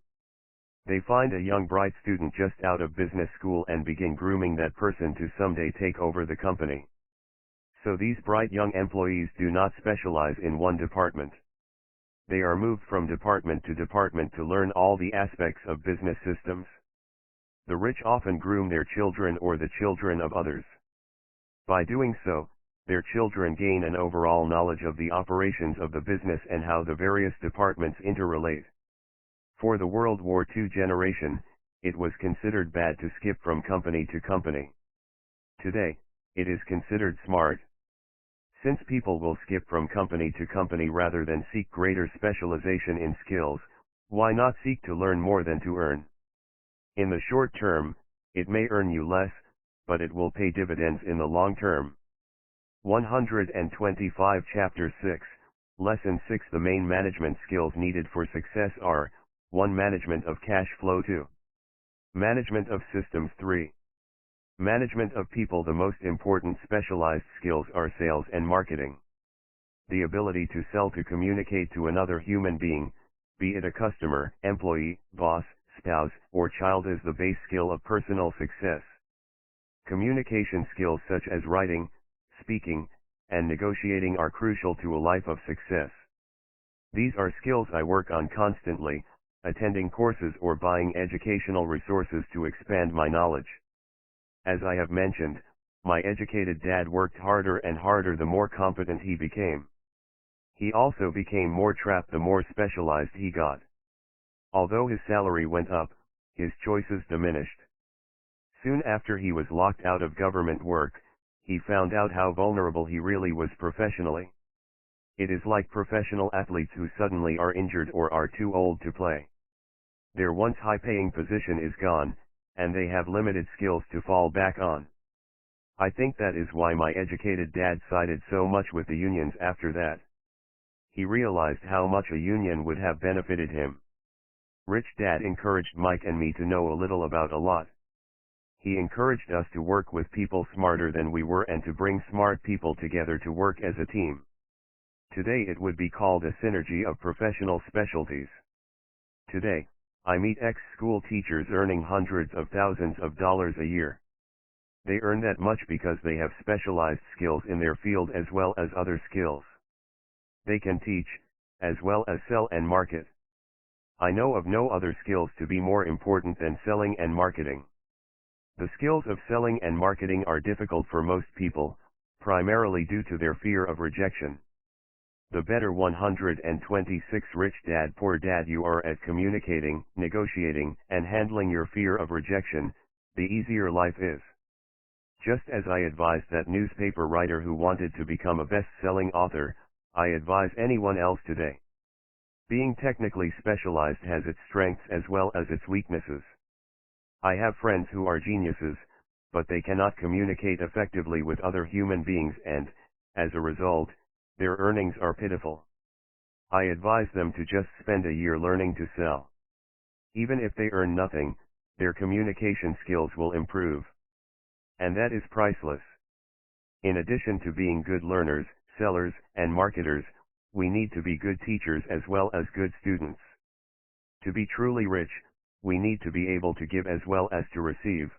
Speaker 1: They find a young bright student just out of business school and begin grooming that person to someday take over the company. So these bright young employees do not specialize in one department. They are moved from department to department to learn all the aspects of business systems. The rich often groom their children or the children of others. By doing so, their children gain an overall knowledge of the operations of the business and how the various departments interrelate. For the World War II generation, it was considered bad to skip from company to company. Today, it is considered smart. Since people will skip from company to company rather than seek greater specialization in skills, why not seek to learn more than to earn? In the short term, it may earn you less, but it will pay dividends in the long term. 125 Chapter 6, Lesson 6. The main management skills needed for success are, 1. Management of cash flow. 2. Management of systems. 3. Management of people. The most important specialized skills are sales and marketing. The ability to sell, to communicate to another human being, be it a customer, employee, boss, spouse, or child is the base skill of personal success. Communication skills such as writing, speaking, and negotiating are crucial to a life of success. These are skills I work on constantly, attending courses or buying educational resources to expand my knowledge. As I have mentioned, my educated dad worked harder and harder the more competent he became. He also became more trapped the more specialized he got. Although his salary went up, his choices diminished. Soon after he was locked out of government work, he found out how vulnerable he really was professionally. It is like professional athletes who suddenly are injured or are too old to play. Their once high-paying position is gone, and they have limited skills to fall back on. I think that is why my educated dad sided so much with the unions after that. He realized how much a union would have benefited him. Rich Dad encouraged Mike and me to know a little about a lot. He encouraged us to work with people smarter than we were and to bring smart people together to work as a team. Today it would be called a synergy of professional specialties. Today, I meet ex-school teachers earning hundreds of thousands of dollars a year. They earn that much because they have specialized skills in their field as well as other skills. They can teach, as well as sell and market. I know of no other skills to be more important than selling and marketing. The skills of selling and marketing are difficult for most people, primarily due to their fear of rejection. The better 126 Rich Dad Poor Dad you are at communicating, negotiating, and handling your fear of rejection, the easier life is. Just as I advised that newspaper writer who wanted to become a best-selling author, I advise anyone else today. Being technically specialized has its strengths as well as its weaknesses. I have friends who are geniuses, but they cannot communicate effectively with other human beings and, as a result, their earnings are pitiful. I advise them to just spend a year learning to sell. Even if they earn nothing, their communication skills will improve. And that is priceless. In addition to being good learners, sellers, and marketers, we need to be good teachers as well as good students. To be truly rich, we need to be able to give as well as to receive.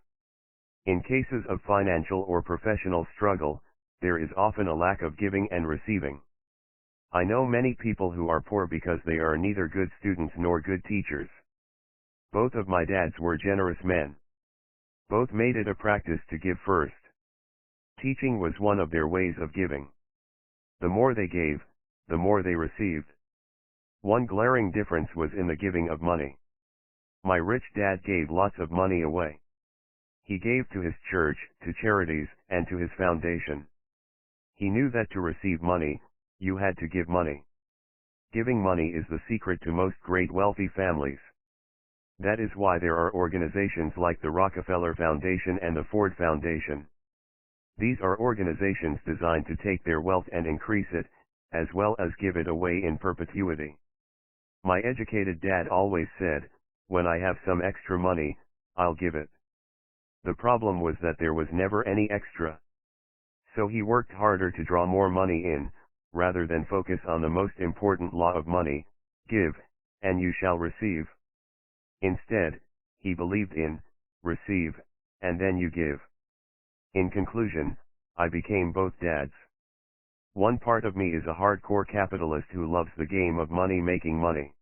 Speaker 1: In cases of financial or professional struggle, there is often a lack of giving and receiving. I know many people who are poor because they are neither good students nor good teachers. Both of my dads were generous men. Both made it a practice to give first. Teaching was one of their ways of giving. The more they gave, the more they received. One glaring difference was in the giving of money. My rich dad gave lots of money away. He gave to his church, to charities, and to his foundation. He knew that to receive money, you had to give money. Giving money is the secret to most great wealthy families. That is why there are organizations like the Rockefeller Foundation and the Ford Foundation. These are organizations designed to take their wealth and increase it, as well as give it away in perpetuity. My educated dad always said, "When I have some extra money, I'll give it." The problem was that there was never any extra. So he worked harder to draw more money in, rather than focus on the most important law of money: give, and you shall receive. Instead, he believed in, receive, and then you give. In conclusion, I became both dads. One part of me is a hardcore capitalist who loves the game of money making money.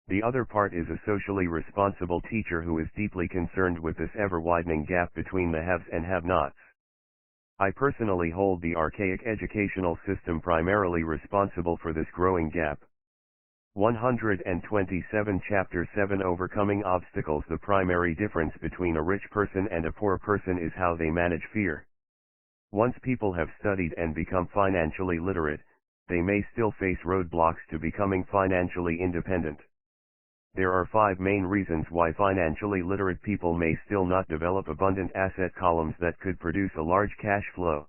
Speaker 1: The other part is a socially responsible teacher who is deeply concerned with this ever-widening gap between the haves and have-nots. I personally hold the archaic educational system primarily responsible for this growing gap. 127 Chapter 7 Overcoming Obstacles. The primary difference between a rich person and a poor person is how they manage fear. Once people have studied and become financially literate, they may still face roadblocks to becoming financially independent. There are 5 main reasons why financially literate people may still not develop abundant asset columns that could produce a large cash flow.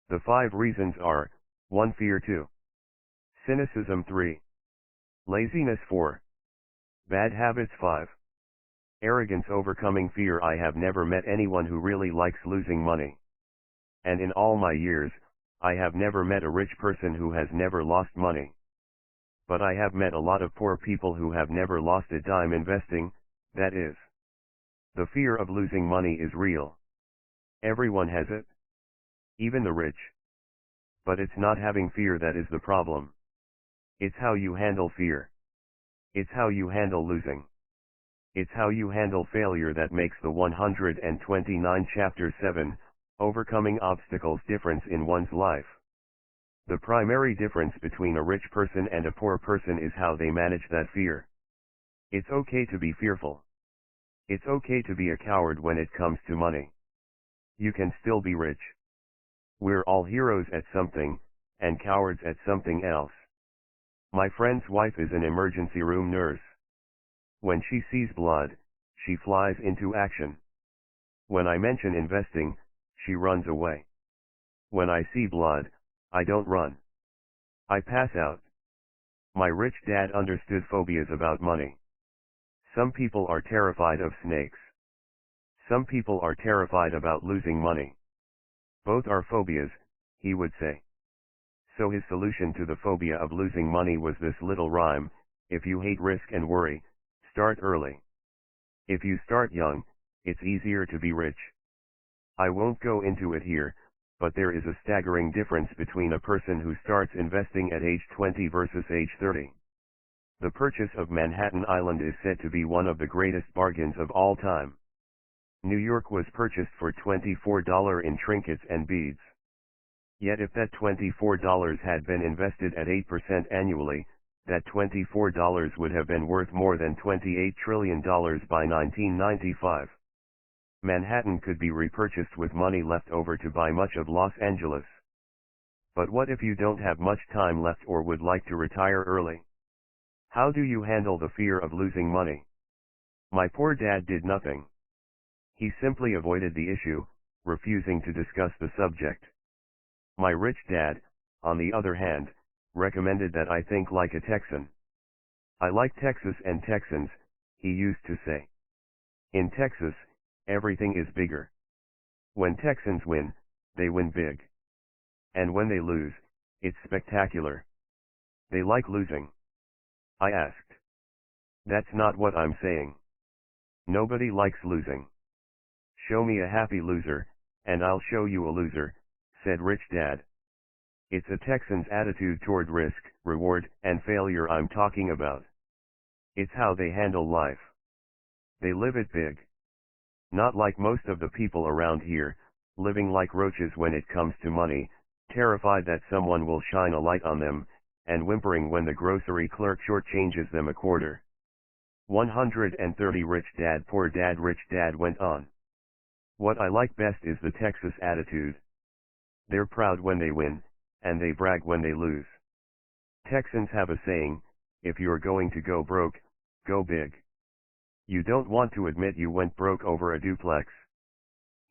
Speaker 1: The 5 reasons are: 1. Fear. 2. Cynicism. 3. Laziness. 4. Bad habits. 5. Arrogance. Overcoming fear. I have never met anyone who really likes losing money. And in all my years, I have never met a rich person who has never lost money. But I have met a lot of poor people who have never lost a dime investing, That is, the fear of losing money is real. Everyone has it. Even the rich. But it's not having fear that is the problem. It's how you handle fear. It's how you handle losing. It's how you handle failure that makes the 129 Chapter 7, Overcoming Obstacles difference in one's life. The primary difference between a rich person and a poor person is how they manage that fear. It's okay to be fearful. It's okay to be a coward when it comes to money. You can still be rich. We're all heroes at something, and cowards at something else. My friend's wife is an emergency room nurse. When she sees blood, she flies into action. When I mention investing, she runs away. When I see blood, I don't run. I pass out. My rich dad understood phobias about money. Some people are terrified of snakes. Some people are terrified about losing money. Both are phobias, he would say. So his solution to the phobia of losing money was this little rhyme: if you hate risk and worry, start early. If you start young, it's easier to be rich. I won't go into it here, but there is a staggering difference between a person who starts investing at age 20 versus age 30. The purchase of Manhattan Island is said to be one of the greatest bargains of all time. New York was purchased for $24 in trinkets and beads. Yet if that $24 had been invested at 8% annually, that $24 would have been worth more than $28 trillion by 1995. Manhattan could be repurchased with money left over to buy much of Los Angeles. But what if you don't have much time left or would like to retire early? How do you handle the fear of losing money? My poor dad did nothing. He simply avoided the issue, refusing to discuss the subject. My rich dad, on the other hand, recommended that I think like a Texan. I like Texas and Texans, he used to say. In Texas, everything is bigger. When Texans win, they win big. And when they lose, it's spectacular. They like losing. I asked. That's not what I'm saying. Nobody likes losing. Show me a happy loser, and I'll show you a loser, said Rich Dad. It's a Texan's attitude toward risk, reward, and failure I'm talking about. It's how they handle life. They live it big. Not like most of the people around here, living like roaches when it comes to money, terrified that someone will shine a light on them, and whimpering when the grocery clerk shortchanges them a quarter. 130 Rich Dad Poor Dad Rich Dad went on. What I like best is the Texas attitude. They're proud when they win, and they brag when they lose. Texans have a saying, if you're going to go broke, go big. You don't want to admit you went broke over a duplex.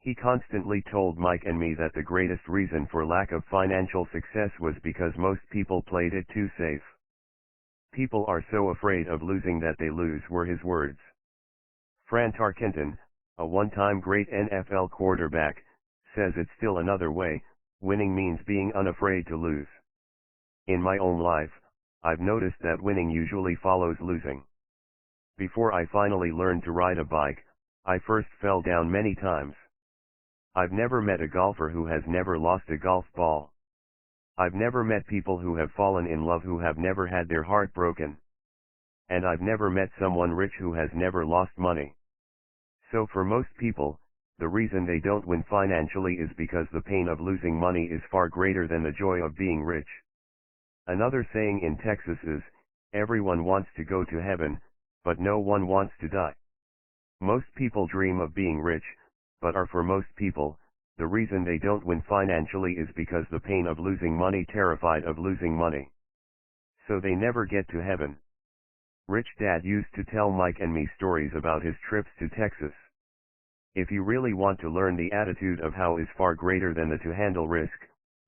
Speaker 1: He constantly told Mike and me that the greatest reason for lack of financial success was because most people played it too safe. People are so afraid of losing that they lose, were his words. Fran Tarkenton, a one-time great NFL quarterback, says it's still another way: winning means being unafraid to lose. In my own life, I've noticed that winning usually follows losing. Before I finally learned to ride a bike, I first fell down many times. I've never met a golfer who has never lost a golf ball. I've never met people who have fallen in love who have never had their heart broken. And I've never met someone rich who has never lost money. So for most people, the reason they don't win financially is because the pain of losing money is far greater than the joy of being rich. Another saying in Texas is, everyone wants to go to heaven, but no one wants to die. Most people dream of being rich, but for most people, the reason they don't win financially is because the pain of losing money, terrified of losing money. So they never get to heaven. Rich Dad used to tell Mike and me stories about his trips to Texas. If you really want to learn the attitude of how is far greater than the to handle risk,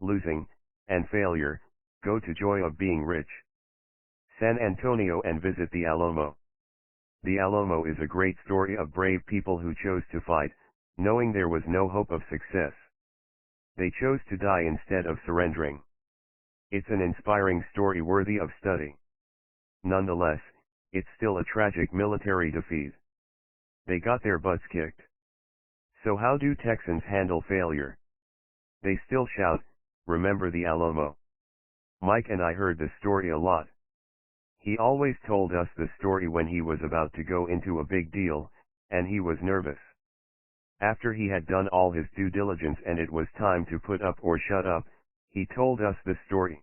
Speaker 1: losing, and failure, go to Joy of Being Rich, San Antonio, and visit the Alamo. The Alamo is a great story of brave people who chose to fight, knowing there was no hope of success. They chose to die instead of surrendering. It's an inspiring story worthy of study. Nonetheless, it's still a tragic military defeat. They got their butts kicked. So how do Texans handle failure? They still shout, "Remember the Alamo." Mike and I heard this story a lot. He always told us the story when he was about to go into a big deal, and he was nervous. After he had done all his due diligence and it was time to put up or shut up, he told us this story.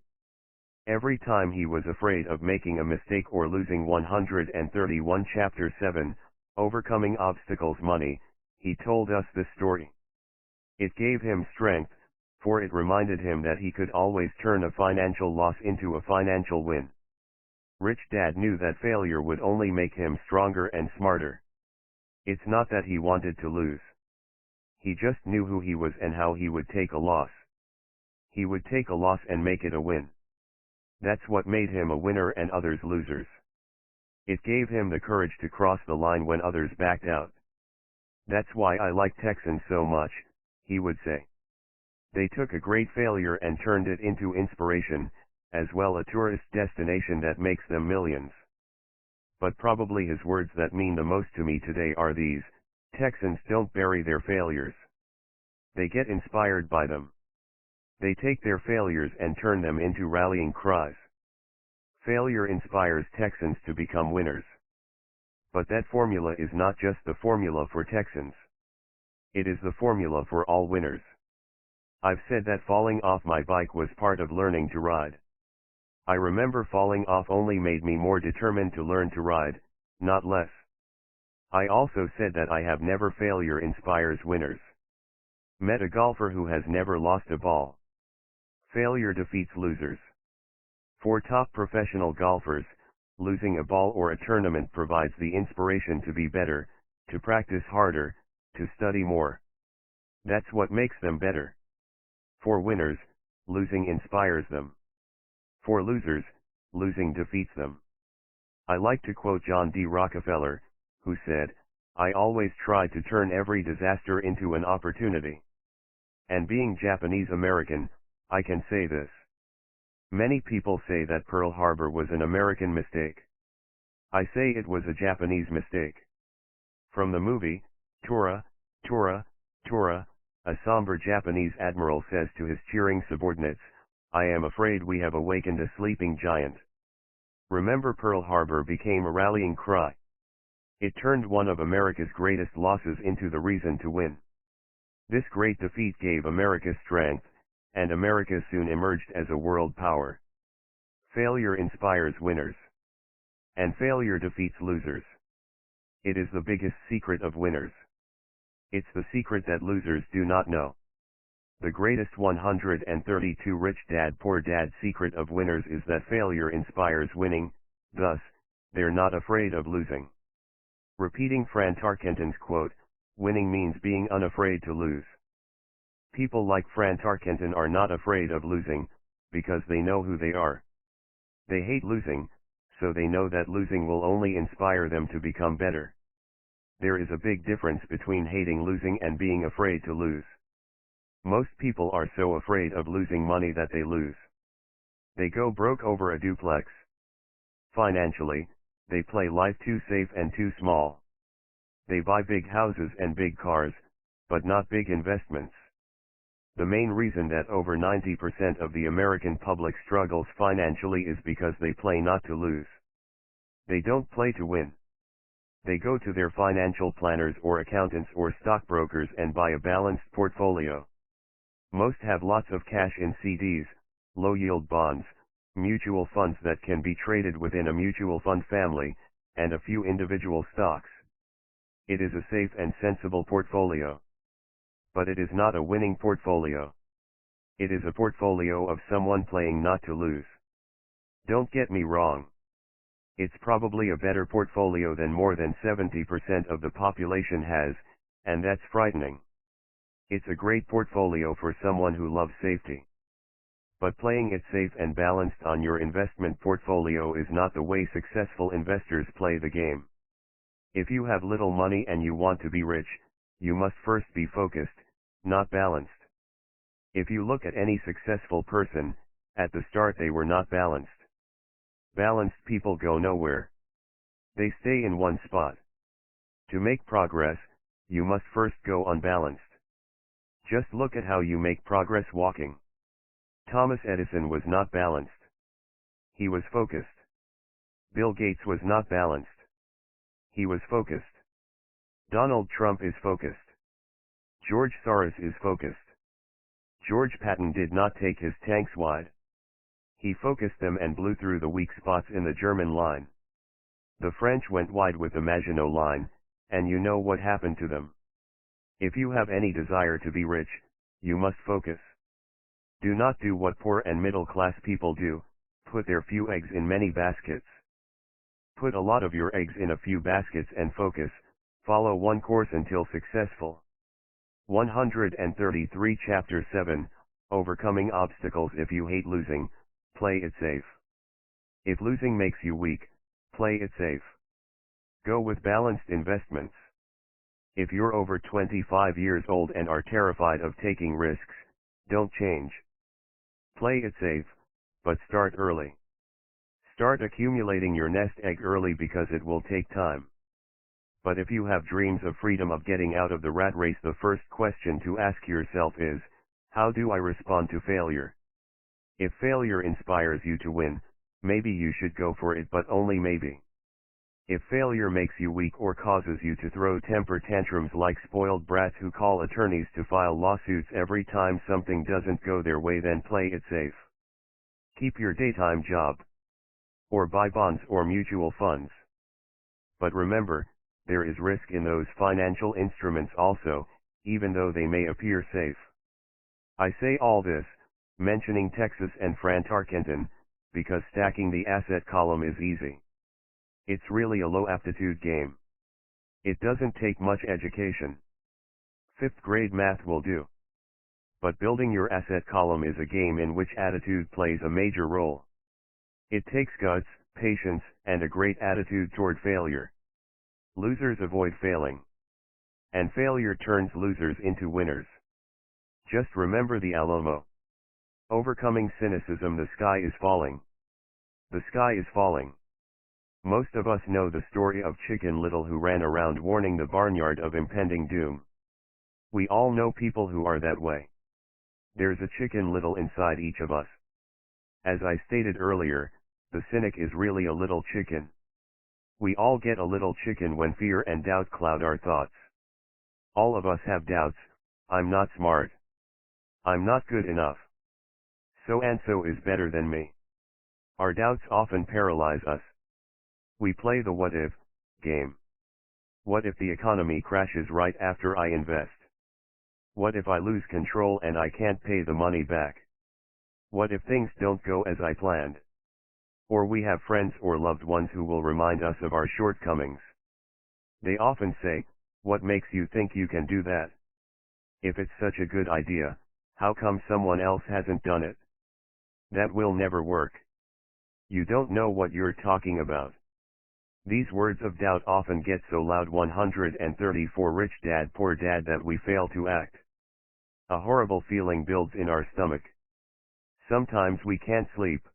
Speaker 1: Every time he was afraid of making a mistake or losing 131 Chapter 7, Overcoming Obstacles Money, he told us this story. It gave him strength, for it reminded him that he could always turn a financial loss into a financial win. Rich Dad knew that failure would only make him stronger and smarter. It's not that he wanted to lose. He just knew who he was and how he would take a loss. He would take a loss and make it a win. That's what made him a winner and others losers. It gave him the courage to cross the line when others backed out. That's why I like Texans so much, he would say. They took a great failure and turned it into inspiration, as well a tourist destination that makes them millions. But probably his words that mean the most to me today are these: Texans don't bury their failures. They get inspired by them. They take their failures and turn them into rallying cries. Failure inspires Texans to become winners. But that formula is not just the formula for Texans. It is the formula for all winners. I've said that falling off my bike was part of learning to ride. I remember falling off only made me more determined to learn to ride, not less. I also said that I have never failure inspires winners. Met a golfer who has never lost a ball. Failure defeats losers. For top professional golfers, losing a ball or a tournament provides the inspiration to be better, to practice harder, to study more. That's what makes them better. For winners, losing inspires them. For losers, losing defeats them. I like to quote John D. Rockefeller, who said, "I always try to turn every disaster into an opportunity." And being Japanese American, I can say this. Many people say that Pearl Harbor was an American mistake. I say it was a Japanese mistake. From the movie, Tora, Tora, Tora, a somber Japanese admiral says to his cheering subordinates, "I am afraid we have awakened a sleeping giant." Remember, Pearl Harbor became a rallying cry. It turned one of America's greatest losses into the reason to win. This great defeat gave America strength, and America soon emerged as a world power. Failure inspires winners. And failure defeats losers. It is the biggest secret of winners. It's the secret that losers do not know. The greatest 132 Rich Dad Poor Dad secret of winners is that failure inspires winning, thus, they're not afraid of losing. Repeating Fran Tarkenton's quote, "Winning means being unafraid to lose." People like Fran Tarkenton are not afraid of losing, because they know who they are. They hate losing, so they know that losing will only inspire them to become better. There is a big difference between hating losing and being afraid to lose. Most people are so afraid of losing money that they lose. They go broke over a duplex. Financially, they play life too safe and too small. They buy big houses and big cars, but not big investments. The main reason that over 90% of the American public struggles financially is because they play not to lose. They don't play to win. They go to their financial planners or accountants or stockbrokers and buy a balanced portfolio. Most have lots of cash in CDs, low-yield bonds, mutual funds that can be traded within a mutual fund family, and a few individual stocks. It is a safe and sensible portfolio. But it is not a winning portfolio. It is a portfolio of someone playing not to lose. Don't get me wrong. It's probably a better portfolio than more than 70% of the population has, and that's frightening. It's a great portfolio for someone who loves safety. But playing it safe and balanced on your investment portfolio is not the way successful investors play the game. If you have little money and you want to be rich, you must first be focused, not balanced. If you look at any successful person, at the start they were not balanced. Balanced people go nowhere. They stay in one spot. To make progress, you must first go unbalanced. Just look at how you make progress walking. Thomas Edison was not balanced. He was focused. Bill Gates was not balanced. He was focused. Donald Trump is focused. George Soros is focused. George Patton did not take his tanks wide. He focused them and blew through the weak spots in the German line. The French went wide with the Maginot Line, and you know what happened to them. If you have any desire to be rich, you must focus. Do not do what poor and middle-class people do, put their few eggs in many baskets. Put a lot of your eggs in a few baskets and focus, follow one course until successful. 133 Chapter 7, Overcoming Obstacles. If you hate losing, play it safe. If losing makes you weak, play it safe. Go with balanced investments. If you're over 25 years old and are terrified of taking risks, don't change. Play it safe, but start early. Start accumulating your nest egg early because it will take time. But if you have dreams of freedom, of getting out of the rat race, the first question to ask yourself is, how do I respond to failure? If failure inspires you to win, maybe you should go for it, but only maybe. If failure makes you weak or causes you to throw temper tantrums like spoiled brats who call attorneys to file lawsuits every time something doesn't go their way, then play it safe. Keep your daytime job. Or buy bonds or mutual funds. But remember, there is risk in those financial instruments also, even though they may appear safe. I say all this, mentioning Texas and Fran Tarkenton, because stacking the asset column is easy. It's really a low aptitude game. It doesn't take much education. 5th grade math will do. But building your asset column is a game in which attitude plays a major role. It takes guts, patience, and a great attitude toward failure. Losers avoid failing. And failure turns losers into winners. Just remember the Alamo. Overcoming cynicism. The sky is falling. The sky is falling. Most of us know the story of Chicken Little, who ran around warning the barnyard of impending doom. We all know people who are that way. There's a Chicken Little inside each of us. As I stated earlier, the cynic is really a little chicken. We all get a little chicken when fear and doubt cloud our thoughts. All of us have doubts. I'm not smart. I'm not good enough. So-and-so is better than me. Our doubts often paralyze us. We play the what-if game. What if the economy crashes right after I invest? What if I lose control and I can't pay the money back? What if things don't go as I planned? Or we have friends or loved ones who will remind us of our shortcomings. They often say, "What makes you think you can do that? If it's such a good idea, how come someone else hasn't done it? That will never work. You don't know what you're talking about." These words of doubt often get so loud. 134 Rich Dad Poor Dad that we fail to act. A horrible feeling builds in our stomach. Sometimes we can't sleep.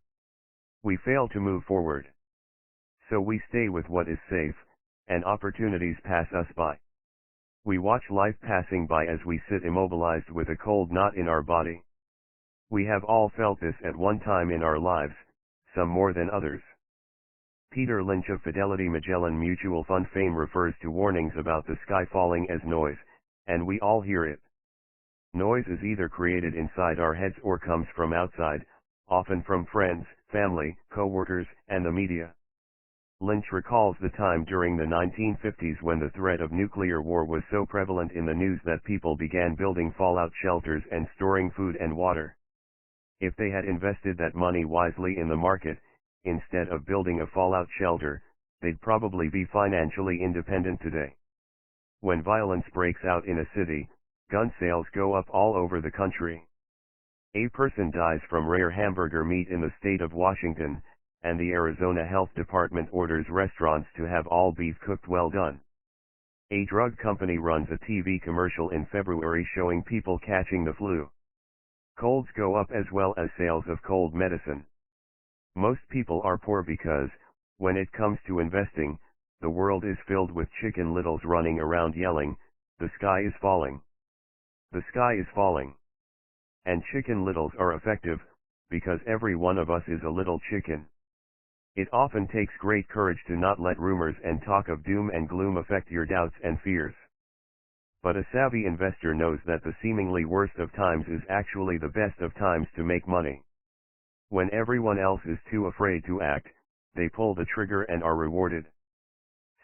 Speaker 1: We fail to move forward. So we stay with what is safe, and opportunities pass us by. We watch life passing by as we sit immobilized with a cold knot in our body. We have all felt this at one time in our lives, some more than others. Peter Lynch of Fidelity Magellan Mutual Fund fame refers to warnings about the sky falling as noise, and we all hear it. Noise is either created inside our heads or comes from outside, often from friends, family, co-workers, and the media. Lynch recalls the time during the 1950s when the threat of nuclear war was so prevalent in the news that people began building fallout shelters and storing food and water. If they had invested that money wisely in the market, instead of building a fallout shelter, they'd probably be financially independent today. When violence breaks out in a city, gun sales go up all over the country. A person dies from rare hamburger meat in the state of Washington, and the Arizona Health Department orders restaurants to have all beef cooked well done. A drug company runs a TV commercial in February showing people catching the flu. Colds go up as well as sales of cold medicine. Most people are poor because, when it comes to investing, the world is filled with Chicken Littles running around yelling, "The sky is falling. The sky is falling." And Chicken Littles are effective, because every one of us is a little chicken. It often takes great courage to not let rumors and talk of doom and gloom affect your doubts and fears. But a savvy investor knows that the seemingly worst of times is actually the best of times to make money. When everyone else is too afraid to act, they pull the trigger and are rewarded.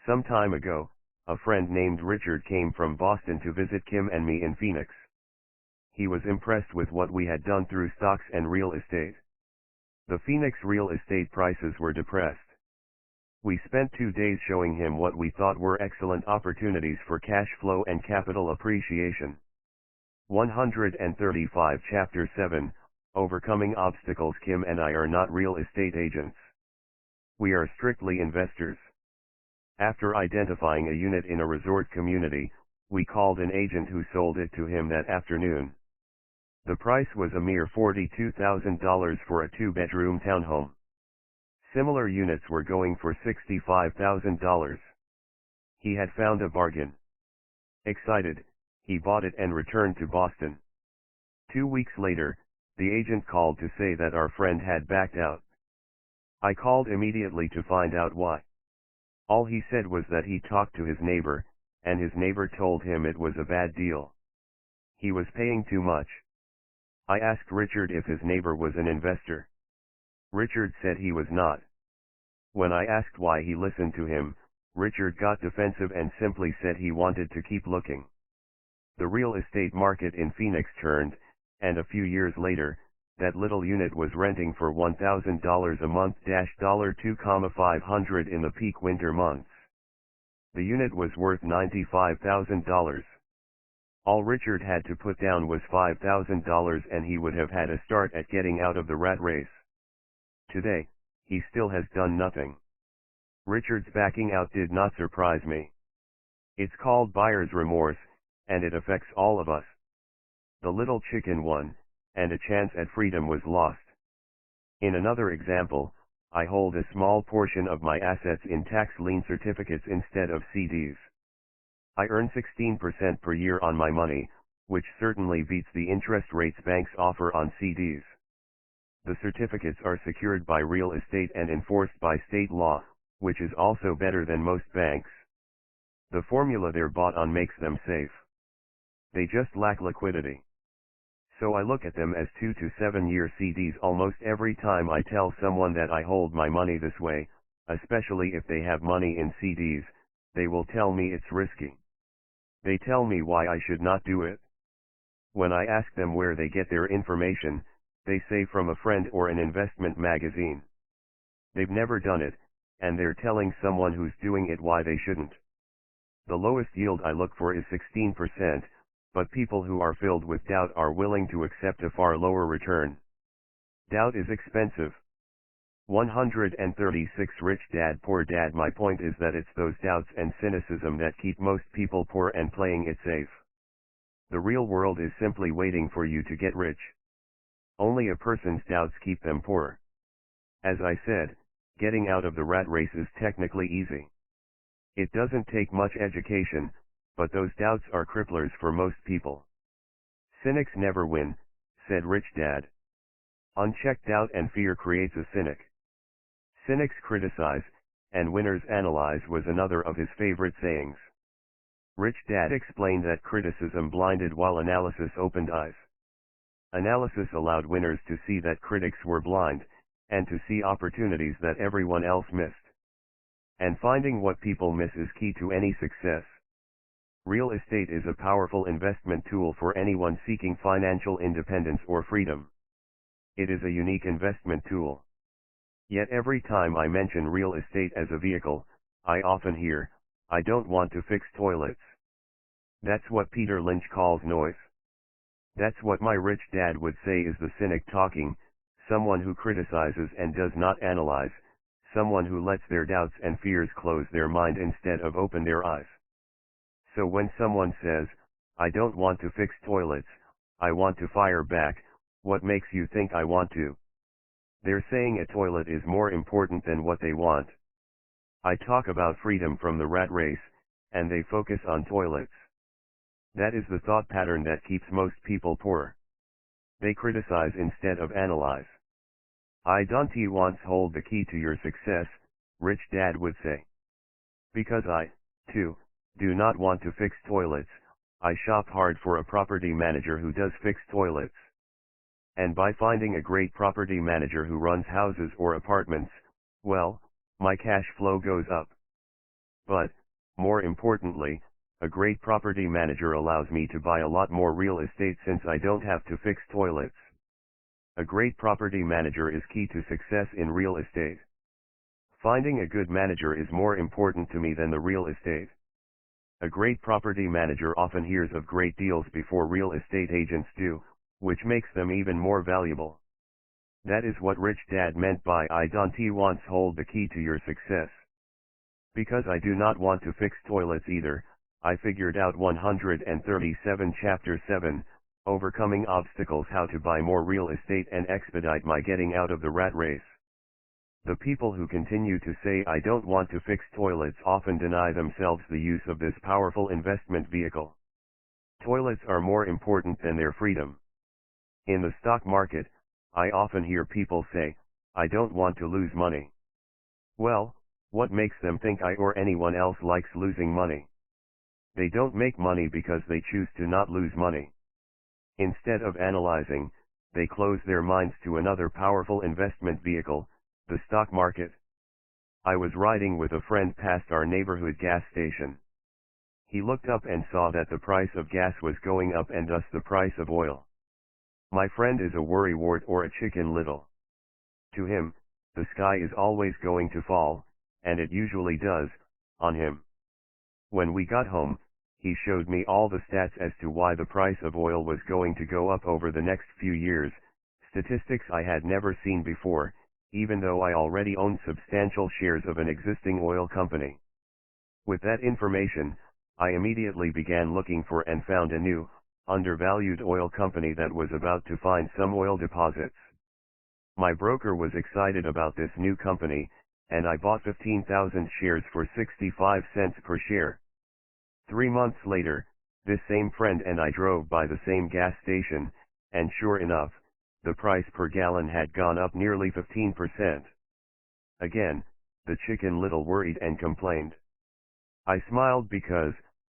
Speaker 1: Some time ago, a friend named Richard came from Boston to visit Kim and me in Phoenix. He was impressed with what we had done through stocks and real estate. The Phoenix real estate prices were depressed. We spent 2 days showing him what we thought were excellent opportunities for cash flow and capital appreciation. 135 Chapter 7, Overcoming Obstacles. Kim and I are not real estate agents. We are strictly investors. After identifying a unit in a resort community, we called an agent who sold it to him that afternoon. The price was a mere $42,000 for a 2-bedroom townhome. Similar units were going for $65,000. He had found a bargain. Excited, he bought it and returned to Boston. 2 weeks later, the agent called to say that our friend had backed out. I called immediately to find out why. All he said was that he talked to his neighbor, and his neighbor told him it was a bad deal. He was paying too much. I asked Richard if his neighbor was an investor. Richard said he was not. When I asked why he listened to him, Richard got defensive and simply said he wanted to keep looking. The real estate market in Phoenix turned, and a few years later, that little unit was renting for $1,000 a month, $2,500 in the peak winter months. The unit was worth $95,000. All Richard had to put down was $5,000 and he would have had a start at getting out of the rat race. Today, he still has done nothing. Richard's backing out did not surprise me. It's called buyer's remorse, and it affects all of us. The little chicken won, and a chance at freedom was lost. In another example, I hold a small portion of my assets in tax lien certificates instead of CDs. I earn 16% per year on my money, which certainly beats the interest rates banks offer on CDs. The certificates are secured by real estate and enforced by state law, which is also better than most banks. The formula they're bought on makes them safe. They just lack liquidity. So I look at them as 2 to 7 year CDs almost every time I tell someone that I hold my money this way, especially if they have money in CDs, they will tell me it's risky. They tell me why I should not do it. When I ask them where they get their information, they say from a friend or an investment magazine. They've never done it, and they're telling someone who's doing it why they shouldn't. The lowest yield I look for is 16%, but people who are filled with doubt are willing to accept a far lower return. Doubt is expensive. 136 Rich Dad Poor Dad. My point is that it's those doubts and cynicism that keep most people poor and playing it safe. The real world is simply waiting for you to get rich. Only a person's doubts keep them poor. As I said, getting out of the rat race is technically easy. It doesn't take much education, but those doubts are cripplers for most people. Cynics never win, said Rich Dad. Unchecked doubt and fear creates a cynic. Cynics criticize, and winners analyze was another of his favorite sayings. Rich Dad explained that criticism blinded while analysis opened eyes. Analysis allowed winners to see that critics were blind, and to see opportunities that everyone else missed. And finding what people miss is key to any success. Real estate is a powerful investment tool for anyone seeking financial independence or freedom. It is a unique investment tool. Yet every time I mention real estate as a vehicle, I often hear, "I don't want to fix toilets." That's what Peter Lynch calls noise. That's what my rich dad would say is the cynic talking, someone who criticizes and does not analyze, someone who lets their doubts and fears close their mind instead of open their eyes. So when someone says, "I don't want to fix toilets, I want to fire back," what makes you think I want to? They're saying a toilet is more important than what they want. I talk about freedom from the rat race, and they focus on toilets. That is the thought pattern that keeps most people poor. They criticize instead of analyze. I don't once hold the key to your success, Rich Dad would say. Because I, too, do not want to fix toilets, I shop hard for a property manager who does fix toilets. And by finding a great property manager who runs houses or apartments, well, my cash flow goes up. But, more importantly, a great property manager allows me to buy a lot more real estate since I don't have to fix toilets. A great property manager is key to success in real estate. Finding a good manager is more important to me than the real estate. A great property manager often hears of great deals before real estate agents do, which makes them even more valuable. That is what Rich Dad meant by I don't once hold the key to your success. Because I do not want to fix toilets either, I figured out 137 Chapter 7, Overcoming Obstacles, how to buy more real estate and expedite my getting out of the rat race. The people who continue to say I don't want to fix toilets often deny themselves the use of this powerful investment vehicle. Toilets are more important than their freedom. In the stock market, I often hear people say, I don't want to lose money. Well, what makes them think I or anyone else likes losing money? They don't make money because they choose to not lose money. Instead of analyzing, they close their minds to another powerful investment vehicle, the stock market. I was riding with a friend past our neighborhood gas station. He looked up and saw that the price of gas was going up and thus the price of oil. My friend is a worrywart or a chicken little. To him, the sky is always going to fall, and it usually does, on him. When we got home, he showed me all the stats as to why the price of oil was going to go up over the next few years, statistics I had never seen before, even though I already owned substantial shares of an existing oil company. With that information, I immediately began looking for and found a new, undervalued oil company that was about to find some oil deposits. My broker was excited about this new company, and I bought 15,000 shares for 65 cents per share. 3 months later, this same friend and I drove by the same gas station, and sure enough, the price per gallon had gone up nearly 15%. Again, the chicken little worried and complained. I smiled because,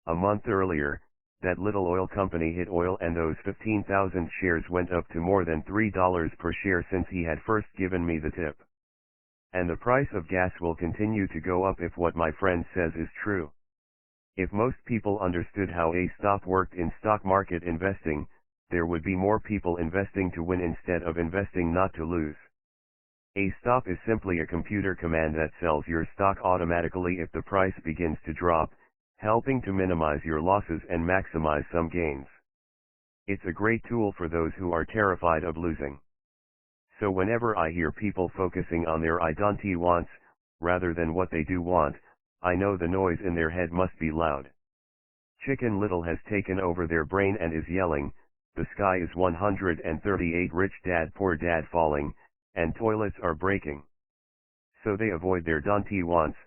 Speaker 1: a month earlier, that little oil company hit oil and those 15,000 shares went up to more than $3 per share since he had first given me the tip. And the price of gas will continue to go up if what my friend says is true. If most people understood how a stop worked in stock market investing, there would be more people investing to win instead of investing not to lose. A stop is simply a computer command that sells your stock automatically if the price begins to drop, helping to minimize your losses and maximize some gains. It's a great tool for those who are terrified of losing. So whenever I hear people focusing on their I don't wants, rather than what they do want, I know the noise in their head must be loud. Chicken Little has taken over their brain and is yelling, the sky is 138 rich dad poor dad falling, and toilets are breaking. So they avoid their don't wants,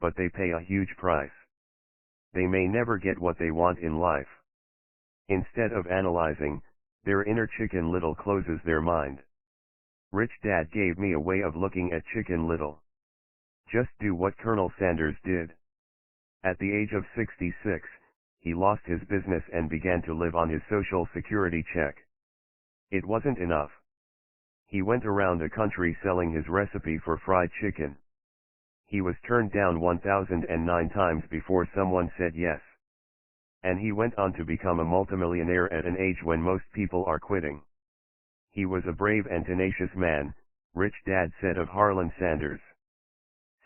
Speaker 1: but they pay a huge price. They may never get what they want in life. Instead of analyzing, their inner Chicken Little closes their mind. Rich Dad gave me a way of looking at Chicken Little. Just do what Colonel Sanders did. At the age of 66, he lost his business and began to live on his Social Security check. It wasn't enough. He went around the country selling his recipe for fried chicken. He was turned down 1,009 times before someone said yes. And he went on to become a multimillionaire at an age when most people are quitting. He was a brave and tenacious man, Rich Dad said of Harlan Sanders.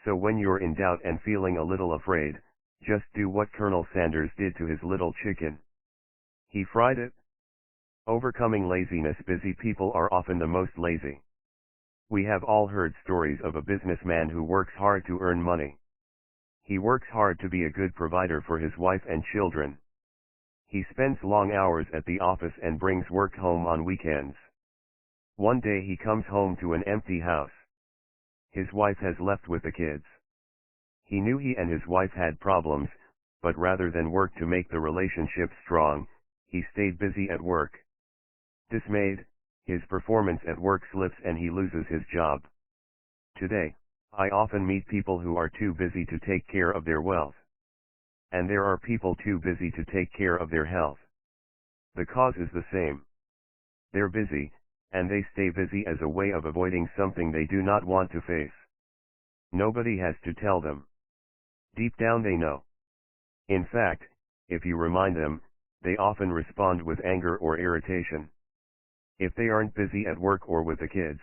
Speaker 1: So when you're in doubt and feeling a little afraid, just do what Colonel Sanders did to his little chicken. He fried it. Overcoming laziness. Busy people are often the most lazy. We have all heard stories of a businessman who works hard to earn money. He works hard to be a good provider for his wife and children. He spends long hours at the office and brings work home on weekends. One day he comes home to an empty house. His wife has left with the kids. He knew he and his wife had problems, but rather than work to make the relationship strong, he stayed busy at work. Dismayed, his performance at work slips and he loses his job. Today, I often meet people who are too busy to take care of their wealth. And there are people too busy to take care of their health. The cause is the same. They're busy, and they stay busy as a way of avoiding something they do not want to face. Nobody has to tell them. Deep down they know. In fact, if you remind them, they often respond with anger or irritation. If they aren't busy at work or with the kids,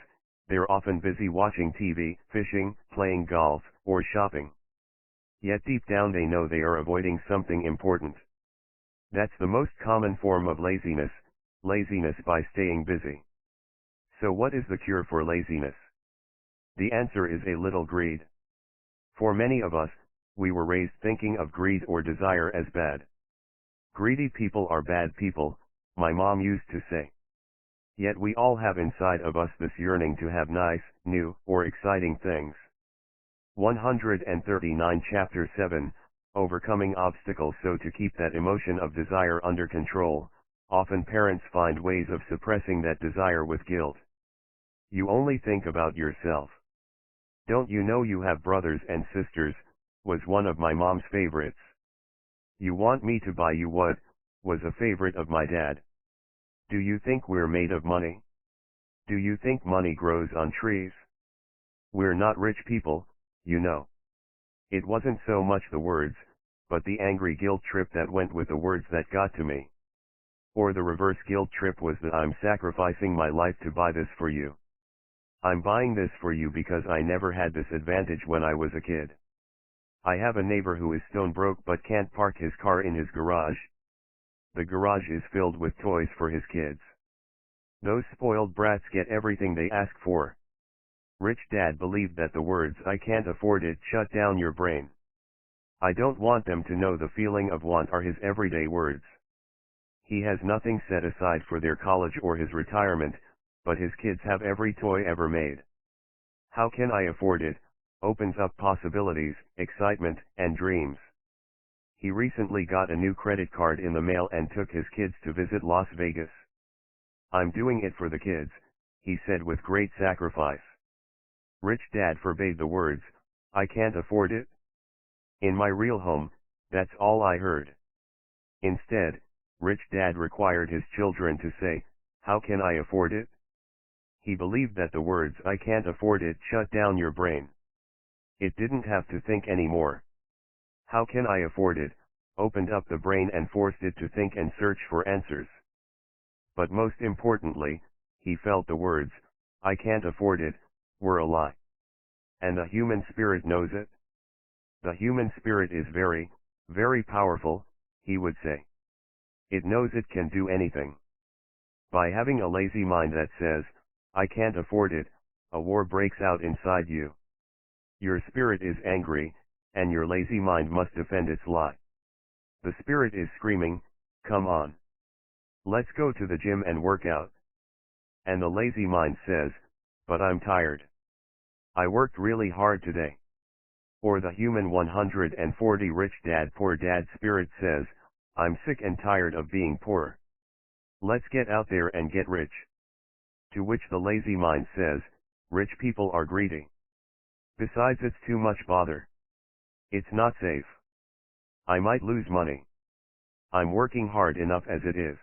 Speaker 1: they're often busy watching TV, fishing, playing golf, or shopping. Yet deep down they know they are avoiding something important. That's the most common form of laziness by staying busy. So what is the cure for laziness? The answer is a little greed. For many of us, we were raised thinking of greed or desire as bad. Greedy people are bad people, my mom used to say. Yet we all have inside of us this yearning to have nice, new, or exciting things. 139 Chapter 7, Overcoming Obstacles. So to keep that emotion of desire under control, often parents find ways of suppressing that desire with guilt. You only think about yourself. Don't you know you have brothers and sisters, was one of my mom's favorites. You want me to buy you what, was a favorite of my dad. Do you think we're made of money? Do you think money grows on trees? We're not rich people, you know. It wasn't so much the words, but the angry guilt trip that went with the words that got to me. Or the reverse guilt trip was that I'm sacrificing my life to buy this for you. I'm buying this for you because I never had this advantage when I was a kid. I have a neighbor who is stone broke but can't park his car in his garage. The garage is filled with toys for his kids. Those spoiled brats get everything they ask for. Rich Dad believed that the words "I can't afford it" shut down your brain. I don't want them to know the feeling of want are his everyday words. He has nothing set aside for their college or his retirement, but his kids have every toy ever made. How can I afford it? Opens up possibilities, excitement, and dreams. He recently got a new credit card in the mail and took his kids to visit Las Vegas. I'm doing it for the kids, he said with great sacrifice. Rich Dad forbade the words, "I can't afford it." In my real home, that's all I heard. Instead, Rich Dad required his children to say, "How can I afford it?" He believed that the words "I can't afford it" shut down your brain. It didn't have to think anymore. "How can I afford it?" opened up the brain and forced it to think and search for answers. But most importantly, he felt the words, "I can't afford it," were a lie. And the human spirit knows it. The human spirit is very, very powerful, he would say. It knows it can do anything. By having a lazy mind that says, "I can't afford it," a war breaks out inside you. Your spirit is angry, and your lazy mind must defend its lie. The spirit is screaming, "Come on. Let's go to the gym and work out." And the lazy mind says, "But I'm tired. I worked really hard today." Or the human 140 Rich Dad Poor Dad spirit says, "I'm sick and tired of being poor. Let's get out there and get rich." To which the lazy mind says, "Rich people are greedy. Besides, it's too much bother. It's not safe. I might lose money. I'm working hard enough as it is.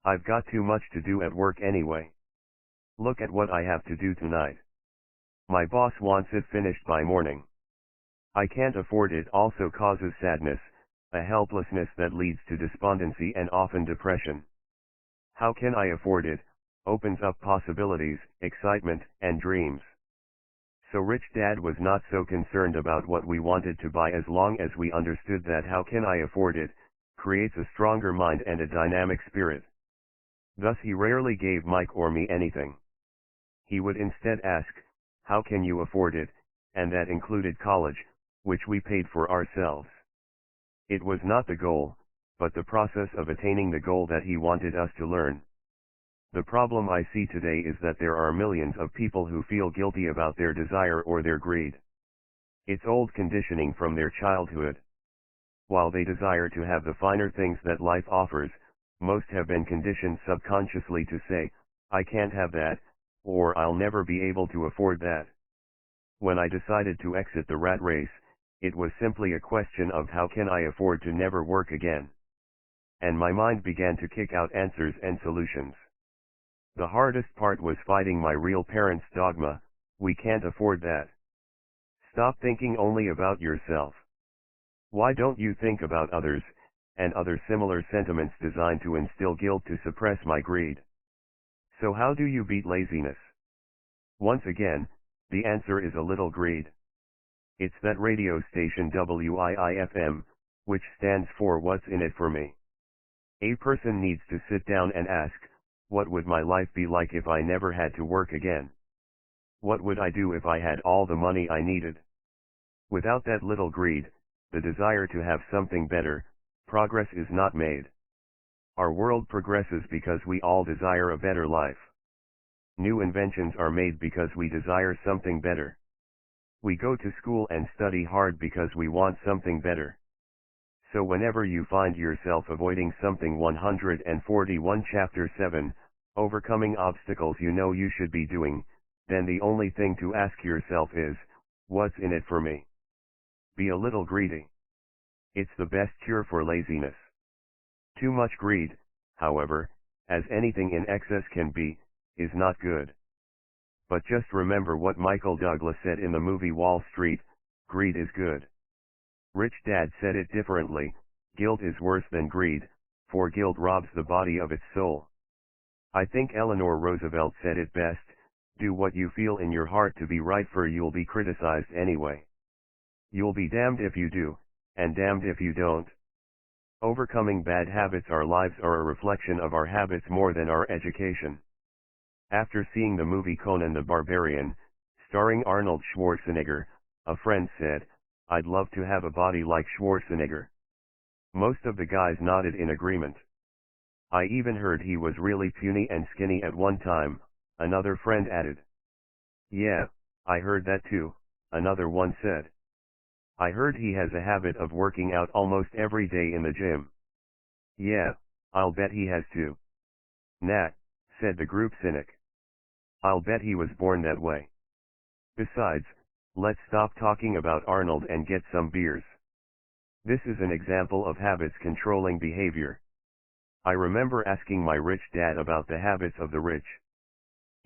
Speaker 1: I've got too much to do at work anyway. Look at what I have to do tonight. My boss wants it finished by morning. I can't afford it" also causes sadness, a helplessness that leads to despondency and often depression. "How can I afford it?" opens up possibilities, excitement, and dreams. So Rich Dad was not so concerned about what we wanted to buy as long as we understood that "how can I afford it" creates a stronger mind and a dynamic spirit. Thus he rarely gave Mike or me anything. He would instead ask, "How can you afford it?" and that included college, which we paid for ourselves. It was not the goal, but the process of attaining the goal that he wanted us to learn. The problem I see today is that there are millions of people who feel guilty about their desire or their greed. It's old conditioning from their childhood. While they desire to have the finer things that life offers, most have been conditioned subconsciously to say, I can't have that, or I'll never be able to afford that. When I decided to exit the rat race, it was simply a question of how can I afford to never work again. And my mind began to kick out answers and solutions. The hardest part was fighting my real parents' dogma, we can't afford that. Stop thinking only about yourself. Why don't you think about others, and other similar sentiments designed to instill guilt to suppress my greed? So how do you beat laziness? Once again, the answer is a little greed. It's that radio station WIIFM, which stands for What's in it for me. A person needs to sit down and ask, what would my life be like if I never had to work again? What would I do if I had all the money I needed? Without that little greed, the desire to have something better, progress is not made. Our world progresses because we all desire a better life. New inventions are made because we desire something better. We go to school and study hard because we want something better. So whenever you find yourself avoiding something 141 Chapter 7, overcoming obstacles you know you should be doing, then the only thing to ask yourself is, what's in it for me? Be a little greedy. It's the best cure for laziness. Too much greed, however, as anything in excess can be, is not good. But just remember what Michael Douglas said in the movie Wall Street, greed is good. Rich Dad said it differently, guilt is worse than greed, for guilt robs the body of its soul. I think Eleanor Roosevelt said it best, do what you feel in your heart to be right, for you'll be criticized anyway. You'll be damned if you do, and damned if you don't. Overcoming bad habits. Our lives are a reflection of our habits more than our education. After seeing the movie Conan the Barbarian, starring Arnold Schwarzenegger, a friend said, I'd love to have a body like Schwarzenegger. Most of the guys nodded in agreement. I even heard he was really puny and skinny at one time, another friend added. Yeah, I heard that too, another one said. I heard he has a habit of working out almost every day in the gym. Yeah, I'll bet he has too. Nah, said the group cynic. I'll bet he was born that way. Besides, let's stop talking about Arnold and get some beers. This is an example of habits controlling behavior. I remember asking my rich dad about the habits of the rich.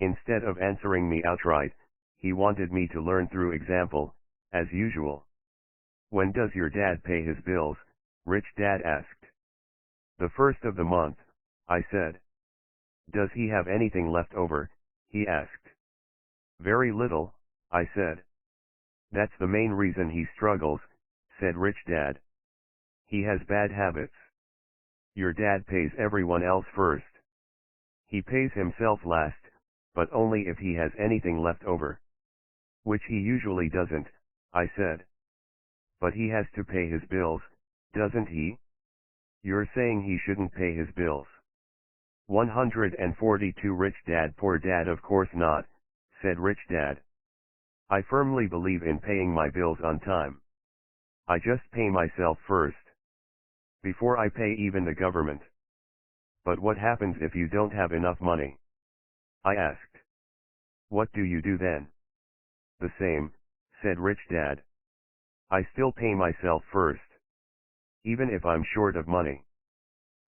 Speaker 1: Instead of answering me outright, he wanted me to learn through example, as usual. When does your dad pay his bills? Rich Dad asked. The first of the month, I said. Does he have anything left over? He asked. Very little, I said. That's the main reason he struggles, said Rich Dad. He has bad habits. Your dad pays everyone else first. He pays himself last, but only if he has anything left over. Which he usually doesn't, I said. But he has to pay his bills, doesn't he? You're saying he shouldn't pay his bills. 142 Rich Dad. Poor Dad. Of course not, said Rich Dad. I firmly believe in paying my bills on time. I just pay myself first. Before I pay even the government. But what happens if you don't have enough money? I asked. What do you do then? The same, said Rich Dad. I still pay myself first. Even if I'm short of money.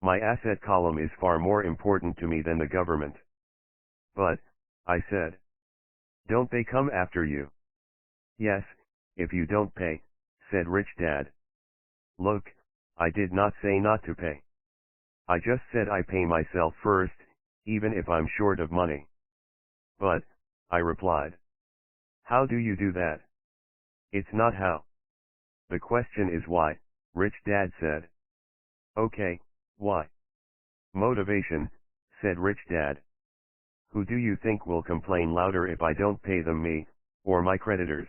Speaker 1: My asset column is far more important to me than the government. But, I said. Don't they come after you? Yes, if you don't pay, said Rich Dad. Look, I did not say not to pay. I just said I pay myself first, even if I'm short of money. But, I replied. How do you do that? It's not how. The question is why, Rich Dad said. Okay, why? Motivation, said Rich Dad. Who do you think will complain louder if I don't pay them, me, or my creditors?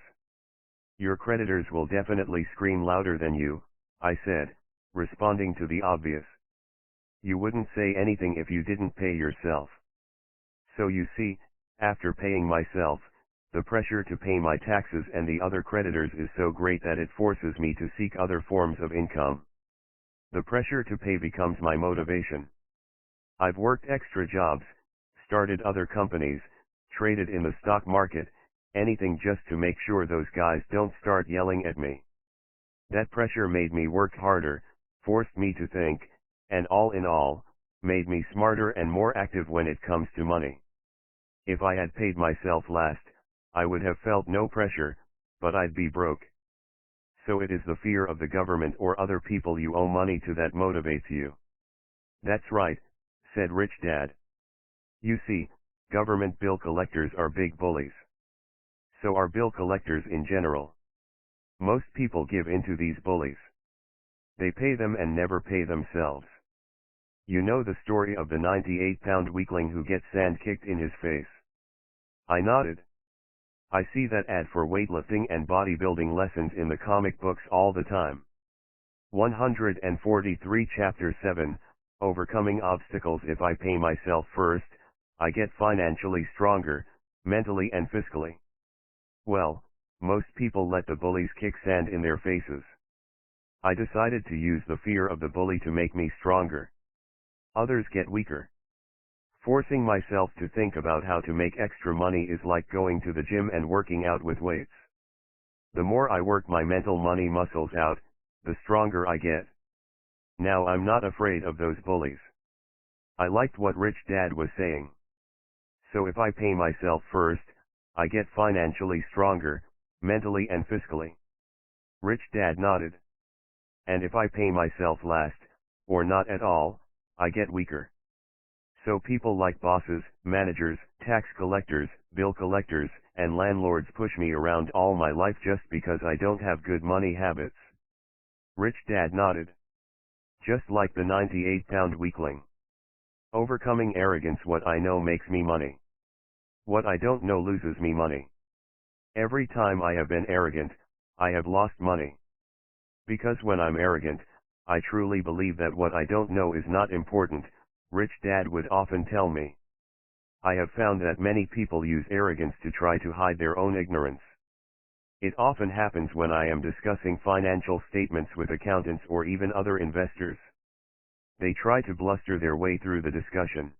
Speaker 1: Your creditors will definitely scream louder than you, I said, responding to the obvious. You wouldn't say anything if you didn't pay yourself. So you see, after paying myself, The pressure to pay my taxes and the other creditors is so great that it forces me to seek other forms of income. The pressure to pay becomes my motivation. I've worked extra jobs, started other companies, traded in the stock market, anything just to make sure those guys don't start yelling at me. That pressure made me work harder, forced me to think, and all in all, made me smarter and more active when it comes to money. If I had paid myself last, I would have felt no pressure, but I'd be broke. So it is the fear of the government or other people you owe money to that motivates you. That's right, said Rich Dad. You see, government bill collectors are big bullies. So are bill collectors in general. Most people give in to these bullies. They pay them and never pay themselves. You know the story of the 98-pound weakling who gets sand kicked in his face. I nodded. I see that ad for weightlifting and bodybuilding lessons in the comic books all the time. 143 Chapter 7, Overcoming Obstacles. If I pay myself first, I get financially stronger, mentally and fiscally. Well, most people let the bullies kick sand in their faces. I decided to use the fear of the bully to make me stronger. Others get weaker. Forcing myself to think about how to make extra money is like going to the gym and working out with weights. The more I work my mental money muscles out, the stronger I get. Now I'm not afraid of those bullies. I liked what Rich Dad was saying. So if I pay myself first, I get financially stronger, mentally and fiscally. Rich Dad nodded. And if I pay myself last, or not at all, I get weaker. So people like bosses, managers, tax collectors, bill collectors, and landlords push me around all my life just because I don't have good money habits. Rich Dad nodded. Just like the 98-pound weakling. Overcoming arrogance. What I know makes me money. What I don't know loses me money. Every time I have been arrogant, I have lost money. Because when I'm arrogant, I truly believe that what I don't know is not important, Rich Dad would often tell me. I have found that many people use arrogance to try to hide their own ignorance. It often happens when I am discussing financial statements with accountants or even other investors. They try to bluster their way through the discussion.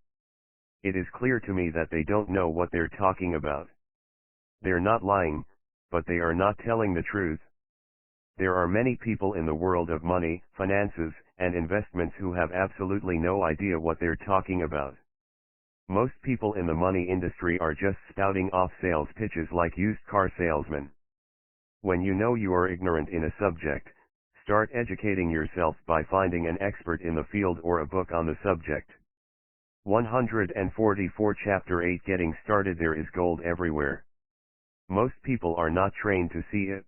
Speaker 1: It is clear to me that they don't know what they're talking about. They're not lying, but they are not telling the truth. There are many people in the world of money, finances, and investments who have absolutely no idea what they're talking about. Most people in the money industry are just spouting off sales pitches like used car salesmen. When you know you are ignorant in a subject, start educating yourself by finding an expert in the field or a book on the subject. 144 Chapter 8 Getting Started. There is gold everywhere. Most people are not trained to see it.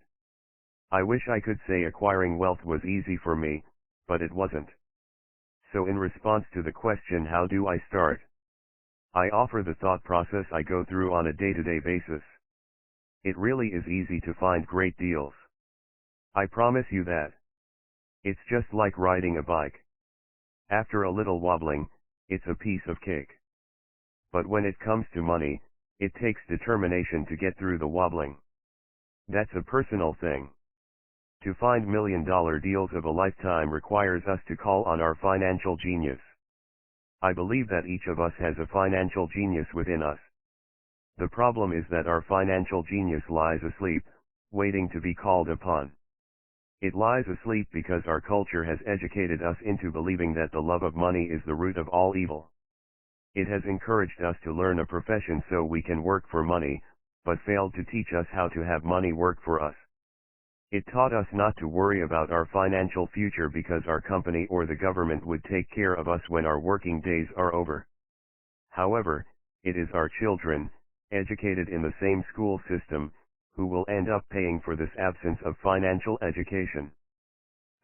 Speaker 1: I wish I could say acquiring wealth was easy for me, but it wasn't. So in response to the question, how do I start? I offer the thought process I go through on a day-to-day basis. It really is easy to find great deals. I promise you that. It's just like riding a bike. After a little wobbling, it's a piece of cake. But when it comes to money, it takes determination to get through the wobbling. That's a personal thing. To find million-dollar deals of a lifetime requires us to call on our financial genius. I believe that each of us has a financial genius within us. The problem is that our financial genius lies asleep, waiting to be called upon. It lies asleep because our culture has educated us into believing that the love of money is the root of all evil. It has encouraged us to learn a profession so we can work for money, but failed to teach us how to have money work for us. It taught us not to worry about our financial future because our company or the government would take care of us when our working days are over. However, it is our children, educated in the same school system, who will end up paying for this absence of financial education.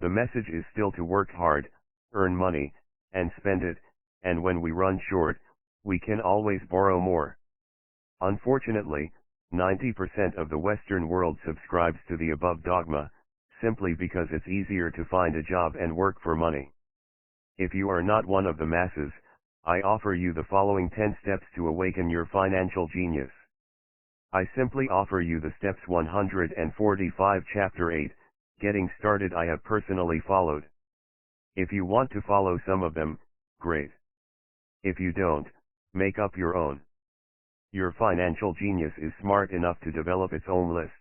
Speaker 1: The message is still to work hard, earn money, and spend it, and when we run short, we can always borrow more. Unfortunately, 90% of the Western world subscribes to the above dogma, simply because it's easier to find a job and work for money. If you are not one of the masses, I offer you the following 10 steps to awaken your financial genius. I simply offer you the steps 145 Chapter 8, Getting Started I have personally followed. If you want to follow some of them, great. If you don't, make up your own. Your financial genius is smart enough to develop its own list.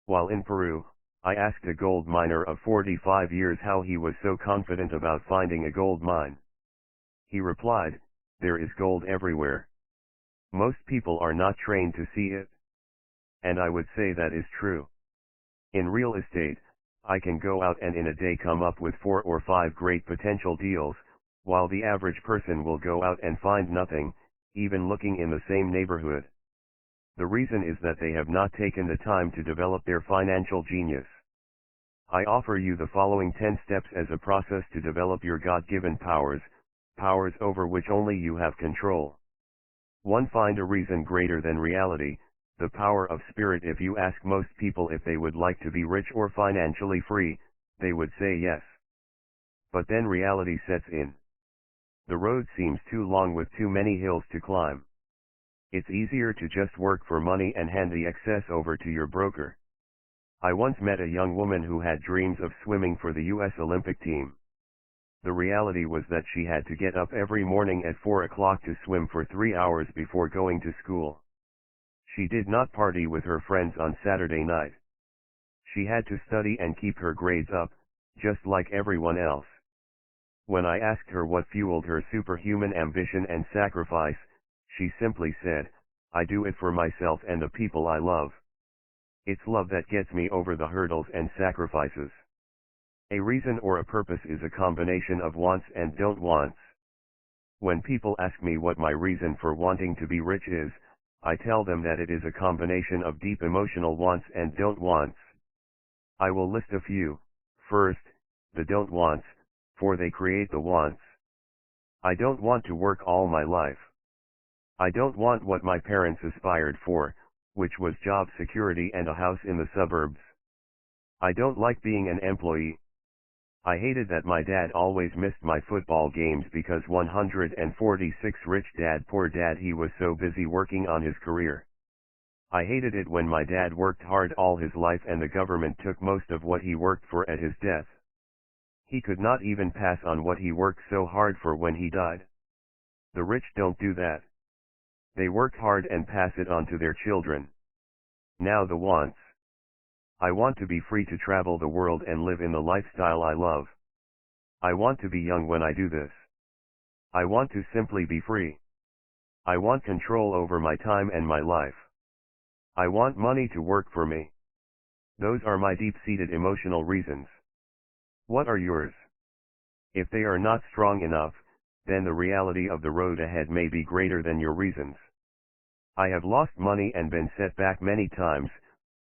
Speaker 1: While in Peru, I asked a gold miner of 45 years how he was so confident about finding a gold mine. He replied, "There is gold everywhere. Most people are not trained to see it." And I would say that is true. In real estate, I can go out and in a day come up with 4 or 5 great potential deals, while the average person will go out and find nothing, even looking in the same neighborhood. The reason is that they have not taken the time to develop their financial genius. I offer you the following 10 steps as a process to develop your God-given powers over which only you have control. 1. Find a reason greater than reality, the power of spirit. If you ask most people if they would like to be rich or financially free, they would say yes. But then reality sets in. The road seems too long with too many hills to climb. It's easier to just work for money and hand the excess over to your broker. I once met a young woman who had dreams of swimming for the U.S. Olympic team. The reality was that she had to get up every morning at 4 o'clock to swim for 3 hours before going to school. She did not party with her friends on Saturday night. She had to study and keep her grades up, just like everyone else. When I asked her what fueled her superhuman ambition and sacrifice, she simply said, "I do it for myself and the people I love. It's love that gets me over the hurdles and sacrifices." A reason or a purpose is a combination of wants and don't wants. When people ask me what my reason for wanting to be rich is, I tell them that it is a combination of deep emotional wants and don't wants. I will list a few. First, the don't wants, for they create the wants. I don't want to work all my life. I don't want what my parents aspired for, which was job security and a house in the suburbs. I don't like being an employee. I hated that my dad always missed my football games because 146 Rich Dad Poor Dad, he was so busy working on his career. I hated it when my dad worked hard all his life and the government took most of what he worked for at his death. He could not even pass on what he worked so hard for when he died. The rich don't do that. They work hard and pass it on to their children. Now the wants. I want to be free to travel the world and live in the lifestyle I love. I want to be young when I do this. I want to simply be free. I want control over my time and my life. I want money to work for me. Those are my deep-seated emotional reasons. What are yours? If they are not strong enough, then the reality of the road ahead may be greater than your reasons. I have lost money and been set back many times,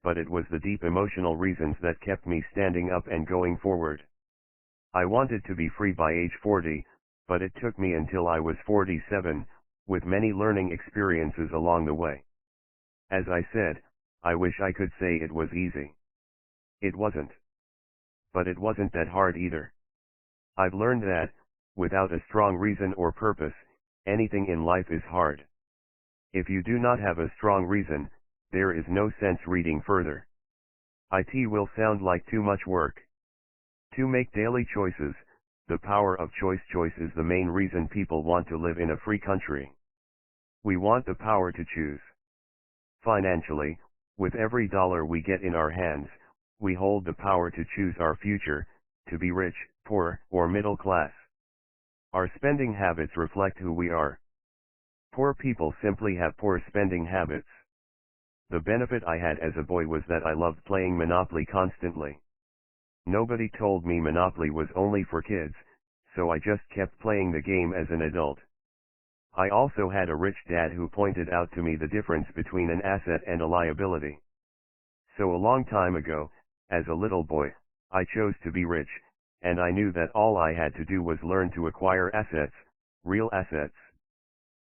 Speaker 1: but it was the deep emotional reasons that kept me standing up and going forward. I wanted to be free by age 40, but it took me until I was 47, with many learning experiences along the way. As I said, I wish I could say it was easy. It wasn't. But it wasn't that hard either. I've learned that, without a strong reason or purpose, anything in life is hard. If you do not have a strong reason, there is no sense reading further. It will sound like too much work. To make daily choices, the power of choice. Choice is the main reason people want to live in a free country. We want the power to choose. Financially, with every dollar we get in our hands, we hold the power to choose our future, to be rich, poor, or middle class. Our spending habits reflect who we are. Poor people simply have poor spending habits. The benefit I had as a boy was that I loved playing Monopoly constantly. Nobody told me Monopoly was only for kids, so I just kept playing the game as an adult. I also had a rich dad who pointed out to me the difference between an asset and a liability. So a long time ago, as a little boy, I chose to be rich, and I knew that all I had to do was learn to acquire assets, real assets.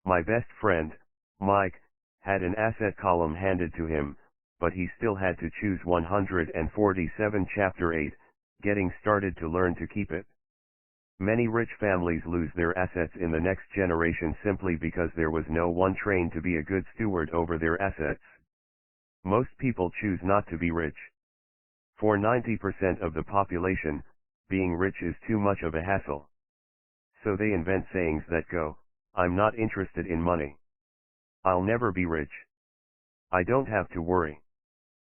Speaker 1: My best friend, Mike, had an asset column handed to him, but he still had to choose 147 Chapter 8, Getting Started to learn to keep it. Many rich families lose their assets in the next generation simply because there was no one trained to be a good steward over their assets. Most people choose not to be rich. For 90% of the population, being rich is too much of a hassle. So they invent sayings that go, "I'm not interested in money. I'll never be rich. I don't have to worry.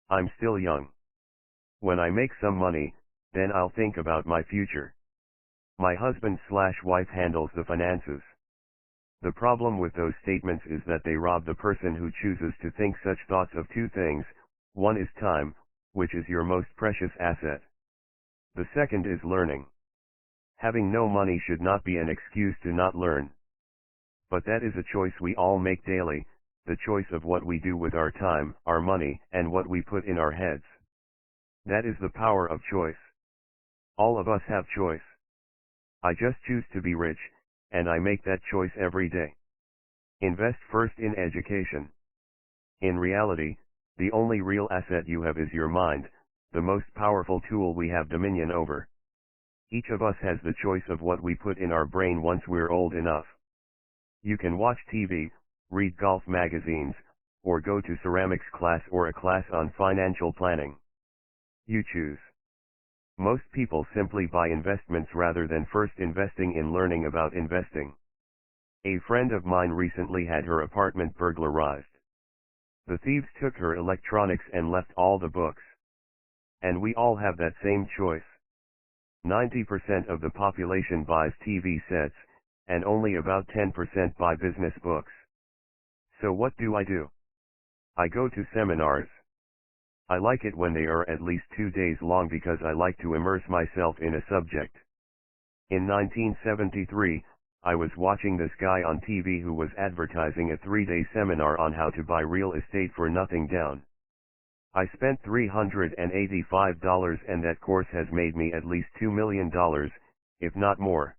Speaker 1: I'm still young. When I make some money, then I'll think about my future. My husband/wife handles the finances." The problem with those statements is that they rob the person who chooses to think such thoughts of two things. One is time, which is your most precious asset. The second is learning. Having no money should not be an excuse to not learn. But that is a choice we all make daily, the choice of what we do with our time, our money, and what we put in our heads. That is the power of choice. All of us have choice. I just choose to be rich, and I make that choice every day. Invest first in education. In reality, the only real asset you have is your mind, the most powerful tool we have dominion over. Each of us has the choice of what we put in our brain once we're old enough. You can watch TV, read golf magazines, or go to ceramics class or a class on financial planning. You choose. Most people simply buy investments rather than first investing in learning about investing. A friend of mine recently had her apartment burglarized. The thieves took her electronics and left all the books. And we all have that same choice. 90% of the population buys TV sets, and only about 10% buy business books. So what do? I go to seminars. I like it when they are at least 2 days long because I like to immerse myself in a subject. In 1973, I was watching this guy on TV who was advertising a 3-day seminar on how to buy real estate for nothing down. I spent $385 and that course has made me at least $2 million, if not more.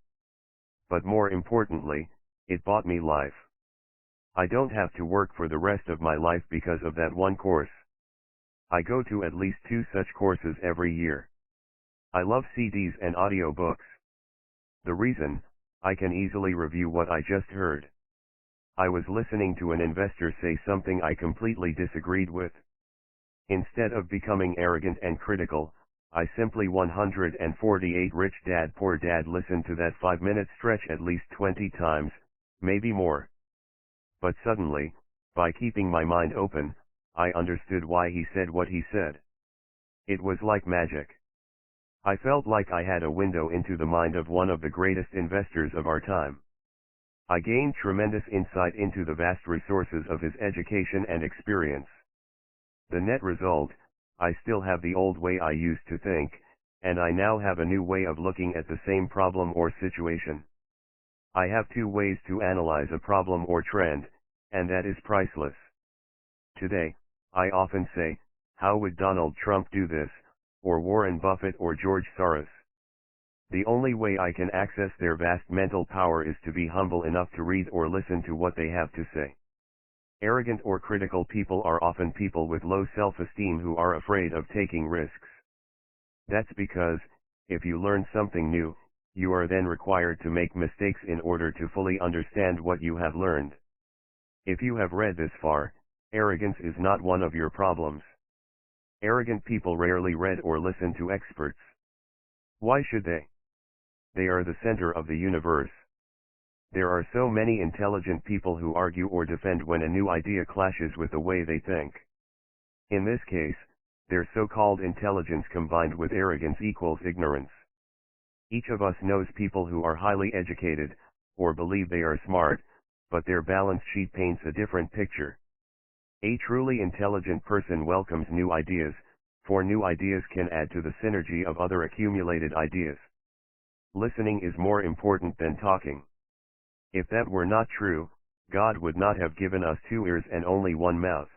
Speaker 1: But more importantly, it bought me life. I don't have to work for the rest of my life because of that one course. I go to at least 2 such courses every year. I love CDs and audiobooks. The reason, I can easily review what I just heard. I was listening to an investor say something I completely disagreed with. Instead of becoming arrogant and critical, I simply 148 Rich Dad Poor Dad listened to that 5-minute stretch at least 20 times, maybe more. But suddenly, by keeping my mind open, I understood why he said what he said. It was like magic. I felt like I had a window into the mind of one of the greatest investors of our time. I gained tremendous insight into the vast resources of his education and experience. The net result, I still have the old way I used to think, and I now have a new way of looking at the same problem or situation. I have 2 ways to analyze a problem or trend, and that is priceless. Today, I often say, how would Donald Trump do this, or Warren Buffett or George Soros? The only way I can access their vast mental power is to be humble enough to read or listen to what they have to say. Arrogant or critical people are often people with low self-esteem who are afraid of taking risks. That's because, if you learn something new, you are then required to make mistakes in order to fully understand what you have learned. If you have read this far, arrogance is not one of your problems. Arrogant people rarely read or listen to experts. Why should they? They are the center of the universe. There are so many intelligent people who argue or defend when a new idea clashes with the way they think. In this case, their so-called intelligence combined with arrogance equals ignorance. Each of us knows people who are highly educated, or believe they are smart, but their balance sheet paints a different picture. A truly intelligent person welcomes new ideas, for new ideas can add to the synergy of other accumulated ideas. Listening is more important than talking. If that were not true, God would not have given us 2 ears and only 1 mouth.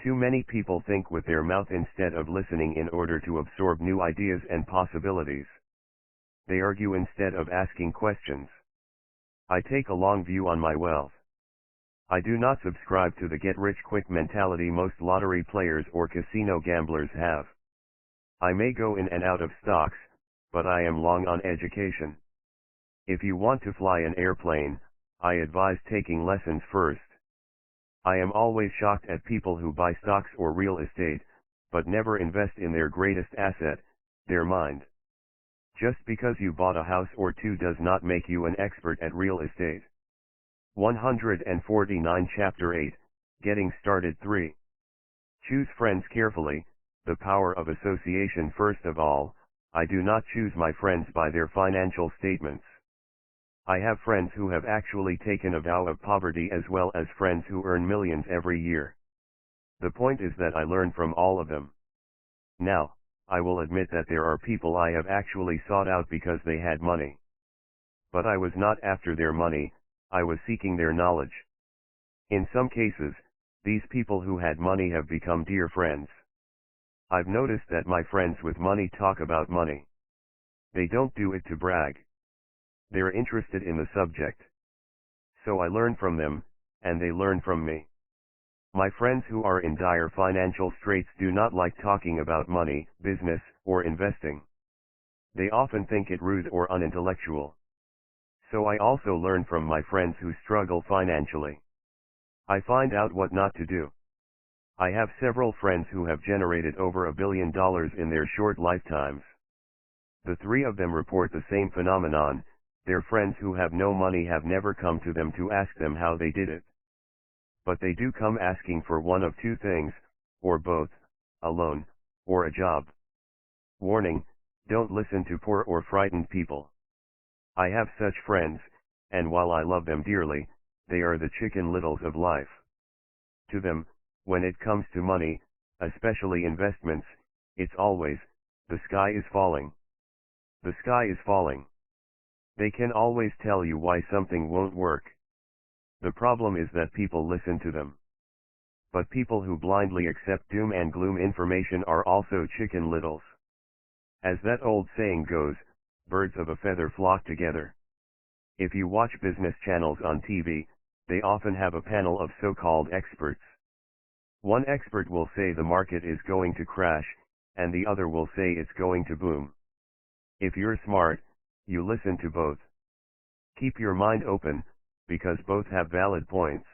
Speaker 1: Too many people think with their mouth instead of listening in order to absorb new ideas and possibilities. They argue instead of asking questions. I take a long view on my wealth. I do not subscribe to the get-rich-quick mentality most lottery players or casino gamblers have. I may go in and out of stocks, but I am long on education. If you want to fly an airplane, I advise taking lessons first. I am always shocked at people who buy stocks or real estate, but never invest in their greatest asset, their mind. Just because you bought a house or two does not make you an expert at real estate. 149 Chapter 8, Getting Started 3. Choose friends carefully, the power of association. First of all, I do not choose my friends by their financial statements. I have friends who have actually taken a vow of poverty as well as friends who earn millions every year. The point is that I learn from all of them. Now, I will admit that there are people I have actually sought out because they had money. But I was not after their money, I was seeking their knowledge. In some cases, these people who had money have become dear friends. I've noticed that my friends with money talk about money. They don't do it to brag. They're interested in the subject. So I learn from them, and they learn from me. My friends who are in dire financial straits do not like talking about money, business, or investing. They often think it rude or unintellectual. So I also learn from my friends who struggle financially. I find out what not to do. I have several friends who have generated over $1 billion in their short lifetimes. The three of them report the same phenomenon. Their friends who have no money have never come to them to ask them how they did it. But they do come asking for one of two things, or both, a loan, or a job. Warning, don't listen to poor or frightened people. I have such friends, and while I love them dearly, they are the Chicken Littles of life. To them, when it comes to money, especially investments, it's always, the sky is falling. The sky is falling. They can always tell you why something won't work. The problem is that people listen to them. But people who blindly accept doom and gloom information are also chicken littles. As that old saying goes, birds of a feather flock together. If you watch business channels on TV, they often have a panel of so-called experts. One expert will say the market is going to crash, and the other will say it's going to boom. If you're smart, you listen to both. Keep your mind open, because both have valid points.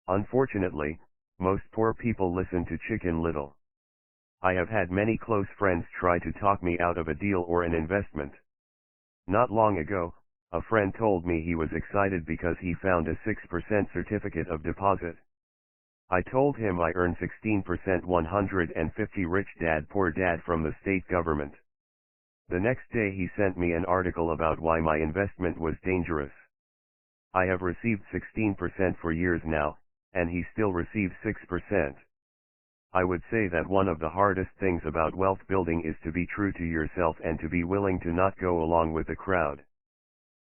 Speaker 1: Unfortunately, most poor people listen to Chicken Little. I have had many close friends try to talk me out of a deal or an investment. Not long ago, a friend told me he was excited because he found a 6% certificate of deposit. I told him I earn 16%. 150 Rich Dad Poor Dad from the state government. The next day he sent me an article about why my investment was dangerous. I have received 16% for years now, and he still receives 6%. I would say that one of the hardest things about wealth building is to be true to yourself and to be willing to not go along with the crowd.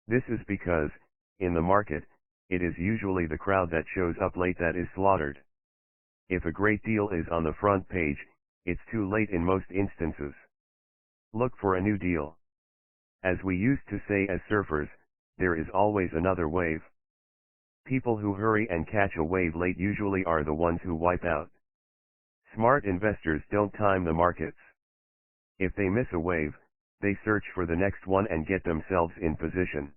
Speaker 1: This is because, in the market, it is usually the crowd that shows up late that is slaughtered. If a great deal is on the front page, it's too late in most instances. Look for a new deal. As we used to say as surfers, there is always another wave. People who hurry and catch a wave late usually are the ones who wipe out. Smart investors don't time the markets. If they miss a wave, they search for the next one and get themselves in position.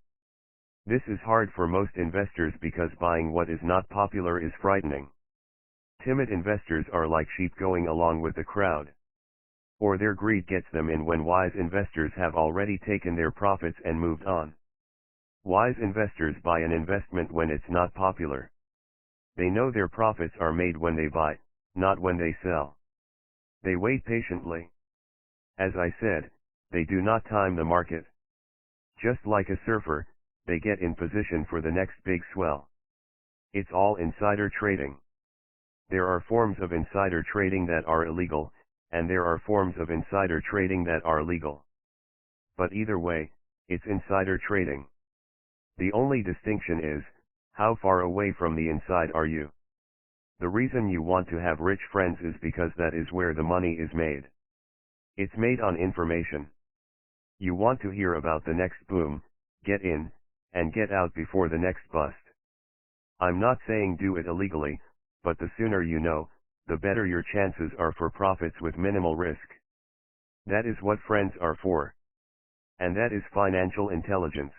Speaker 1: This is hard for most investors because buying what is not popular is frightening. Timid investors are like sheep going along with the crowd. Or their greed gets them in when wise investors have already taken their profits and moved on. Wise investors buy an investment when it's not popular. They know their profits are made when they buy, not when they sell. They wait patiently. As I said, they do not time the market. Just like a surfer, they get in position for the next big swell. It's all insider trading. There are forms of insider trading that are illegal, and there are forms of insider trading that are legal. But either way, it's insider trading. The only distinction is, how far away from the inside are you? The reason you want to have rich friends is because that is where the money is made. It's made on information. You want to hear about the next boom, get in, and get out before the next bust. I'm not saying do it illegally, but the sooner you know, the better your chances are for profits with minimal risk. That is what friends are for. And that is financial intelligence.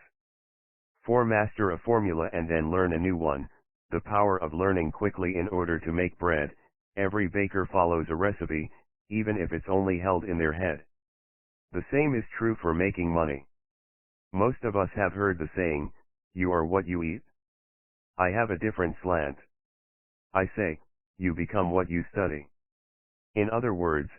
Speaker 1: Master a formula and then learn a new one, The power of learning quickly in order to make bread. Every baker follows a recipe, even if it's only held in their head. The same is true for making money. Most of us have heard the saying, "You are what you eat." I have a different slant. I say, you become what you study. In other words,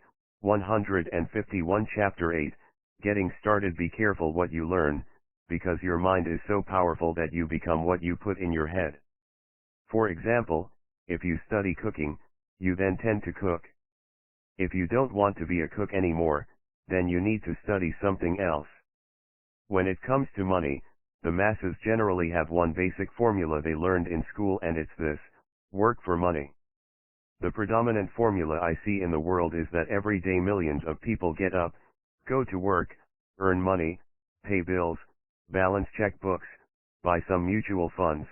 Speaker 1: 151 Chapter 8, Getting Started. Be careful what you learn, because your mind is so powerful that you become what you put in your head. For example, if you study cooking, you then tend to cook. If you don't want to be a cook anymore, then you need to study something else. When it comes to money, the masses generally have one basic formula they learned in school, and it's this: work for money. The predominant formula I see in the world is that every day millions of people get up, go to work, earn money, pay bills, balance checkbooks, buy some mutual funds,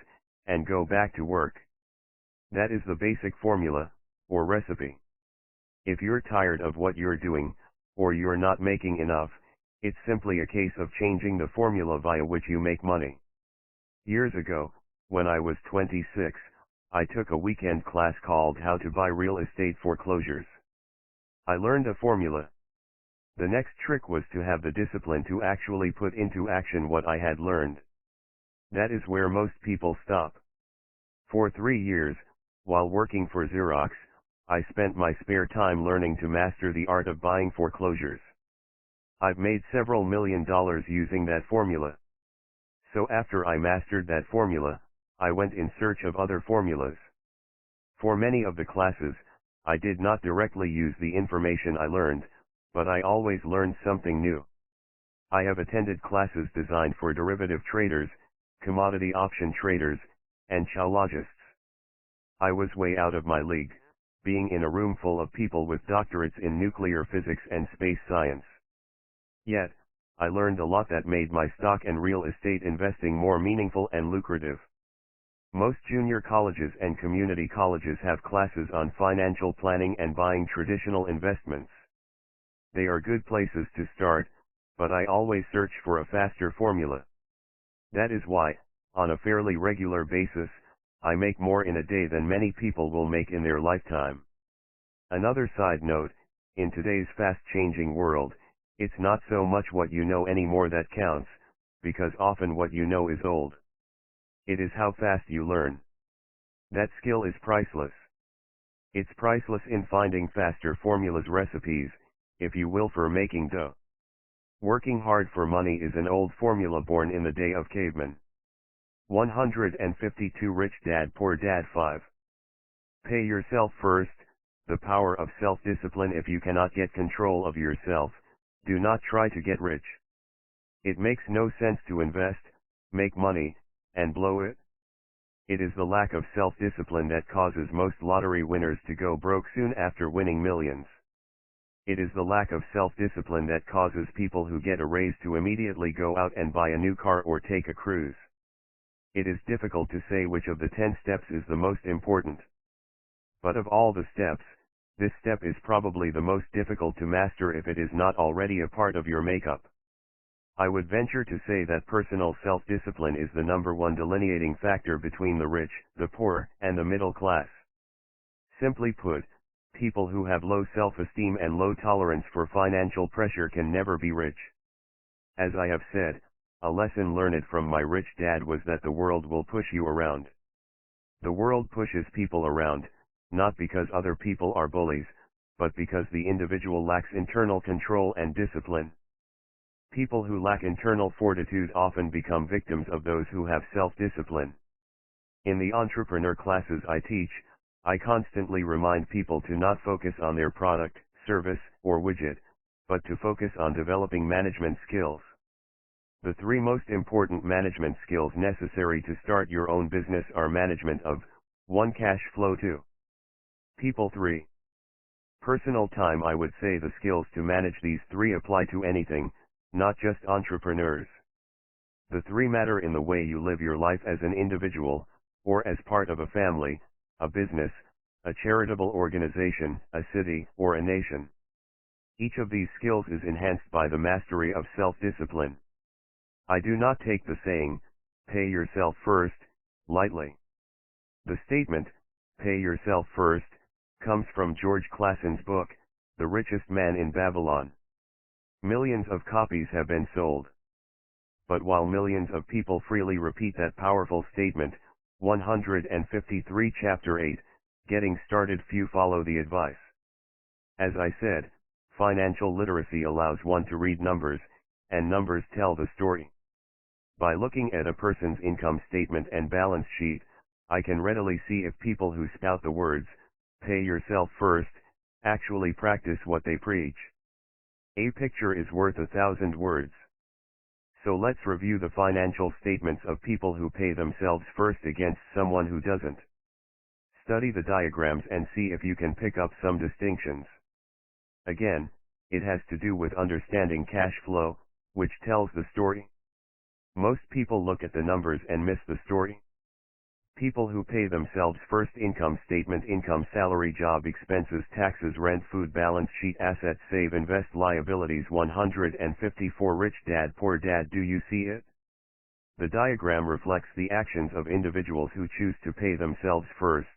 Speaker 1: and go back to work. That is the basic formula, or recipe. If you're tired of what you're doing, or you're not making enough, it's simply a case of changing the formula via which you make money. Years ago, when I was 26, I took a weekend class called How to Buy Real Estate Foreclosures. I learned a formula. The next trick was to have the discipline to actually put into action what I had learned. That is where most people stop. For 3 years, while working for Xerox, I spent my spare time learning to master the art of buying foreclosures. I've made several $1 million using that formula. So after I mastered that formula, I went in search of other formulas. For many of the classes, I did not directly use the information I learned, but I always learned something new. I have attended classes designed for derivative traders, commodity option traders, and geologists. I was way out of my league, being in a room full of people with doctorates in nuclear physics and space science. Yet, I learned a lot that made my stock and real estate investing more meaningful and lucrative. Most junior colleges and community colleges have classes on financial planning and buying traditional investments. They are good places to start, but I always search for a faster formula. That is why, on a fairly regular basis, I make more in a day than many people will make in their lifetime. Another side note, in today's fast-changing world, it's not so much what you know anymore that counts, because often what you know is old. It is how fast you learn. That skill is priceless. It's priceless in finding faster formulas, recipes, if you will, for making dough. Working hard for money is an old formula born in the day of cavemen. 152 Rich Dad Poor Dad 5. Pay yourself first. The power of self-discipline. If you cannot get control of yourself, do not try to get rich. It makes no sense to invest, make money, and blow it. It is the lack of self-discipline that causes most lottery winners to go broke soon after winning millions. It is the lack of self-discipline that causes people who get a raise to immediately go out and buy a new car or take a cruise. It is difficult to say which of the 10 steps is the most important. But of all the steps, this step is probably the most difficult to master if it is not already a part of your makeup. I would venture to say that personal self-discipline is the #1 delineating factor between the rich, the poor, and the middle class. Simply put, people who have low self-esteem and low tolerance for financial pressure can never be rich. As I have said, a lesson learned from my rich dad was that the world will push you around. The world pushes people around, not because other people are bullies, but because the individual lacks internal control and discipline. People who lack internal fortitude often become victims of those who have self-discipline. In the entrepreneur classes I teach, I constantly remind people to not focus on their product, service, or widget, but to focus on developing management skills. The 3 most important management skills necessary to start your own business are management of 1. Cash flow, 2. People, 3. Personal time. I would say the skills to manage these 3 apply to anything, not just entrepreneurs. The 3 matter in the way you live your life as an individual, or as part of a family, a business, a charitable organization, a city, or a nation. Each of these skills is enhanced by the mastery of self-discipline. I do not take the saying, "pay yourself first," lightly. The statement, "Pay yourself first," comes from George Clason's book, The Richest Man in Babylon. Millions of copies have been sold. But while millions of people freely repeat that powerful statement, 153 Chapter 8, Getting Started, few follow the advice. As I said, financial literacy allows one to read numbers, and numbers tell the story. By looking at a person's income statement and balance sheet, I can readily see if people who spout the words, "Pay yourself first," actually practice what they preach. A picture is worth 1,000 words. So let's review the financial statements of people who pay themselves first against someone who doesn't. Study the diagrams and see if you can pick up some distinctions. Again, it has to do with understanding cash flow, which tells the story. Most people look at the numbers and miss the story. People who pay themselves first: income statement, income, salary, job, expenses, taxes, rent, food, balance sheet, assets, save, invest, liabilities. 154 Rich Dad, Poor Dad. Do you see it? The diagram reflects the actions of individuals who choose to pay themselves first.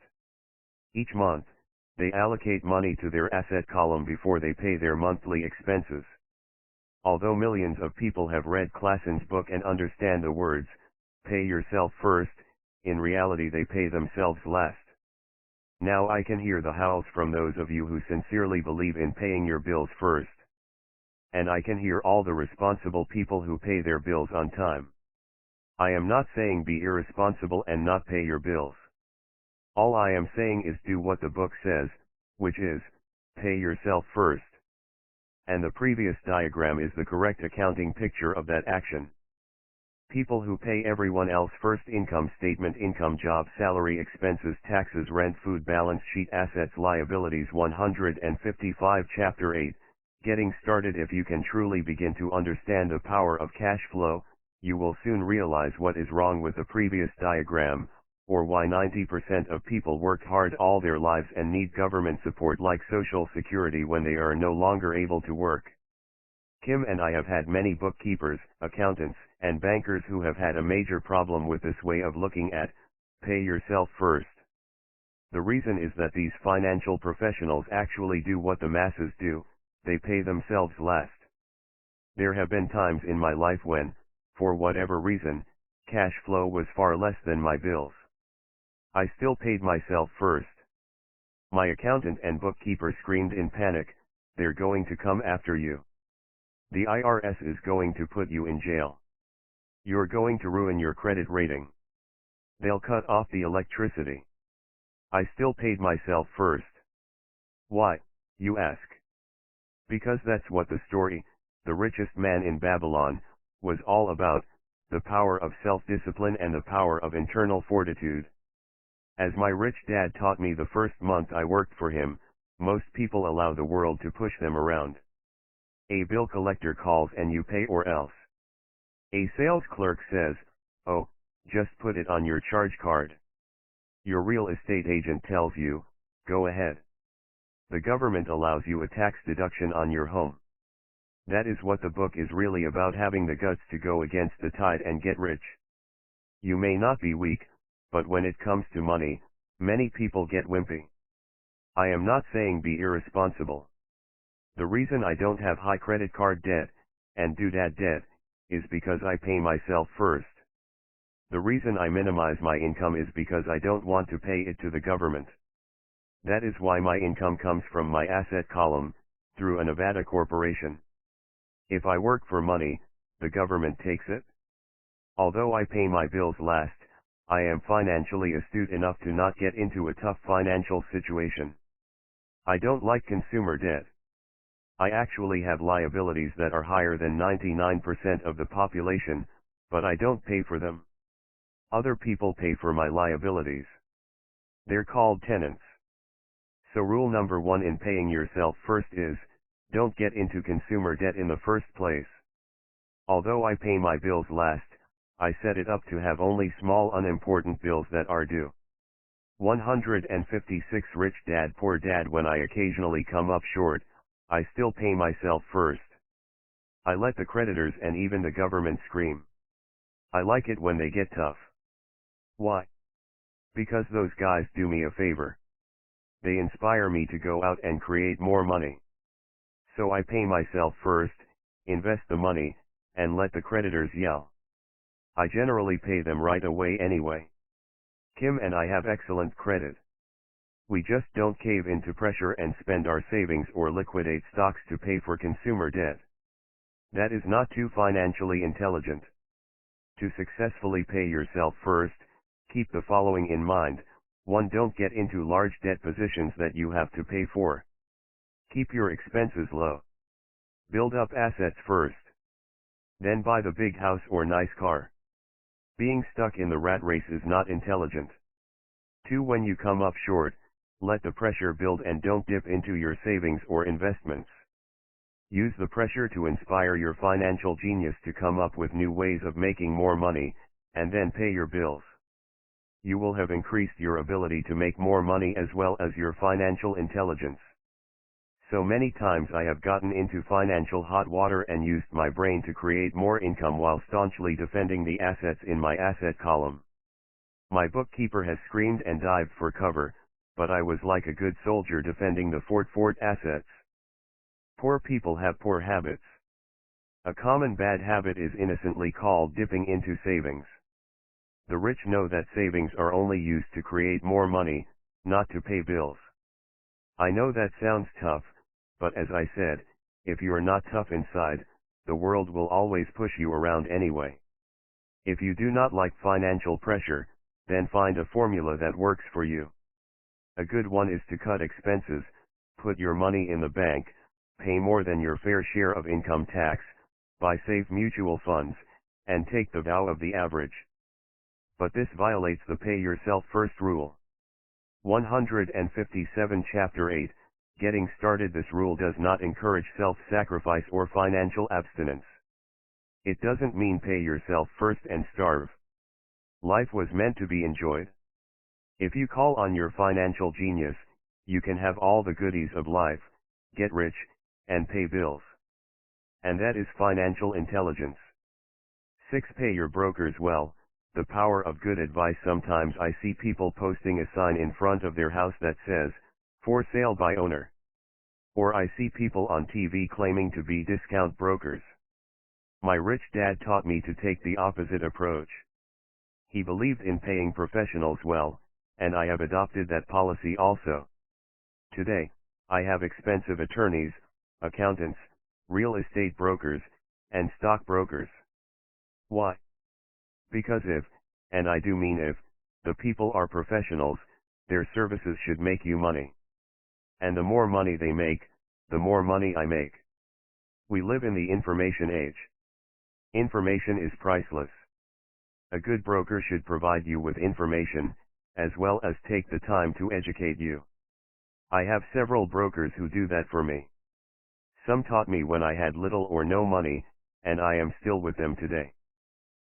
Speaker 1: Each month, they allocate money to their asset column before they pay their monthly expenses. Although millions of people have read Clason's book and understand the words, "Pay yourself first," in reality they pay themselves last. Now I can hear the howls from those of you who sincerely believe in paying your bills first. And I can hear all the responsible people who pay their bills on time. I am not saying be irresponsible and not pay your bills. All I am saying is do what the book says, which is, pay yourself first. And the previous diagram is the correct accounting picture of that action. People who pay everyone else first: income statement, income, job, salary, expenses, taxes, rent, food, balance sheet, assets, liabilities. 155 Chapter 8, Getting Started. If you can truly begin to understand the power of cash flow, you will soon realize what is wrong with the previous diagram, or why 90% of people work hard all their lives and need government support like Social Security when they are no longer able to work. Kim and I have had many bookkeepers, accountants, and bankers who have had a major problem with this way of looking at, pay yourself first. The reason is that these financial professionals actually do what the masses do, they pay themselves last. There have been times in my life when, for whatever reason, cash flow was far less than my bills. I still paid myself first. My accountant and bookkeeper screamed in panic, "They're going to come after you. The IRS is going to put you in jail. You're going to ruin your credit rating. They'll cut off the electricity." I still paid myself first. Why, you ask? Because that's what the story, The Richest Man in Babylon, was all about, the power of self-discipline and the power of internal fortitude. As my rich dad taught me the first month I worked for him, most people allow the world to push them around. A bill collector calls and you pay or else. A sales clerk says, "Oh, just put it on your charge card." Your real estate agent tells you, "Go ahead." The government allows you a tax deduction on your home. That is what the book is really about: having the guts to go against the tide and get rich. You may not be weak, but when it comes to money, many people get wimpy. I am not saying be irresponsible. The reason I don't have high credit card debt, and doodad debt, is because I pay myself first. The reason I minimize my income is because I don't want to pay it to the government. That is why my income comes from my asset column, through a Nevada corporation. If I work for money, the government takes it. Although I pay my bills last, I am financially astute enough to not get into a tough financial situation. I don't like consumer debt. I actually have liabilities that are higher than 99% of the population, but I don't pay for them. Other people pay for my liabilities. They're called tenants. So rule number 1 in paying yourself first is, don't get into consumer debt in the first place. Although I pay my bills last, I set it up to have only small unimportant bills that are due. 156 Rich Dad, Poor Dad. When I occasionally come up short, I still pay myself first. I let the creditors and even the government scream. I like it when they get tough. Why? Because those guys do me a favor. They inspire me to go out and create more money. So I pay myself first, invest the money, and let the creditors yell. I generally pay them right away anyway. Kim and I have excellent credit. We just don't cave into pressure and spend our savings or liquidate stocks to pay for consumer debt. That is not too financially intelligent. To successfully pay yourself first, keep the following in mind. 1. Don't get into large debt positions that you have to pay for. Keep your expenses low. Build up assets first. Then buy the big house or nice car. Being stuck in the rat race is not intelligent. 2. When you come up short, let the pressure build and don't dip into your savings or investments. Use the pressure to inspire your financial genius to come up with new ways of making more money, and then pay your bills. You will have increased your ability to make more money as well as your financial intelligence. So many times I have gotten into financial hot water and used my brain to create more income while staunchly defending the assets in my asset column. My bookkeeper has screamed and dived for cover, but I was like a good soldier defending the fort assets. Poor people have poor habits. A common bad habit is innocently called dipping into savings. The rich know that savings are only used to create more money, not to pay bills. I know that sounds tough, but as I said, if you're not tough inside, the world will always push you around anyway. If you do not like financial pressure, then find a formula that works for you. A good one is to cut expenses, put your money in the bank, pay more than your fair share of income tax, buy safe mutual funds, and take the vow of the average. But this violates the pay yourself first rule. 157 Chapter 8, Getting Started. This rule does not encourage self-sacrifice or financial abstinence. It doesn't mean pay yourself first and starve. Life was meant to be enjoyed. If you call on your financial genius, you can have all the goodies of life, get rich, and pay bills. And that is financial intelligence. 6. Pay your brokers well. The power of good advice. Sometimes I see people posting a sign in front of their house that says, "For sale by owner." Or I see people on TV claiming to be discount brokers. My rich dad taught me to take the opposite approach. He believed in paying professionals well, and I have adopted that policy also. Today, I have expensive attorneys, accountants, real estate brokers, and stock brokers. Why? Because if, and I do mean if, the people are professionals, their services should make you money. And the more money they make, the more money I make. We live in the information age. Information is priceless. A good broker should provide you with information, as well as take the time to educate you. I have several brokers who do that for me. Some taught me when I had little or no money, and I am still with them today.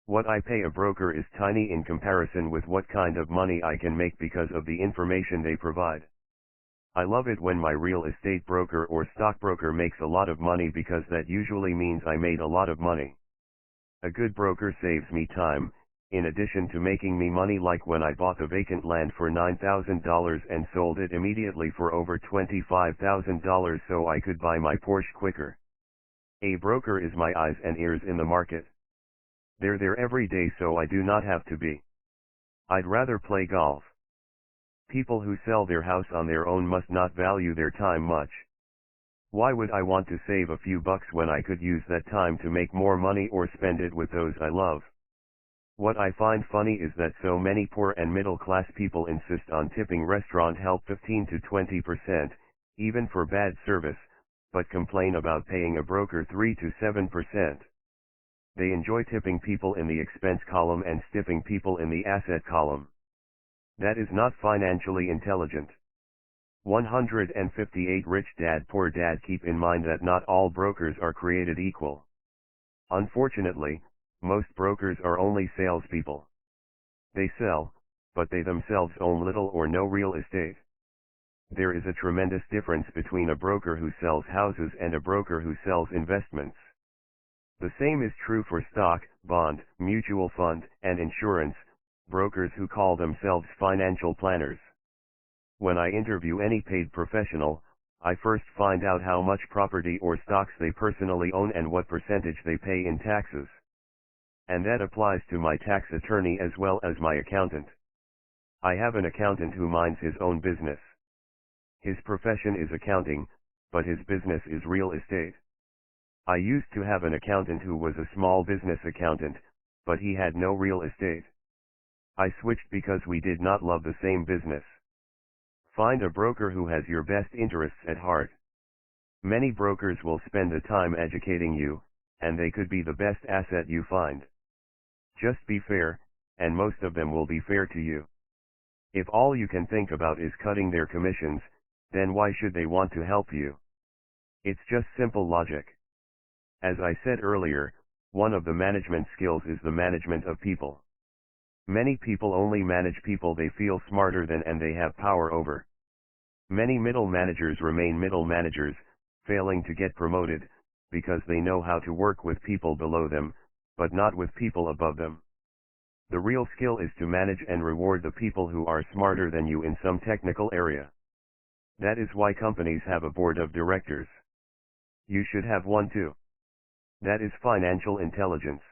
Speaker 1: What I pay a broker is tiny in comparison with what kind of money I can make because of the information they provide. I love it when my real estate broker or stockbroker makes a lot of money because that usually means I made a lot of money. A good broker saves me time, in addition to making me money, like when I bought the vacant land for $9,000 and sold it immediately for over $25,000 so I could buy my Porsche quicker. A broker is my eyes and ears in the market. They're there every day so I do not have to be. I'd rather play golf. People who sell their house on their own must not value their time much. Why would I want to save a few bucks when I could use that time to make more money or spend it with those I love? What I find funny is that so many poor and middle-class people insist on tipping restaurant help 15 to 20%, even for bad service, but complain about paying a broker 3 to 7%. They enjoy tipping people in the expense column and stiffing people in the asset column. That is not financially intelligent. 158 Rich Dad Poor Dad. Keep in mind that not all brokers are created equal. Unfortunately, most brokers are only salespeople. They sell, but they themselves own little or no real estate. There is a tremendous difference between a broker who sells houses and a broker who sells investments. The same is true for stock, bond, mutual fund, and insurance, brokers who call themselves financial planners. When I interview any paid professional, I first find out how much property or stocks they personally own and what percentage they pay in taxes. And that applies to my tax attorney as well as my accountant. I have an accountant who minds his own business. His profession is accounting, but his business is real estate. I used to have an accountant who was a small business accountant, but he had no real estate. I switched because we did not love the same business. Find a broker who has your best interests at heart. Many brokers will spend the time educating you, and they could be the best asset you find. Just be fair, and most of them will be fair to you. If all you can think about is cutting their commissions, then why should they want to help you? It's just simple logic. As I said earlier, one of the management skills is the management of people. Many people only manage people they feel smarter than and they have power over. Many middle managers remain middle managers, failing to get promoted, because they know how to work with people below them, but not with people above them. The real skill is to manage and reward the people who are smarter than you in some technical area. That is why companies have a board of directors. You should have one too. That is financial intelligence.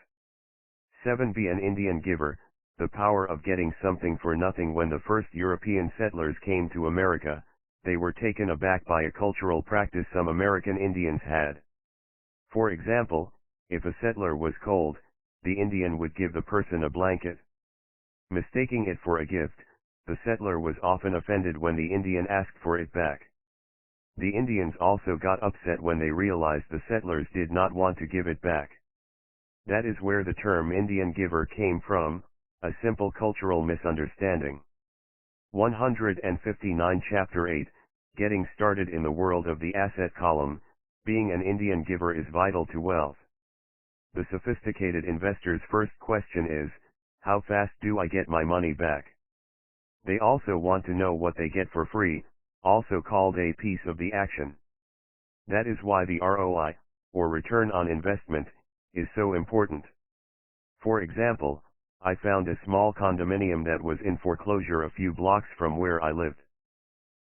Speaker 1: 7. Be an Indian giver. The power of getting something for nothing. When the first European settlers came to America, they were taken aback by a cultural practice some American Indians had. For example, if a settler was cold, the Indian would give the person a blanket. Mistaking it for a gift, the settler was often offended when the Indian asked for it back. The Indians also got upset when they realized the settlers did not want to give it back. That is where the term Indian giver came from, a simple cultural misunderstanding. 159 Chapter 8, Getting Started in the World of the Asset Column. Being an Indian giver is vital to wealth. The sophisticated investor's first question is, how fast do I get my money back? They also want to know what they get for free, also called a piece of the action. That is why the ROI, or return on investment, is so important. For example, I found a small condominium that was in foreclosure a few blocks from where I lived.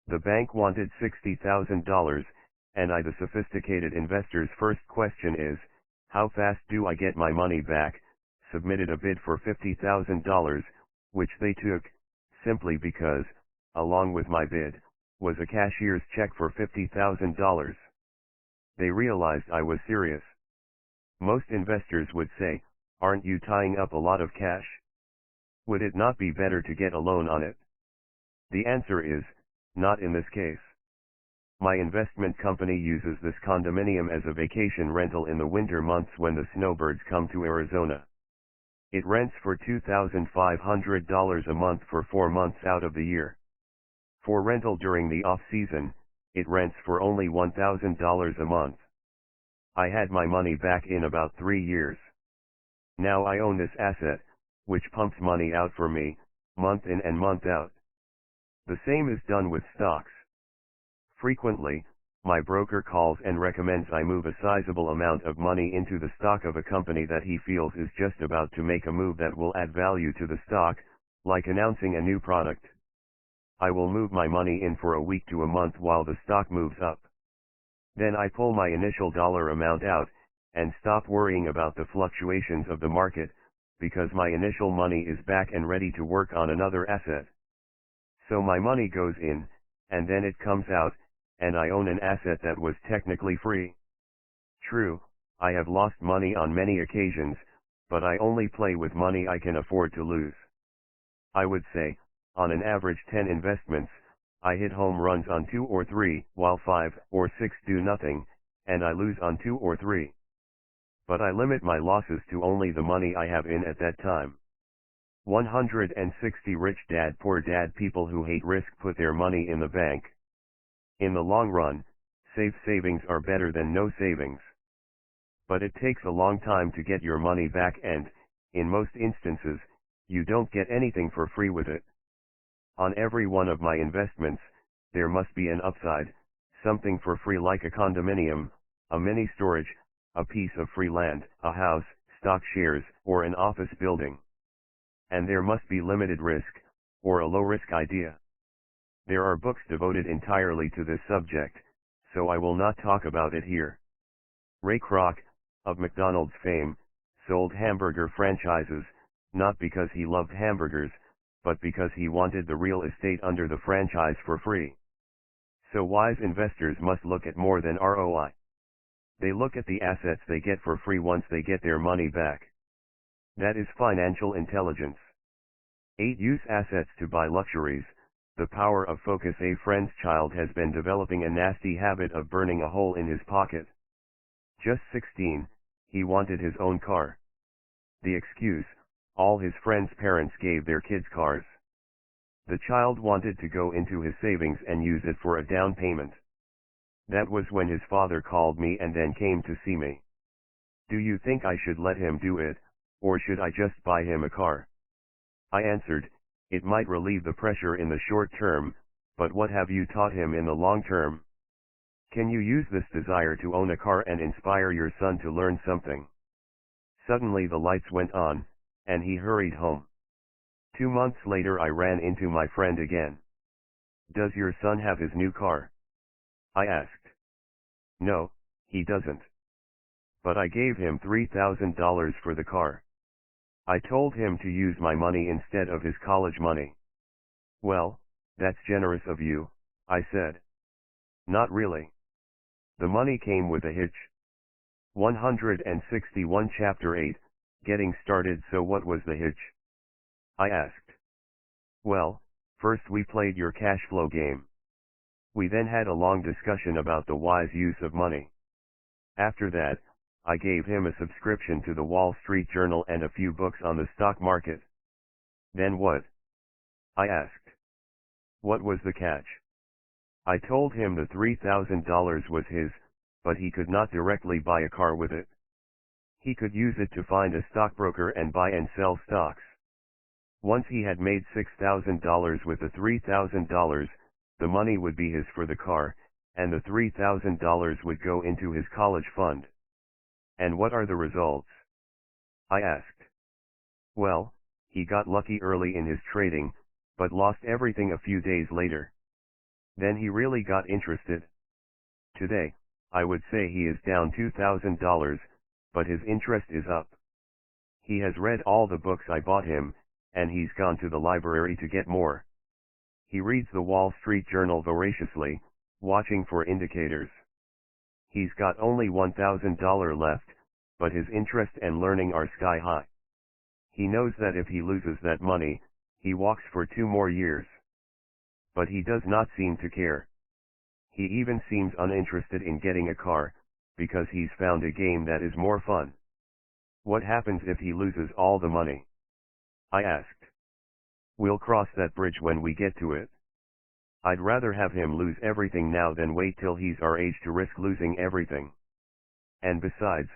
Speaker 1: The bank wanted $60,000, and the sophisticated investor's first question is, how fast do I get my money back? Submitted a bid for $50,000, which they took, simply because, along with my bid, was a cashier's check for $50,000. They realized I was serious. Most investors would say, aren't you tying up a lot of cash? Would it not be better to get a loan on it? The answer is, not in this case. My investment company uses this condominium as a vacation rental in the winter months when the snowbirds come to Arizona. It rents for $2,500 a month for 4 months out of the year. For rental during the off-season, it rents for only $1,000 a month. I had my money back in about 3 years. Now I own this asset, which pumps money out for me, month in and month out. The same is done with stocks. Frequently, my broker calls and recommends I move a sizable amount of money into the stock of a company that he feels is just about to make a move that will add value to the stock, like announcing a new product. I will move my money in for a week to a month while the stock moves up. Then I pull my initial dollar amount out, and stop worrying about the fluctuations of the market, because my initial money is back and ready to work on another asset. So my money goes in, and then it comes out, and I own an asset that was technically free. True, I have lost money on many occasions, but I only play with money I can afford to lose. I would say, on an average 10 investments, I hit home runs on 2 or 3, while 5 or 6 do nothing, and I lose on 2 or 3. But I limit my losses to only the money I have in at that time. 160 Rich Dad Poor Dad. People who hate risk put their money in the bank. In the long run, safe savings are better than no savings. But it takes a long time to get your money back and, in most instances, you don't get anything for free with it. On every one of my investments, there must be an upside, something for free like a condominium, a mini storage, a piece of free land, a house, stock shares, or an office building. and there must be limited risk, or a low-risk idea. There are books devoted entirely to this subject, so I will not talk about it here. Ray Kroc, of McDonald's fame, sold hamburger franchises, not because he loved hamburgers, but because he wanted the real estate under the franchise for free. So wise investors must look at more than ROI. They look at the assets they get for free once they get their money back. That is financial intelligence. 8. Use assets to buy luxuries. The power of focus. A friend's child has been developing a nasty habit of burning a hole in his pocket. Just 16, he wanted his own car. The excuse: all his friends' parents gave their kids cars. The child wanted to go into his savings and use it for a down payment. That was when his father called me and then came to see me. Do you think I should let him do it, or should I just buy him a car? I answered, it might relieve the pressure in the short term, but what have you taught him in the long term? Can you use this desire to own a car and inspire your son to learn something? Suddenly the lights went on, and he hurried home. 2 months later I ran into my friend again. Does your son have his new car? I asked. No, he doesn't. But I gave him $3,000 for the car. I told him to use my money instead of his college money. Well, that's generous of you, I said. Not really. The money came with a hitch. 161 Chapter 8, Getting Started. So what was the hitch? I asked. Well, first we played your cash flow game. We then had a long discussion about the wise use of money. After that, I gave him a subscription to the Wall Street Journal and a few books on the stock market. Then what? I asked. What was the catch? I told him the $3,000 was his, but he could not directly buy a car with it. He could use it to find a stockbroker and buy and sell stocks. Once he had made $6,000 with the $3,000, the money would be his for the car, and the $3,000 would go into his college fund. And what are the results? I asked. Well, he got lucky early in his trading, but lost everything a few days later. Then he really got interested. Today, I would say he is down $2,000, but his interest is up. He has read all the books I bought him, and he's gone to the library to get more. He reads the Wall Street Journal voraciously, watching for indicators. He's got only $1,000 left, but his interest and learning are sky high. He knows that if he loses that money, he walks for 2 more years. But he does not seem to care. He even seems uninterested in getting a car, because he's found a game that is more fun. What happens if he loses all the money? I asked. We'll cross that bridge when we get to it. I'd rather have him lose everything now than wait till he's our age to risk losing everything. And besides,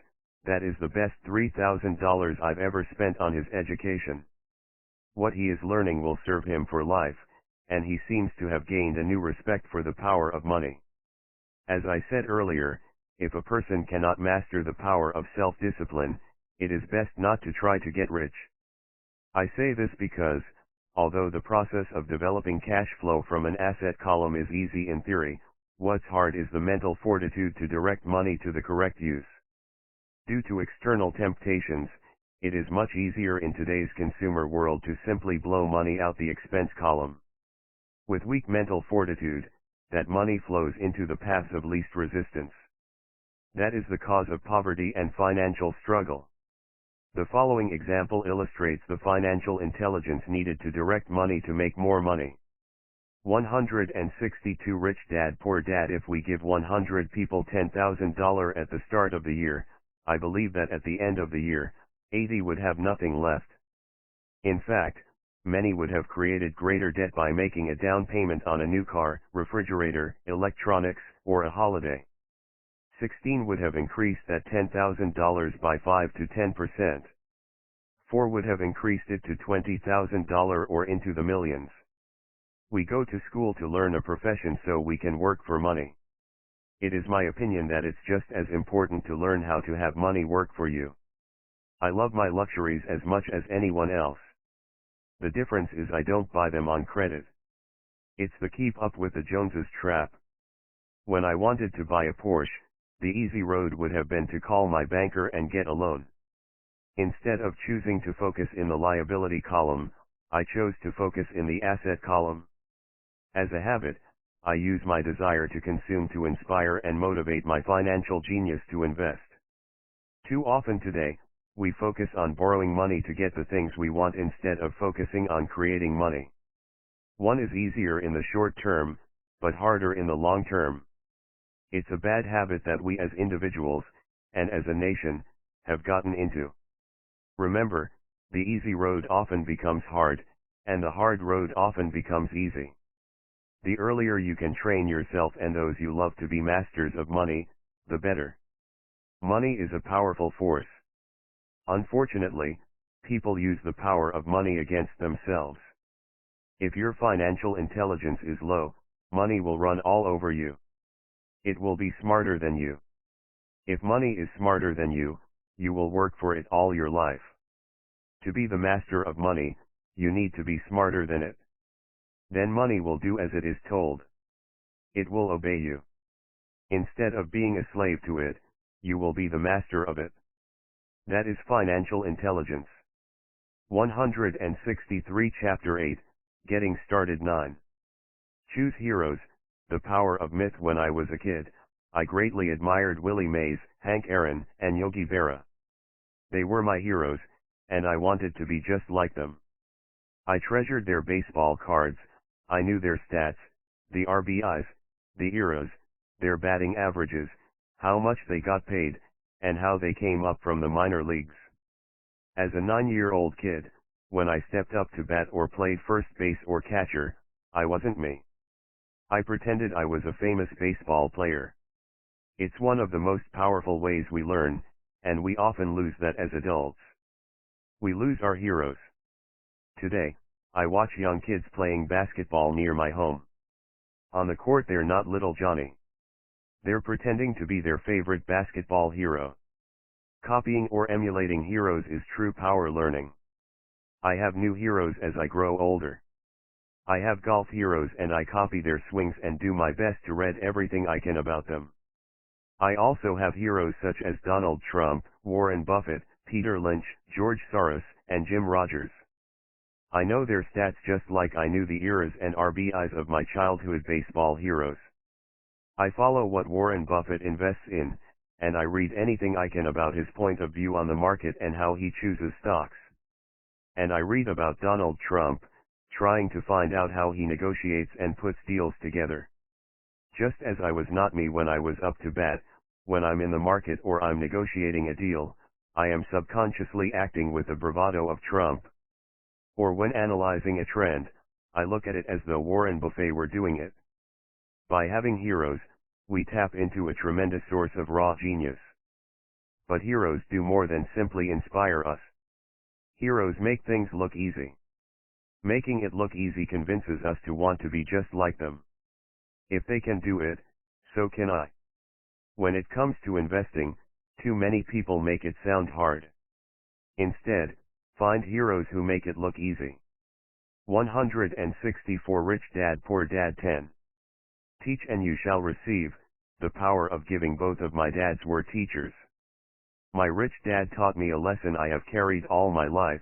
Speaker 1: that is the best $3,000 I've ever spent on his education. What he is learning will serve him for life, and he seems to have gained a new respect for the power of money. As I said earlier, if a person cannot master the power of self-discipline, it is best not to try to get rich. I say this because, although the process of developing cash flow from an asset column is easy in theory, what's hard is the mental fortitude to direct money to the correct use. Due to external temptations, it is much easier in today's consumer world to simply blow money out the expense column. With weak mental fortitude, that money flows into the paths of least resistance. That is the cause of poverty and financial struggle. The following example illustrates the financial intelligence needed to direct money to make more money. 162 Rich Dad Poor Dad. If we give 100 people $10,000 at the start of the year, I believe that at the end of the year, 80 would have nothing left. In fact, many would have created greater debt by making a down payment on a new car, refrigerator, electronics, or a holiday. 16 would have increased that $10,000 by 5 to 10%. 4 would have increased it to $20,000 or into the millions. We go to school to learn a profession so we can work for money. It is my opinion that it's just as important to learn how to have money work for you. I love my luxuries as much as anyone else. The difference is I don't buy them on credit. It's the keep up with the Joneses trap. When I wanted to buy a Porsche, the easy road would have been to call my banker and get a loan. Instead of choosing to focus in the liability column, I chose to focus in the asset column. As a habit, I use my desire to consume to inspire and motivate my financial genius to invest. Too often today, we focus on borrowing money to get the things we want instead of focusing on creating money. One is easier in the short term, but harder in the long term. It's a bad habit that we as individuals, and as a nation, have gotten into. Remember, the easy road often becomes hard, and the hard road often becomes easy. The earlier you can train yourself and those you love to be masters of money, the better. Money is a powerful force. Unfortunately, people use the power of money against themselves. If your financial intelligence is low, money will run all over you. It will be smarter than you. If money is smarter than you will work for it all your life. To be the master of money, you need to be smarter than it. Then money will do as it is told. It will obey you. Instead of being a slave to it, you will be the master of it. That is financial intelligence. 163 Chapter 8, Getting Started 9. Choose heroes, the power of myth. When I was a kid, I greatly admired Willie Mays, Hank Aaron, and Yogi Berra. They were my heroes, and I wanted to be just like them. I treasured their baseball cards, I knew their stats, the RBIs, the eras, their batting averages, how much they got paid, and how they came up from the minor leagues. As a 9-year-old kid, when I stepped up to bat or played first base or catcher, I wasn't me. I pretended I was a famous baseball player. It's one of the most powerful ways we learn, and we often lose that as adults. We lose our heroes. Today, I watch young kids playing basketball near my home. On the court they're not little Johnny. They're pretending to be their favorite basketball hero. Copying or emulating heroes is true power learning. I have new heroes as I grow older. I have golf heroes and I copy their swings and do my best to read everything I can about them. I also have heroes such as Donald Trump, Warren Buffett, Peter Lynch, George Soros, and Jim Rogers. I know their stats just like I knew the eras and RBIs of my childhood baseball heroes. I follow what Warren Buffett invests in, and I read anything I can about his point of view on the market and how he chooses stocks. And I read about Donald Trump, trying to find out how he negotiates and puts deals together. Just as I was not me when I was up to bat, when I'm in the market or I'm negotiating a deal, I am subconsciously acting with the bravado of Trump. Or when analyzing a trend, I look at it as though Warren Buffett were doing it. By having heroes, we tap into a tremendous source of raw genius. But heroes do more than simply inspire us. Heroes make things look easy. Making it look easy convinces us to want to be just like them. If they can do it, so can I. When it comes to investing, too many people make it sound hard. Instead, find heroes who make it look easy. 164 Rich Dad Poor Dad 10. Teach and you shall receive, the power of giving. Both of my dads were teachers. My rich dad taught me a lesson I have carried all my life,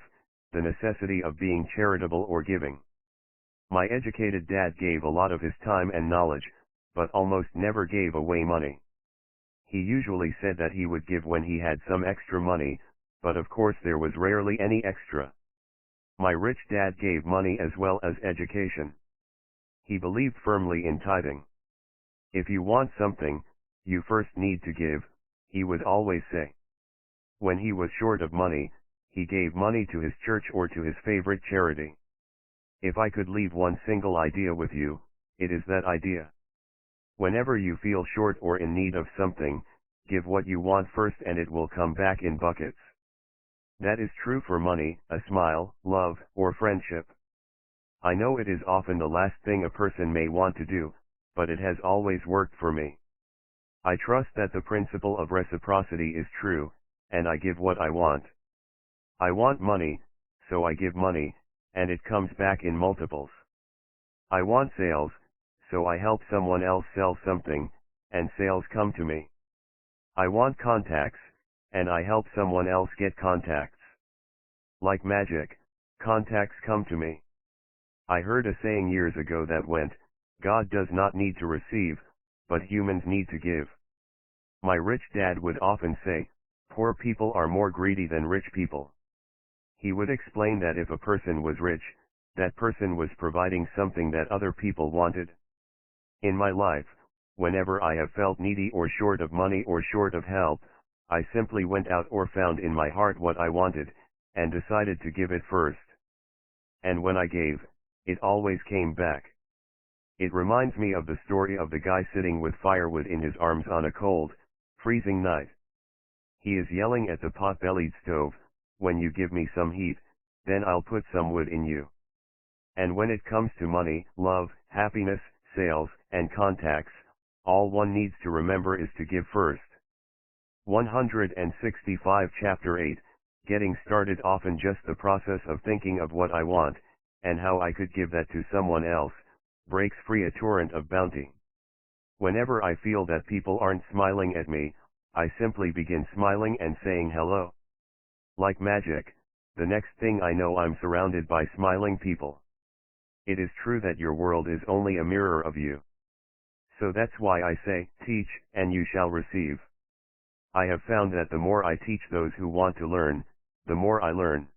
Speaker 1: the necessity of being charitable or giving. My educated dad gave a lot of his time and knowledge, but almost never gave away money. He usually said that he would give when he had some extra money, but of course there was rarely any extra. My rich dad gave money as well as education. He believed firmly in tithing. If you want something, you first need to give, he would always say. When he was short of money, he gave money to his church or to his favorite charity. If I could leave one single idea with you, it is that idea. Whenever you feel short or in need of something, give what you want first and it will come back in buckets. That is true for money, a smile, love, or friendship. I know it is often the last thing a person may want to do, but it has always worked for me. I trust that the principle of reciprocity is true, and I give what I want. I want money, so I give money, and it comes back in multiples. I want sales, so I help someone else sell something, and sales come to me. I want contacts, and I help someone else get contacts. Like magic, contacts come to me. I heard a saying years ago that went, God does not need to receive, but humans need to give. My rich dad would often say, poor people are more greedy than rich people. He would explain that if a person was rich, that person was providing something that other people wanted. In my life, whenever I have felt needy or short of money or short of help, I simply went out or found in my heart what I wanted, and decided to give it first. And when I gave, it always came back. It reminds me of the story of the guy sitting with firewood in his arms on a cold, freezing night. He is yelling at the pot-bellied stove, when you give me some heat, then I'll put some wood in you. And when it comes to money, love, happiness, sales, and contacts, all one needs to remember is to give first. 165 Chapter 8, Getting Started. Often just the process of thinking of what I want, and how I could give that to someone else, breaks free a torrent of bounty. Whenever I feel that people aren't smiling at me, I simply begin smiling and saying hello. Like magic, the next thing I know I'm surrounded by smiling people. It is true that your world is only a mirror of you. So that's why I say, teach, and you shall receive. I have found that the more I teach those who want to learn, the more I learn.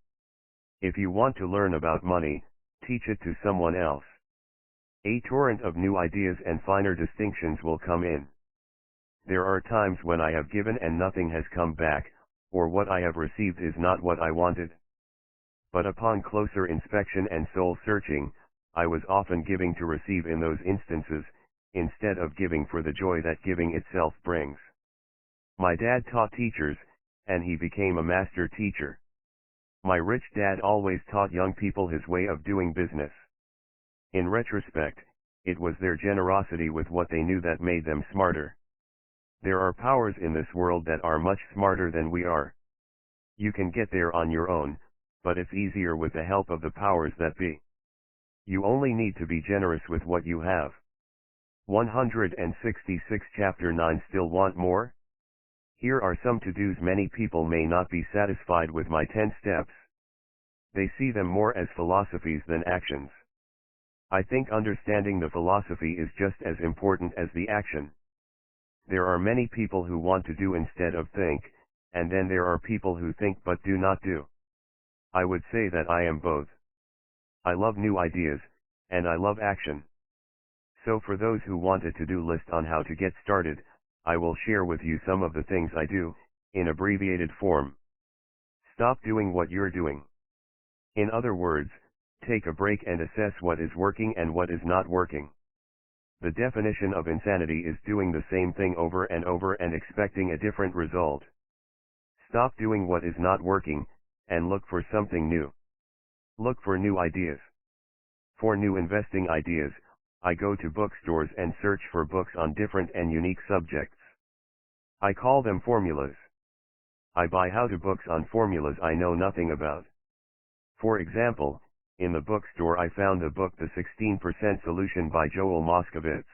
Speaker 1: If you want to learn about money, teach it to someone else. A torrent of new ideas and finer distinctions will come in. There are times when I have given and nothing has come back, or what I have received is not what I wanted. But upon closer inspection and soul searching, I was often giving to receive in those instances, instead of giving for the joy that giving itself brings. My dad taught teachers, and he became a master teacher. My rich dad always taught young people his way of doing business. In retrospect, it was their generosity with what they knew that made them smarter. There are powers in this world that are much smarter than we are. You can get there on your own, but it's easier with the help of the powers that be. You only need to be generous with what you have. 166 Chapter 9 Still want more? Here are some to-dos. Many people may not be satisfied with my 10 steps. They see them more as philosophies than actions. I think understanding the philosophy is just as important as the action. There are many people who want to do instead of think, and then there are people who think but do not do. I would say that I am both. I love new ideas, and I love action. So for those who want a to-do list on how to get started, I will share with you some of the things I do, in abbreviated form. Stop doing what you're doing. In other words, take a break and assess what is working and what is not working. The definition of insanity is doing the same thing over and over and expecting a different result. Stop doing what is not working, and look for something new. Look for new ideas. For new investing ideas, I go to bookstores and search for books on different and unique subjects. I call them formulas. I buy how-to books on formulas I know nothing about. For example, in the bookstore I found the book The 16% Solution by Joel Moskowitz.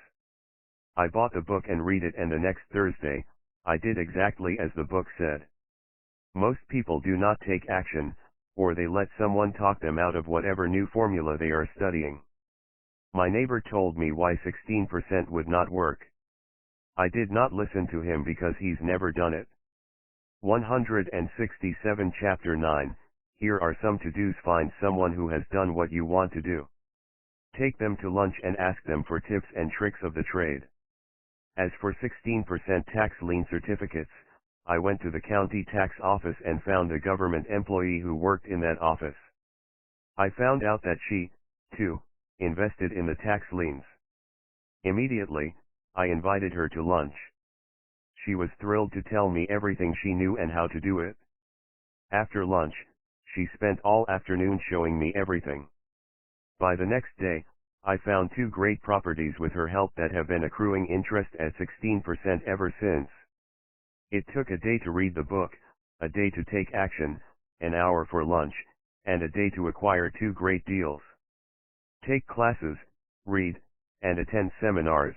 Speaker 1: I bought the book and read it, and the next Thursday, I did exactly as the book said. Most people do not take action, or they let someone talk them out of whatever new formula they are studying. My neighbor told me why 16% would not work. I did not listen to him because he's never done it. 167 Chapter 9, Here are some to-dos. Find someone who has done what you want to do. Take them to lunch and ask them for tips and tricks of the trade. As for 16% tax lien certificates, I went to the county tax office and found a government employee who worked in that office. I found out that she, too, invested in the tax liens. Immediately, I invited her to lunch. She was thrilled to tell me everything she knew and how to do it. After lunch, she spent all afternoon showing me everything. By the next day, I found 2 great properties with her help that have been accruing interest at 16% ever since. It took a day to read the book, a day to take action, an hour for lunch, and a day to acquire 2 great deals. Take classes, read, and attend seminars.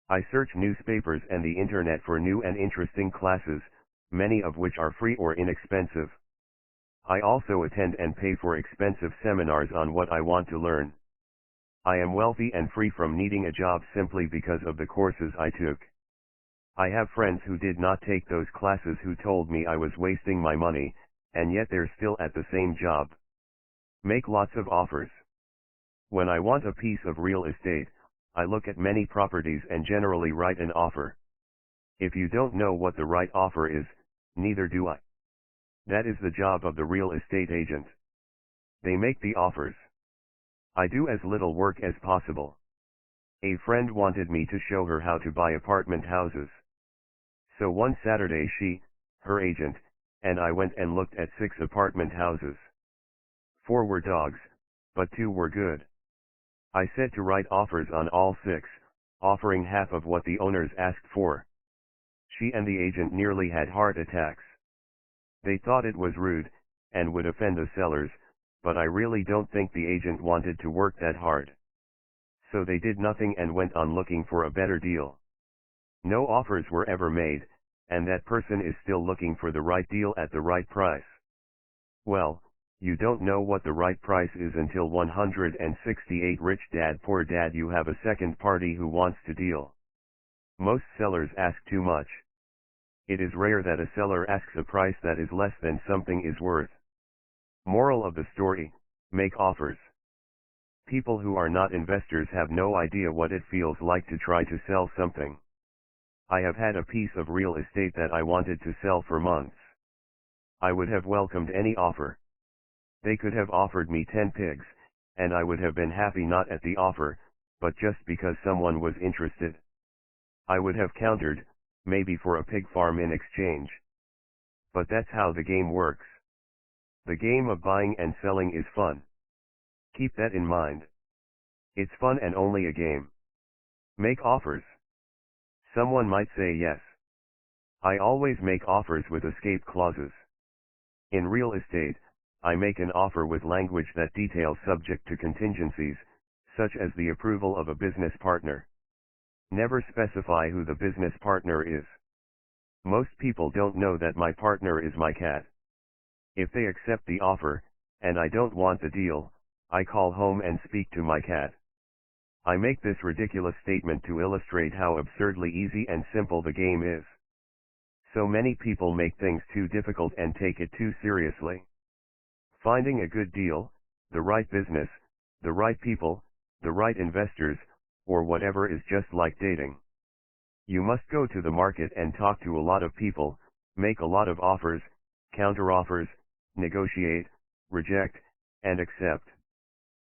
Speaker 1: I search newspapers and the internet for new and interesting classes, many of which are free or inexpensive. I also attend and pay for expensive seminars on what I want to learn. I am wealthy and free from needing a job simply because of the courses I took. I have friends who did not take those classes who told me I was wasting my money, and yet they're still at the same job. Make lots of offers. When I want a piece of real estate, I look at many properties and generally write an offer. If you don't know what the right offer is, neither do I. That is the job of the real estate agent. They make the offers. I do as little work as possible. A friend wanted me to show her how to buy apartment houses. So one Saturday she, her agent, and I went and looked at 6 apartment houses. 4 were dogs, but 2 were good. I said to write offers on all 6, offering half of what the owners asked for. She and the agent nearly had heart attacks. They thought it was rude, and would offend the sellers, but I really don't think the agent wanted to work that hard. So they did nothing and went on looking for a better deal. No offers were ever made, and that person is still looking for the right deal at the right price. Well, you don't know what the right price is until 168 Rich Dad Poor Dad. You have a second party who wants to deal. Most sellers ask too much. It is rare that a seller asks a price that is less than something is worth. Moral of the story: make offers. People who are not investors have no idea what it feels like to try to sell something. I have had a piece of real estate that I wanted to sell for months. I would have welcomed any offer. They could have offered me 10 pigs, and I would have been happy not at the offer, but just because someone was interested. I would have countered, maybe for a pig farm in exchange. But that's how the game works. The game of buying and selling is fun. Keep that in mind. It's fun and only a game. Make offers. Someone might say yes. I always make offers with escape clauses. In real estate, I make an offer with language that details subject to contingencies, such as the approval of a business partner. Never specify who the business partner is. Most people don't know that my partner is my cat. If they accept the offer, and I don't want the deal, I call home and speak to my cat. I make this ridiculous statement to illustrate how absurdly easy and simple the game is. So many people make things too difficult and take it too seriously. Finding a good deal, the right business, the right people, the right investors, or whatever is just like dating. You must go to the market and talk to a lot of people, make a lot of offers, counteroffers, negotiate, reject, and accept.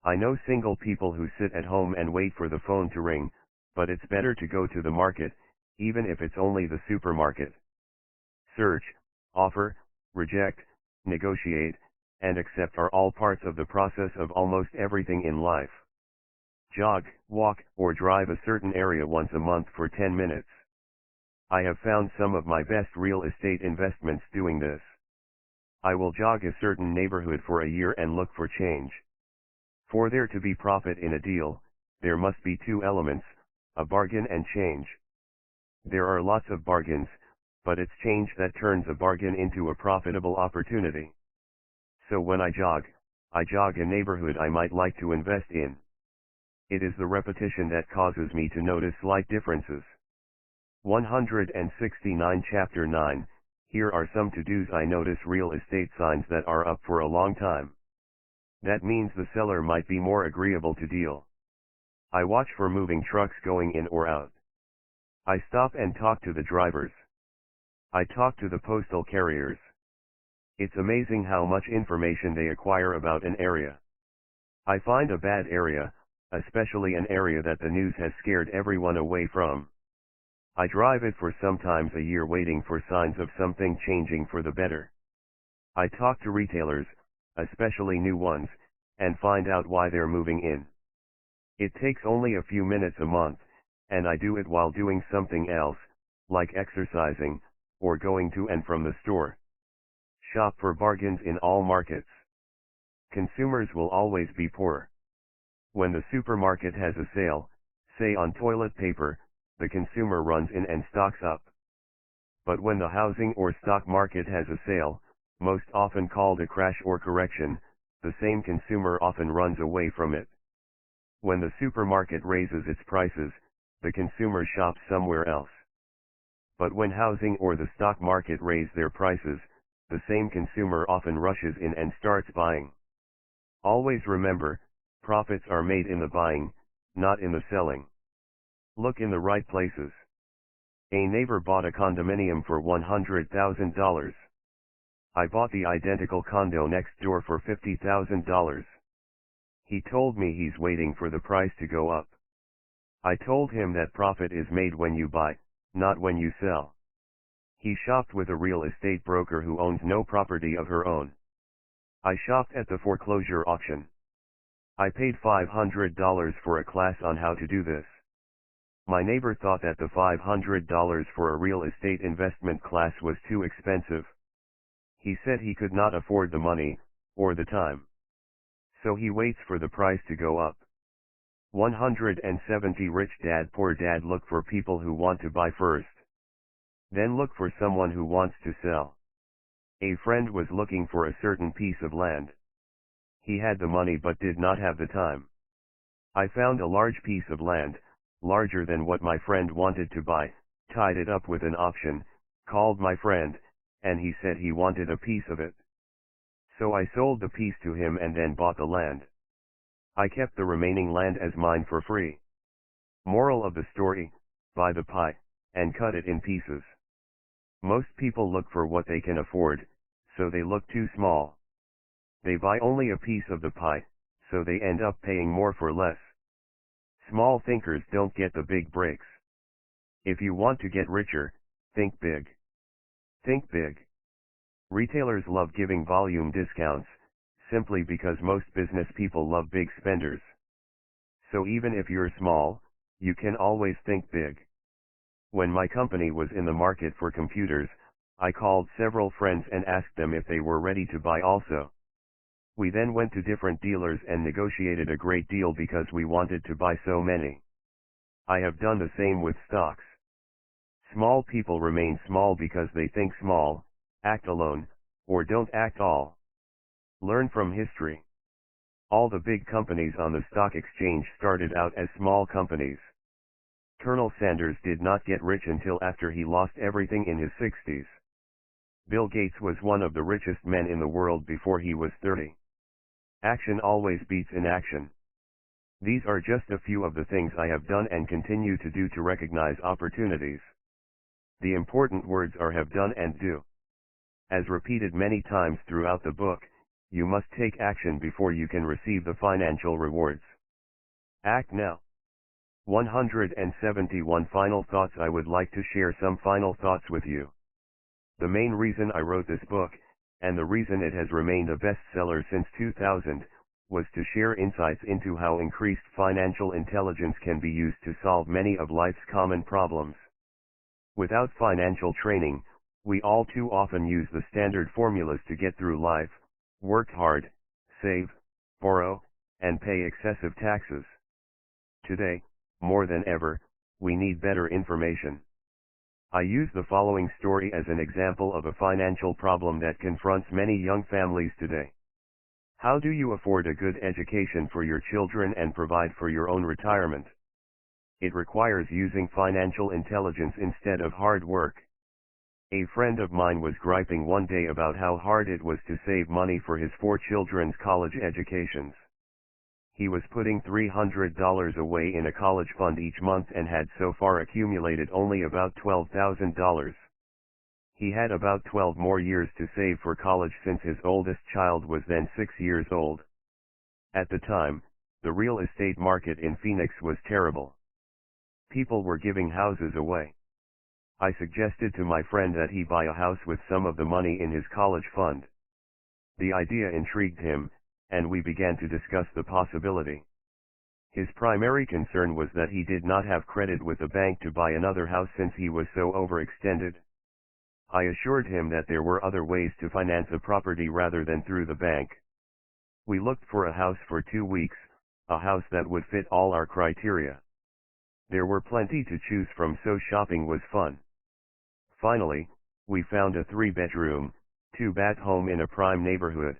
Speaker 1: I know single people who sit at home and wait for the phone to ring, but it's better to go to the market, even if it's only the supermarket. Search, offer, reject, negotiate, and accept are all parts of the process of almost everything in life. Jog, walk, or drive a certain area once a month for 10 minutes. I have found some of my best real estate investments doing this. I will jog a certain neighborhood for a year and look for change. For there to be profit in a deal, there must be 2 elements, a bargain and change. There are lots of bargains, but it's change that turns a bargain into a profitable opportunity. So when I jog a neighborhood I might like to invest in. It is the repetition that causes me to notice slight differences. 169 Chapter 9, Here are some to-dos. I notice real estate signs that are up for a long time. That means the seller might be more agreeable to deal. I watch for moving trucks going in or out. I stop and talk to the drivers. I talk to the postal carriers. It's amazing how much information they acquire about an area. I find a bad area, especially an area that the news has scared everyone away from. I drive it for sometimes a year waiting for signs of something changing for the better. I talk to retailers, especially new ones, and find out why they're moving in. It takes only a few minutes a month, and I do it while doing something else, like exercising, or going to and from the store. Shop for bargains in all markets. Consumers will always be poor. When the supermarket has a sale, say on toilet paper, the consumer runs in and stocks up. But when the housing or stock market has a sale, most often called a crash or correction, the same consumer often runs away from it. When the supermarket raises its prices, the consumer shops somewhere else. But when housing or the stock market raise their prices, the same consumer often rushes in and starts buying. Always remember, profits are made in the buying, not in the selling. Look in the right places. A neighbor bought a condominium for $100,000. I bought the identical condo next door for $50,000. He told me he's waiting for the price to go up. I told him that profit is made when you buy, not when you sell. He shopped with a real estate broker who owns no property of her own. I shopped at the foreclosure auction. I paid $500 for a class on how to do this. My neighbor thought that the $500 for a real estate investment class was too expensive. He said he could not afford the money, or the time. So he waits for the price to go up. 170 Rich Dad Poor Dad. Look for people who want to buy first. Then look for someone who wants to sell. A friend was looking for a certain piece of land. He had the money but did not have the time. I found a large piece of land, larger than what my friend wanted to buy, tied it up with an option, called my friend, and he said he wanted a piece of it. So I sold the piece to him and then bought the land. I kept the remaining land as mine for free. Moral of the story: buy the pie, and cut it in pieces. Most people look for what they can afford, so they look too small. They buy only a piece of the pie, so they end up paying more for less. Small thinkers don't get the big breaks. If you want to get richer, think big. Think big. Retailers love giving volume discounts, simply because most business people love big spenders. So even if you're small, you can always think big. When my company was in the market for computers, I called several friends and asked them if they were ready to buy also. We then went to different dealers and negotiated a great deal because we wanted to buy so many. I have done the same with stocks. Small people remain small because they think small, act alone, or don't act all. Learn from history. All the big companies on the stock exchange started out as small companies. Colonel Sanders did not get rich until after he lost everything in his 60s. Bill Gates was one of the richest men in the world before he was 30. Action always beats inaction. These are just a few of the things I have done and continue to do to recognize opportunities. The important words are have done and do. As repeated many times throughout the book, you must take action before you can receive the financial rewards. Act now. 171 Final thoughts. I would like to share some final thoughts with you. The main reason I wrote this book, and the reason it has remained a bestseller since 2000, was to share insights into how increased financial intelligence can be used to solve many of life's common problems. Without financial training, we all too often use the standard formulas to get through life: work hard, save, borrow, and pay excessive taxes. Today, more than ever, we need better information. I use the following story as an example of a financial problem that confronts many young families today. How do you afford a good education for your children and provide for your own retirement? It requires using financial intelligence instead of hard work. A friend of mine was griping one day about how hard it was to save money for his 4 children's college educations. He was putting $300 away in a college fund each month and had so far accumulated only about $12,000. He had about 12 more years to save for college since his oldest child was then 6 years old. At the time, the real estate market in Phoenix was terrible. People were giving houses away. I suggested to my friend that he buy a house with some of the money in his college fund. The idea intrigued him, and we began to discuss the possibility. His primary concern was that he did not have credit with the bank to buy another house since he was so overextended. I assured him that there were other ways to finance a property rather than through the bank. We looked for a house for 2 weeks, a house that would fit all our criteria. There were plenty to choose from, so shopping was fun. Finally, we found a 3-bedroom, 2-bath home in a prime neighborhood.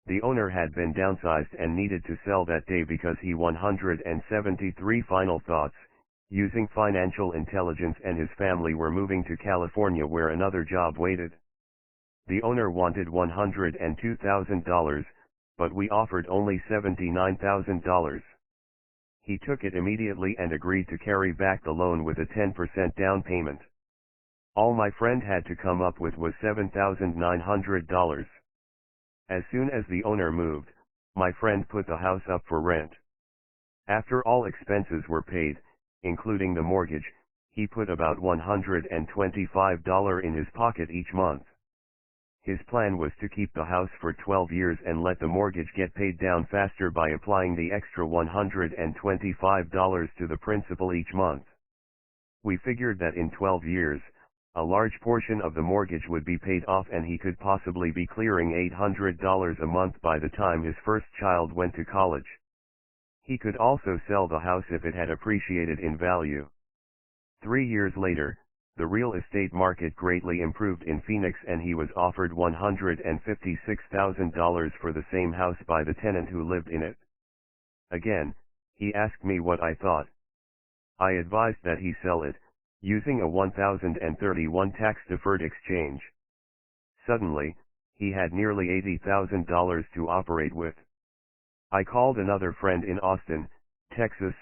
Speaker 1: The owner had been downsized and needed to sell that day because he 173 final thoughts, using financial intelligence, and his family were moving to California where another job waited. The owner wanted $102,000, but we offered only $79,000. He took it immediately and agreed to carry back the loan with a 10% down payment. All my friend had to come up with was $7,900. As soon as the owner moved, my friend put the house up for rent. After all expenses were paid, including the mortgage, he put about $125 in his pocket each month. His plan was to keep the house for 12 years and let the mortgage get paid down faster by applying the extra $125 to the principal each month. We figured that in 12 years, a large portion of the mortgage would be paid off and he could possibly be clearing $800 a month by the time his first child went to college. He could also sell the house if it had appreciated in value. 3 years later, the real estate market greatly improved in Phoenix and he was offered $156,000 for the same house by the tenant who lived in it. Again, he asked me what I thought. I advised that he sell it, using a 1031 tax-deferred exchange. Suddenly, he had nearly $80,000 to operate with. I called another friend in Austin, Texas,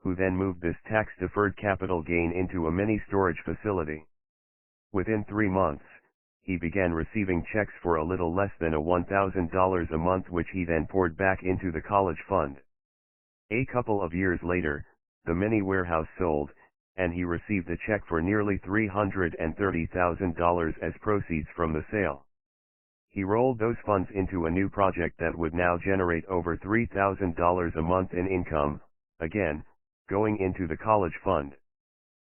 Speaker 1: who then moved this tax-deferred capital gain into a mini storage facility. Within 3 months, he began receiving checks for a little less than $1,000 a month, which he then poured back into the college fund. A couple of years later, the mini warehouse sold, and he received a check for nearly $330,000 as proceeds from the sale. He rolled those funds into a new project that would now generate over $3,000 a month in income, again, going into the college fund.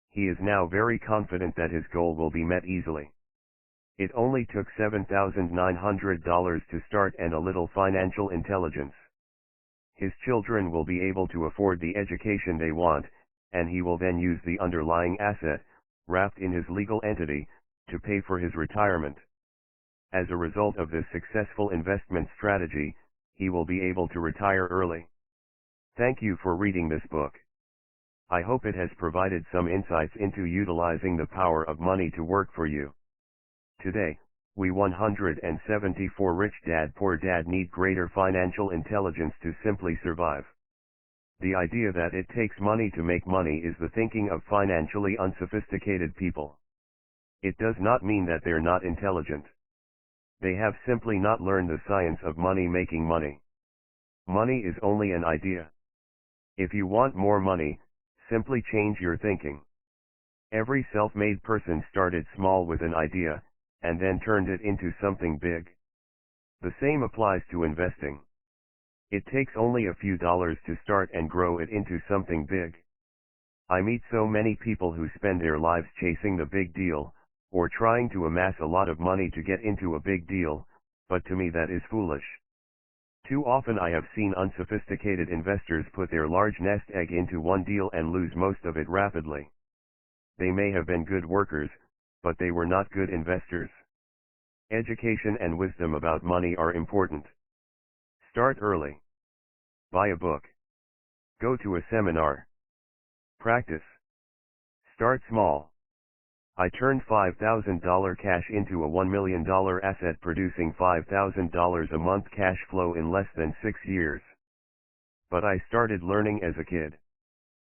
Speaker 1: He is now very confident that his goal will be met easily. It only took $7,900 to start and a little financial intelligence. His children will be able to afford the education they want, and he will then use the underlying asset, wrapped in his legal entity, to pay for his retirement. As a result of this successful investment strategy, he will be able to retire early. Thank you for reading this book. I hope it has provided some insights into utilizing the power of money to work for you. Today, we 174 Rich Dad Poor Dad need greater financial intelligence to simply survive. The idea that it takes money to make money is the thinking of financially unsophisticated people. It does not mean that they're not intelligent. They have simply not learned the science of making money. Money is only an idea. If you want more money, simply change your thinking. Every self-made person started small with an idea, and then turned it into something big. The same applies to investing. It takes only a few dollars to start and grow it into something big. I meet so many people who spend their lives chasing the big deal, or trying to amass a lot of money to get into a big deal, but to me that is foolish. Too often I have seen unsophisticated investors put their large nest egg into one deal and lose most of it rapidly. They may have been good workers, but they were not good investors. Education and wisdom about money are important. Start early. Buy a book. Go to a seminar. Practice. Start small. I turned $5,000 cash into a $1 million asset, producing $5,000 a month cash flow in less than 6 years. But I started learning as a kid.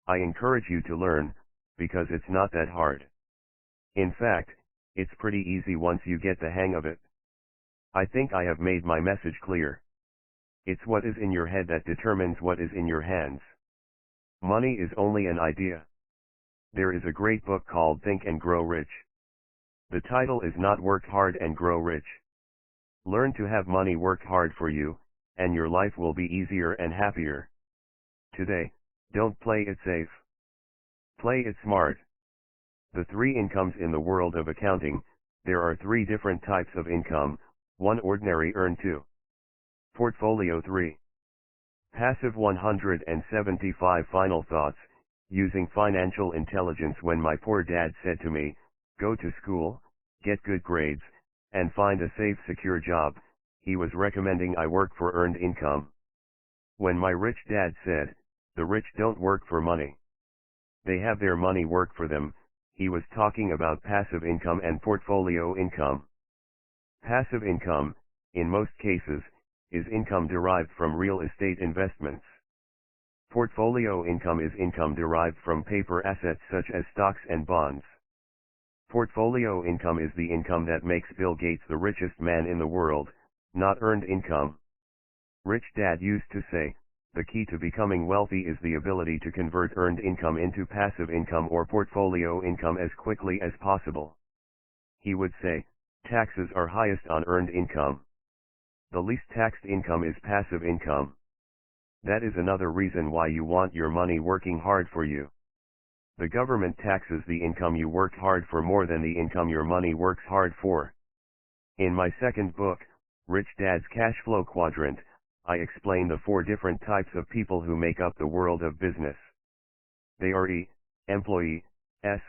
Speaker 1: I encourage you to learn, because it's not that hard. In fact, it's pretty easy once you get the hang of it. I think I have made my message clear. It's what is in your head that determines what is in your hands. Money is only an idea. There is a great book called Think and Grow Rich. The title is not Work Hard and Grow Rich. Learn to have money work hard for you, and your life will be easier and happier. Today, don't play it safe. Play it smart. The 3 incomes in the world of accounting. There are 3 different types of income, 1 ordinary, earned 2 Portfolio 3. Passive 175 Final thoughts. Using financial intelligence. When my poor dad said to me, "Go to school, get good grades, and find a safe secure job," he was recommending I work for earned income. When my rich dad said, "The rich don't work for money. They have their money work for them," he was talking about passive income and portfolio income. Passive income, in most cases, is income derived from real estate investments. Portfolio income is income derived from paper assets such as stocks and bonds. Portfolio income is the income that makes Bill Gates the richest man in the world, not earned income. Rich Dad used to say, the key to becoming wealthy is the ability to convert earned income into passive income or portfolio income as quickly as possible. He would say, taxes are highest on earned income. The least taxed income is passive income. That is another reason why you want your money working hard for you. The government taxes the income you worked hard for more than the income your money works hard for. In my second book, Rich Dad's Cash Flow Quadrant, I explain the 4 different types of people who make up the world of business. They are E, employee, S,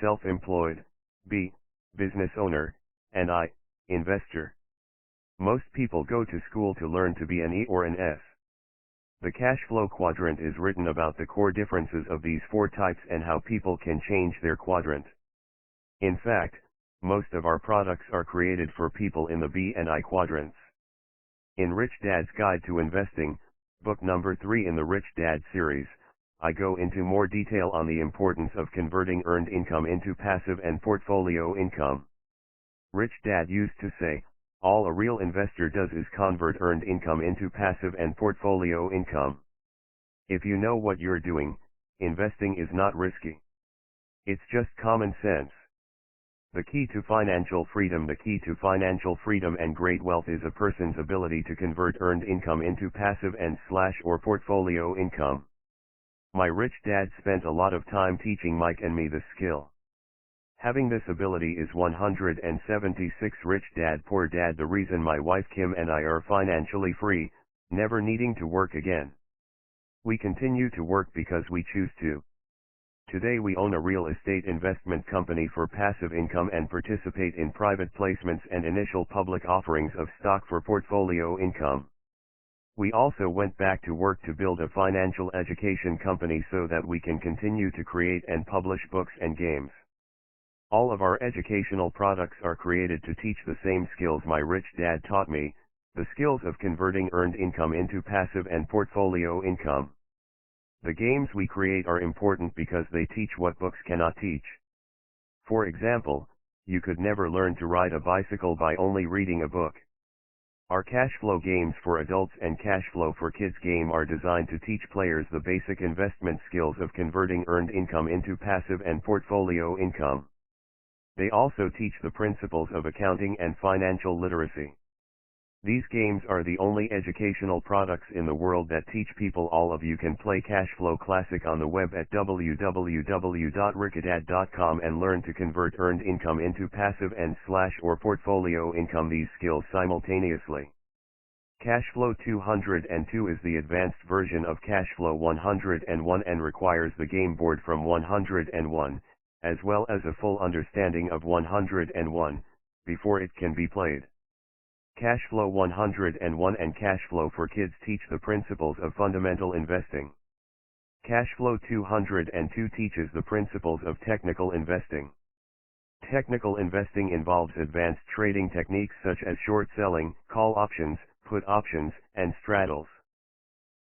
Speaker 1: self-employed, B, business owner, and I, investor. Most people go to school to learn to be an E or an S. The cash flow quadrant is written about the core differences of these 4 types and how people can change their quadrant. In fact, most of our products are created for people in the B and I quadrants. In Rich Dad's Guide to Investing, book number 3 in the Rich Dad series, I go into more detail on the importance of converting earned income into passive and portfolio income. Rich Dad used to say, all a real investor does is convert earned income into passive and portfolio income. If you know what you're doing, investing is not risky. It's just common sense. The key to financial freedom. The key to financial freedom and great wealth is a person's ability to convert earned income into passive and/or portfolio income. My rich dad spent a lot of time teaching Mike and me this skill. Having this ability is 176. Rich Dad Poor Dad. The reason my wife Kim and I are financially free, never needing to work again. We continue to work because we choose to. Today we own a real estate investment company for passive income and participate in private placements and initial public offerings of stock for portfolio income. We also went back to work to build a financial education company so that we can continue to create and publish books and games. All of our educational products are created to teach the same skills my rich dad taught me, the skills of converting earned income into passive and portfolio income. The games we create are important because they teach what books cannot teach. For example, you could never learn to ride a bicycle by only reading a book. Our cash flow games for adults and cash flow for kids game are designed to teach players the basic investment skills of converting earned income into passive and portfolio income. They also teach the principles of accounting and financial literacy. These games are the only educational products in the world that teach people. All of you can play Cashflow Classic on the web at www.rickadad.com and learn to convert earned income into passive and/or portfolio income. These skills simultaneously. Cashflow 202 is the advanced version of Cashflow 101 and requires the game board from 101, as well as a full understanding of 101, before it can be played. Cashflow 101 and Cashflow for Kids teach the principles of fundamental investing. Cashflow 202 teaches the principles of technical investing. Technical investing involves advanced trading techniques such as short selling, call options, put options, and straddles.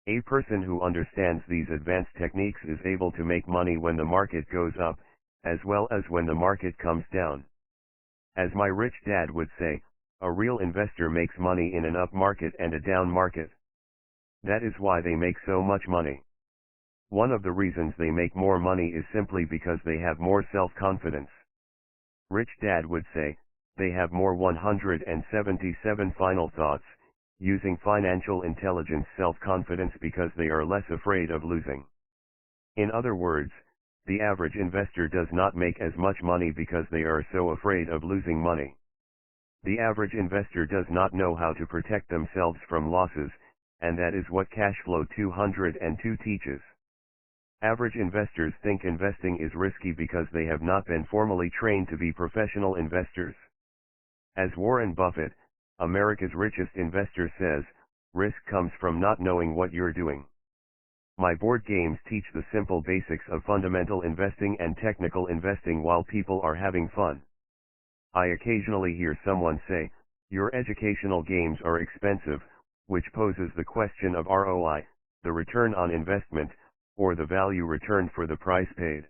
Speaker 1: A person who understands these advanced techniques is able to make money when the market goes up, as well as when the market comes down. As my rich dad would say, a real investor makes money in an up market and a down market. That is why they make so much money. One of the reasons they make more money is simply because they have more self-confidence. Rich Dad would say, they have more 177 final thoughts, using financial intelligence self-confidence because they are less afraid of losing. In other words, the average investor does not make as much money because they are so afraid of losing money. The average investor does not know how to protect themselves from losses, and that is what Cashflow 202 teaches. Average investors think investing is risky because they have not been formally trained to be professional investors. As Warren Buffett, America's richest investor, says, risk comes from not knowing what you're doing. My board games teach the simple basics of fundamental investing and technical investing while people are having fun. I occasionally hear someone say, your educational games are expensive, which poses the question of ROI, the return on investment, or the value returned for the price paid.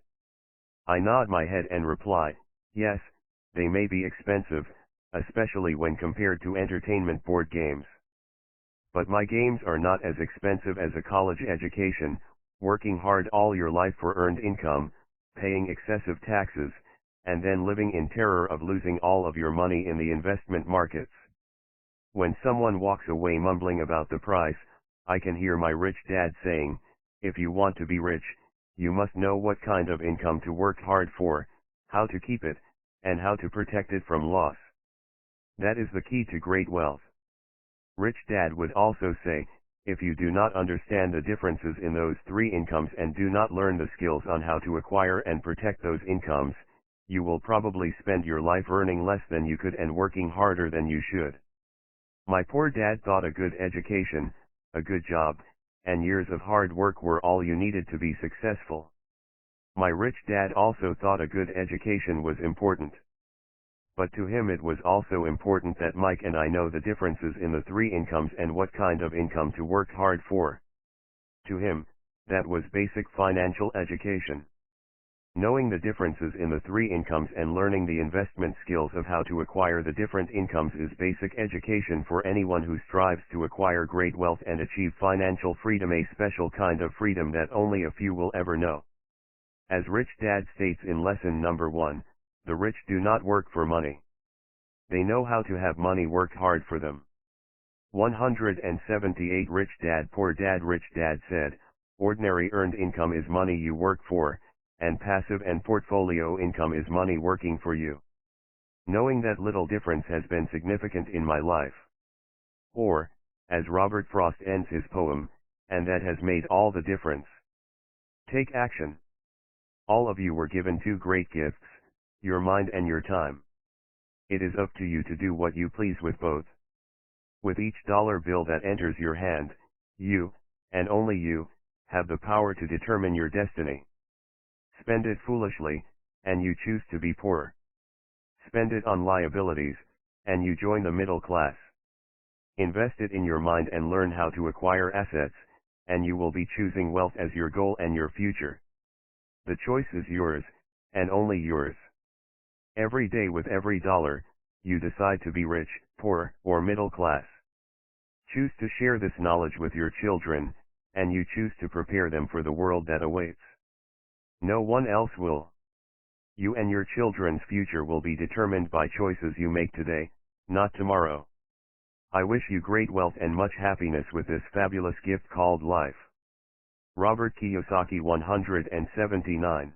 Speaker 1: I nod my head and reply, yes, they may be expensive, especially when compared to entertainment board games. But my games are not as expensive as a college education, working hard all your life for earned income, paying excessive taxes, and then living in terror of losing all of your money in the investment markets. When someone walks away mumbling about the price, I can hear my rich dad saying, if you want to be rich, you must know what kind of income to work hard for, how to keep it, and how to protect it from loss. That is the key to great wealth. Rich Dad would also say, if you do not understand the differences in those three incomes and do not learn the skills on how to acquire and protect those incomes, you will probably spend your life earning less than you could and working harder than you should. My poor dad thought a good education, a good job, and years of hard work were all you needed to be successful. My rich dad also thought a good education was important. But to him it was also important that Mike and I know the differences in the three incomes and what kind of income to work hard for. To him, that was basic financial education. Knowing the differences in the three incomes and learning the investment skills of how to acquire the different incomes is basic education for anyone who strives to acquire great wealth and achieve financial freedom, a special kind of freedom that only a few will ever know. As Rich Dad states in lesson number 1, the rich do not work for money. They know how to have money work hard for them. 178 Rich Dad Poor Dad. Rich Dad said, ordinary earned income is money you work for, and passive and portfolio income is money working for you. Knowing that little difference has been significant in my life. Or, as Robert Frost ends his poem, and that has made all the difference. Take action. All of you were given two great gifts, your mind and your time. It is up to you to do what you please with both. With each dollar bill that enters your hand, you, and only you, have the power to determine your destiny. Spend it foolishly, and you choose to be poor. Spend it on liabilities, and you join the middle class. Invest it in your mind and learn how to acquire assets, and you will be choosing wealth as your goal and your future. The choice is yours, and only yours. Every day with every dollar, you decide to be rich, poor, or middle class. Choose to share this knowledge with your children, and you choose to prepare them for the world that awaits. No one else will. You and your children's future will be determined by choices you make today, not tomorrow. I wish you great wealth and much happiness with this fabulous gift called life. Robert Kiyosaki 179